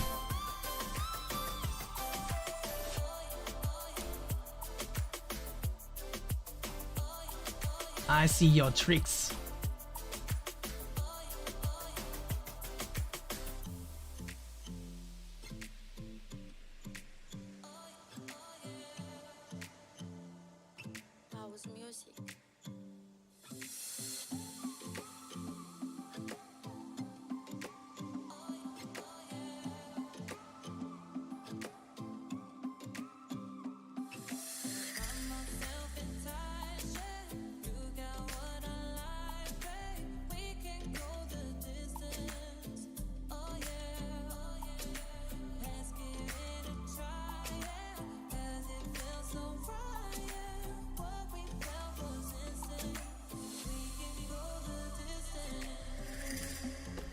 I see your tricks. House music.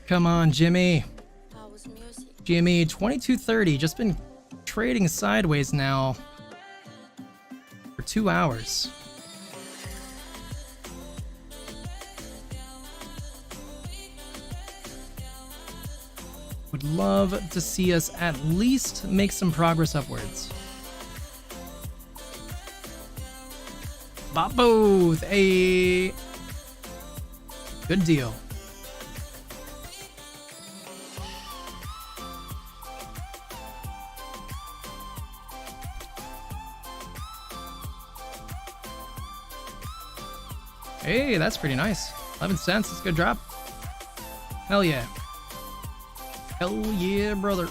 Come on, Jimmy. House music. GME 2230, just been trading sideways now for 2 hours. Would love to see us at least make some progress upwards. Bought both. A good deal. Hey, that's pretty nice. 11 cents, that's a good drop. Hell yeah. Hell yeah, brother.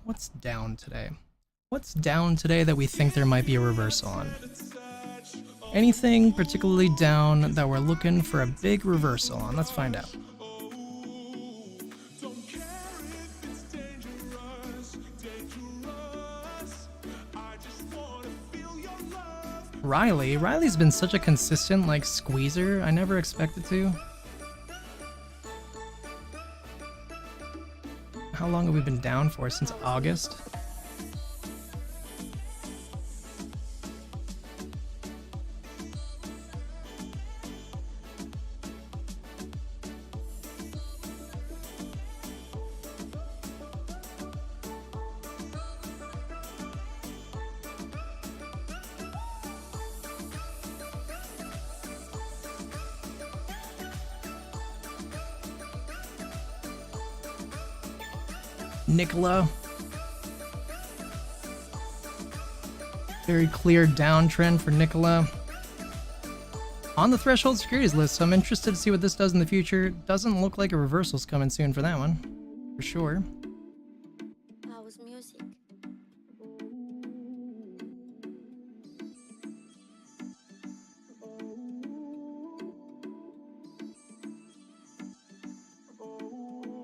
What's down today? What's down today that we think there might be a reversal on? Anything particularly down that we're looking for a big reversal on? Let's find out. Riley's been such a consistent like squeezer. I never expected to. How long have we been down for? Since August? Nikola. Very clear downtrend for Nikola. On the threshold securities list, so I'm interested to see what this does in the future. Doesn't look like a reversal's coming soon for that one, for sure. House music.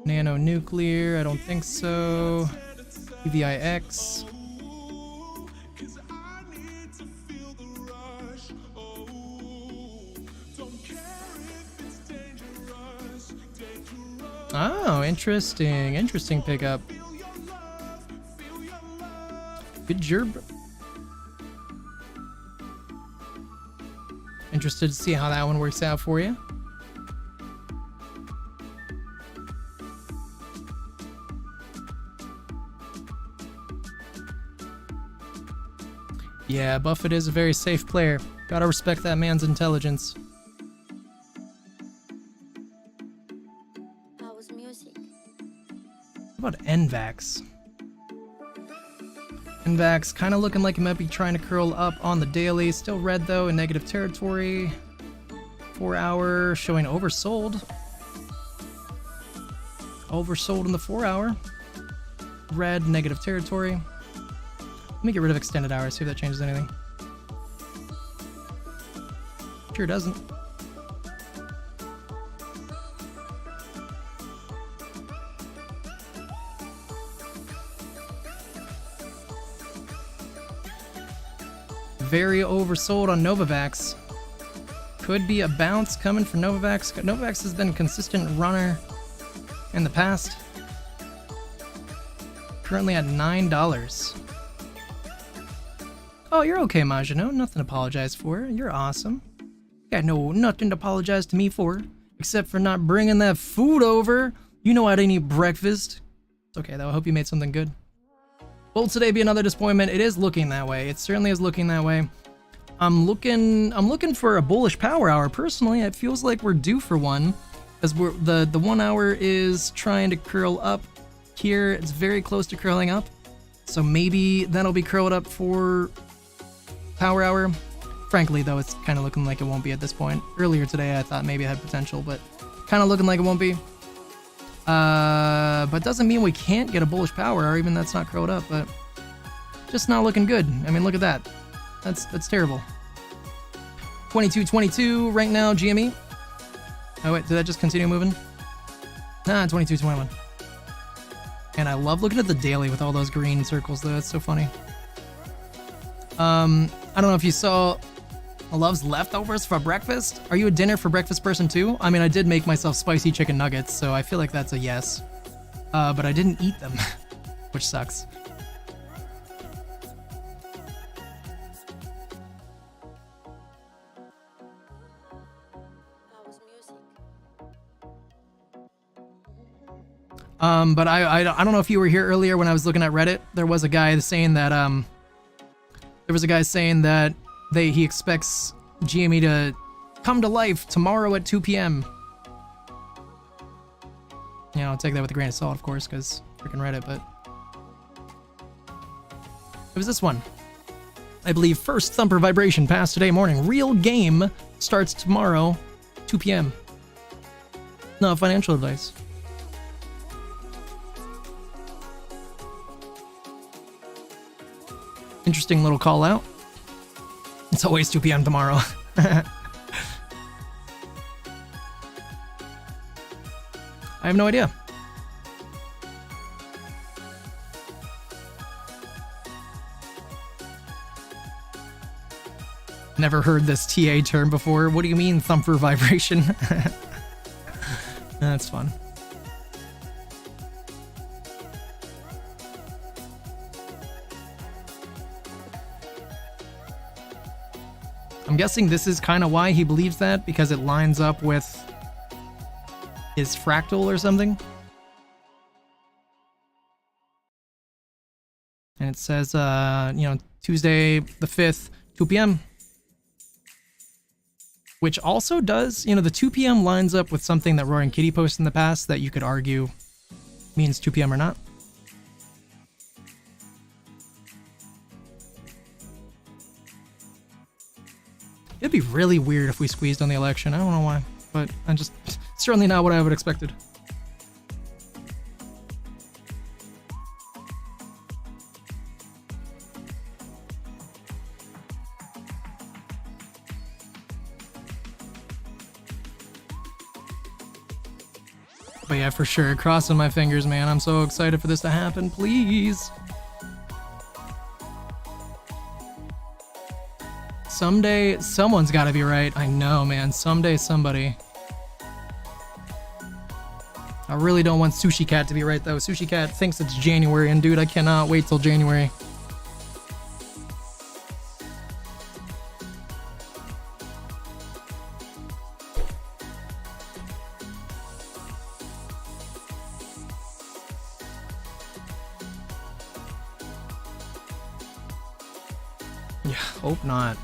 Nano nuclear, I don't think so. EVIX. Oh, interesting. Interesting pickup. Good job. Interested to see how that one works out for you. Yeah, Buffett is a very safe player. Gotta respect that man's intelligence. House music. What about NVAX? NVAX kind of looking like it might be trying to curl up on the daily. Still red though, in negative territory. 4 hour showing oversold. Oversold in the 4 hour. Red, negative territory. Let me get rid of extended hours, see if that changes anything. Sure doesn't. Very oversold on Novavax. Could be a bounce coming for Novavax. Novavax has been a consistent runner in the past. Currently at $9. Oh, you're okay, Majino. Nothing to apologize for. You're awesome. Got nothing to apologize to me for, except for not bringing that food over. You know I didn't eat breakfast. It's okay though. I hope you made something good. Will today be another disappointment? It is looking that way. It certainly is looking that way. I'm looking for a bullish power hour. Personally, it feels like we're due for one, as the 1 hour is trying to curl up here. It's very close to curling up, so maybe that'll be curled up for power hour. Frankly, though, it's kind of looking like it won't be at this point. Earlier today, I thought maybe it had potential, but kind of looking like it won't be. But doesn't mean we can't get a bullish power hour, even that's not curled up, but just not looking good. I mean, look at that. That's terrible. 22.22 right now, GME. Oh wait, did that just continue moving? Nah, 22.21. And I love looking at the daily with all those green circles though, it's so funny. I don't know if you saw loves leftovers for breakfast. Are you a dinner for breakfast person too? I mean, I did make myself spicy chicken nuggets, so I feel like that's a yes. But I didn't eat them, which sucks. But I don't know if you were here earlier when I was looking at Reddit. There was a guy saying that he expects GME to come to life tomorrow at 2 p.m. You know, I'll take that with a grain of salt, of course, because freaking Reddit, but it was this one. I believe first Thumper Vibration passed today morning. Real game starts tomorrow, 2 p.m. No financial advice. Interesting little call out. It's always 2 p.m. tomorrow. I have no idea. Never heard this TA term before. What do you mean, thumper vibration? That's fun. I'm guessing this is kind of why he believes that, because it lines up with his fractal or something. And it says, Tuesday the 5th, 2 p.m. Which also does, the 2 p.m. lines up with something that Roaring Kitty posted in the past that you could argue means 2 p.m. or not. It'd be really weird if we squeezed on the election. I don't know why, but certainly not what I would have expected. But yeah, for sure, crossing my fingers, man. I'm so excited for this to happen, please. Someday, someone's got to be right. I know, man. Someday, somebody. I really don't want Sushi Cat to be right, though. Sushi Cat thinks it's January, and dude, I cannot wait till January. Yeah, hope not.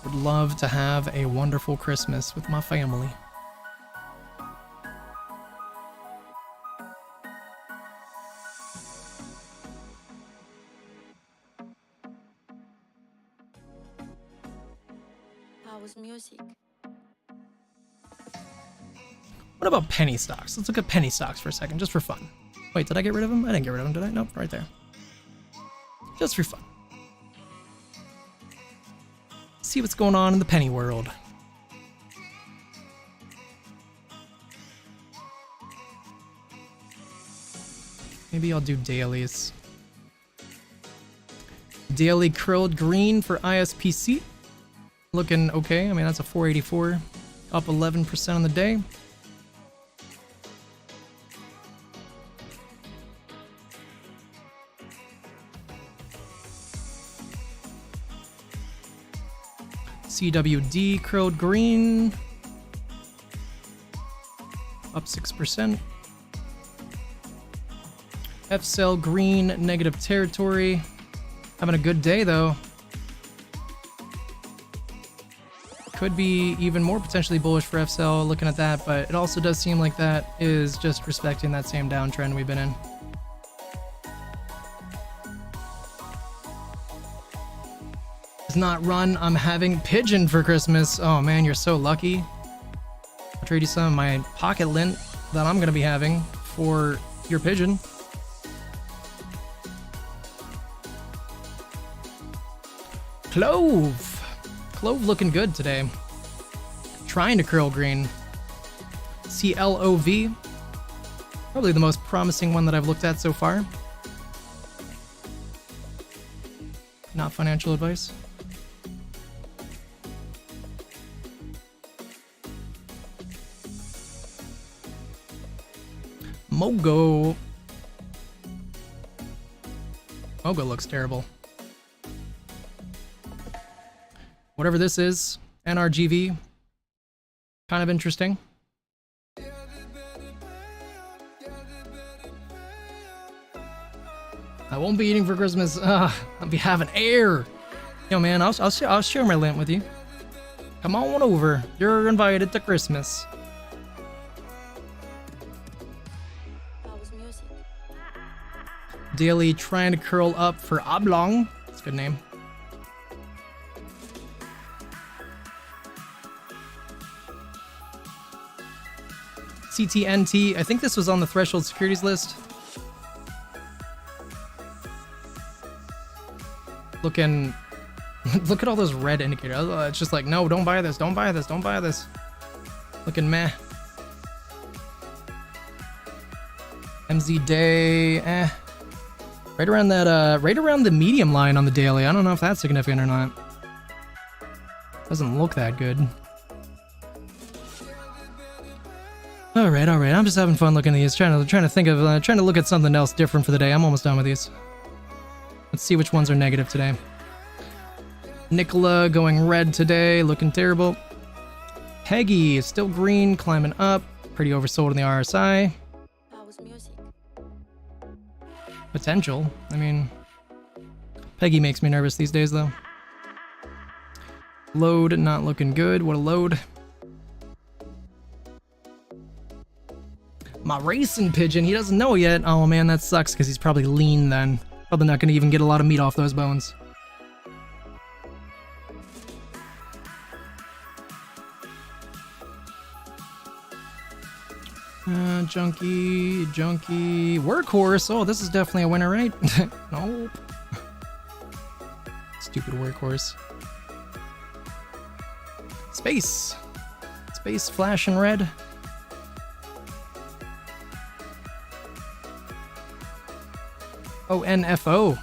Would love to have a wonderful Christmas with my family. How was music? What about penny stocks? Let's look at penny stocks for a second, just for fun. Wait, did I get rid of them? I didn't get rid of them, did I? Nope, right there. Just for fun. See what's going on in the penny world. Maybe I'll do dailies. Daily curled green for ISPC. Looking okay. I mean, that's a 484. Up 11% on the day. CWD curled green. Up 6%. FCell green, negative territory. Having a good day though. Could be even more potentially bullish for FCell looking at that, but it also does seem like that is just respecting that same downtrend we've been in. Does not run. I'm having pigeon for Christmas. Oh man, you're so lucky. I'll trade you some of my pocket lint that I'm gonna be having for your pigeon. Clove. Clove looking good today. Trying to curl green. CLOV. Probably the most promising one that I've looked at so far. Not financial advice. Mogo. Mogo looks terrible. Whatever this is, NRGV, kind of interesting. I won't be eating for Christmas. I'll be having air. Yo, man, I'll share my lint with you. Come on over. You're invited to Christmas. Daily trying to curl up for Oblong. That's a good name. CTNT, I think this was on the threshold securities list. Looking, look at all those red indicators. It's just like, no, don't buy this, don't buy this, don't buy this. Looking meh. MZ day, eh. Right around that, right around the medium line on the daily. I don't know if that's significant or not. Doesn't look that good. All right. I'm just having fun looking at these, trying to think of, trying to look at something else different for the day. I'm almost done with these. Let's see which ones are negative today. Nicola going red today, looking terrible. Peggy is still green, climbing up, pretty oversold in the RSI. Potential. I mean, Peggy makes me nervous these days though. Load not looking good. What a load. My racing pigeon, he doesn't know yet. Oh man, that sucks because he's probably lean then. Probably not going to even get a lot of meat off those bones. Junkie, workhorse. Oh, this is definitely a winner, right? Nope. Stupid workhorse. Space flashing red. ONFO.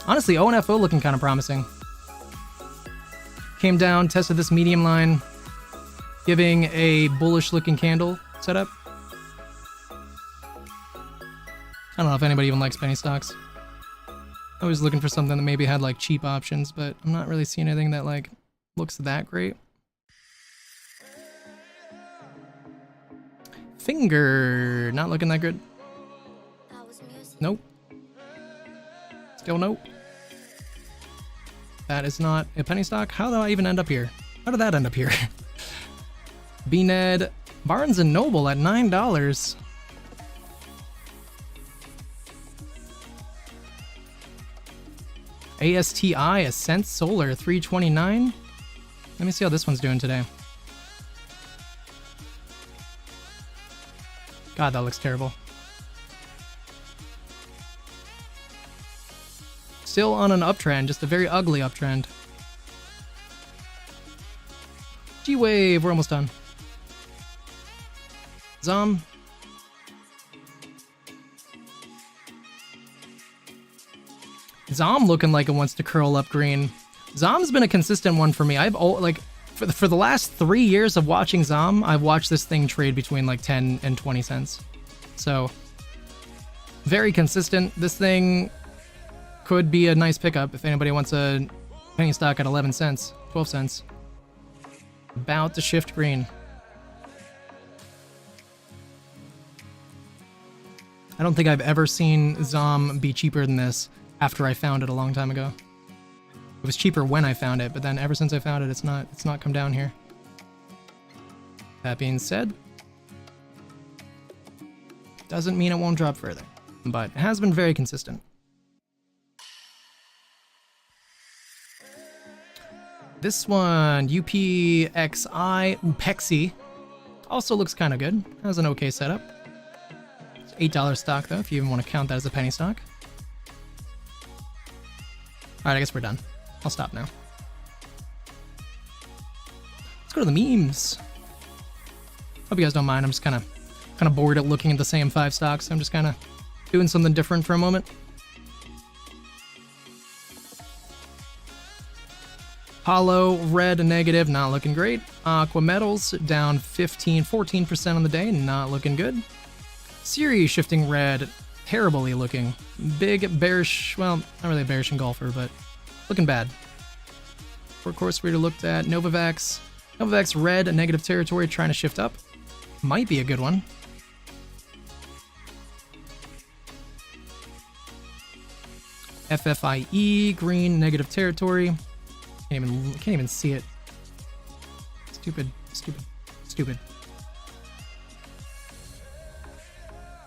Honestly, ONFO looking kind of promising. Came down, tested this medium line, giving a bullish looking candle setup. I don't know if anybody even likes penny stocks. I was looking for something that maybe had like cheap options, but I'm not really seeing anything that like looks that great. Finger, not looking that good. Nope. Still nope. That is not a penny stock. How did I even end up here? How did that end up here? BNED, Barnes & Noble at $9. ASTI, Ascent Solar, $3.29. Let me see how this one's doing today. God, that looks terrible. Still on an uptrend, just a very ugly uptrend. G-Wave, we're almost done. Zom. Zom looking like it wants to curl up green. Zom's been a consistent one for me. I've for the last 3 years of watching Zom, I've watched this thing trade between like 10 and 20 cents. So very consistent. This thing could be a nice pickup if anybody wants a penny stock at 11 cents, 12 cents. About to shift green. I don't think I've ever seen Zom be cheaper than this after I found it a long time ago. It was cheaper when I found it, but then ever since I found it, it's not come down here. That being said, doesn't mean it won't drop further, but it has been very consistent. This one, UPXI Upexi, also looks kind of good. Has an okay setup. It's $8 stock though, if you even want to count that as a penny stock. Alright, I guess we're done. I'll stop now. Let's go to the memes. Hope you guys don't mind. I'm just kind of bored at looking at the same 5 stocks. I'm just kind of doing something different for a moment. Hollow, red, negative, not looking great. Aqua Metals, down 14% on the day, not looking good. Siri shifting red, terribly looking. Big bearish, well, not really a bearish engulfer, but looking bad. For course reader looked at Novavax. Novavax red, negative territory, trying to shift up. Might be a good one. FFIE, green, negative territory. Can't even see it. Stupid.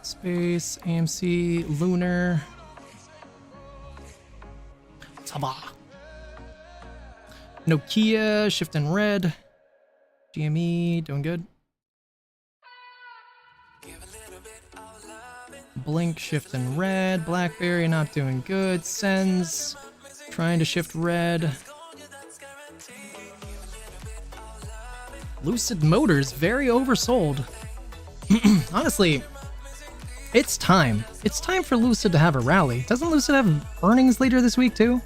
Space, AMC, Lunar. Taba. Nokia, shifting red. GME, doing good. Blink, shifting red. BlackBerry, not doing good. Sens, trying to shift red. Lucid Motors, very oversold. Honestly, it's time. It's time for Lucid to have a rally. Doesn't Lucid have earnings later this week too?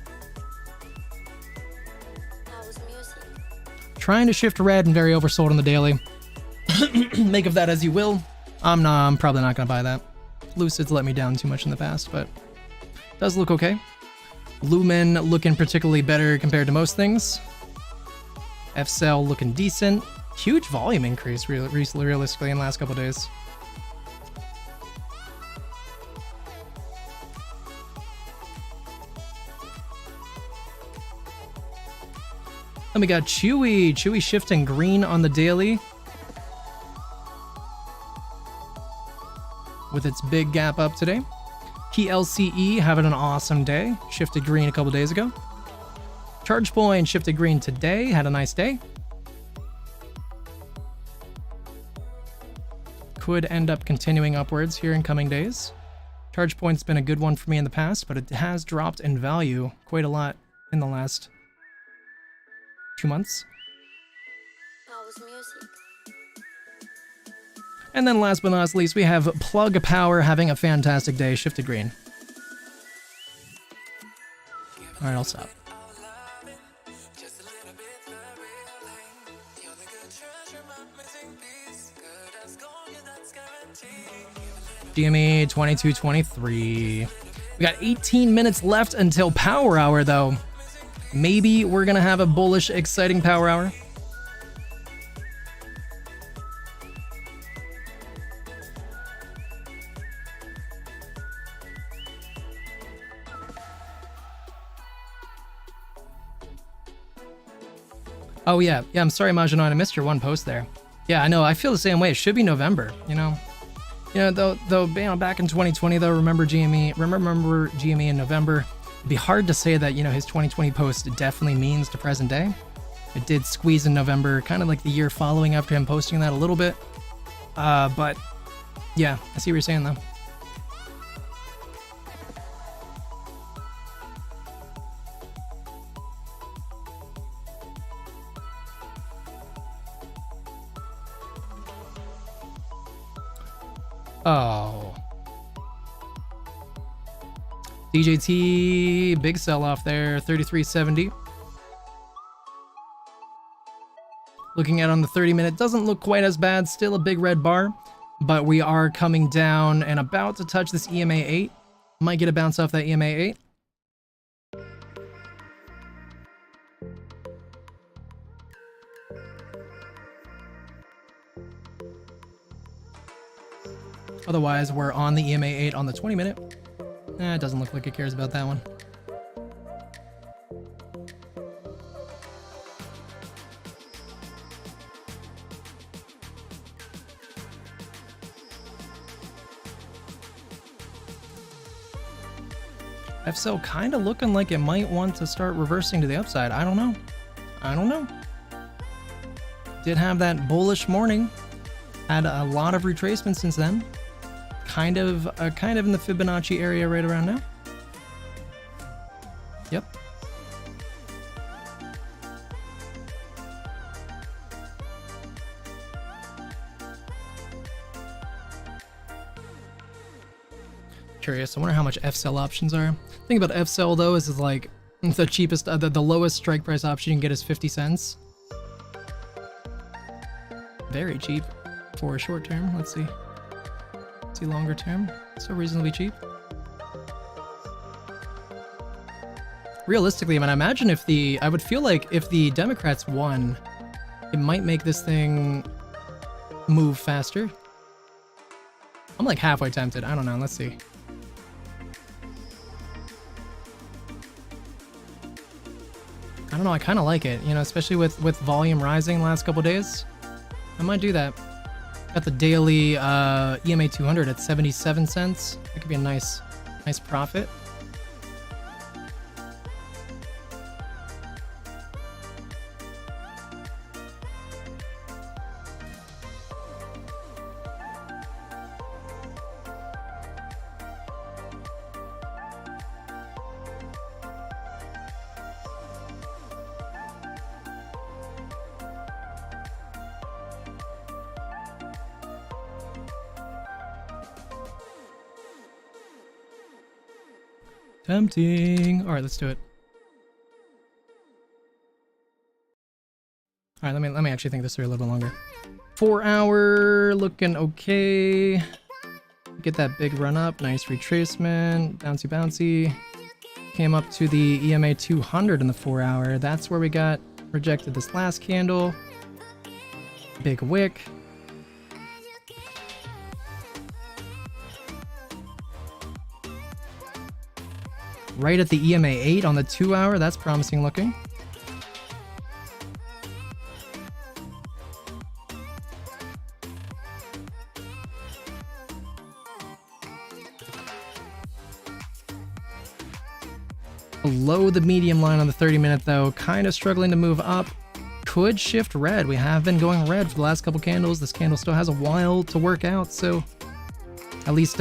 Trying to shift red and very oversold on the daily. Make of that as you will. I'm probably not gonna buy that. Lucid's let me down too much in the past, but does look okay. Lumen looking particularly better compared to most things. F-Cell looking decent. Huge volume increase realistically in the last couple days. Then we got Chewy. Chewy shifting green on the daily. With its big gap up today. PLCE having an awesome day. Shifted green a couple days ago. ChargePoint shifted green today. Had a nice day. Could end up continuing upwards here in coming days. ChargePoint's been a good one for me in the past, but it has dropped in value quite a lot in the last 2 months. And then last but not least, we have Plug Power having a fantastic day, shifted green. Alright, I'll stop. GME 2223. We got 18 minutes left until Power Hour, though. Maybe we're gonna have a bullish, exciting Power Hour. Oh yeah, I'm sorry, Majanon, I missed your one post there. Yeah, I know, I feel the same way. It should be November, you know. Though, back in 2020, though, remember GME in November. It'd be hard to say that, his 2020 post definitely means to present day. It did squeeze in November, kind of like the year following after him posting that a little bit. But yeah, I see what you're saying though. Oh. DJT, big sell-off there, 33.70. Looking at on the 30-minute, doesn't look quite as bad, still a big red bar, but we are coming down and about to touch this EMA 8. Might get a bounce off that EMA 8. Otherwise, we're on the EMA 8 on the 20-minute. It doesn't look like it cares about that one. FSL kind of looking like it might want to start reversing to the upside. I don't know. I don't know. Did have that bullish morning. Had a lot of retracement since then. Kind of in the Fibonacci area right around now. Yep. Curious. I wonder how much FSL options are. The thing about FSL though is like the cheapest, the lowest strike price option you can get is 50 cents. Very cheap for short term. Let's see. Let's see longer term. So reasonably cheap. Realistically, I mean, I imagine I would feel like if the Democrats won, it might make this thing move faster. I'm like halfway tempted. I don't know. Let's see. I don't know, I kind of like it, you know, especially with volume rising the last couple days. I might do that. Got the daily EMA 200 at 77 cents. That could be a nice profit. Tempting. All right, let's do it. All right, let me actually think this through a little bit longer. 4 hour looking okay. Get that big run up, nice retracement, bouncy bouncy. Came up to the EMA 200 in the 4 hour. That's where we got rejected this last candle. Big wick. Right at the EMA 8 on the 2 hour, that's promising looking. Below the medium line on the 30-minute though, kind of struggling to move up. Could shift red. We have been going red for the last couple candles. This candle still has a while to work out, so at least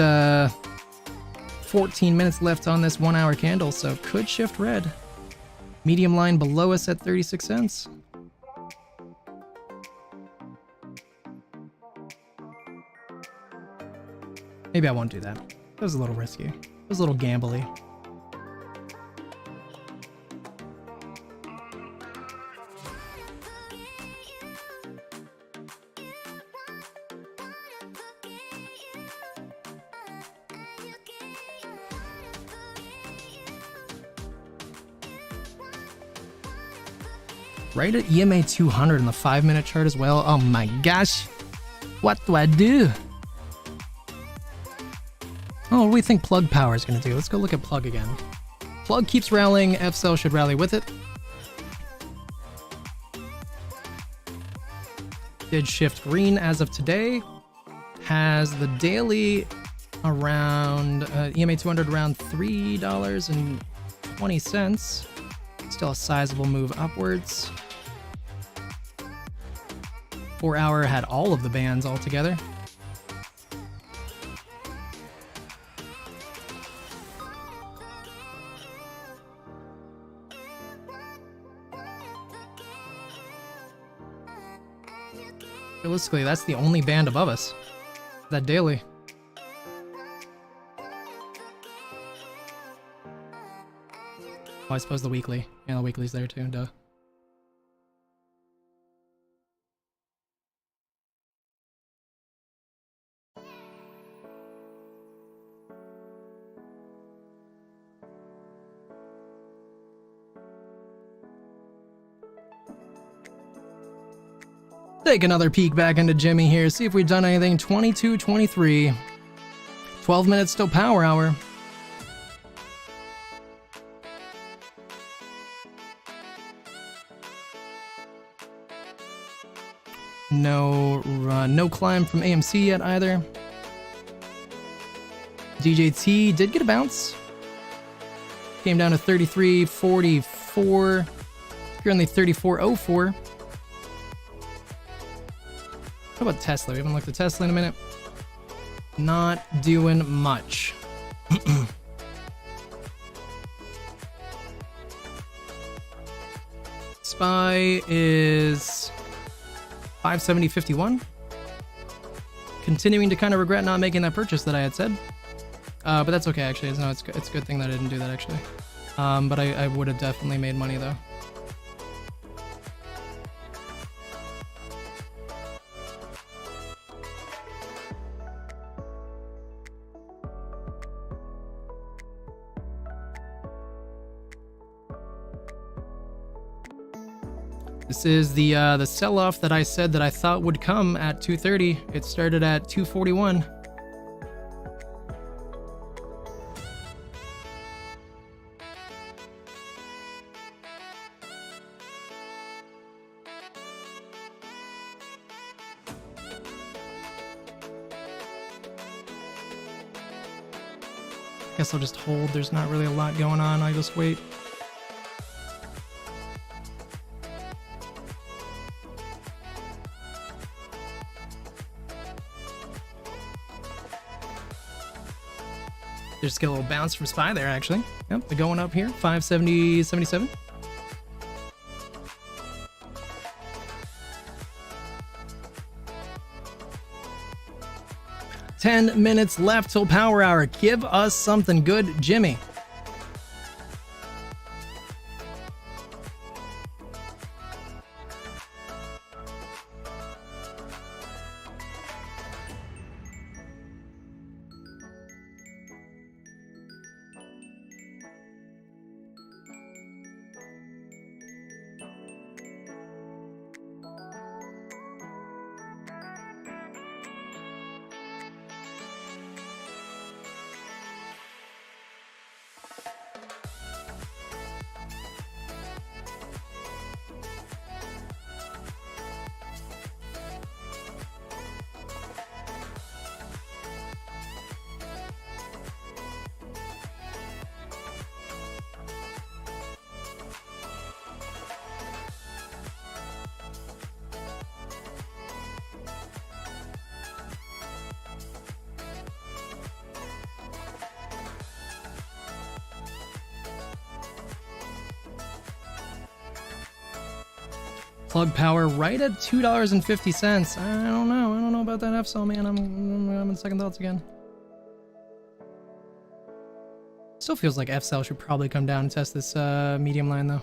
14 minutes left on this 1 hour candle, so could shift red. Medium line below us at 36 cents. Maybe I won't do that. That was a little risky. It was a little gambly. Right at EMA 200 in the 5-minute chart as well. Oh my gosh. What do I do? Oh, what do we think plug power is going to do? Let's go look at plug again. Plug keeps rallying. FSL should rally with it. Did shift green as of today. Has the daily around EMA 200 around $3.20. Still a sizable move upwards. 4 hour had all of the bands all together. Realistically, that's the only band above us. That daily. Oh, I suppose the weekly. Yeah, the weekly's there too, duh. Take another peek back into GME here, see if we've done anything. 22-23. 12 minutes till power hour. No climb from AMC yet either. DJT did get a bounce. Came down to 33.44. Currently 34.04. How about Tesla? We haven't looked at Tesla in a minute. Not doing much. SPY is 570.51. Continuing to kind of regret not making that purchase that I had said. But that's okay, actually. It's a good thing that I didn't do that, actually. But I would have definitely made money, though. This is the sell-off that I said that I thought would come at 2:30. It started at 2:41. Guess I'll just hold. There's not really a lot going on. I just wait. Just get a little bounce from SPY there, actually. Yep, they're going up here. 570.77. Ten minutes left till power hour. Give us something good, Jimmy. Plug power right at $2.50. I don't know about that F-cell, man. I'm in second thoughts again. Still feels like F-cell should probably come down and test this medium line, though.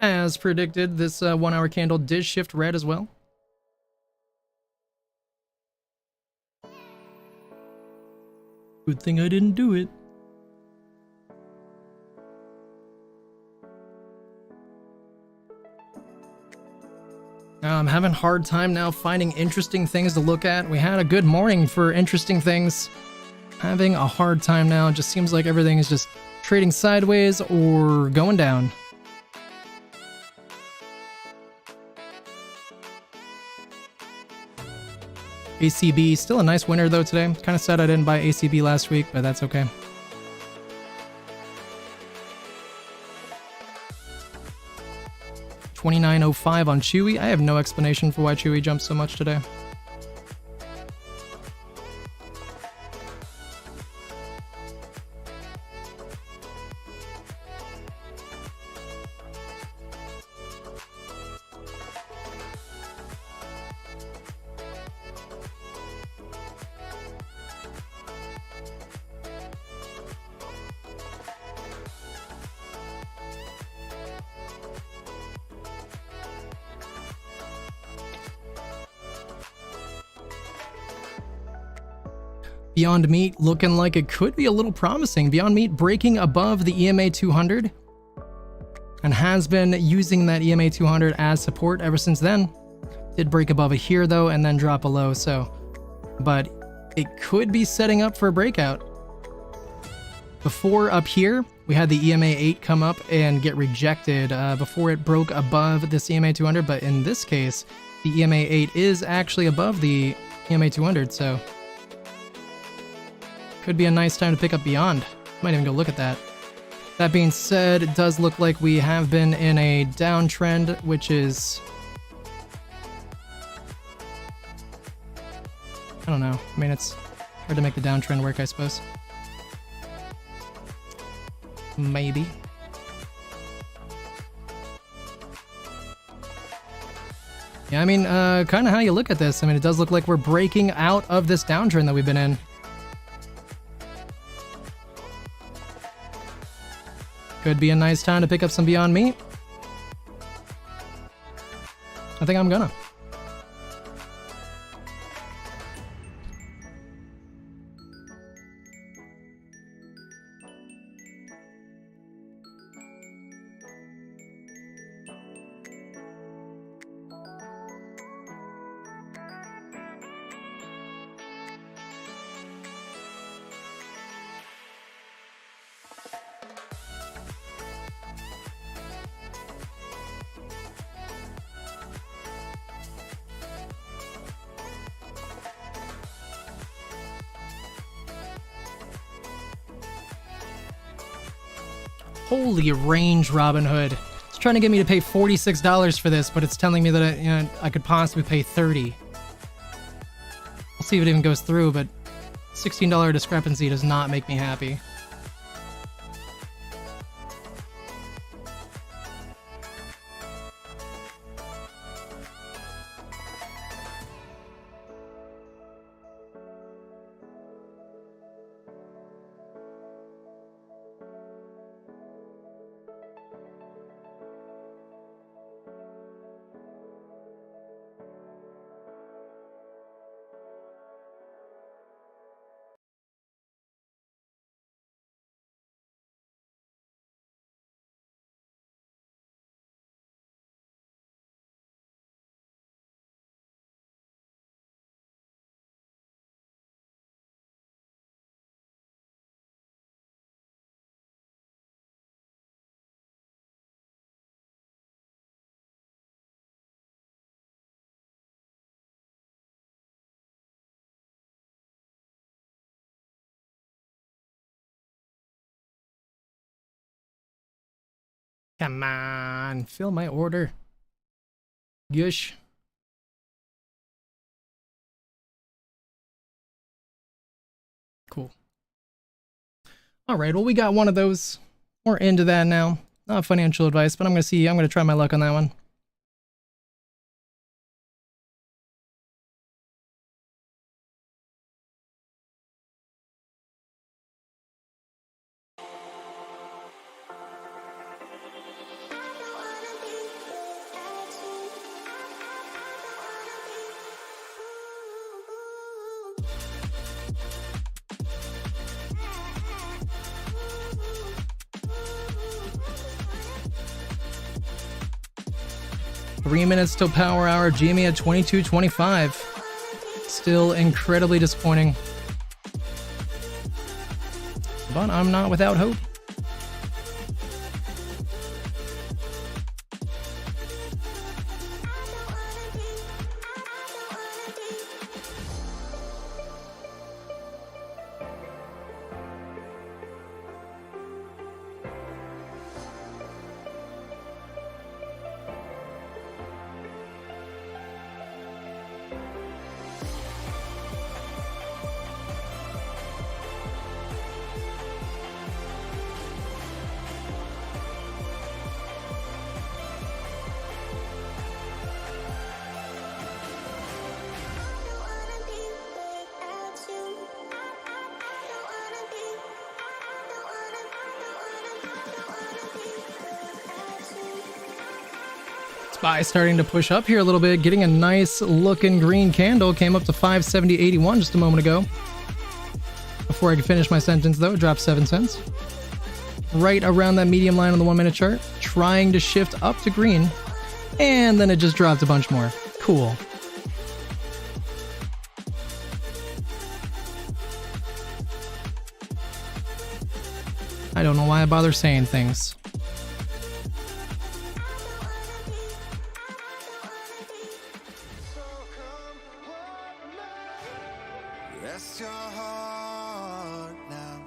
As predicted, this 1 hour candle did shift red as well. Good thing I didn't do it. I'm having a hard time now finding interesting things to look at. We had a good morning for interesting things. Having a hard time now. It just seems like everything is just trading sideways or going down. ACB, still a nice winner though today. Kind of sad I didn't buy ACB last week, but that's okay. $29.05 on Chewy. I have no explanation for why Chewy jumped so much today. Beyond Meat looking like it could be a little promising. Beyond Meat breaking above the EMA 200. and has been using that EMA 200 as support ever since then. Did break above it here though, and then drop below, so, but it could be setting up for a breakout. Before up here, we had the EMA 8 come up and get rejected before it broke above this EMA 200, but in this case, the EMA 8 is actually above the EMA 200, so could be a nice time to pick up beyond. Might even go look at that. That being said, it does look like we have been in a downtrend, which is, I don't know. I mean, it's hard to make the downtrend work, I suppose. Maybe. Yeah, I mean, kind of how you look at this. I mean, it does look like we're breaking out of this downtrend that we've been in. Could be a nice time to pick up some Beyond Meat. I think I'm gonna. Holy range, Robinhood. It's trying to get me to pay $46 for this, but it's telling me that I could possibly pay $30. We'll see if it even goes through, but $16 discrepancy does not make me happy. Come on, fill my order. Gush. Cool. All right, well, we got one of those. We're into that now. Not financial advice, but I'm gonna try my luck on that one. Three minutes till power hour. GME at 22.25. Still incredibly disappointing. But I'm not without hope. SPY starting to push up here a little bit, getting a nice looking green candle. Came up to 570.81 just a moment ago. Before I could finish my sentence though, it dropped 7 cents. right around that medium line on the 1 minute chart, trying to shift up to green, and then it just dropped a bunch more. Cool. I don't know why I bother saying things. Rest your heart now.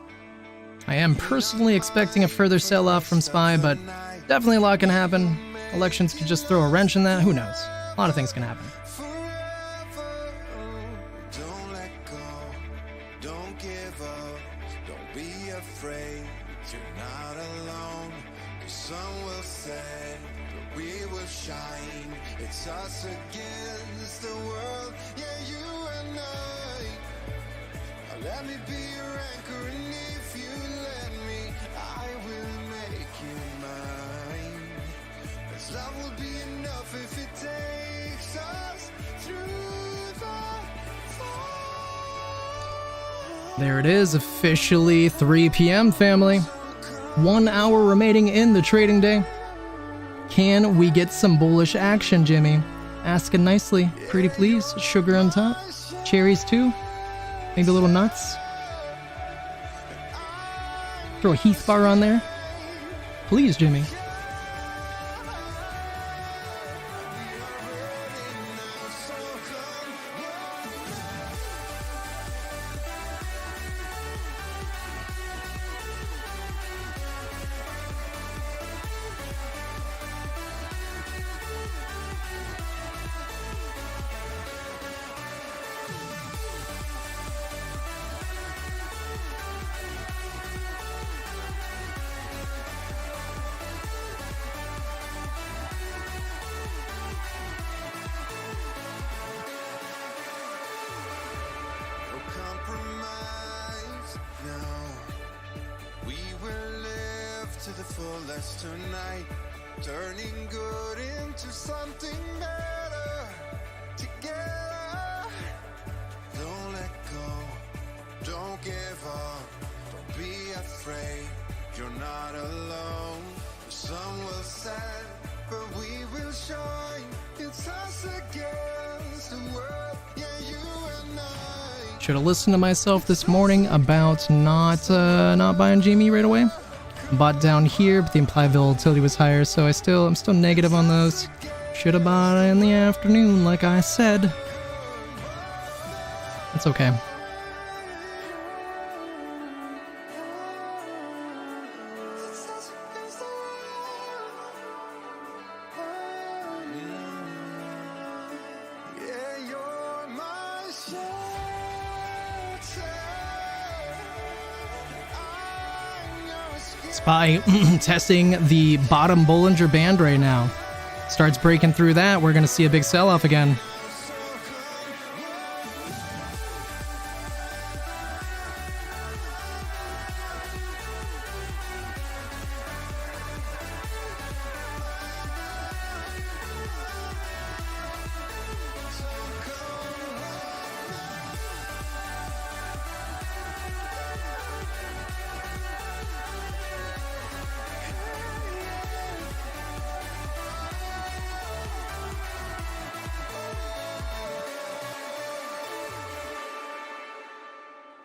I am personally expecting a further sell-off from SPY, but definitely a lot can happen. Elections could just throw a wrench in that. Who knows? A lot of things can happen. Forever, don't let go, don't give up, don't be afraid, you're not alone. The sun will set, but we will shine. It's us against the world, yeah, you and I. Let me be your anchor, and if you let me, I will make you mine. 'Cause love will be enough if it takes us through the fall. There it is, officially 3 p.m., family. 1 hour remaining in the trading day. Can we get some bullish action, Jimmy? Asking nicely. Pretty please. Sugar on top. Cherries too. Maybe a little nuts. Throw a Heath bar on there. Please, Jimmy. No compromise, no. We will live to the fullest tonight, turning good into something better together. Don't let go, don't give up, don't be afraid, you're not alone. The sun will set, but we will shine. It's us against the world, yeah, you and I. Should have listened to myself this morning about not buying GME right away. Bought down here, but the implied volatility was higher, so I'm still negative on those. Should have bought it in the afternoon, like I said. It's okay. Yeah, you're my shelter. I'm your escape. SPY testing the bottom Bollinger Band right now. Starts breaking through that, we're going to see a big sell-off again.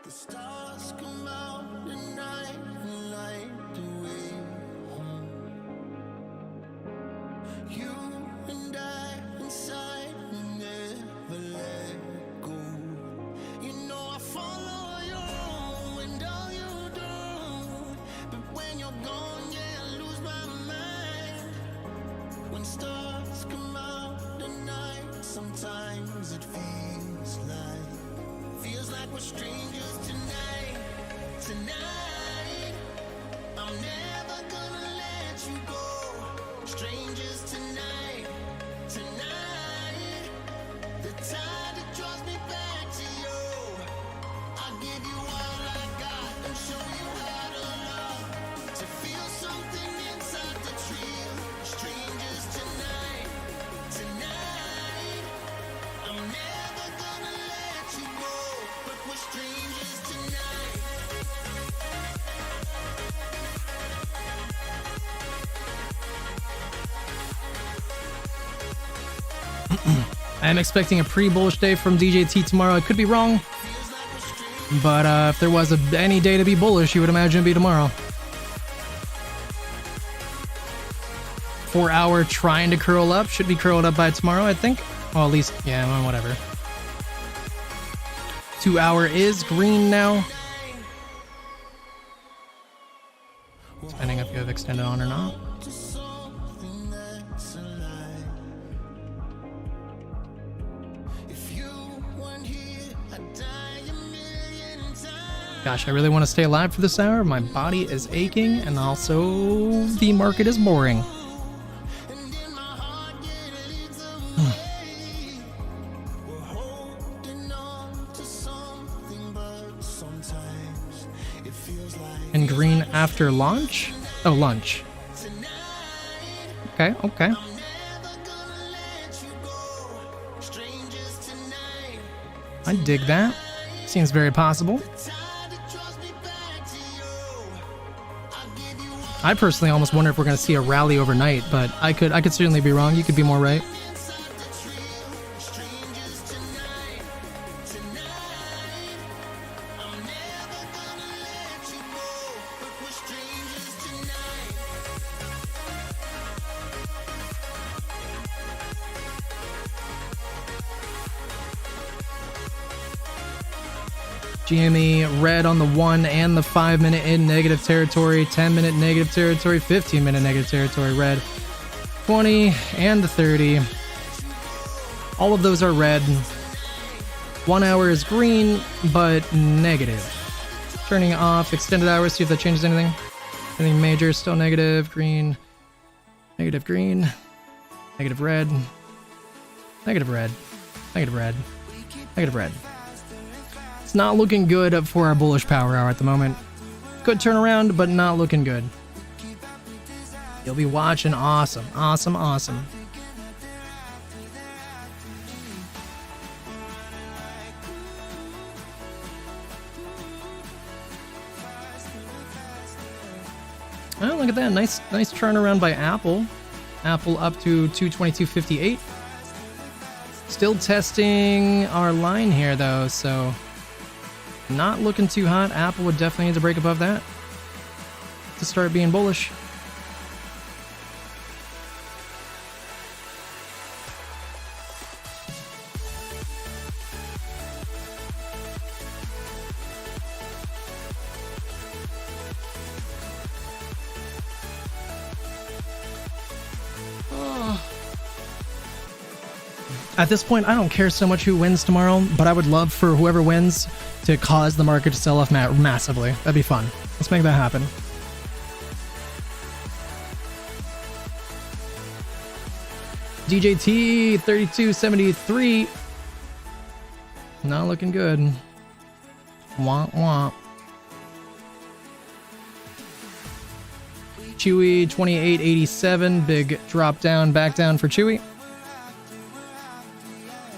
The stars come out at night and light the way home. You and I inside will never let go. You know I follow you and all you do, but when you're gone, yeah, I lose my mind. When stars come out at night, sometimes it feels like we're strangers tonight. I'm never gonna let you go. Strangers tonight. The tide that draws me back to you. I'll give you all I got and show you how to love. To feel something inside the tree. Strangers tonight. I'm never gonna let you go. But we're strangers tonight. I am expecting a pretty bullish day from DJT tomorrow. I could be wrong, but if there was any day to be bullish, you would imagine it'd be tomorrow. 4 hour trying to curl up. Should be curled up by tomorrow, I think. Well, at least, yeah, well, whatever. 2 hour is green now. Depending if you have extended on or not. Gosh, I really want to stay alive for this hour. My body is aching, and also the market is boring. And green after launch? Oh, lunch. Okay, okay. I dig that. Seems very possible. I personally almost wonder if we're going to see a rally overnight, but I could certainly be wrong. You could be more right. GME red on the 1 and the 5 minute in negative territory, 10 minute negative territory, 15 minute negative territory red, 20 and the 30. All of those are red. 1 hour is green, but negative. Turning off extended hours, see if that changes anything. Anything major, still negative, green, negative green, negative red, negative red, negative red, negative red. Not looking good for our bullish power hour at the moment. Good turnaround, but not looking good. You'll be watching. Awesome, awesome, awesome. Oh, look at that. Nice turnaround by Apple. Apple up to 222.58. Still testing our line here, though, so not looking too hot. Apple would definitely need to break above that to start being bullish. At this point, I don't care so much who wins tomorrow, but I would love for whoever wins to cause the market to sell off massively. That'd be fun. Let's make that happen. DJT 3273. Not looking good. Womp womp. Chewy 2887. Big drop down, back down for Chewy.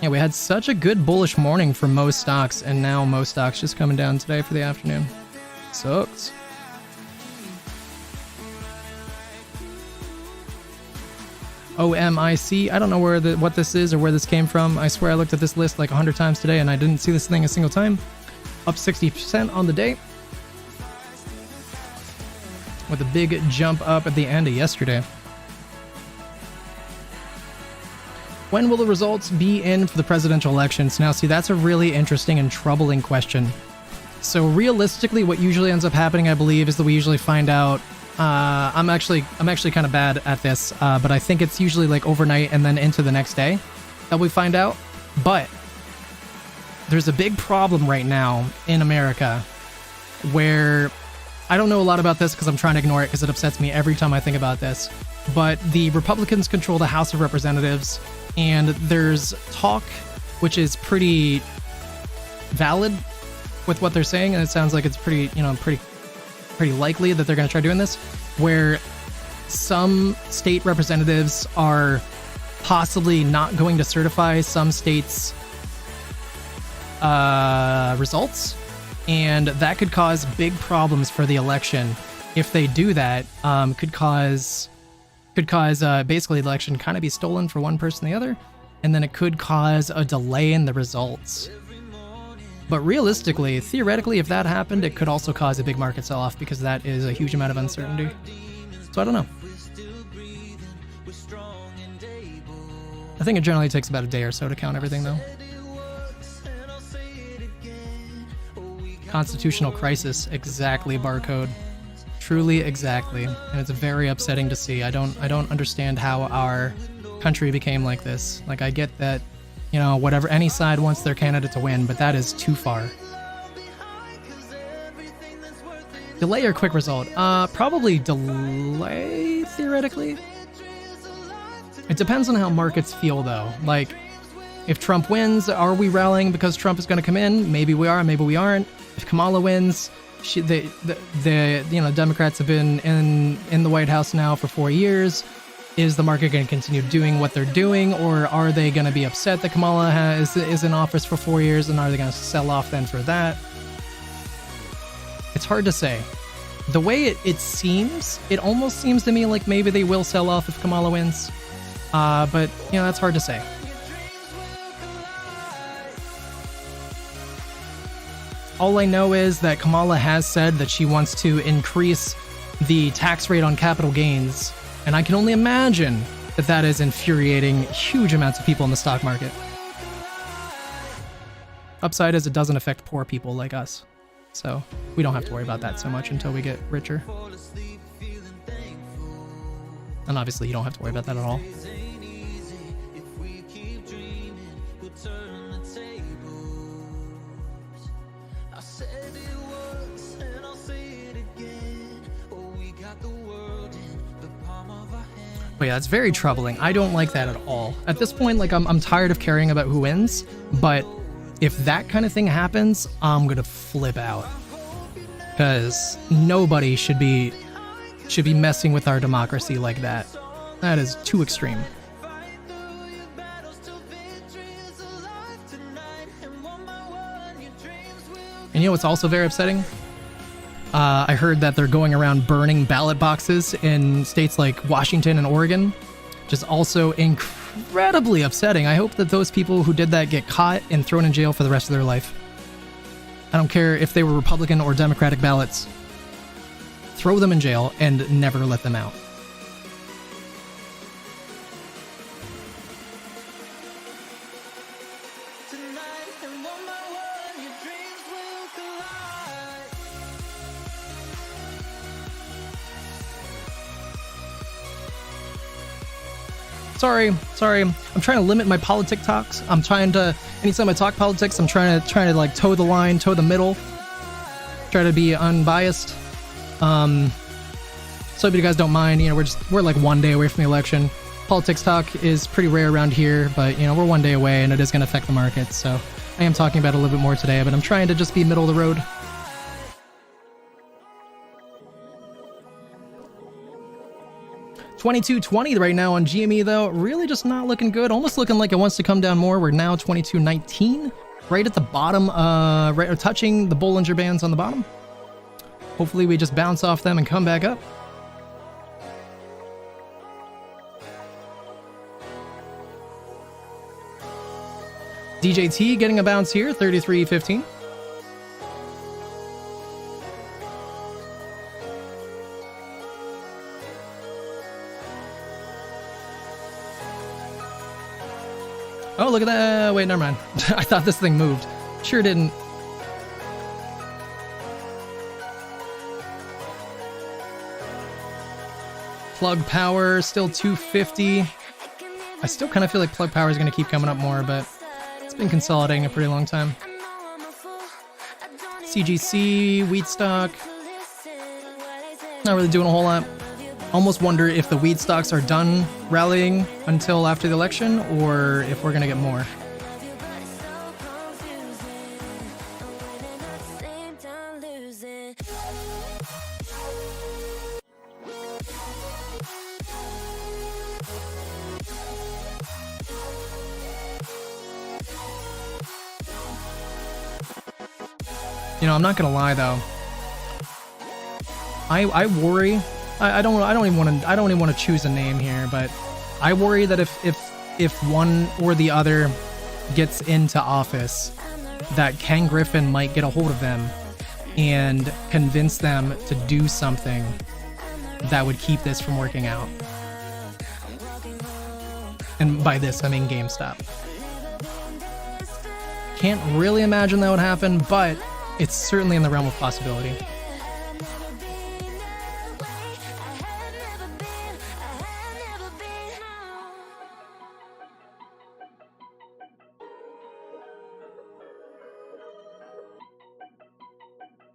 Yeah, we had such a good bullish morning for most stocks, and now most stocks just coming down today for the afternoon. Sucks. OMIC, I don't know what this is or where this came from. I swear I looked at this list like 100 times today and I didn't see this thing a single time. Up 60% on the day, with a big jump up at the end of yesterday. When will the results be in for the presidential elections? Now, see, that's a really interesting and troubling question. So realistically, what usually ends up happening, I believe, is that we usually find out. I'm actually kind of bad at this, but I think it's usually like overnight and then into the next day that we find out. But there's a big problem right now in America where I don't know a lot about this because I'm trying to ignore it because it upsets me every time I think about this. But the Republicans control the House of Representatives, and there's talk, which is pretty valid with what they're saying, and it sounds like it's pretty likely that they're going to try doing this, where some state representatives are possibly not going to certify some states' results, and that could cause big problems for the election. If they do that, could cause basically the election kind of be stolen for one person or the other, and then it could cause a delay in the results. But realistically, theoretically, if that happened, it could also cause a big market sell-off because that is a huge amount of uncertainty. So I don't know. I think it generally takes about a day or so to count everything, though. Constitutional crisis, exactly, barcode. Truly exactly. And it's very upsetting to see. I don't understand how our country became like this. Like, I get that, you know, whatever, any side wants their candidate to win, but that is too far. Delay or quick result? Probably delay, theoretically. It depends on how markets feel, though. Like, if Trump wins, are we rallying because Trump is going to come in? Maybe we are, maybe we aren't. If Kamala wins, the Democrats have been in the White House now for 4 years. Is the market going to continue doing what they're doing, or are they going to be upset that Kamala is in office for 4 years, and are they going to sell off then for that? It's hard to say. The way it seems, it almost seems to me like maybe they will sell off if Kamala wins. But, you know, that's hard to say. All I know is that Kamala has said that she wants to increase the tax rate on capital gains, and I can only imagine that that is infuriating huge amounts of people in the stock market. Upside is it doesn't affect poor people like us, so we don't have to worry about that so much until we get richer. And obviously you don't have to worry about that at all. But yeah, it's very troubling. I don't like that at all. At this point, like, I'm tired of caring about who wins, but if that kind of thing happens, I'm gonna flip out. Because nobody should be messing with our democracy like that. That is too extreme. And you know what's also very upsetting? I heard that they're going around burning ballot boxes in states like Washington and Oregon, which is also incredibly upsetting. I hope that those people who did that get caught and thrown in jail for the rest of their life. I don't care if they were Republican or Democratic ballots. Throw them in jail and never let them out. Sorry. I'm trying to limit my politic talks. I'm trying to, anytime I talk politics, I'm trying to like toe the line, toe the middle. Try to be unbiased. So if you guys don't mind, you know, we're like 1 day away from the election. Politics talk is pretty rare around here, but you know, we're 1 day away and it is going to affect the market. So I am talking about it a little bit more today, but I'm trying to just be middle of the road. $22.20 right now on GME, though. Really just not looking good. Almost looking like it wants to come down more. We're now $22.19, right at the bottom, right, touching the Bollinger Bands on the bottom. Hopefully we just bounce off them and come back up. DJT getting a bounce here, 33.15. Oh, look at that. Wait, never mind. I thought this thing moved. Sure didn't. Plug power, still 250. I still kind of feel like plug power is going to keep coming up more, but it's been consolidating a pretty long time. CGC, wheat stock. Not really doing a whole lot. Almost wonder if the weed stocks are done rallying until after the election, or if we're gonna get more. You know, I'm not gonna lie though. I worry. I don't even want to choose a name here, but I worry that if if one or the other gets into office, that Ken Griffin might get a hold of them and convince them to do something that would keep this from working out. And by this, I mean GameStop. Can't really imagine that would happen, but it's certainly in the realm of possibility.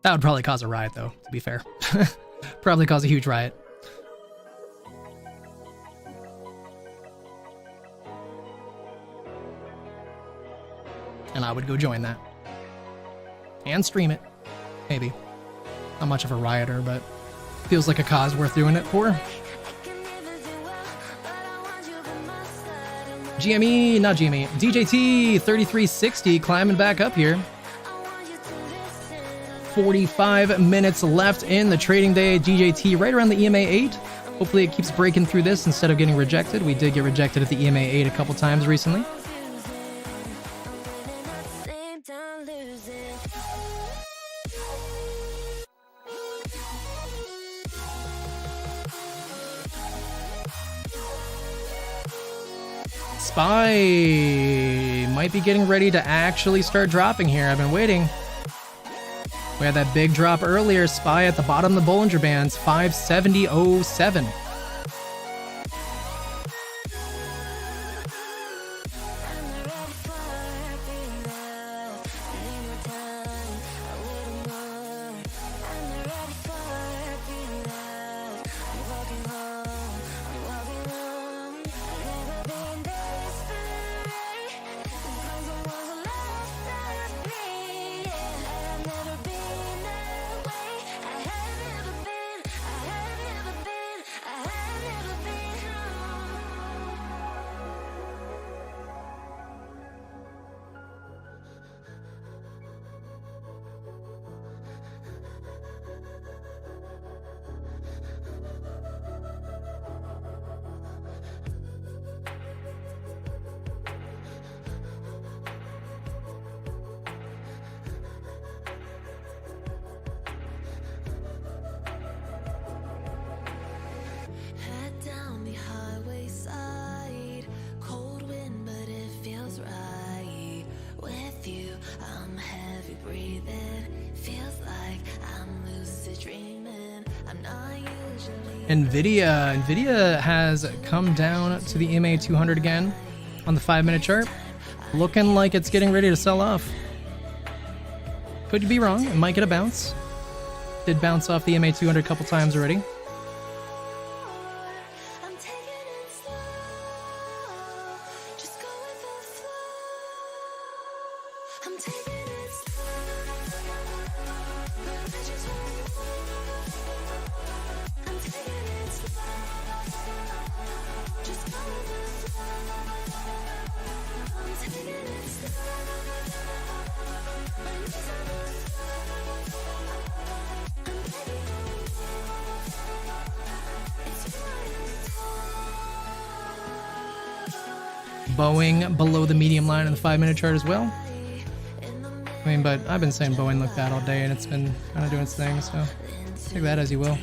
That would probably cause a riot, though, to be fair. Probably cause a huge riot. And I would go join that. And stream it. Maybe. Not much of a rioter, but feels like a cause worth doing it for. GME, not GME, DJT 3360 climbing back up here. 45 minutes left in the trading day. DJT right around the EMA 8. Hopefully it keeps breaking through this instead of getting rejected. We did get rejected at the EMA 8 a couple times recently. SPY might be getting ready to actually start dropping here. I've been waiting. We had that big drop earlier. SPY at the bottom of the Bollinger Bands, 570.07. Nvidia has come down to the EMA 200 again on the 5-minute chart, looking like it's getting ready to sell off. Could be wrong, it might get a bounce. Did bounce off the EMA 200 a couple times already. Boeing below the medium line in the 5-minute chart as well. I mean, but I've been saying Boeing looked bad all day and it's been kind of doing its thing, so take that as you will.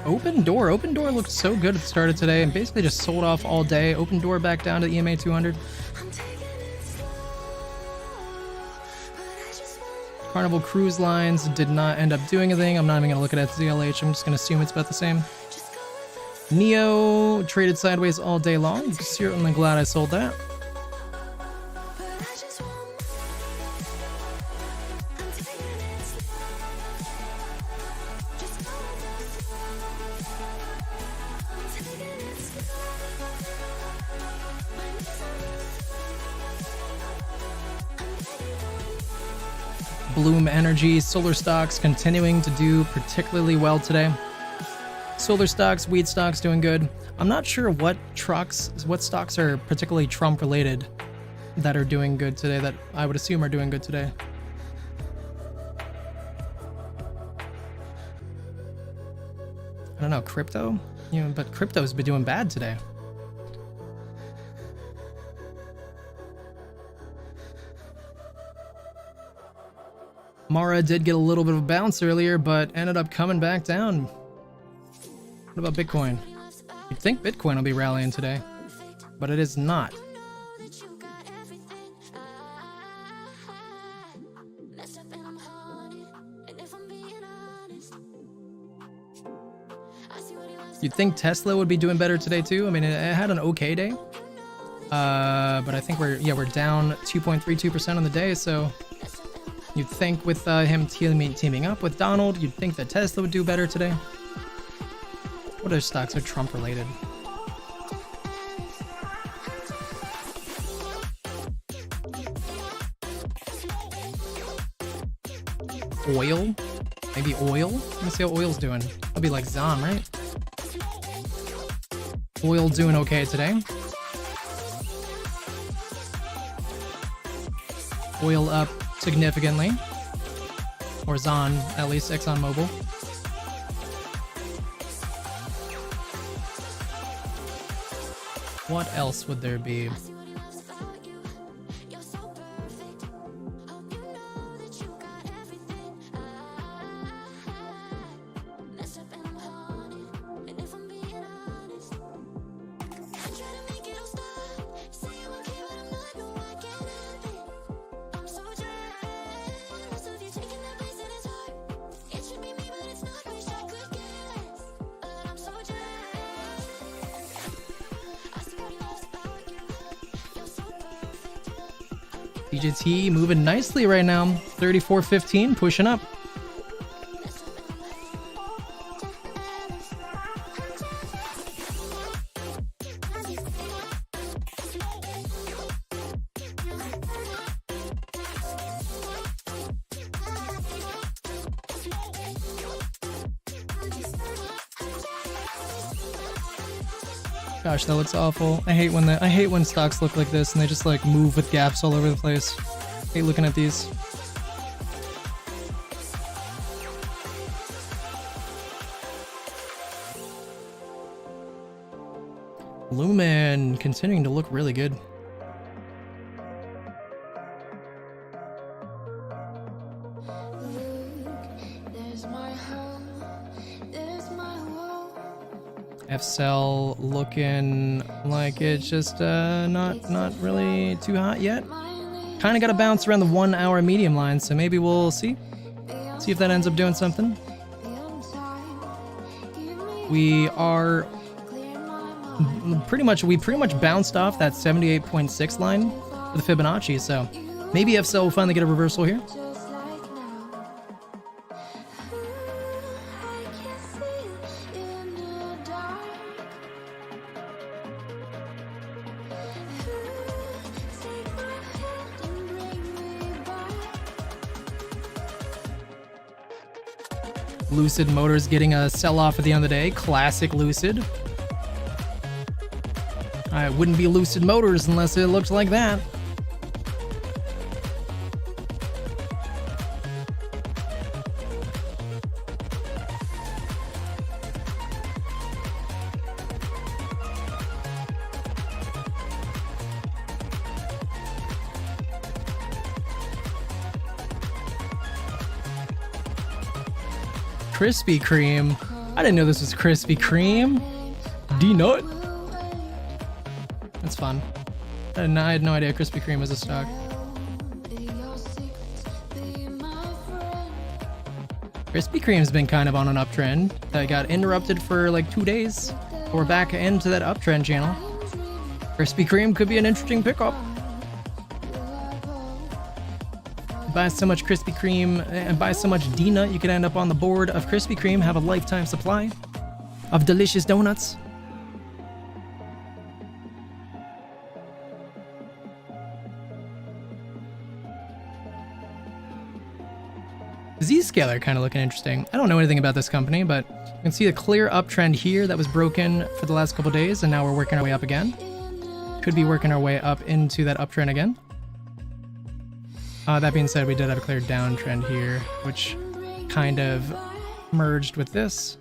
Open Door looked so good at the start of today and basically just sold off all day. Open Door back down to the EMA 200. Carnival Cruise Lines did not end up doing anything. I'm not even going to look at SZLH. I'm just going to assume it's about the same. Neo traded sideways all day long. Certainly glad I sold that. Bloom Energy, solar stocks continuing to do particularly well today. Solar stocks, weed stocks doing good. I'm not sure what stocks are particularly Trump related that are doing good today, that I would assume are doing good today. don't know, crypto? But crypto's been doing bad today. Mara did get a little bit of a bounce earlier, but ended up coming back down. What about Bitcoin? You'd think Bitcoin will be rallying today, but it is not. You'd think Tesla would be doing better today too. I mean, it had an okay day, but I think we're down 2.32% on the day. So you'd think with him teaming up with Donald, you'd think that Tesla would do better today. What other stocks are Trump related? Oil? Maybe oil? Let me see how oil's doing. That'll be like Zon, right? Oil doing okay today. Oil up significantly. Or Zon, at least ExxonMobil. What else would there be? DJT moving nicely right now. 34.15, pushing up. Gosh, that looks awful. I hate when stocks look like this and they just like move with gaps all over the place. I hate looking at these. Lumen continuing to look really good. FCell looking like it's just not really too hot yet. Kind of got to bounce around the 1 hour medium line, so maybe we'll see if that ends up doing something. We pretty much bounced off that 78.6 line for the Fibonacci, so maybe FCell will finally get a reversal here. Lucid Motors getting a sell-off at the end of the day. Classic Lucid. I wouldn't be Lucid Motors unless it looked like that. Krispy Kreme. I didn't know this was Krispy Kreme. D-Nut. That's fun. I had no idea Krispy Kreme was a stock. Krispy Kreme's been kind of on an uptrend. That got interrupted for like 2 days. We're back into that uptrend channel. Krispy Kreme could be an interesting pickup. Buy so much Krispy Kreme and buy so much D-Nut, you could end up on the board of Krispy Kreme, have a lifetime supply of delicious donuts. Zscaler kind of looking interesting. I don't know anything about this company, but you can see a clear uptrend here that was broken for the last couple days, and now we're working our way up again. Could be working our way up into that uptrend again. That being said, we did have a clear downtrend here, which kind of merged with this.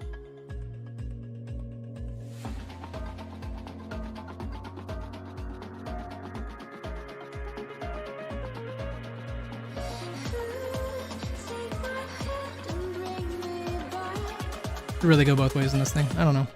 Could really go both ways in this thing. I don't know.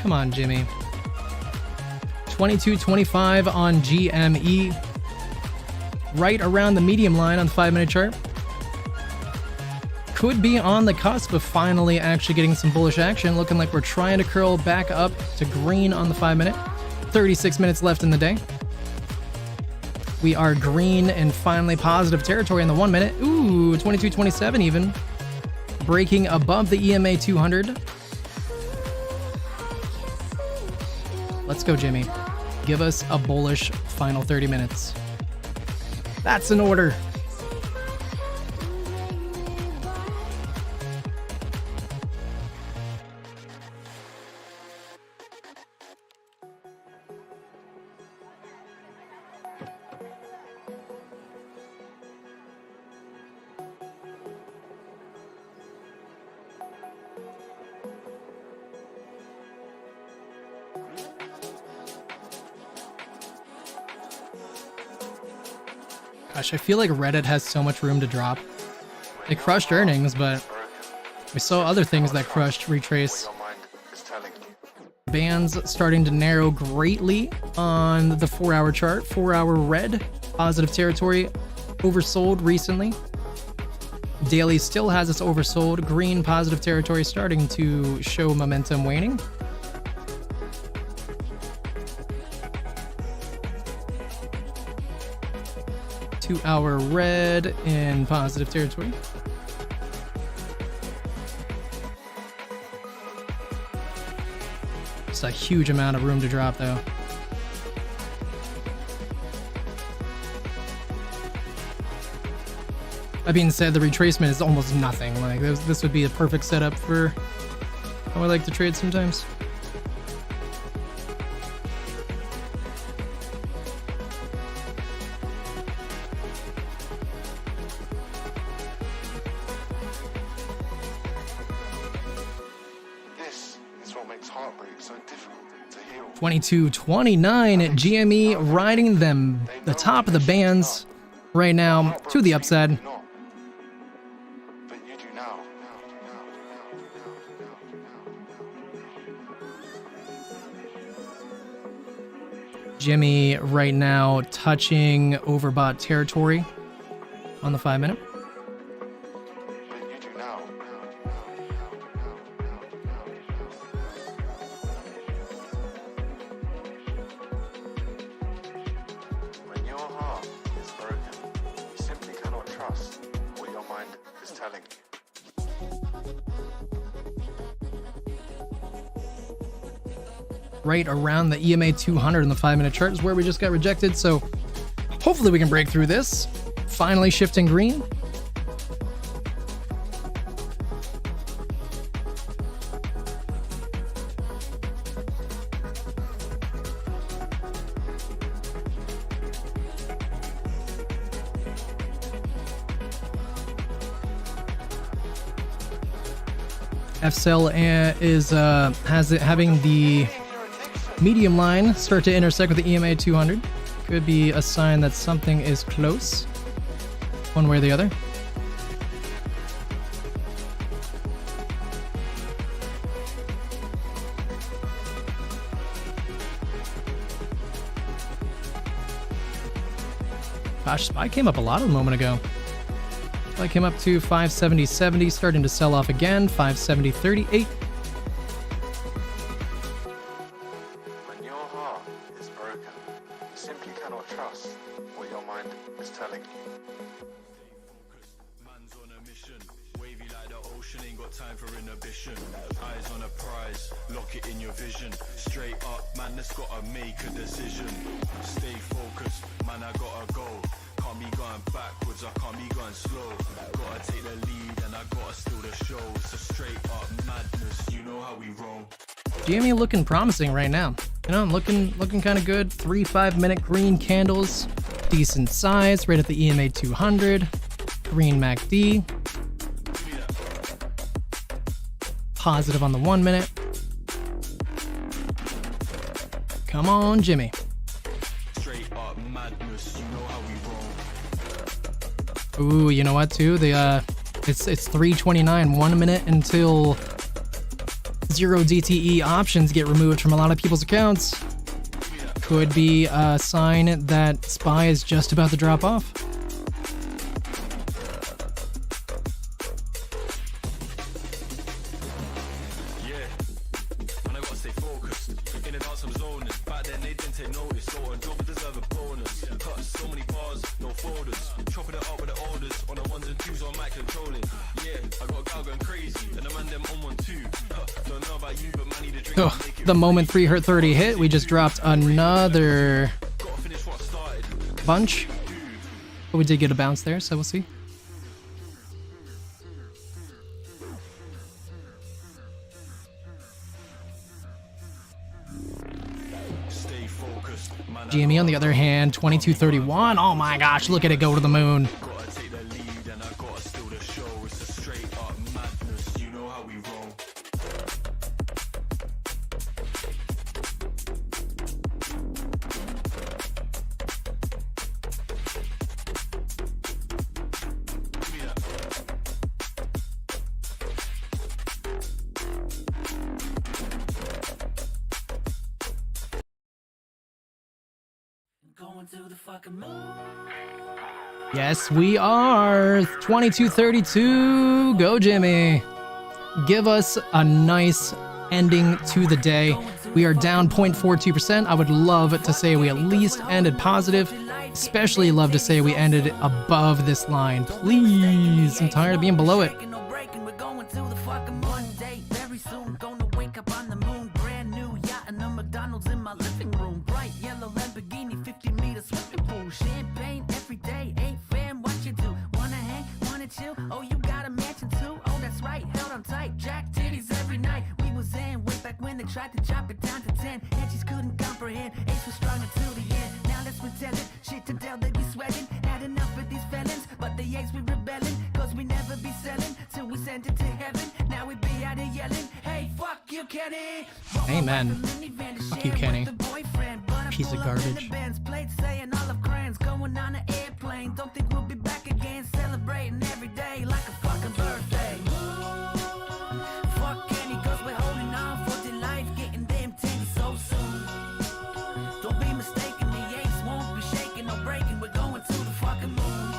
Come on, Jimmy. 22.25 on GME. Right around the medium line on the 5-minute chart. Could be on the cusp of finally actually getting some bullish action. Looking like we're trying to curl back up to green on the 5-minute. 36 minutes left in the day. We are green and finally positive territory in the 1-minute. Ooh, 22.27 even. Breaking above the EMA 200. Let's go, Jimmy. Give us a bullish final 30 minutes. That's an order. Gosh, I feel like Reddit has so much room to drop. They crushed earnings, but we saw other things that crushed retrace. Bands starting to narrow greatly on the 4-hour chart. 4-hour red, positive territory, oversold recently. Daily still has its oversold. Green, positive territory starting to show momentum waning. Two-hour red in positive territory. Just a huge amount of room to drop, though. That being said, the retracement is almost nothing. Like this would be a perfect setup for how I like to trade sometimes. This is what makes heartbreak so difficult to heal. 22.29 GME riding them the top of the bands right now to the upside. But you do now. Jimmy right now touching overbought territory on the 5-minute. But you do now. When your heart is broken, you simply cannot trust what your mind is telling you. Right around the EMA 200 in the 5-minute chart is where we just got rejected, so hopefully we can break through this. Finally shifting green. FCell is having the medium line start to intersect with the EMA 200. Could be a sign that something is close, one way or the other. Gosh, SPY came up a lot a moment ago. SPY came up to 570.70, starting to sell off again, 570.38. When your heart is broken, you simply cannot trust what your mind is telling you. Man's on a mission, wavy like the ocean, ain't got time for inhibition. Eyes on a prize, lock it in your vision. Straight up, man, that's gotta make a decision. Stay focused, man, I gotta go. Can't be going backwards, I can't be going slow. Gotta take the lead and I gotta steal the show. So straight up madness, you know how we roll. GME looking promising right now. You know, looking kind of good. 3 5-minute green candles, decent size, right at the EMA 200. Green MACD. Positive on the 1 minute. Come on, Jimmy. Straight up madness, you know how we roll. Ooh, you know what, too? It's 3:29, 1 minute until 0 DTE options get removed from a lot of people's accounts. Could be a sign that SPY is just about to drop off. Yeah, and I gotta stay focused. In and out some zoning. Back then they didn't take notice. So on job deserve a bonus. Cut so many bars, no folders. Chopping it up with the orders. On the ones and twos on mic controlling. Yeah, I got a gal going crazy. And the man them on 1-2. Don't know about you, but man need a drink. Oh, the moment 3:30 hit, we just dropped another Gotta finish what I started. bunch. But we did get a bounce there, so we'll see. Stay focused. Man, GME on the other hand, 22:31. Oh my gosh, look at it go to the moon. gotta take the lead and I gotta steal the show. It's a straight up madness, you know how we roll. Give me that. Yes, we are. 22:32. Go, Jimmy. Give us a nice ending to the day. We are down 0.42%. I would love to say we at least ended positive. Especially love to say we ended above this line. Please. I'm tired of being below it. We're going to the fucking Monday very soon. Gonna wake up on the moon. Brand new yacht and a McDonald's in my living room. Bright yellow Lamborghini, 50-meter swimming pool. Champagne every day. Ain't fam, what you do? Wanna hang? Wanna chill? Oh, you got a mansion too? Oh, that's right. Held on tight. Jack titties every night. We was in way back when they tried to chop it down to 10. And just couldn't comprehend. Ace was strong until the end. Now let's pretend it. Shit to tell, they be sweating. Had enough of these felons. But the Apes we rebelling. Cause we never be selling. Till we send it to heaven. Now we be out here yelling. Hey, fuck you, Kenny. Amen. Fuck you, Kenny. Piece of garbage. Saying all of crayons going on an airplane. Don't think we'll be back again. Celebrating every day like a fucking birthday. Fuck Kenny, cause we're holding on for dear life. Getting them titties so soon. Don't be mistaken, the Apes won't be shaking or breaking. We're going to the fucking moon.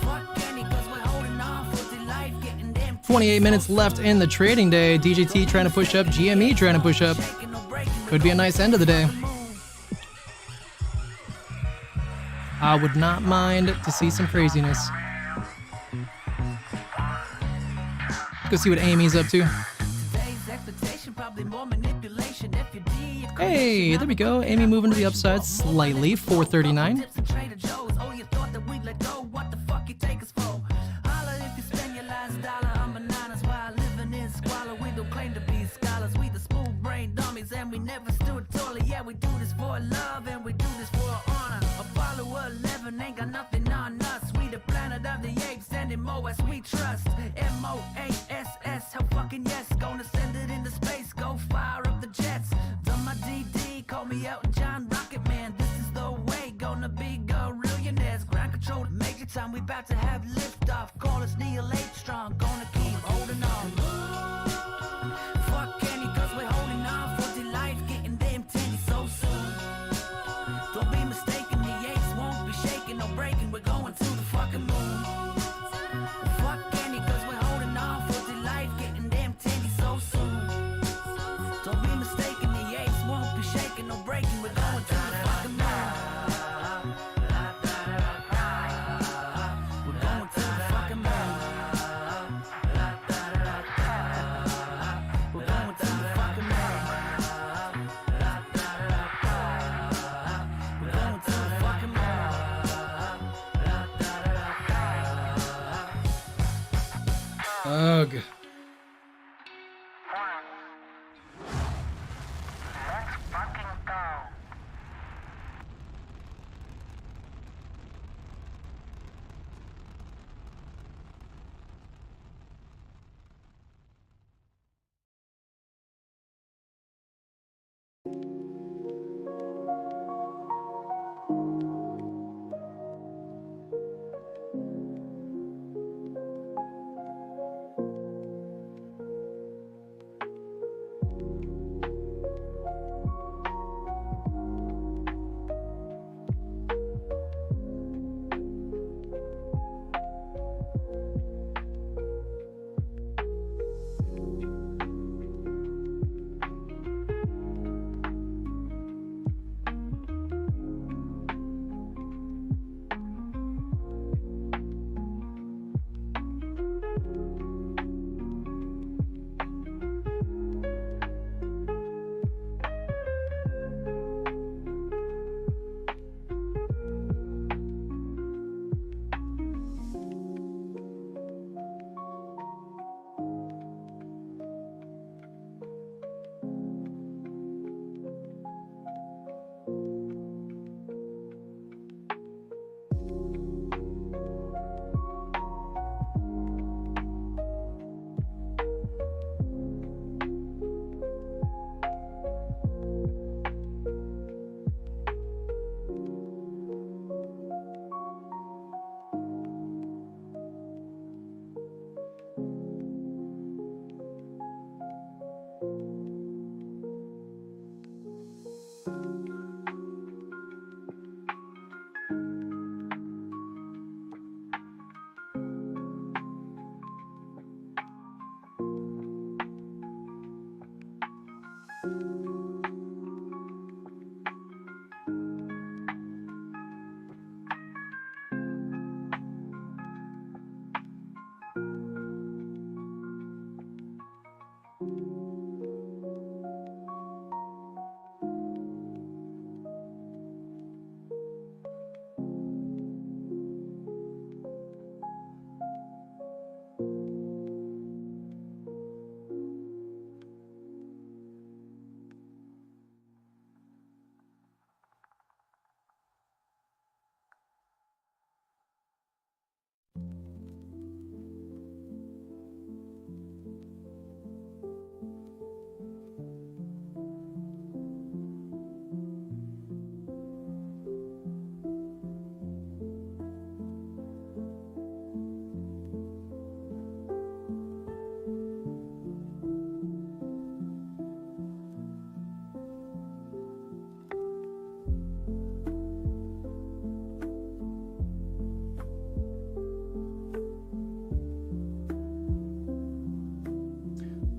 Fuck Kenny, cause we're holding on for dear life. Getting them 28 minutes left in the trading day. DJT trying to push up. GME trying to push up. Could be a nice end of the day. I would not mind to see some craziness. Go see what Amy's up to. Hey, there we go. Amy moving to the upside slightly. 439. We never stood taller, yeah, we do this for love and we do this for honor. Apollo 11 ain't got nothing on us. We the planet of the apes and in MOS we trust. MOASS, how fucking yes. Gonna send it into space, go fire up the jets. Done my DD, call me Elton John Rocket Man. This is the way, gonna be gorillionaires. Ground control, major time, we about to have liftoff. Call us Neil H. Strong, gonna keep holding on. Fuck Kenny, cause we're holding on for dear life, getting them titties so soon. Don't be mistaken, the Apes won't be shaking or breaking. We're going to the fucking moon. Fuck Kenny, cause we're holding on for dear life, getting them titties so soon. Don't be mistaken, the Apes won't be shaking or breaking. We're going to the fucking moon. We're going to the fucking moon. We're going to the fucking moon. We're going to the fucking moon. Ugh.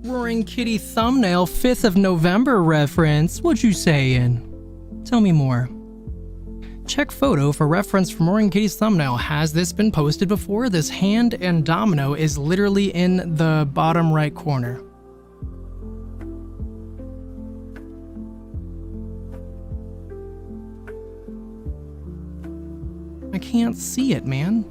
Roaring Kitty thumbnail 5th of November reference. What you saying? Tell me more. Check photo for reference from Roaring Kitty's thumbnail. Has this been posted before? This hand and domino is literally in the bottom right corner. I can't see it, man.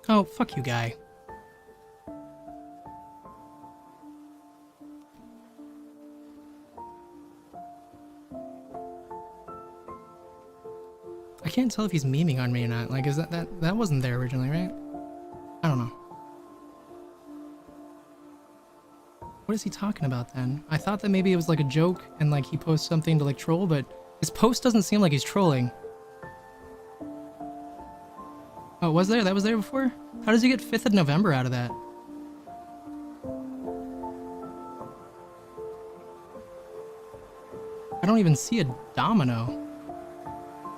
Oh, fuck you, guy. I can't tell if he's memeing on me or not. Like, is that wasn't there originally, right? I don't know. What is he talking about then? I thought that maybe it was like a joke and like he posts something to like troll, but his post doesn't seem like he's trolling. Oh, was there? That was there before? How does he get 5th of November out of that? I don't even see a domino.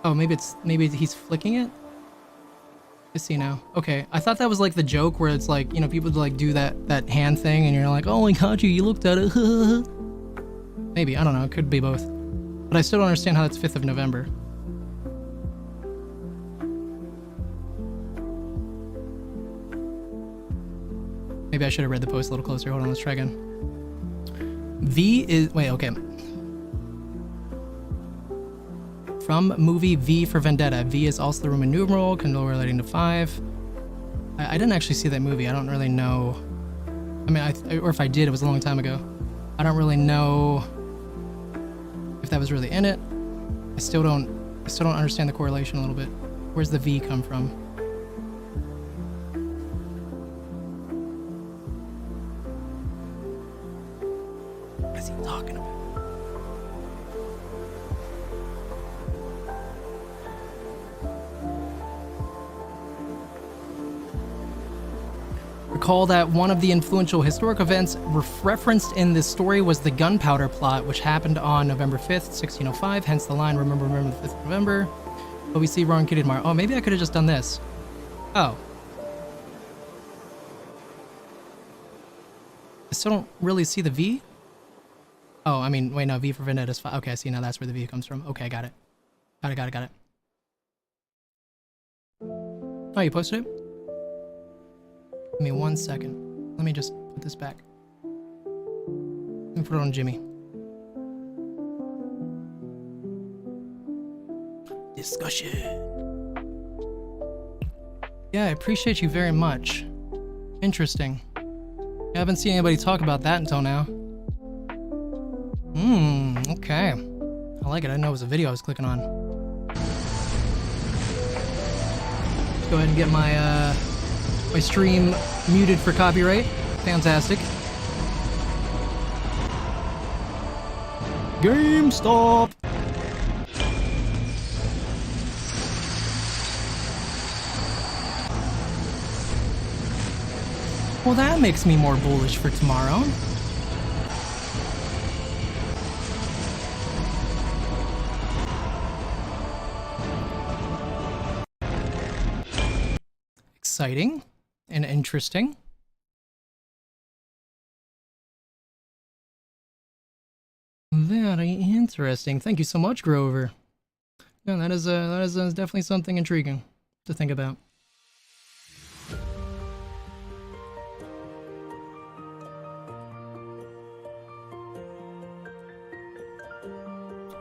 Oh, maybe he's flicking it? I see now. Okay, I thought that was like the joke where it's like, you know, people like do that hand thing and you're like, oh, I caught you, you looked at it. Maybe, I don't know, it could be both. But I still don't understand how that's 5th of November. Maybe I should have read the post a little closer. Hold on, let's try again. V is... Wait, okay. From movie V for Vendetta. V is also the Roman numeral, condole relating to 5. I didn't actually see that movie. I don't really know. I mean, or if I did, it was a long time ago. I don't really know if that was really in it. I still don't understand the correlation a little bit. Where's the V come from? What is he talking about? Recall that one of the influential historic events referenced in this story was the gunpowder plot, which happened on November 5th, 1605, hence the line, remember the 5th of November. But we see Roaring Kitty tomorrow. Oh, maybe I could have just done this. Oh. I still don't really see the V. Oh, I mean, wait, no, V for Vendetta is 5. Okay, I see, now that's where the V comes from. Okay, got it. Got it. Oh, you posted it? Give me 1 second. Let me just put this back. Let me put it on Jimmy. Discussion. Yeah, I appreciate you very much. Interesting. I haven't seen anybody talk about that until now. Okay. I like it. I didn't know it was a video I was clicking on. Let's go ahead and get my my stream muted for copyright. Fantastic. GameStop. Well, that makes me more bullish for tomorrow. Exciting and interesting. Very interesting. Thank you so much, Grover. Yeah, that is definitely something intriguing to think about.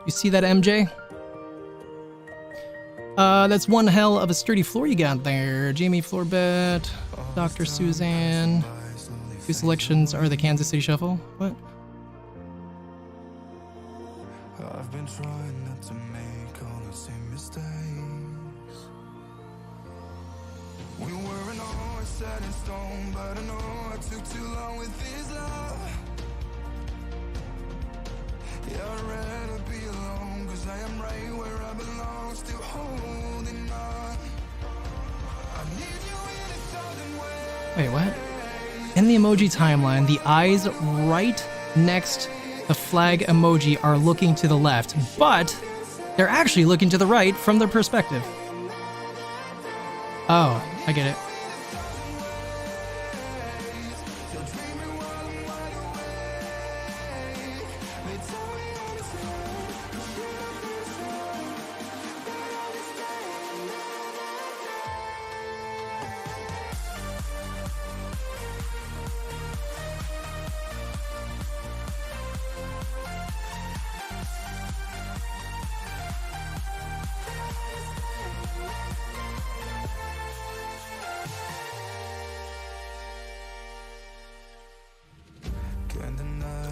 You see that, MJ? That's one hell of a sturdy floor you got there. GME floor bet, Dr. Suzanne. Two selections are the Kansas City Shuffle. What? I've been trying not to make all the same mistakes. We weren't always set in stone, but I know I took too long with this love. Yeah, I'd rather be alone, cause I am right where I belong, still holding on. I need you in 1,000 ways. Wait, what? In the emoji timeline, the eyes right next the flag emoji are looking to the left, but they're actually looking to the right from their perspective. Oh, I get it.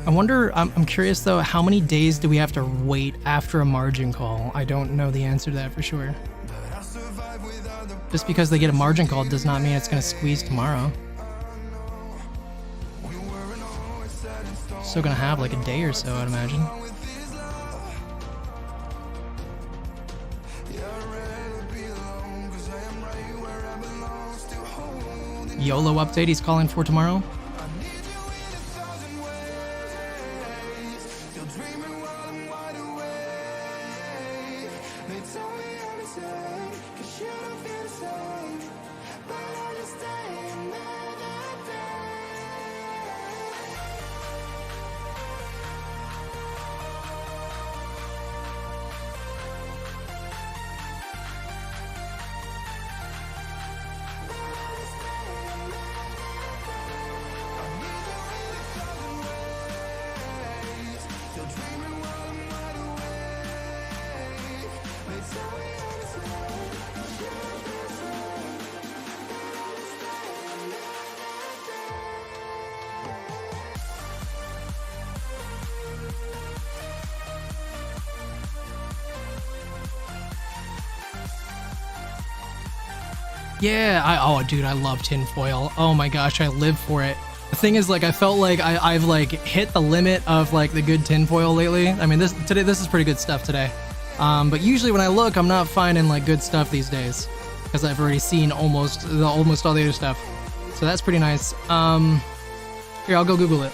I wonder, I'm curious though, how many days do we have to wait after a margin call? I don't know the answer to that for sure. Just because they get a margin call does not mean it's going to squeeze tomorrow. Still going to have like a day or so, I'd imagine. YOLO update he's calling for tomorrow. Yeah, oh dude, I love tinfoil. Oh my gosh, I live for it. The thing is, like, I felt like I've like hit the limit of like the good tinfoil lately. I mean, this is pretty good stuff today. But usually when I look, I'm not finding like good stuff these days because I've already seen almost all the other stuff. So that's pretty nice. Here, I'll go Google it.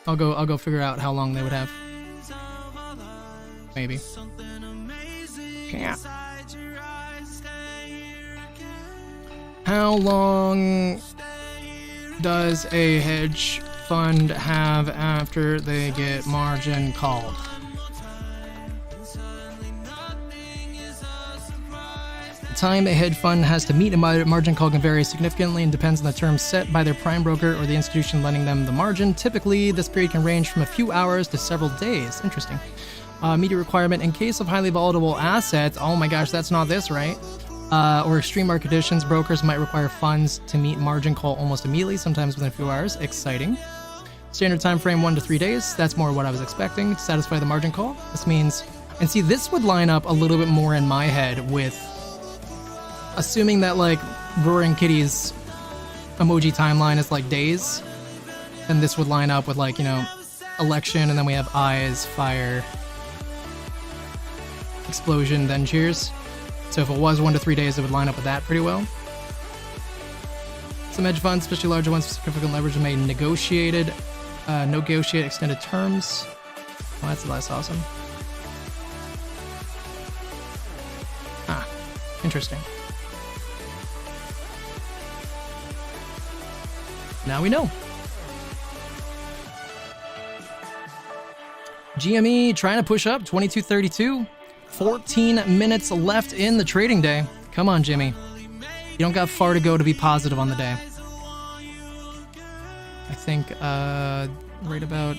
I'll go figure out how long they would have. Maybe. Yeah. How long does a hedge fund have after they get margin called? The time a hedge fund has to meet a margin call can vary significantly and depends on the terms set by their prime broker or the institution lending them the margin. Typically, this period can range from a few hours to several days. Interesting. Media requirement in case of highly volatile assets. Oh my gosh, that's not this, right? Or extreme market conditions, brokers might require funds to meet margin call almost immediately, sometimes within a few hours. Exciting. Standard time frame 1 to 3 days. That's more what I was expecting to satisfy the margin call. This means, and see, this would line up a little bit more in my head with assuming that like Roaring Kitty's emoji timeline is like days, then this would line up with like, you know, election, and then we have eyes, fire, explosion, then cheers. So if it was 1 to 3 days, it would line up with that pretty well. Some hedge funds, especially larger ones with significant leverage, may negotiate extended terms. Oh, that's awesome. Ah, interesting. Now we know. GME trying to push up, 22.32. 14 minutes left in the trading day. Come on, Jimmy. You don't got far to go to be positive on the day. I think right about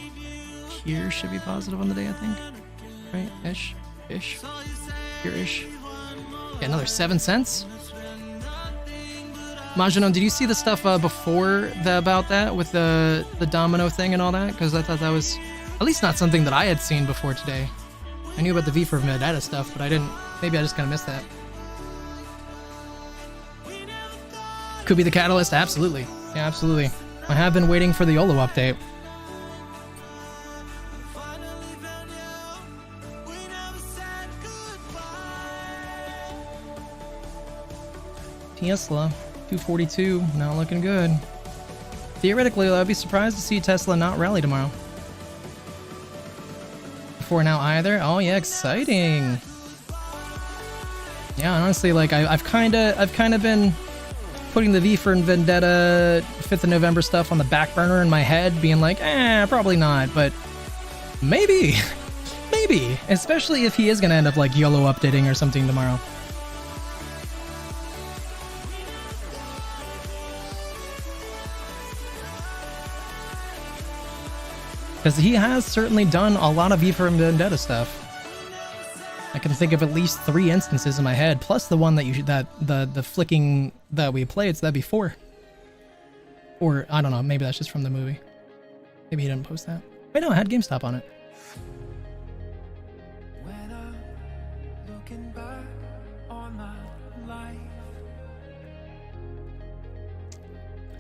here should be positive on the day, I think. Right? Ish. Here-ish. Yeah, another 7 cents. Majanon, did you see the stuff before about that with the domino thing and all that? Because I thought that was at least not something that I had seen before today. I knew about the V for Vendetta stuff, but I didn't. Maybe I just kind of missed that. Could be the catalyst. Absolutely. Yeah, absolutely. I have been waiting for the YOLO update. Tesla, 242, not looking good. Theoretically, I'd be surprised to see Tesla not rally tomorrow. Before now either. Oh yeah, exciting. Yeah, honestly, like I've kind of been putting the V for Vendetta 5th of November stuff on the back burner in my head, being like, probably not, but maybe, maybe, especially if he is gonna end up like YOLO updating or something tomorrow. Because he has certainly done a lot of V for Vendetta stuff. I can think of at least 3 instances in my head, plus the one that the flicking that we played, so that'd be 4. Or I don't know, maybe that's just from the movie. Maybe he didn't post that. Wait, no, I had GameStop on it. When I'm looking back on my life.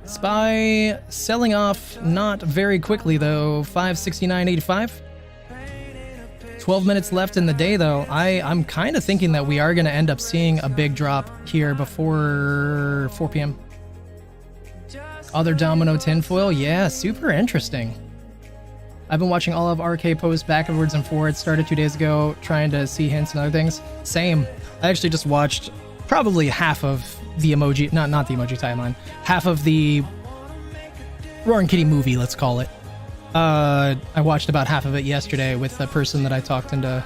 SPY selling off not very quickly though, 569.85. 12 minutes left in the day though. I'm kind of thinking that we are going to end up seeing a big drop here before 4 p.m. Other domino tinfoil, yeah, super interesting. I've been watching all of RK posts backwards and forwards. Started 2 days ago, trying to see hints and other things. Same. I actually just watched probably half of the emoji, not the emoji timeline, half of the Roaring Kitty movie, let's call it. I watched about half of it yesterday with the person that I talked into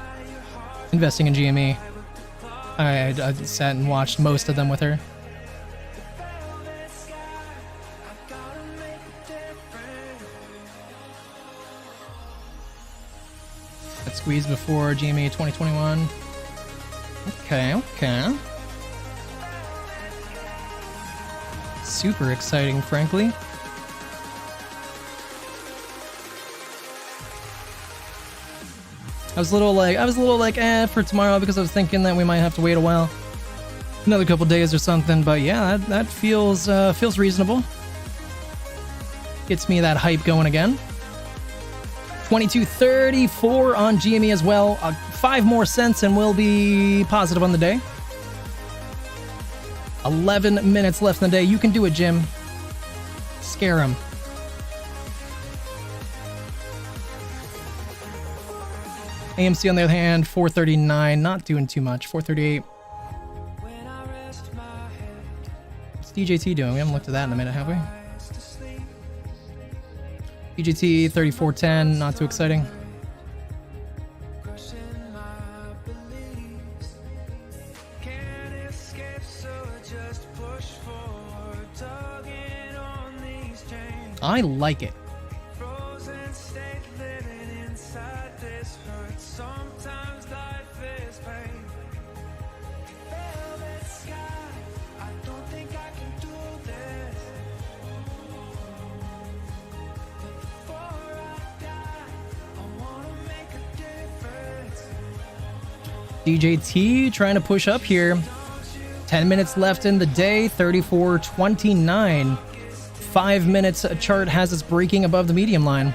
investing in GME. I sat and watched most of them with her. Let's squeeze before GME 2021. Okay. Super exciting, frankly. I was a little like for tomorrow because I was thinking that we might have to wait a while, another couple days or something. But yeah, that feels reasonable. Gets me that hype going again. 22.34 on GME as well. 5 more cents and we'll be positive on the day. 11 minutes left in the day. You can do it, Jim. Scare him. AMC on the other hand, 439, not doing too much. 438. What's DJT doing? We haven't looked at that in a minute, have we? DJT 3410, not too exciting. I like it. DJT trying to push up here. 10 minutes left in the day, 34.29. 5 minutes chart has us breaking above the medium line.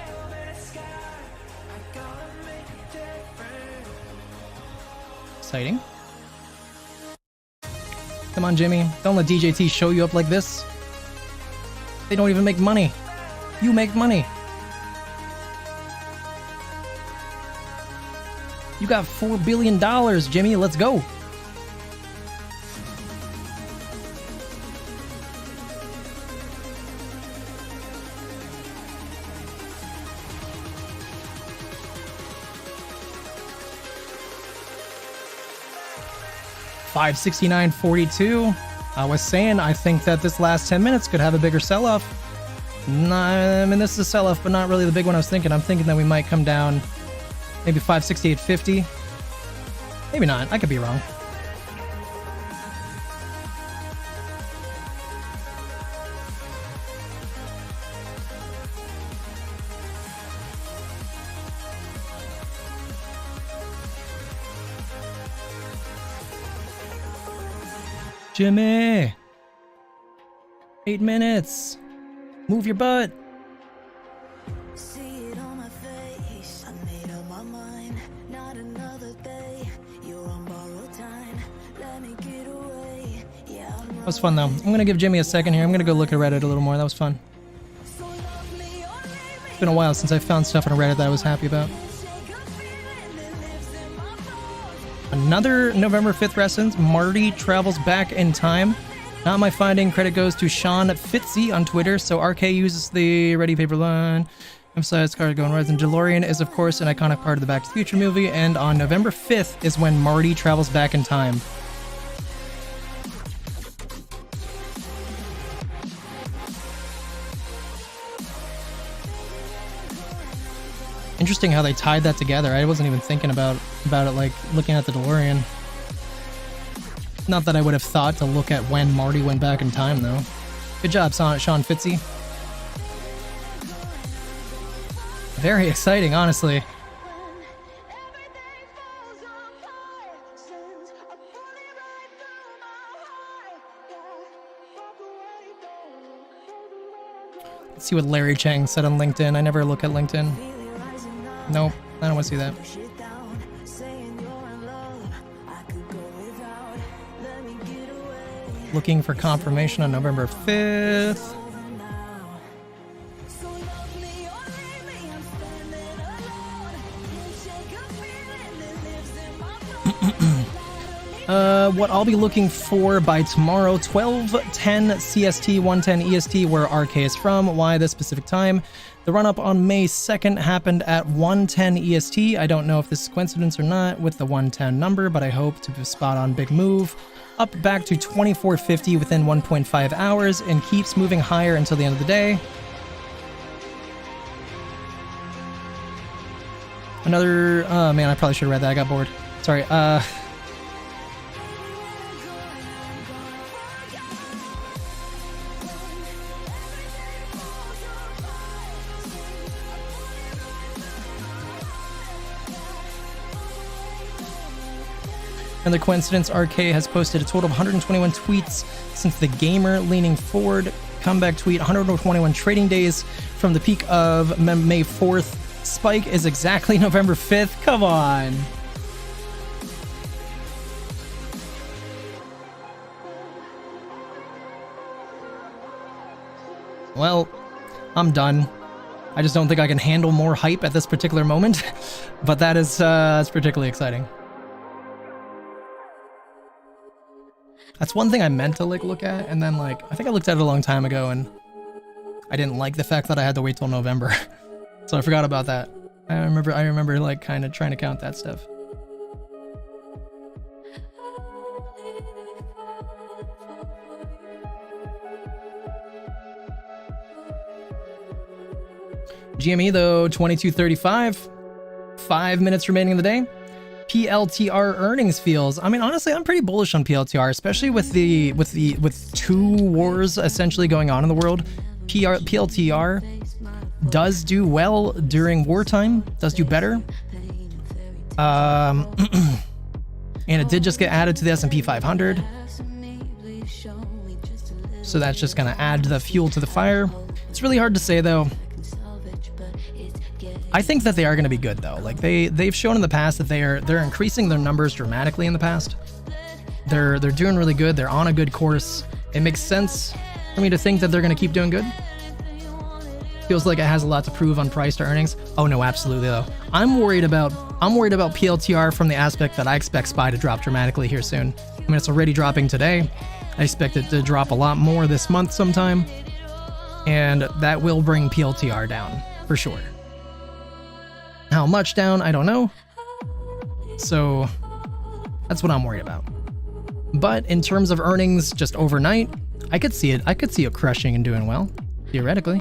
Exciting. Come on, Jimmy. Don't let DJT show you up like this. They don't even make money. You make money. You got $4 billion, Jimmy. Let's go. $569.42. I was saying I think that this last 10 minutes could have a bigger sell-off. I mean, this is a sell-off, but not really the big one I was thinking. I'm thinking that we might come down maybe 568.50. Maybe not. I could be wrong. Jimmy! 8 minutes! Move your butt! See it on my face. I made up my mind. Not another day. You're on borrowed time. Let me get away. Yeah, That was fun though. I'm gonna give Jimmy a second here. I'm gonna go look at Reddit a little more. That was fun. It's been a while since I found stuff on Reddit that I was happy about. Another November 5th reference. Marty travels back in time. Not my finding. Credit goes to Sean Fitzy on Twitter. So RK uses the Ready Paper line. Emphasize card going rise. And DeLorean is of course an iconic part of the Back to the Future movie. And on November 5th is when Marty travels back in time. Interesting how they tied that together. I wasn't even thinking about it, like looking at the DeLorean. Not that I would have thought to look at when Marty went back in time, though. Good job, Sean Fitzy. Very exciting, honestly. Let's see what Larry Chang said on LinkedIn. I never look at LinkedIn. Nope, I don't want to see that. Looking for confirmation on November 5th. What I'll be looking for by tomorrow, 12:10 CST, 1:10 EST, where RK is from. Why this specific time? The run-up on May 2nd happened at 1:10 EST. I don't know if this is coincidence or not with the 1:10 number, but I hope to spot on big move. Up back to 2450 within 1.5 hours and keeps moving higher until the end of the day. Another, oh man, I probably should have read that. I got bored. Sorry. Another coincidence, RK has posted a total of 121 tweets since the gamer leaning forward comeback tweet, 121 trading days from the peak of May 4th. Spike is exactly November 5th. Come on. Well, I'm done. I just don't think I can handle more hype at this particular moment, but that is that's particularly exciting. That's one thing I meant to like look at, and then like I think I looked at it a long time ago, and I didn't like the fact that I had to wait till November, so I forgot about that. I remember like kind of trying to count that stuff. GME though, 2235, 5 minutes remaining in the day. PLTR earnings feels. I mean, honestly, I'm pretty bullish on PLTR, especially with two wars essentially going on in the world. PLTR does do well during wartime, does do better. And it did just get added to the S&P 500. So that's just gonna add the fuel to the fire. It's really hard to say though. I think that they are going to be good though. Like they've shown in the past that they're increasing their numbers dramatically in the past. They're doing really good. They're on a good course. It makes sense for me to think that they're going to keep doing good. Feels like it has a lot to prove on price to earnings. Oh no, absolutely though. I'm worried about PLTR from the aspect that I expect SPY to drop dramatically here soon. I mean, it's already dropping today. I expect it to drop a lot more this month sometime, and that will bring PLTR down for sure. How much down, I don't know. So that's what I'm worried about. But in terms of earnings just overnight, I could see it. I could see it crushing and doing well, theoretically.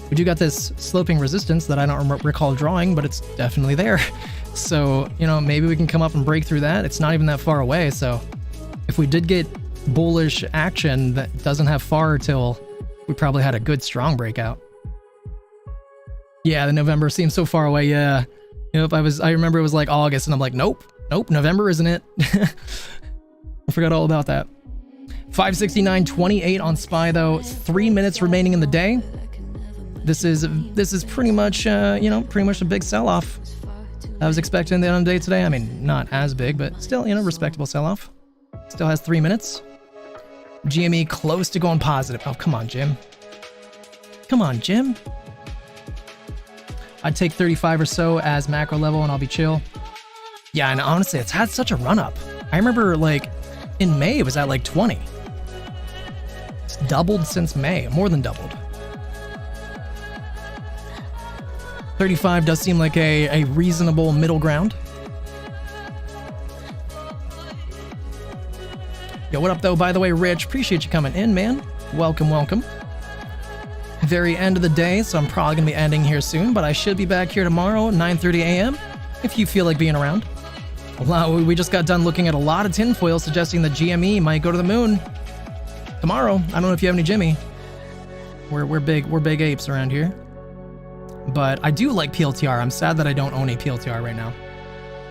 We do got this sloping resistance that I don't recall drawing, but it's definitely there. So, you know, maybe we can come up and break through that. It's not even that far away. So if we did get bullish action, that doesn't have far till we probably had a good strong breakout. Yeah, the November seems so far away. Yeah. You know, I remember it was like August and I'm like, nope, November isn't it? I forgot all about that. 569.28 on SPY though. 3 minutes remaining in the day. This is pretty much, you know, pretty much a big sell-off. I was expecting the end of the day today. I mean, not as big, but still, you know, respectable sell-off. Still has 3 minutes. GME close to going positive. Oh, come on, Jim. Come on, Jim. I'd take 35 or so as macro level and I'll be chill. Yeah, and honestly, it's had such a run-up. I remember, like, in May, it was at like 20. It's doubled since May, more than doubled. 35 does seem like a reasonable middle ground. Yo, what up though? By the way, Rich, appreciate you coming in, man. Welcome, welcome. Very end of the day, so I'm probably gonna be ending here soon, but I should be back here tomorrow, 9:30 a.m. if you feel like being around. We just got done looking at a lot of tinfoil suggesting that GME might go to the moon tomorrow. I don't know if you have any Jimmy. We're big apes around here. But I do like PLTR. I'm sad that I don't own a PLTR right now.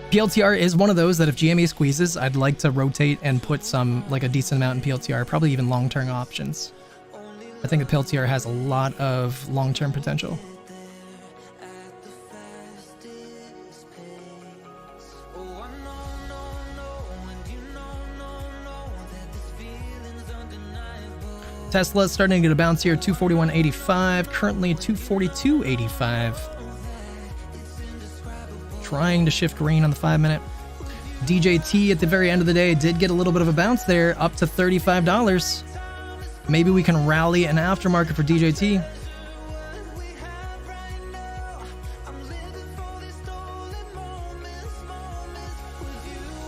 PLTR is one of those that if GME squeezes, I'd like to rotate and put some, like a decent amount in PLTR, probably even long-term options. I think the PLTR has a lot of long-term potential. Tesla's starting to get a bounce here, 241.85, currently 242.85. Trying to shift green on the 5-minute. DJT at the very end of the day did get a little bit of a bounce there, up to $35. Maybe we can rally an aftermarket for DJT.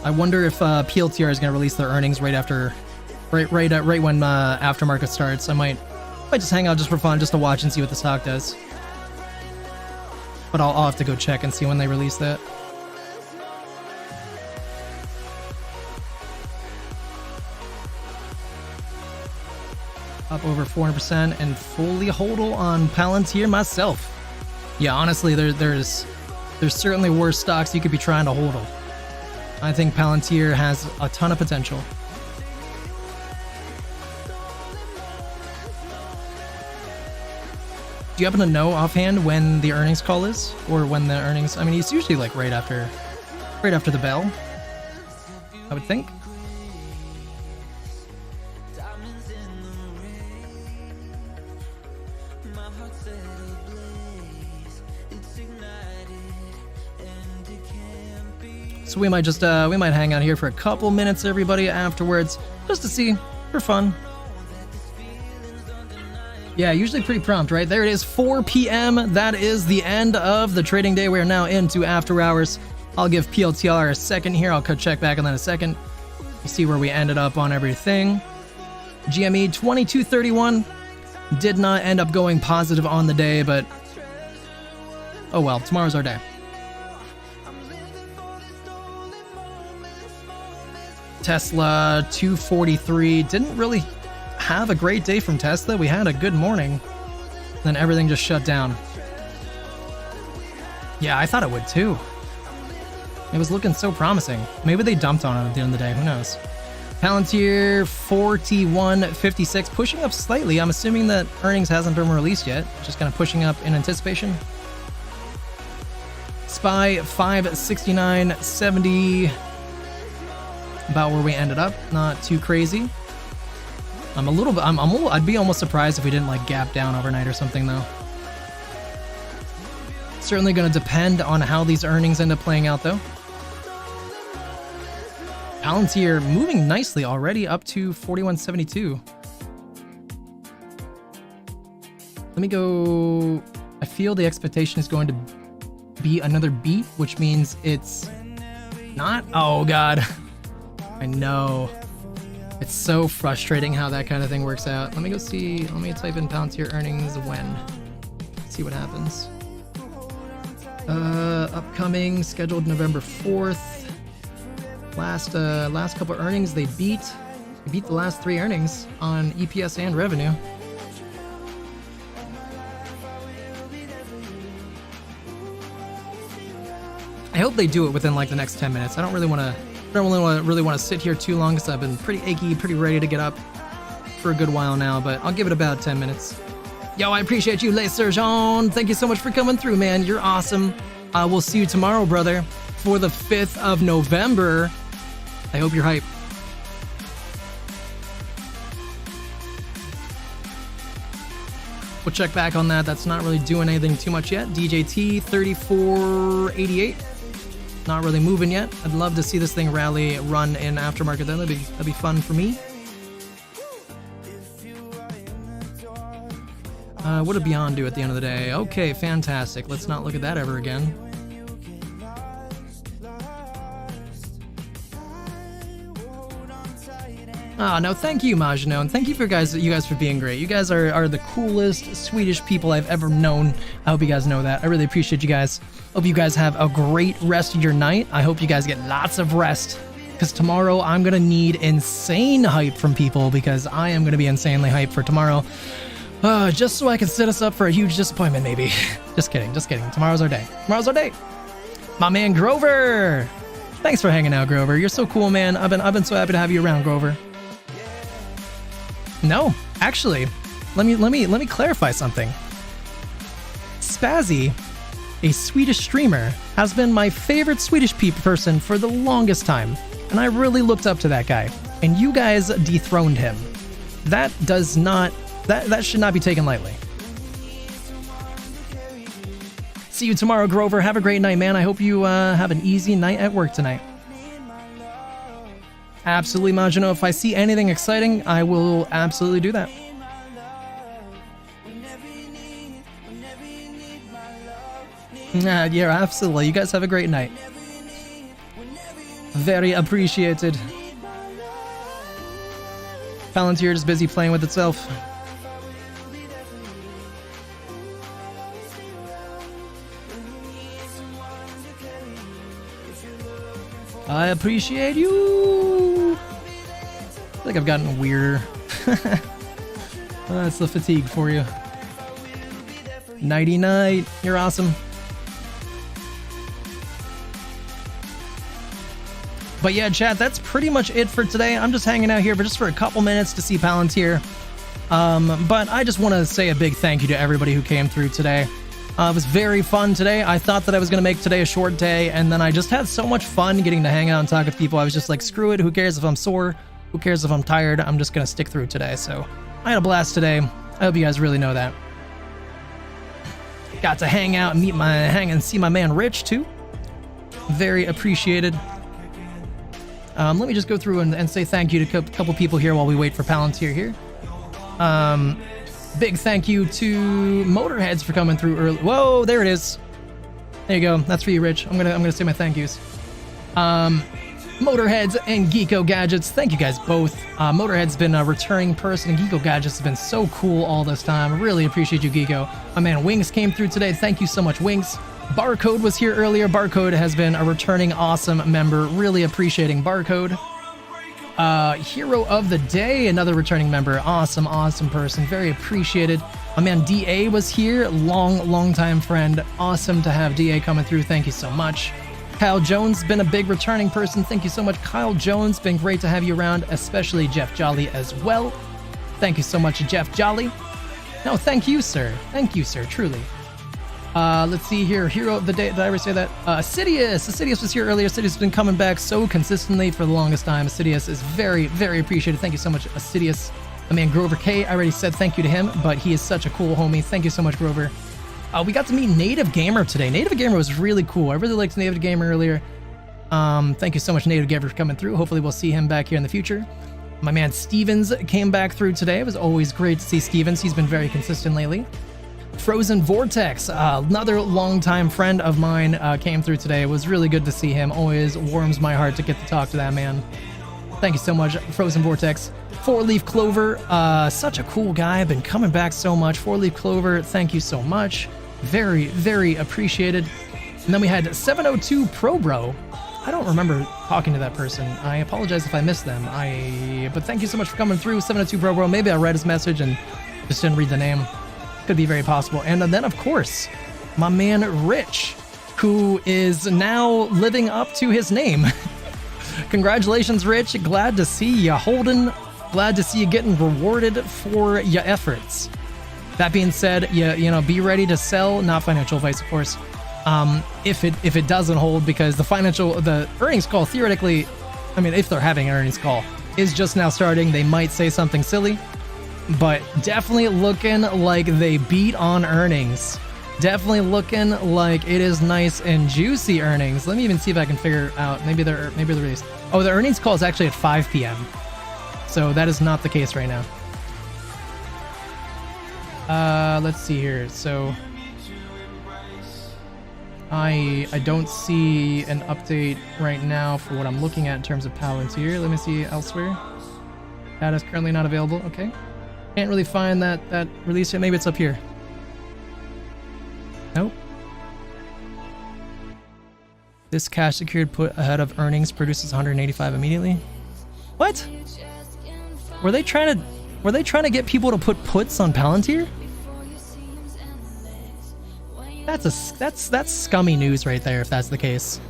I wonder if PLTR is going to release their earnings right after, right when aftermarket starts. I might just hang out just for fun, just to watch and see what the stock does. But I'll have to go check and see when they release that. Up over 400% and fully hodl on Palantir myself. Yeah, honestly, there's certainly worse stocks you could be trying to hodl. I think Palantir has a ton of potential. Do you happen to know offhand when the earnings call is? Or when the earnings... I mean, it's usually like right after the bell, I would think. So we might just we might hang out here for a couple minutes, everybody, afterwards, just to see, for fun. Yeah, usually pretty prompt, right? There it is, 4 p.m. That is the end of the trading day. We are now into after hours. I'll give PLTR a second here. I'll check back on that in a second. You see where we ended up on everything. GME 2231 did not end up going positive on the day, but oh well, tomorrow's our day. Tesla 243 didn't really have a great day from Tesla. We had a good morning, then everything just shut down. Yeah, I thought it would too. It was looking so promising. Maybe they dumped on it at the end of the day, who knows. Palantir 41.56, pushing up slightly. I'm assuming that earnings hasn't been released yet, just kind of pushing up in anticipation. SPY 569.70, about where we ended up, not too crazy. I'd be almost surprised if we didn't like gap down overnight or something though. Certainly going to depend on how these earnings end up playing out, though. Palantir moving nicely already up to 41.72. Let me go. I feel the expectation is going to be another beat, which means it's not. Oh, God. I know. It's so frustrating how that kind of thing works out. Let me go see. Let me type in Palantir earnings when. See what happens. Upcoming, scheduled November 4th. Last couple earnings, they beat the last 3 earnings on EPS and revenue. I hope they do it within like the next 10 minutes. I don't really want to sit here too long because I've been pretty achy, pretty ready to get up for a good while now, but I'll give it about 10 minutes. Yo, I appreciate you, Le Sergeant. Thank you so much for coming through, man. You're awesome. We'll see you tomorrow, brother, for the 5th of November. I hope you're hyped. We'll check back on that. That's not really doing anything too much yet. DJT 3488. Not really moving yet. I'd love to see this thing rally run in aftermarket though. That'd be fun for me. What did Beyond do at the end of the day? Okay, fantastic. Let's not look at that ever again. No, thank you, Majno, and thank you for you guys for being great. You guys are the coolest Swedish people I've ever known. I hope you guys know that. I really appreciate you guys. Hope you guys have a great rest of your night. I hope you guys get lots of rest, because tomorrow I'm gonna need insane hype from people, because I am gonna be insanely hyped for tomorrow. Just so I can set us up for a huge disappointment, maybe. Just kidding, just kidding. Tomorrow's our day. Tomorrow's our day. My man Grover. Thanks for hanging out, Grover. You're so cool, man. I've been so happy to have you around, Grover. No, actually, let me clarify something. Spazzy, a Swedish streamer, has been my favorite Swedish person for the longest time, and I really looked up to that guy. And you guys dethroned him. That should not be taken lightly. See you tomorrow, Grover. Have a great night, man. I hope you have an easy night at work tonight. Absolutely, Majino. If I see anything exciting, I will absolutely do that. Yeah, absolutely. You guys have a great night. Very appreciated. Palantir is busy playing with itself. I appreciate you. I think I've gotten weirder. That's the fatigue for you. Nighty night. You're awesome. But yeah, chat, that's pretty much it for today. I'm just hanging out here for a couple minutes to see Palantir. But I just want to say a big thank you to everybody who came through today. It was very fun today. I thought that I was going to make today a short day, and then I just had so much fun getting to hang out and talk with people. I was just like, screw it. Who cares if I'm sore? Who cares if I'm tired? I'm just going to stick through today. So I had a blast today. I hope you guys really know that. Got to hang out and and see my man Rich too. Very appreciated. Let me just go through and say thank you to a couple people here while we wait for Palantir here. Big thank you to Motorheads for coming through early. Whoa, there it is. There you go. That's for you, Rich. I'm gonna say my thank yous. Motorheads and Geeko Gadgets. Thank you guys both. Motorhead's been a returning person, and Geeko Gadgets has been so cool all this time. Really appreciate you, Geeko. My man Wings came through today. Thank you so much, Wings. Barcode was here earlier. Barcode has been a returning awesome member. Really appreciating Barcode. Hero of the Day, another returning member. Awesome person. Very appreciated. My man DA was here. Long time friend. Awesome to have DA coming through. Thank you so much. Kyle Jones, been a big returning person. Thank you so much, Kyle Jones. Been great to have you around, especially Jeff Jolly as well. Thank you so much, Jeff Jolly. No, thank you, sir. Thank you, sir. Truly. Let's see here. Hero of the Day. Did I ever say that? Sidious. Sidious was here earlier. Sidious has been coming back so consistently for the longest time. Sidious is very appreciated. Thank you so much, Sidious. My man Grover K. I already said thank you to him, but he is such a cool homie. Thank you so much, Grover. We got to meet Native Gamer today. Native Gamer was really cool. I really liked Native Gamer earlier. Thank you so much, Native Gamer, for coming through. Hopefully we'll see him back here in the future. My man Stevens came back through today. It was always great to see Stevens. He's been very consistent lately. Frozen Vortex, another longtime friend of mine, came through today. It was really good to see him. Always warms my heart to get to talk to that man. Thank you so much, Frozen Vortex. Four Leaf Clover, such a cool guy. I've been coming back so much. Four Leaf Clover, thank you so much. Very, very appreciated. And then we had 702 Pro Bro. I don't remember talking to that person. I apologize if I missed them. But thank you so much for coming through, 702 Pro Bro. Maybe I read his message and just didn't read the name. Could be very possible. And then, of course, my man Rich, who is now living up to his name. Congratulations, Rich. Glad to see you holding. Glad to see you getting rewarded for your efforts. That being said, you know, be ready to sell. Not financial advice, of course. If it doesn't hold, because the earnings call theoretically, I mean, if they're having an earnings call, is just now starting. They might say something silly, but definitely looking like they beat on earnings. Definitely looking like it is nice and juicy earnings. Let me even see if I can figure out. Maybe they're released. Oh, the earnings call is actually at 5 p.m. So that is not the case right now. Let's see here. So I don't see an update right now for what I'm looking at in terms of Palantir. Let me see elsewhere. That is currently not available. Okay. Can't really find that release yet. Maybe it's up here. Nope. This cash secured put ahead of earnings produces 185 immediately. What? Were they trying to get people to put puts on Palantir? That's scummy news right there if that's the case.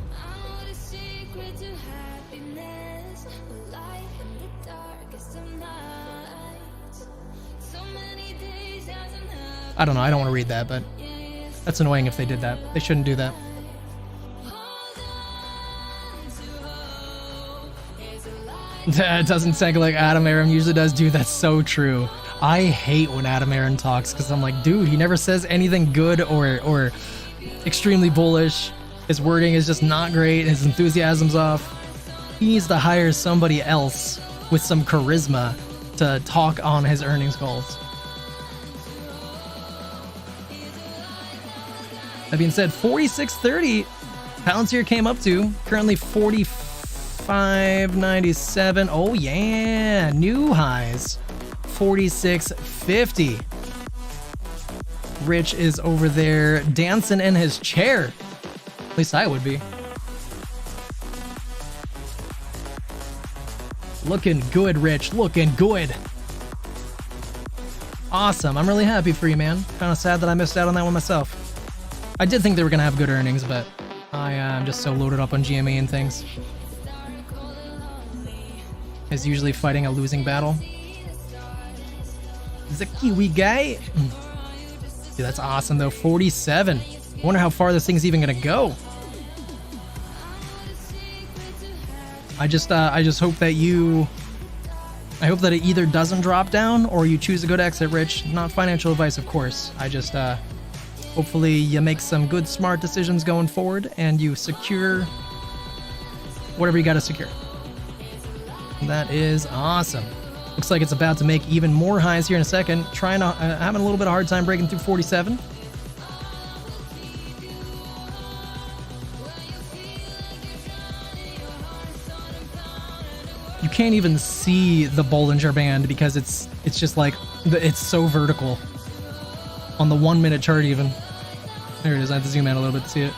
I don't know, I don't want to read that, but that's annoying if they did that. They shouldn't do that. It doesn't sound like Adam Aaron usually does. Dude, that's so true. I hate when Adam Aaron talks because I'm like, dude, he never says anything good or extremely bullish. His wording is just not great. His enthusiasm's off. He needs to hire somebody else with some charisma to talk on his earnings calls. That being said, 46.30 Palantir came up to, currently 45.97. Oh yeah, new highs. 46.50. Rich is over there dancing in his chair. At least I would be. Looking good, Rich. Looking good. Awesome. I'm really happy for you, man. Kind of sad that I missed out on that one myself. I did think they were going to have good earnings, but I am just so loaded up on GME and things. Is usually fighting a losing battle. The Kiwi guy. Dude, that's awesome though. 47. I wonder how far this thing's even gonna go. I just hope that I hope that it either doesn't drop down or you choose a good exit, Rich. Not financial advice, of course. I just hopefully you make some good, smart decisions going forward and you secure whatever you gotta secure. That is awesome. Looks like it's about to make even more highs here in a second. Having a little bit of a hard time breaking through 47. You can't even see the Bollinger Band because it's just like, it's so vertical. On the 1 minute chart even. There it is. I have to zoom in a little bit to see it.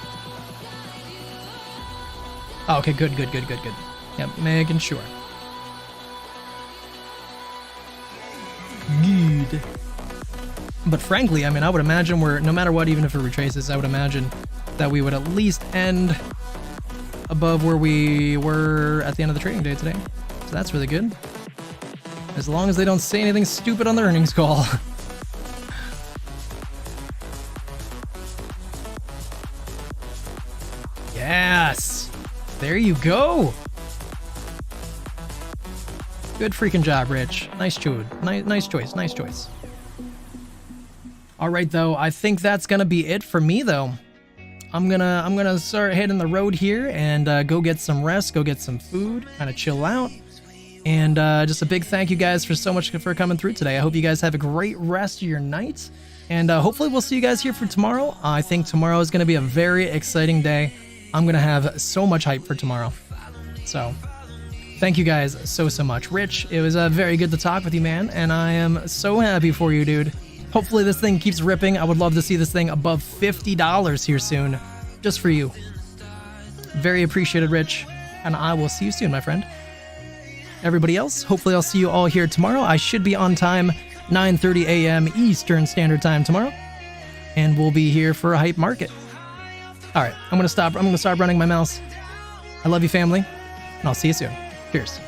Oh, okay, good. Yep, making sure. Good. But frankly, I mean, I would imagine no matter what, even if it retraces, I would imagine that we would at least end above where we were at the end of the trading day today. So that's really good. As long as they don't say anything stupid on the earnings call. Yes! There you go! Good freaking job, Rich. Nice choice. Nice choice. All right, though, I think that's gonna be it for me, though. I'm gonna start hitting the road here and go get some rest, go get some food, kind of chill out. And just a big thank you guys for so much for coming through today. I hope you guys have a great rest of your night. And hopefully we'll see you guys here for tomorrow. I think tomorrow is going to be a very exciting day. I'm going to have so much hype for tomorrow. So thank you guys so much. Rich, it was very good to talk with you, man. And I am so happy for you, dude. Hopefully this thing keeps ripping. I would love to see this thing above $50 here soon. Just for you. Very appreciated, Rich. And I will see you soon, my friend. Everybody else, hopefully I'll see you all here tomorrow. I should be on time, 9:30 a.m. Eastern Standard Time tomorrow. And we'll be here for a hype market. All right, I'm going to start running my mouse. I love you, family. And I'll see you soon. Cheers.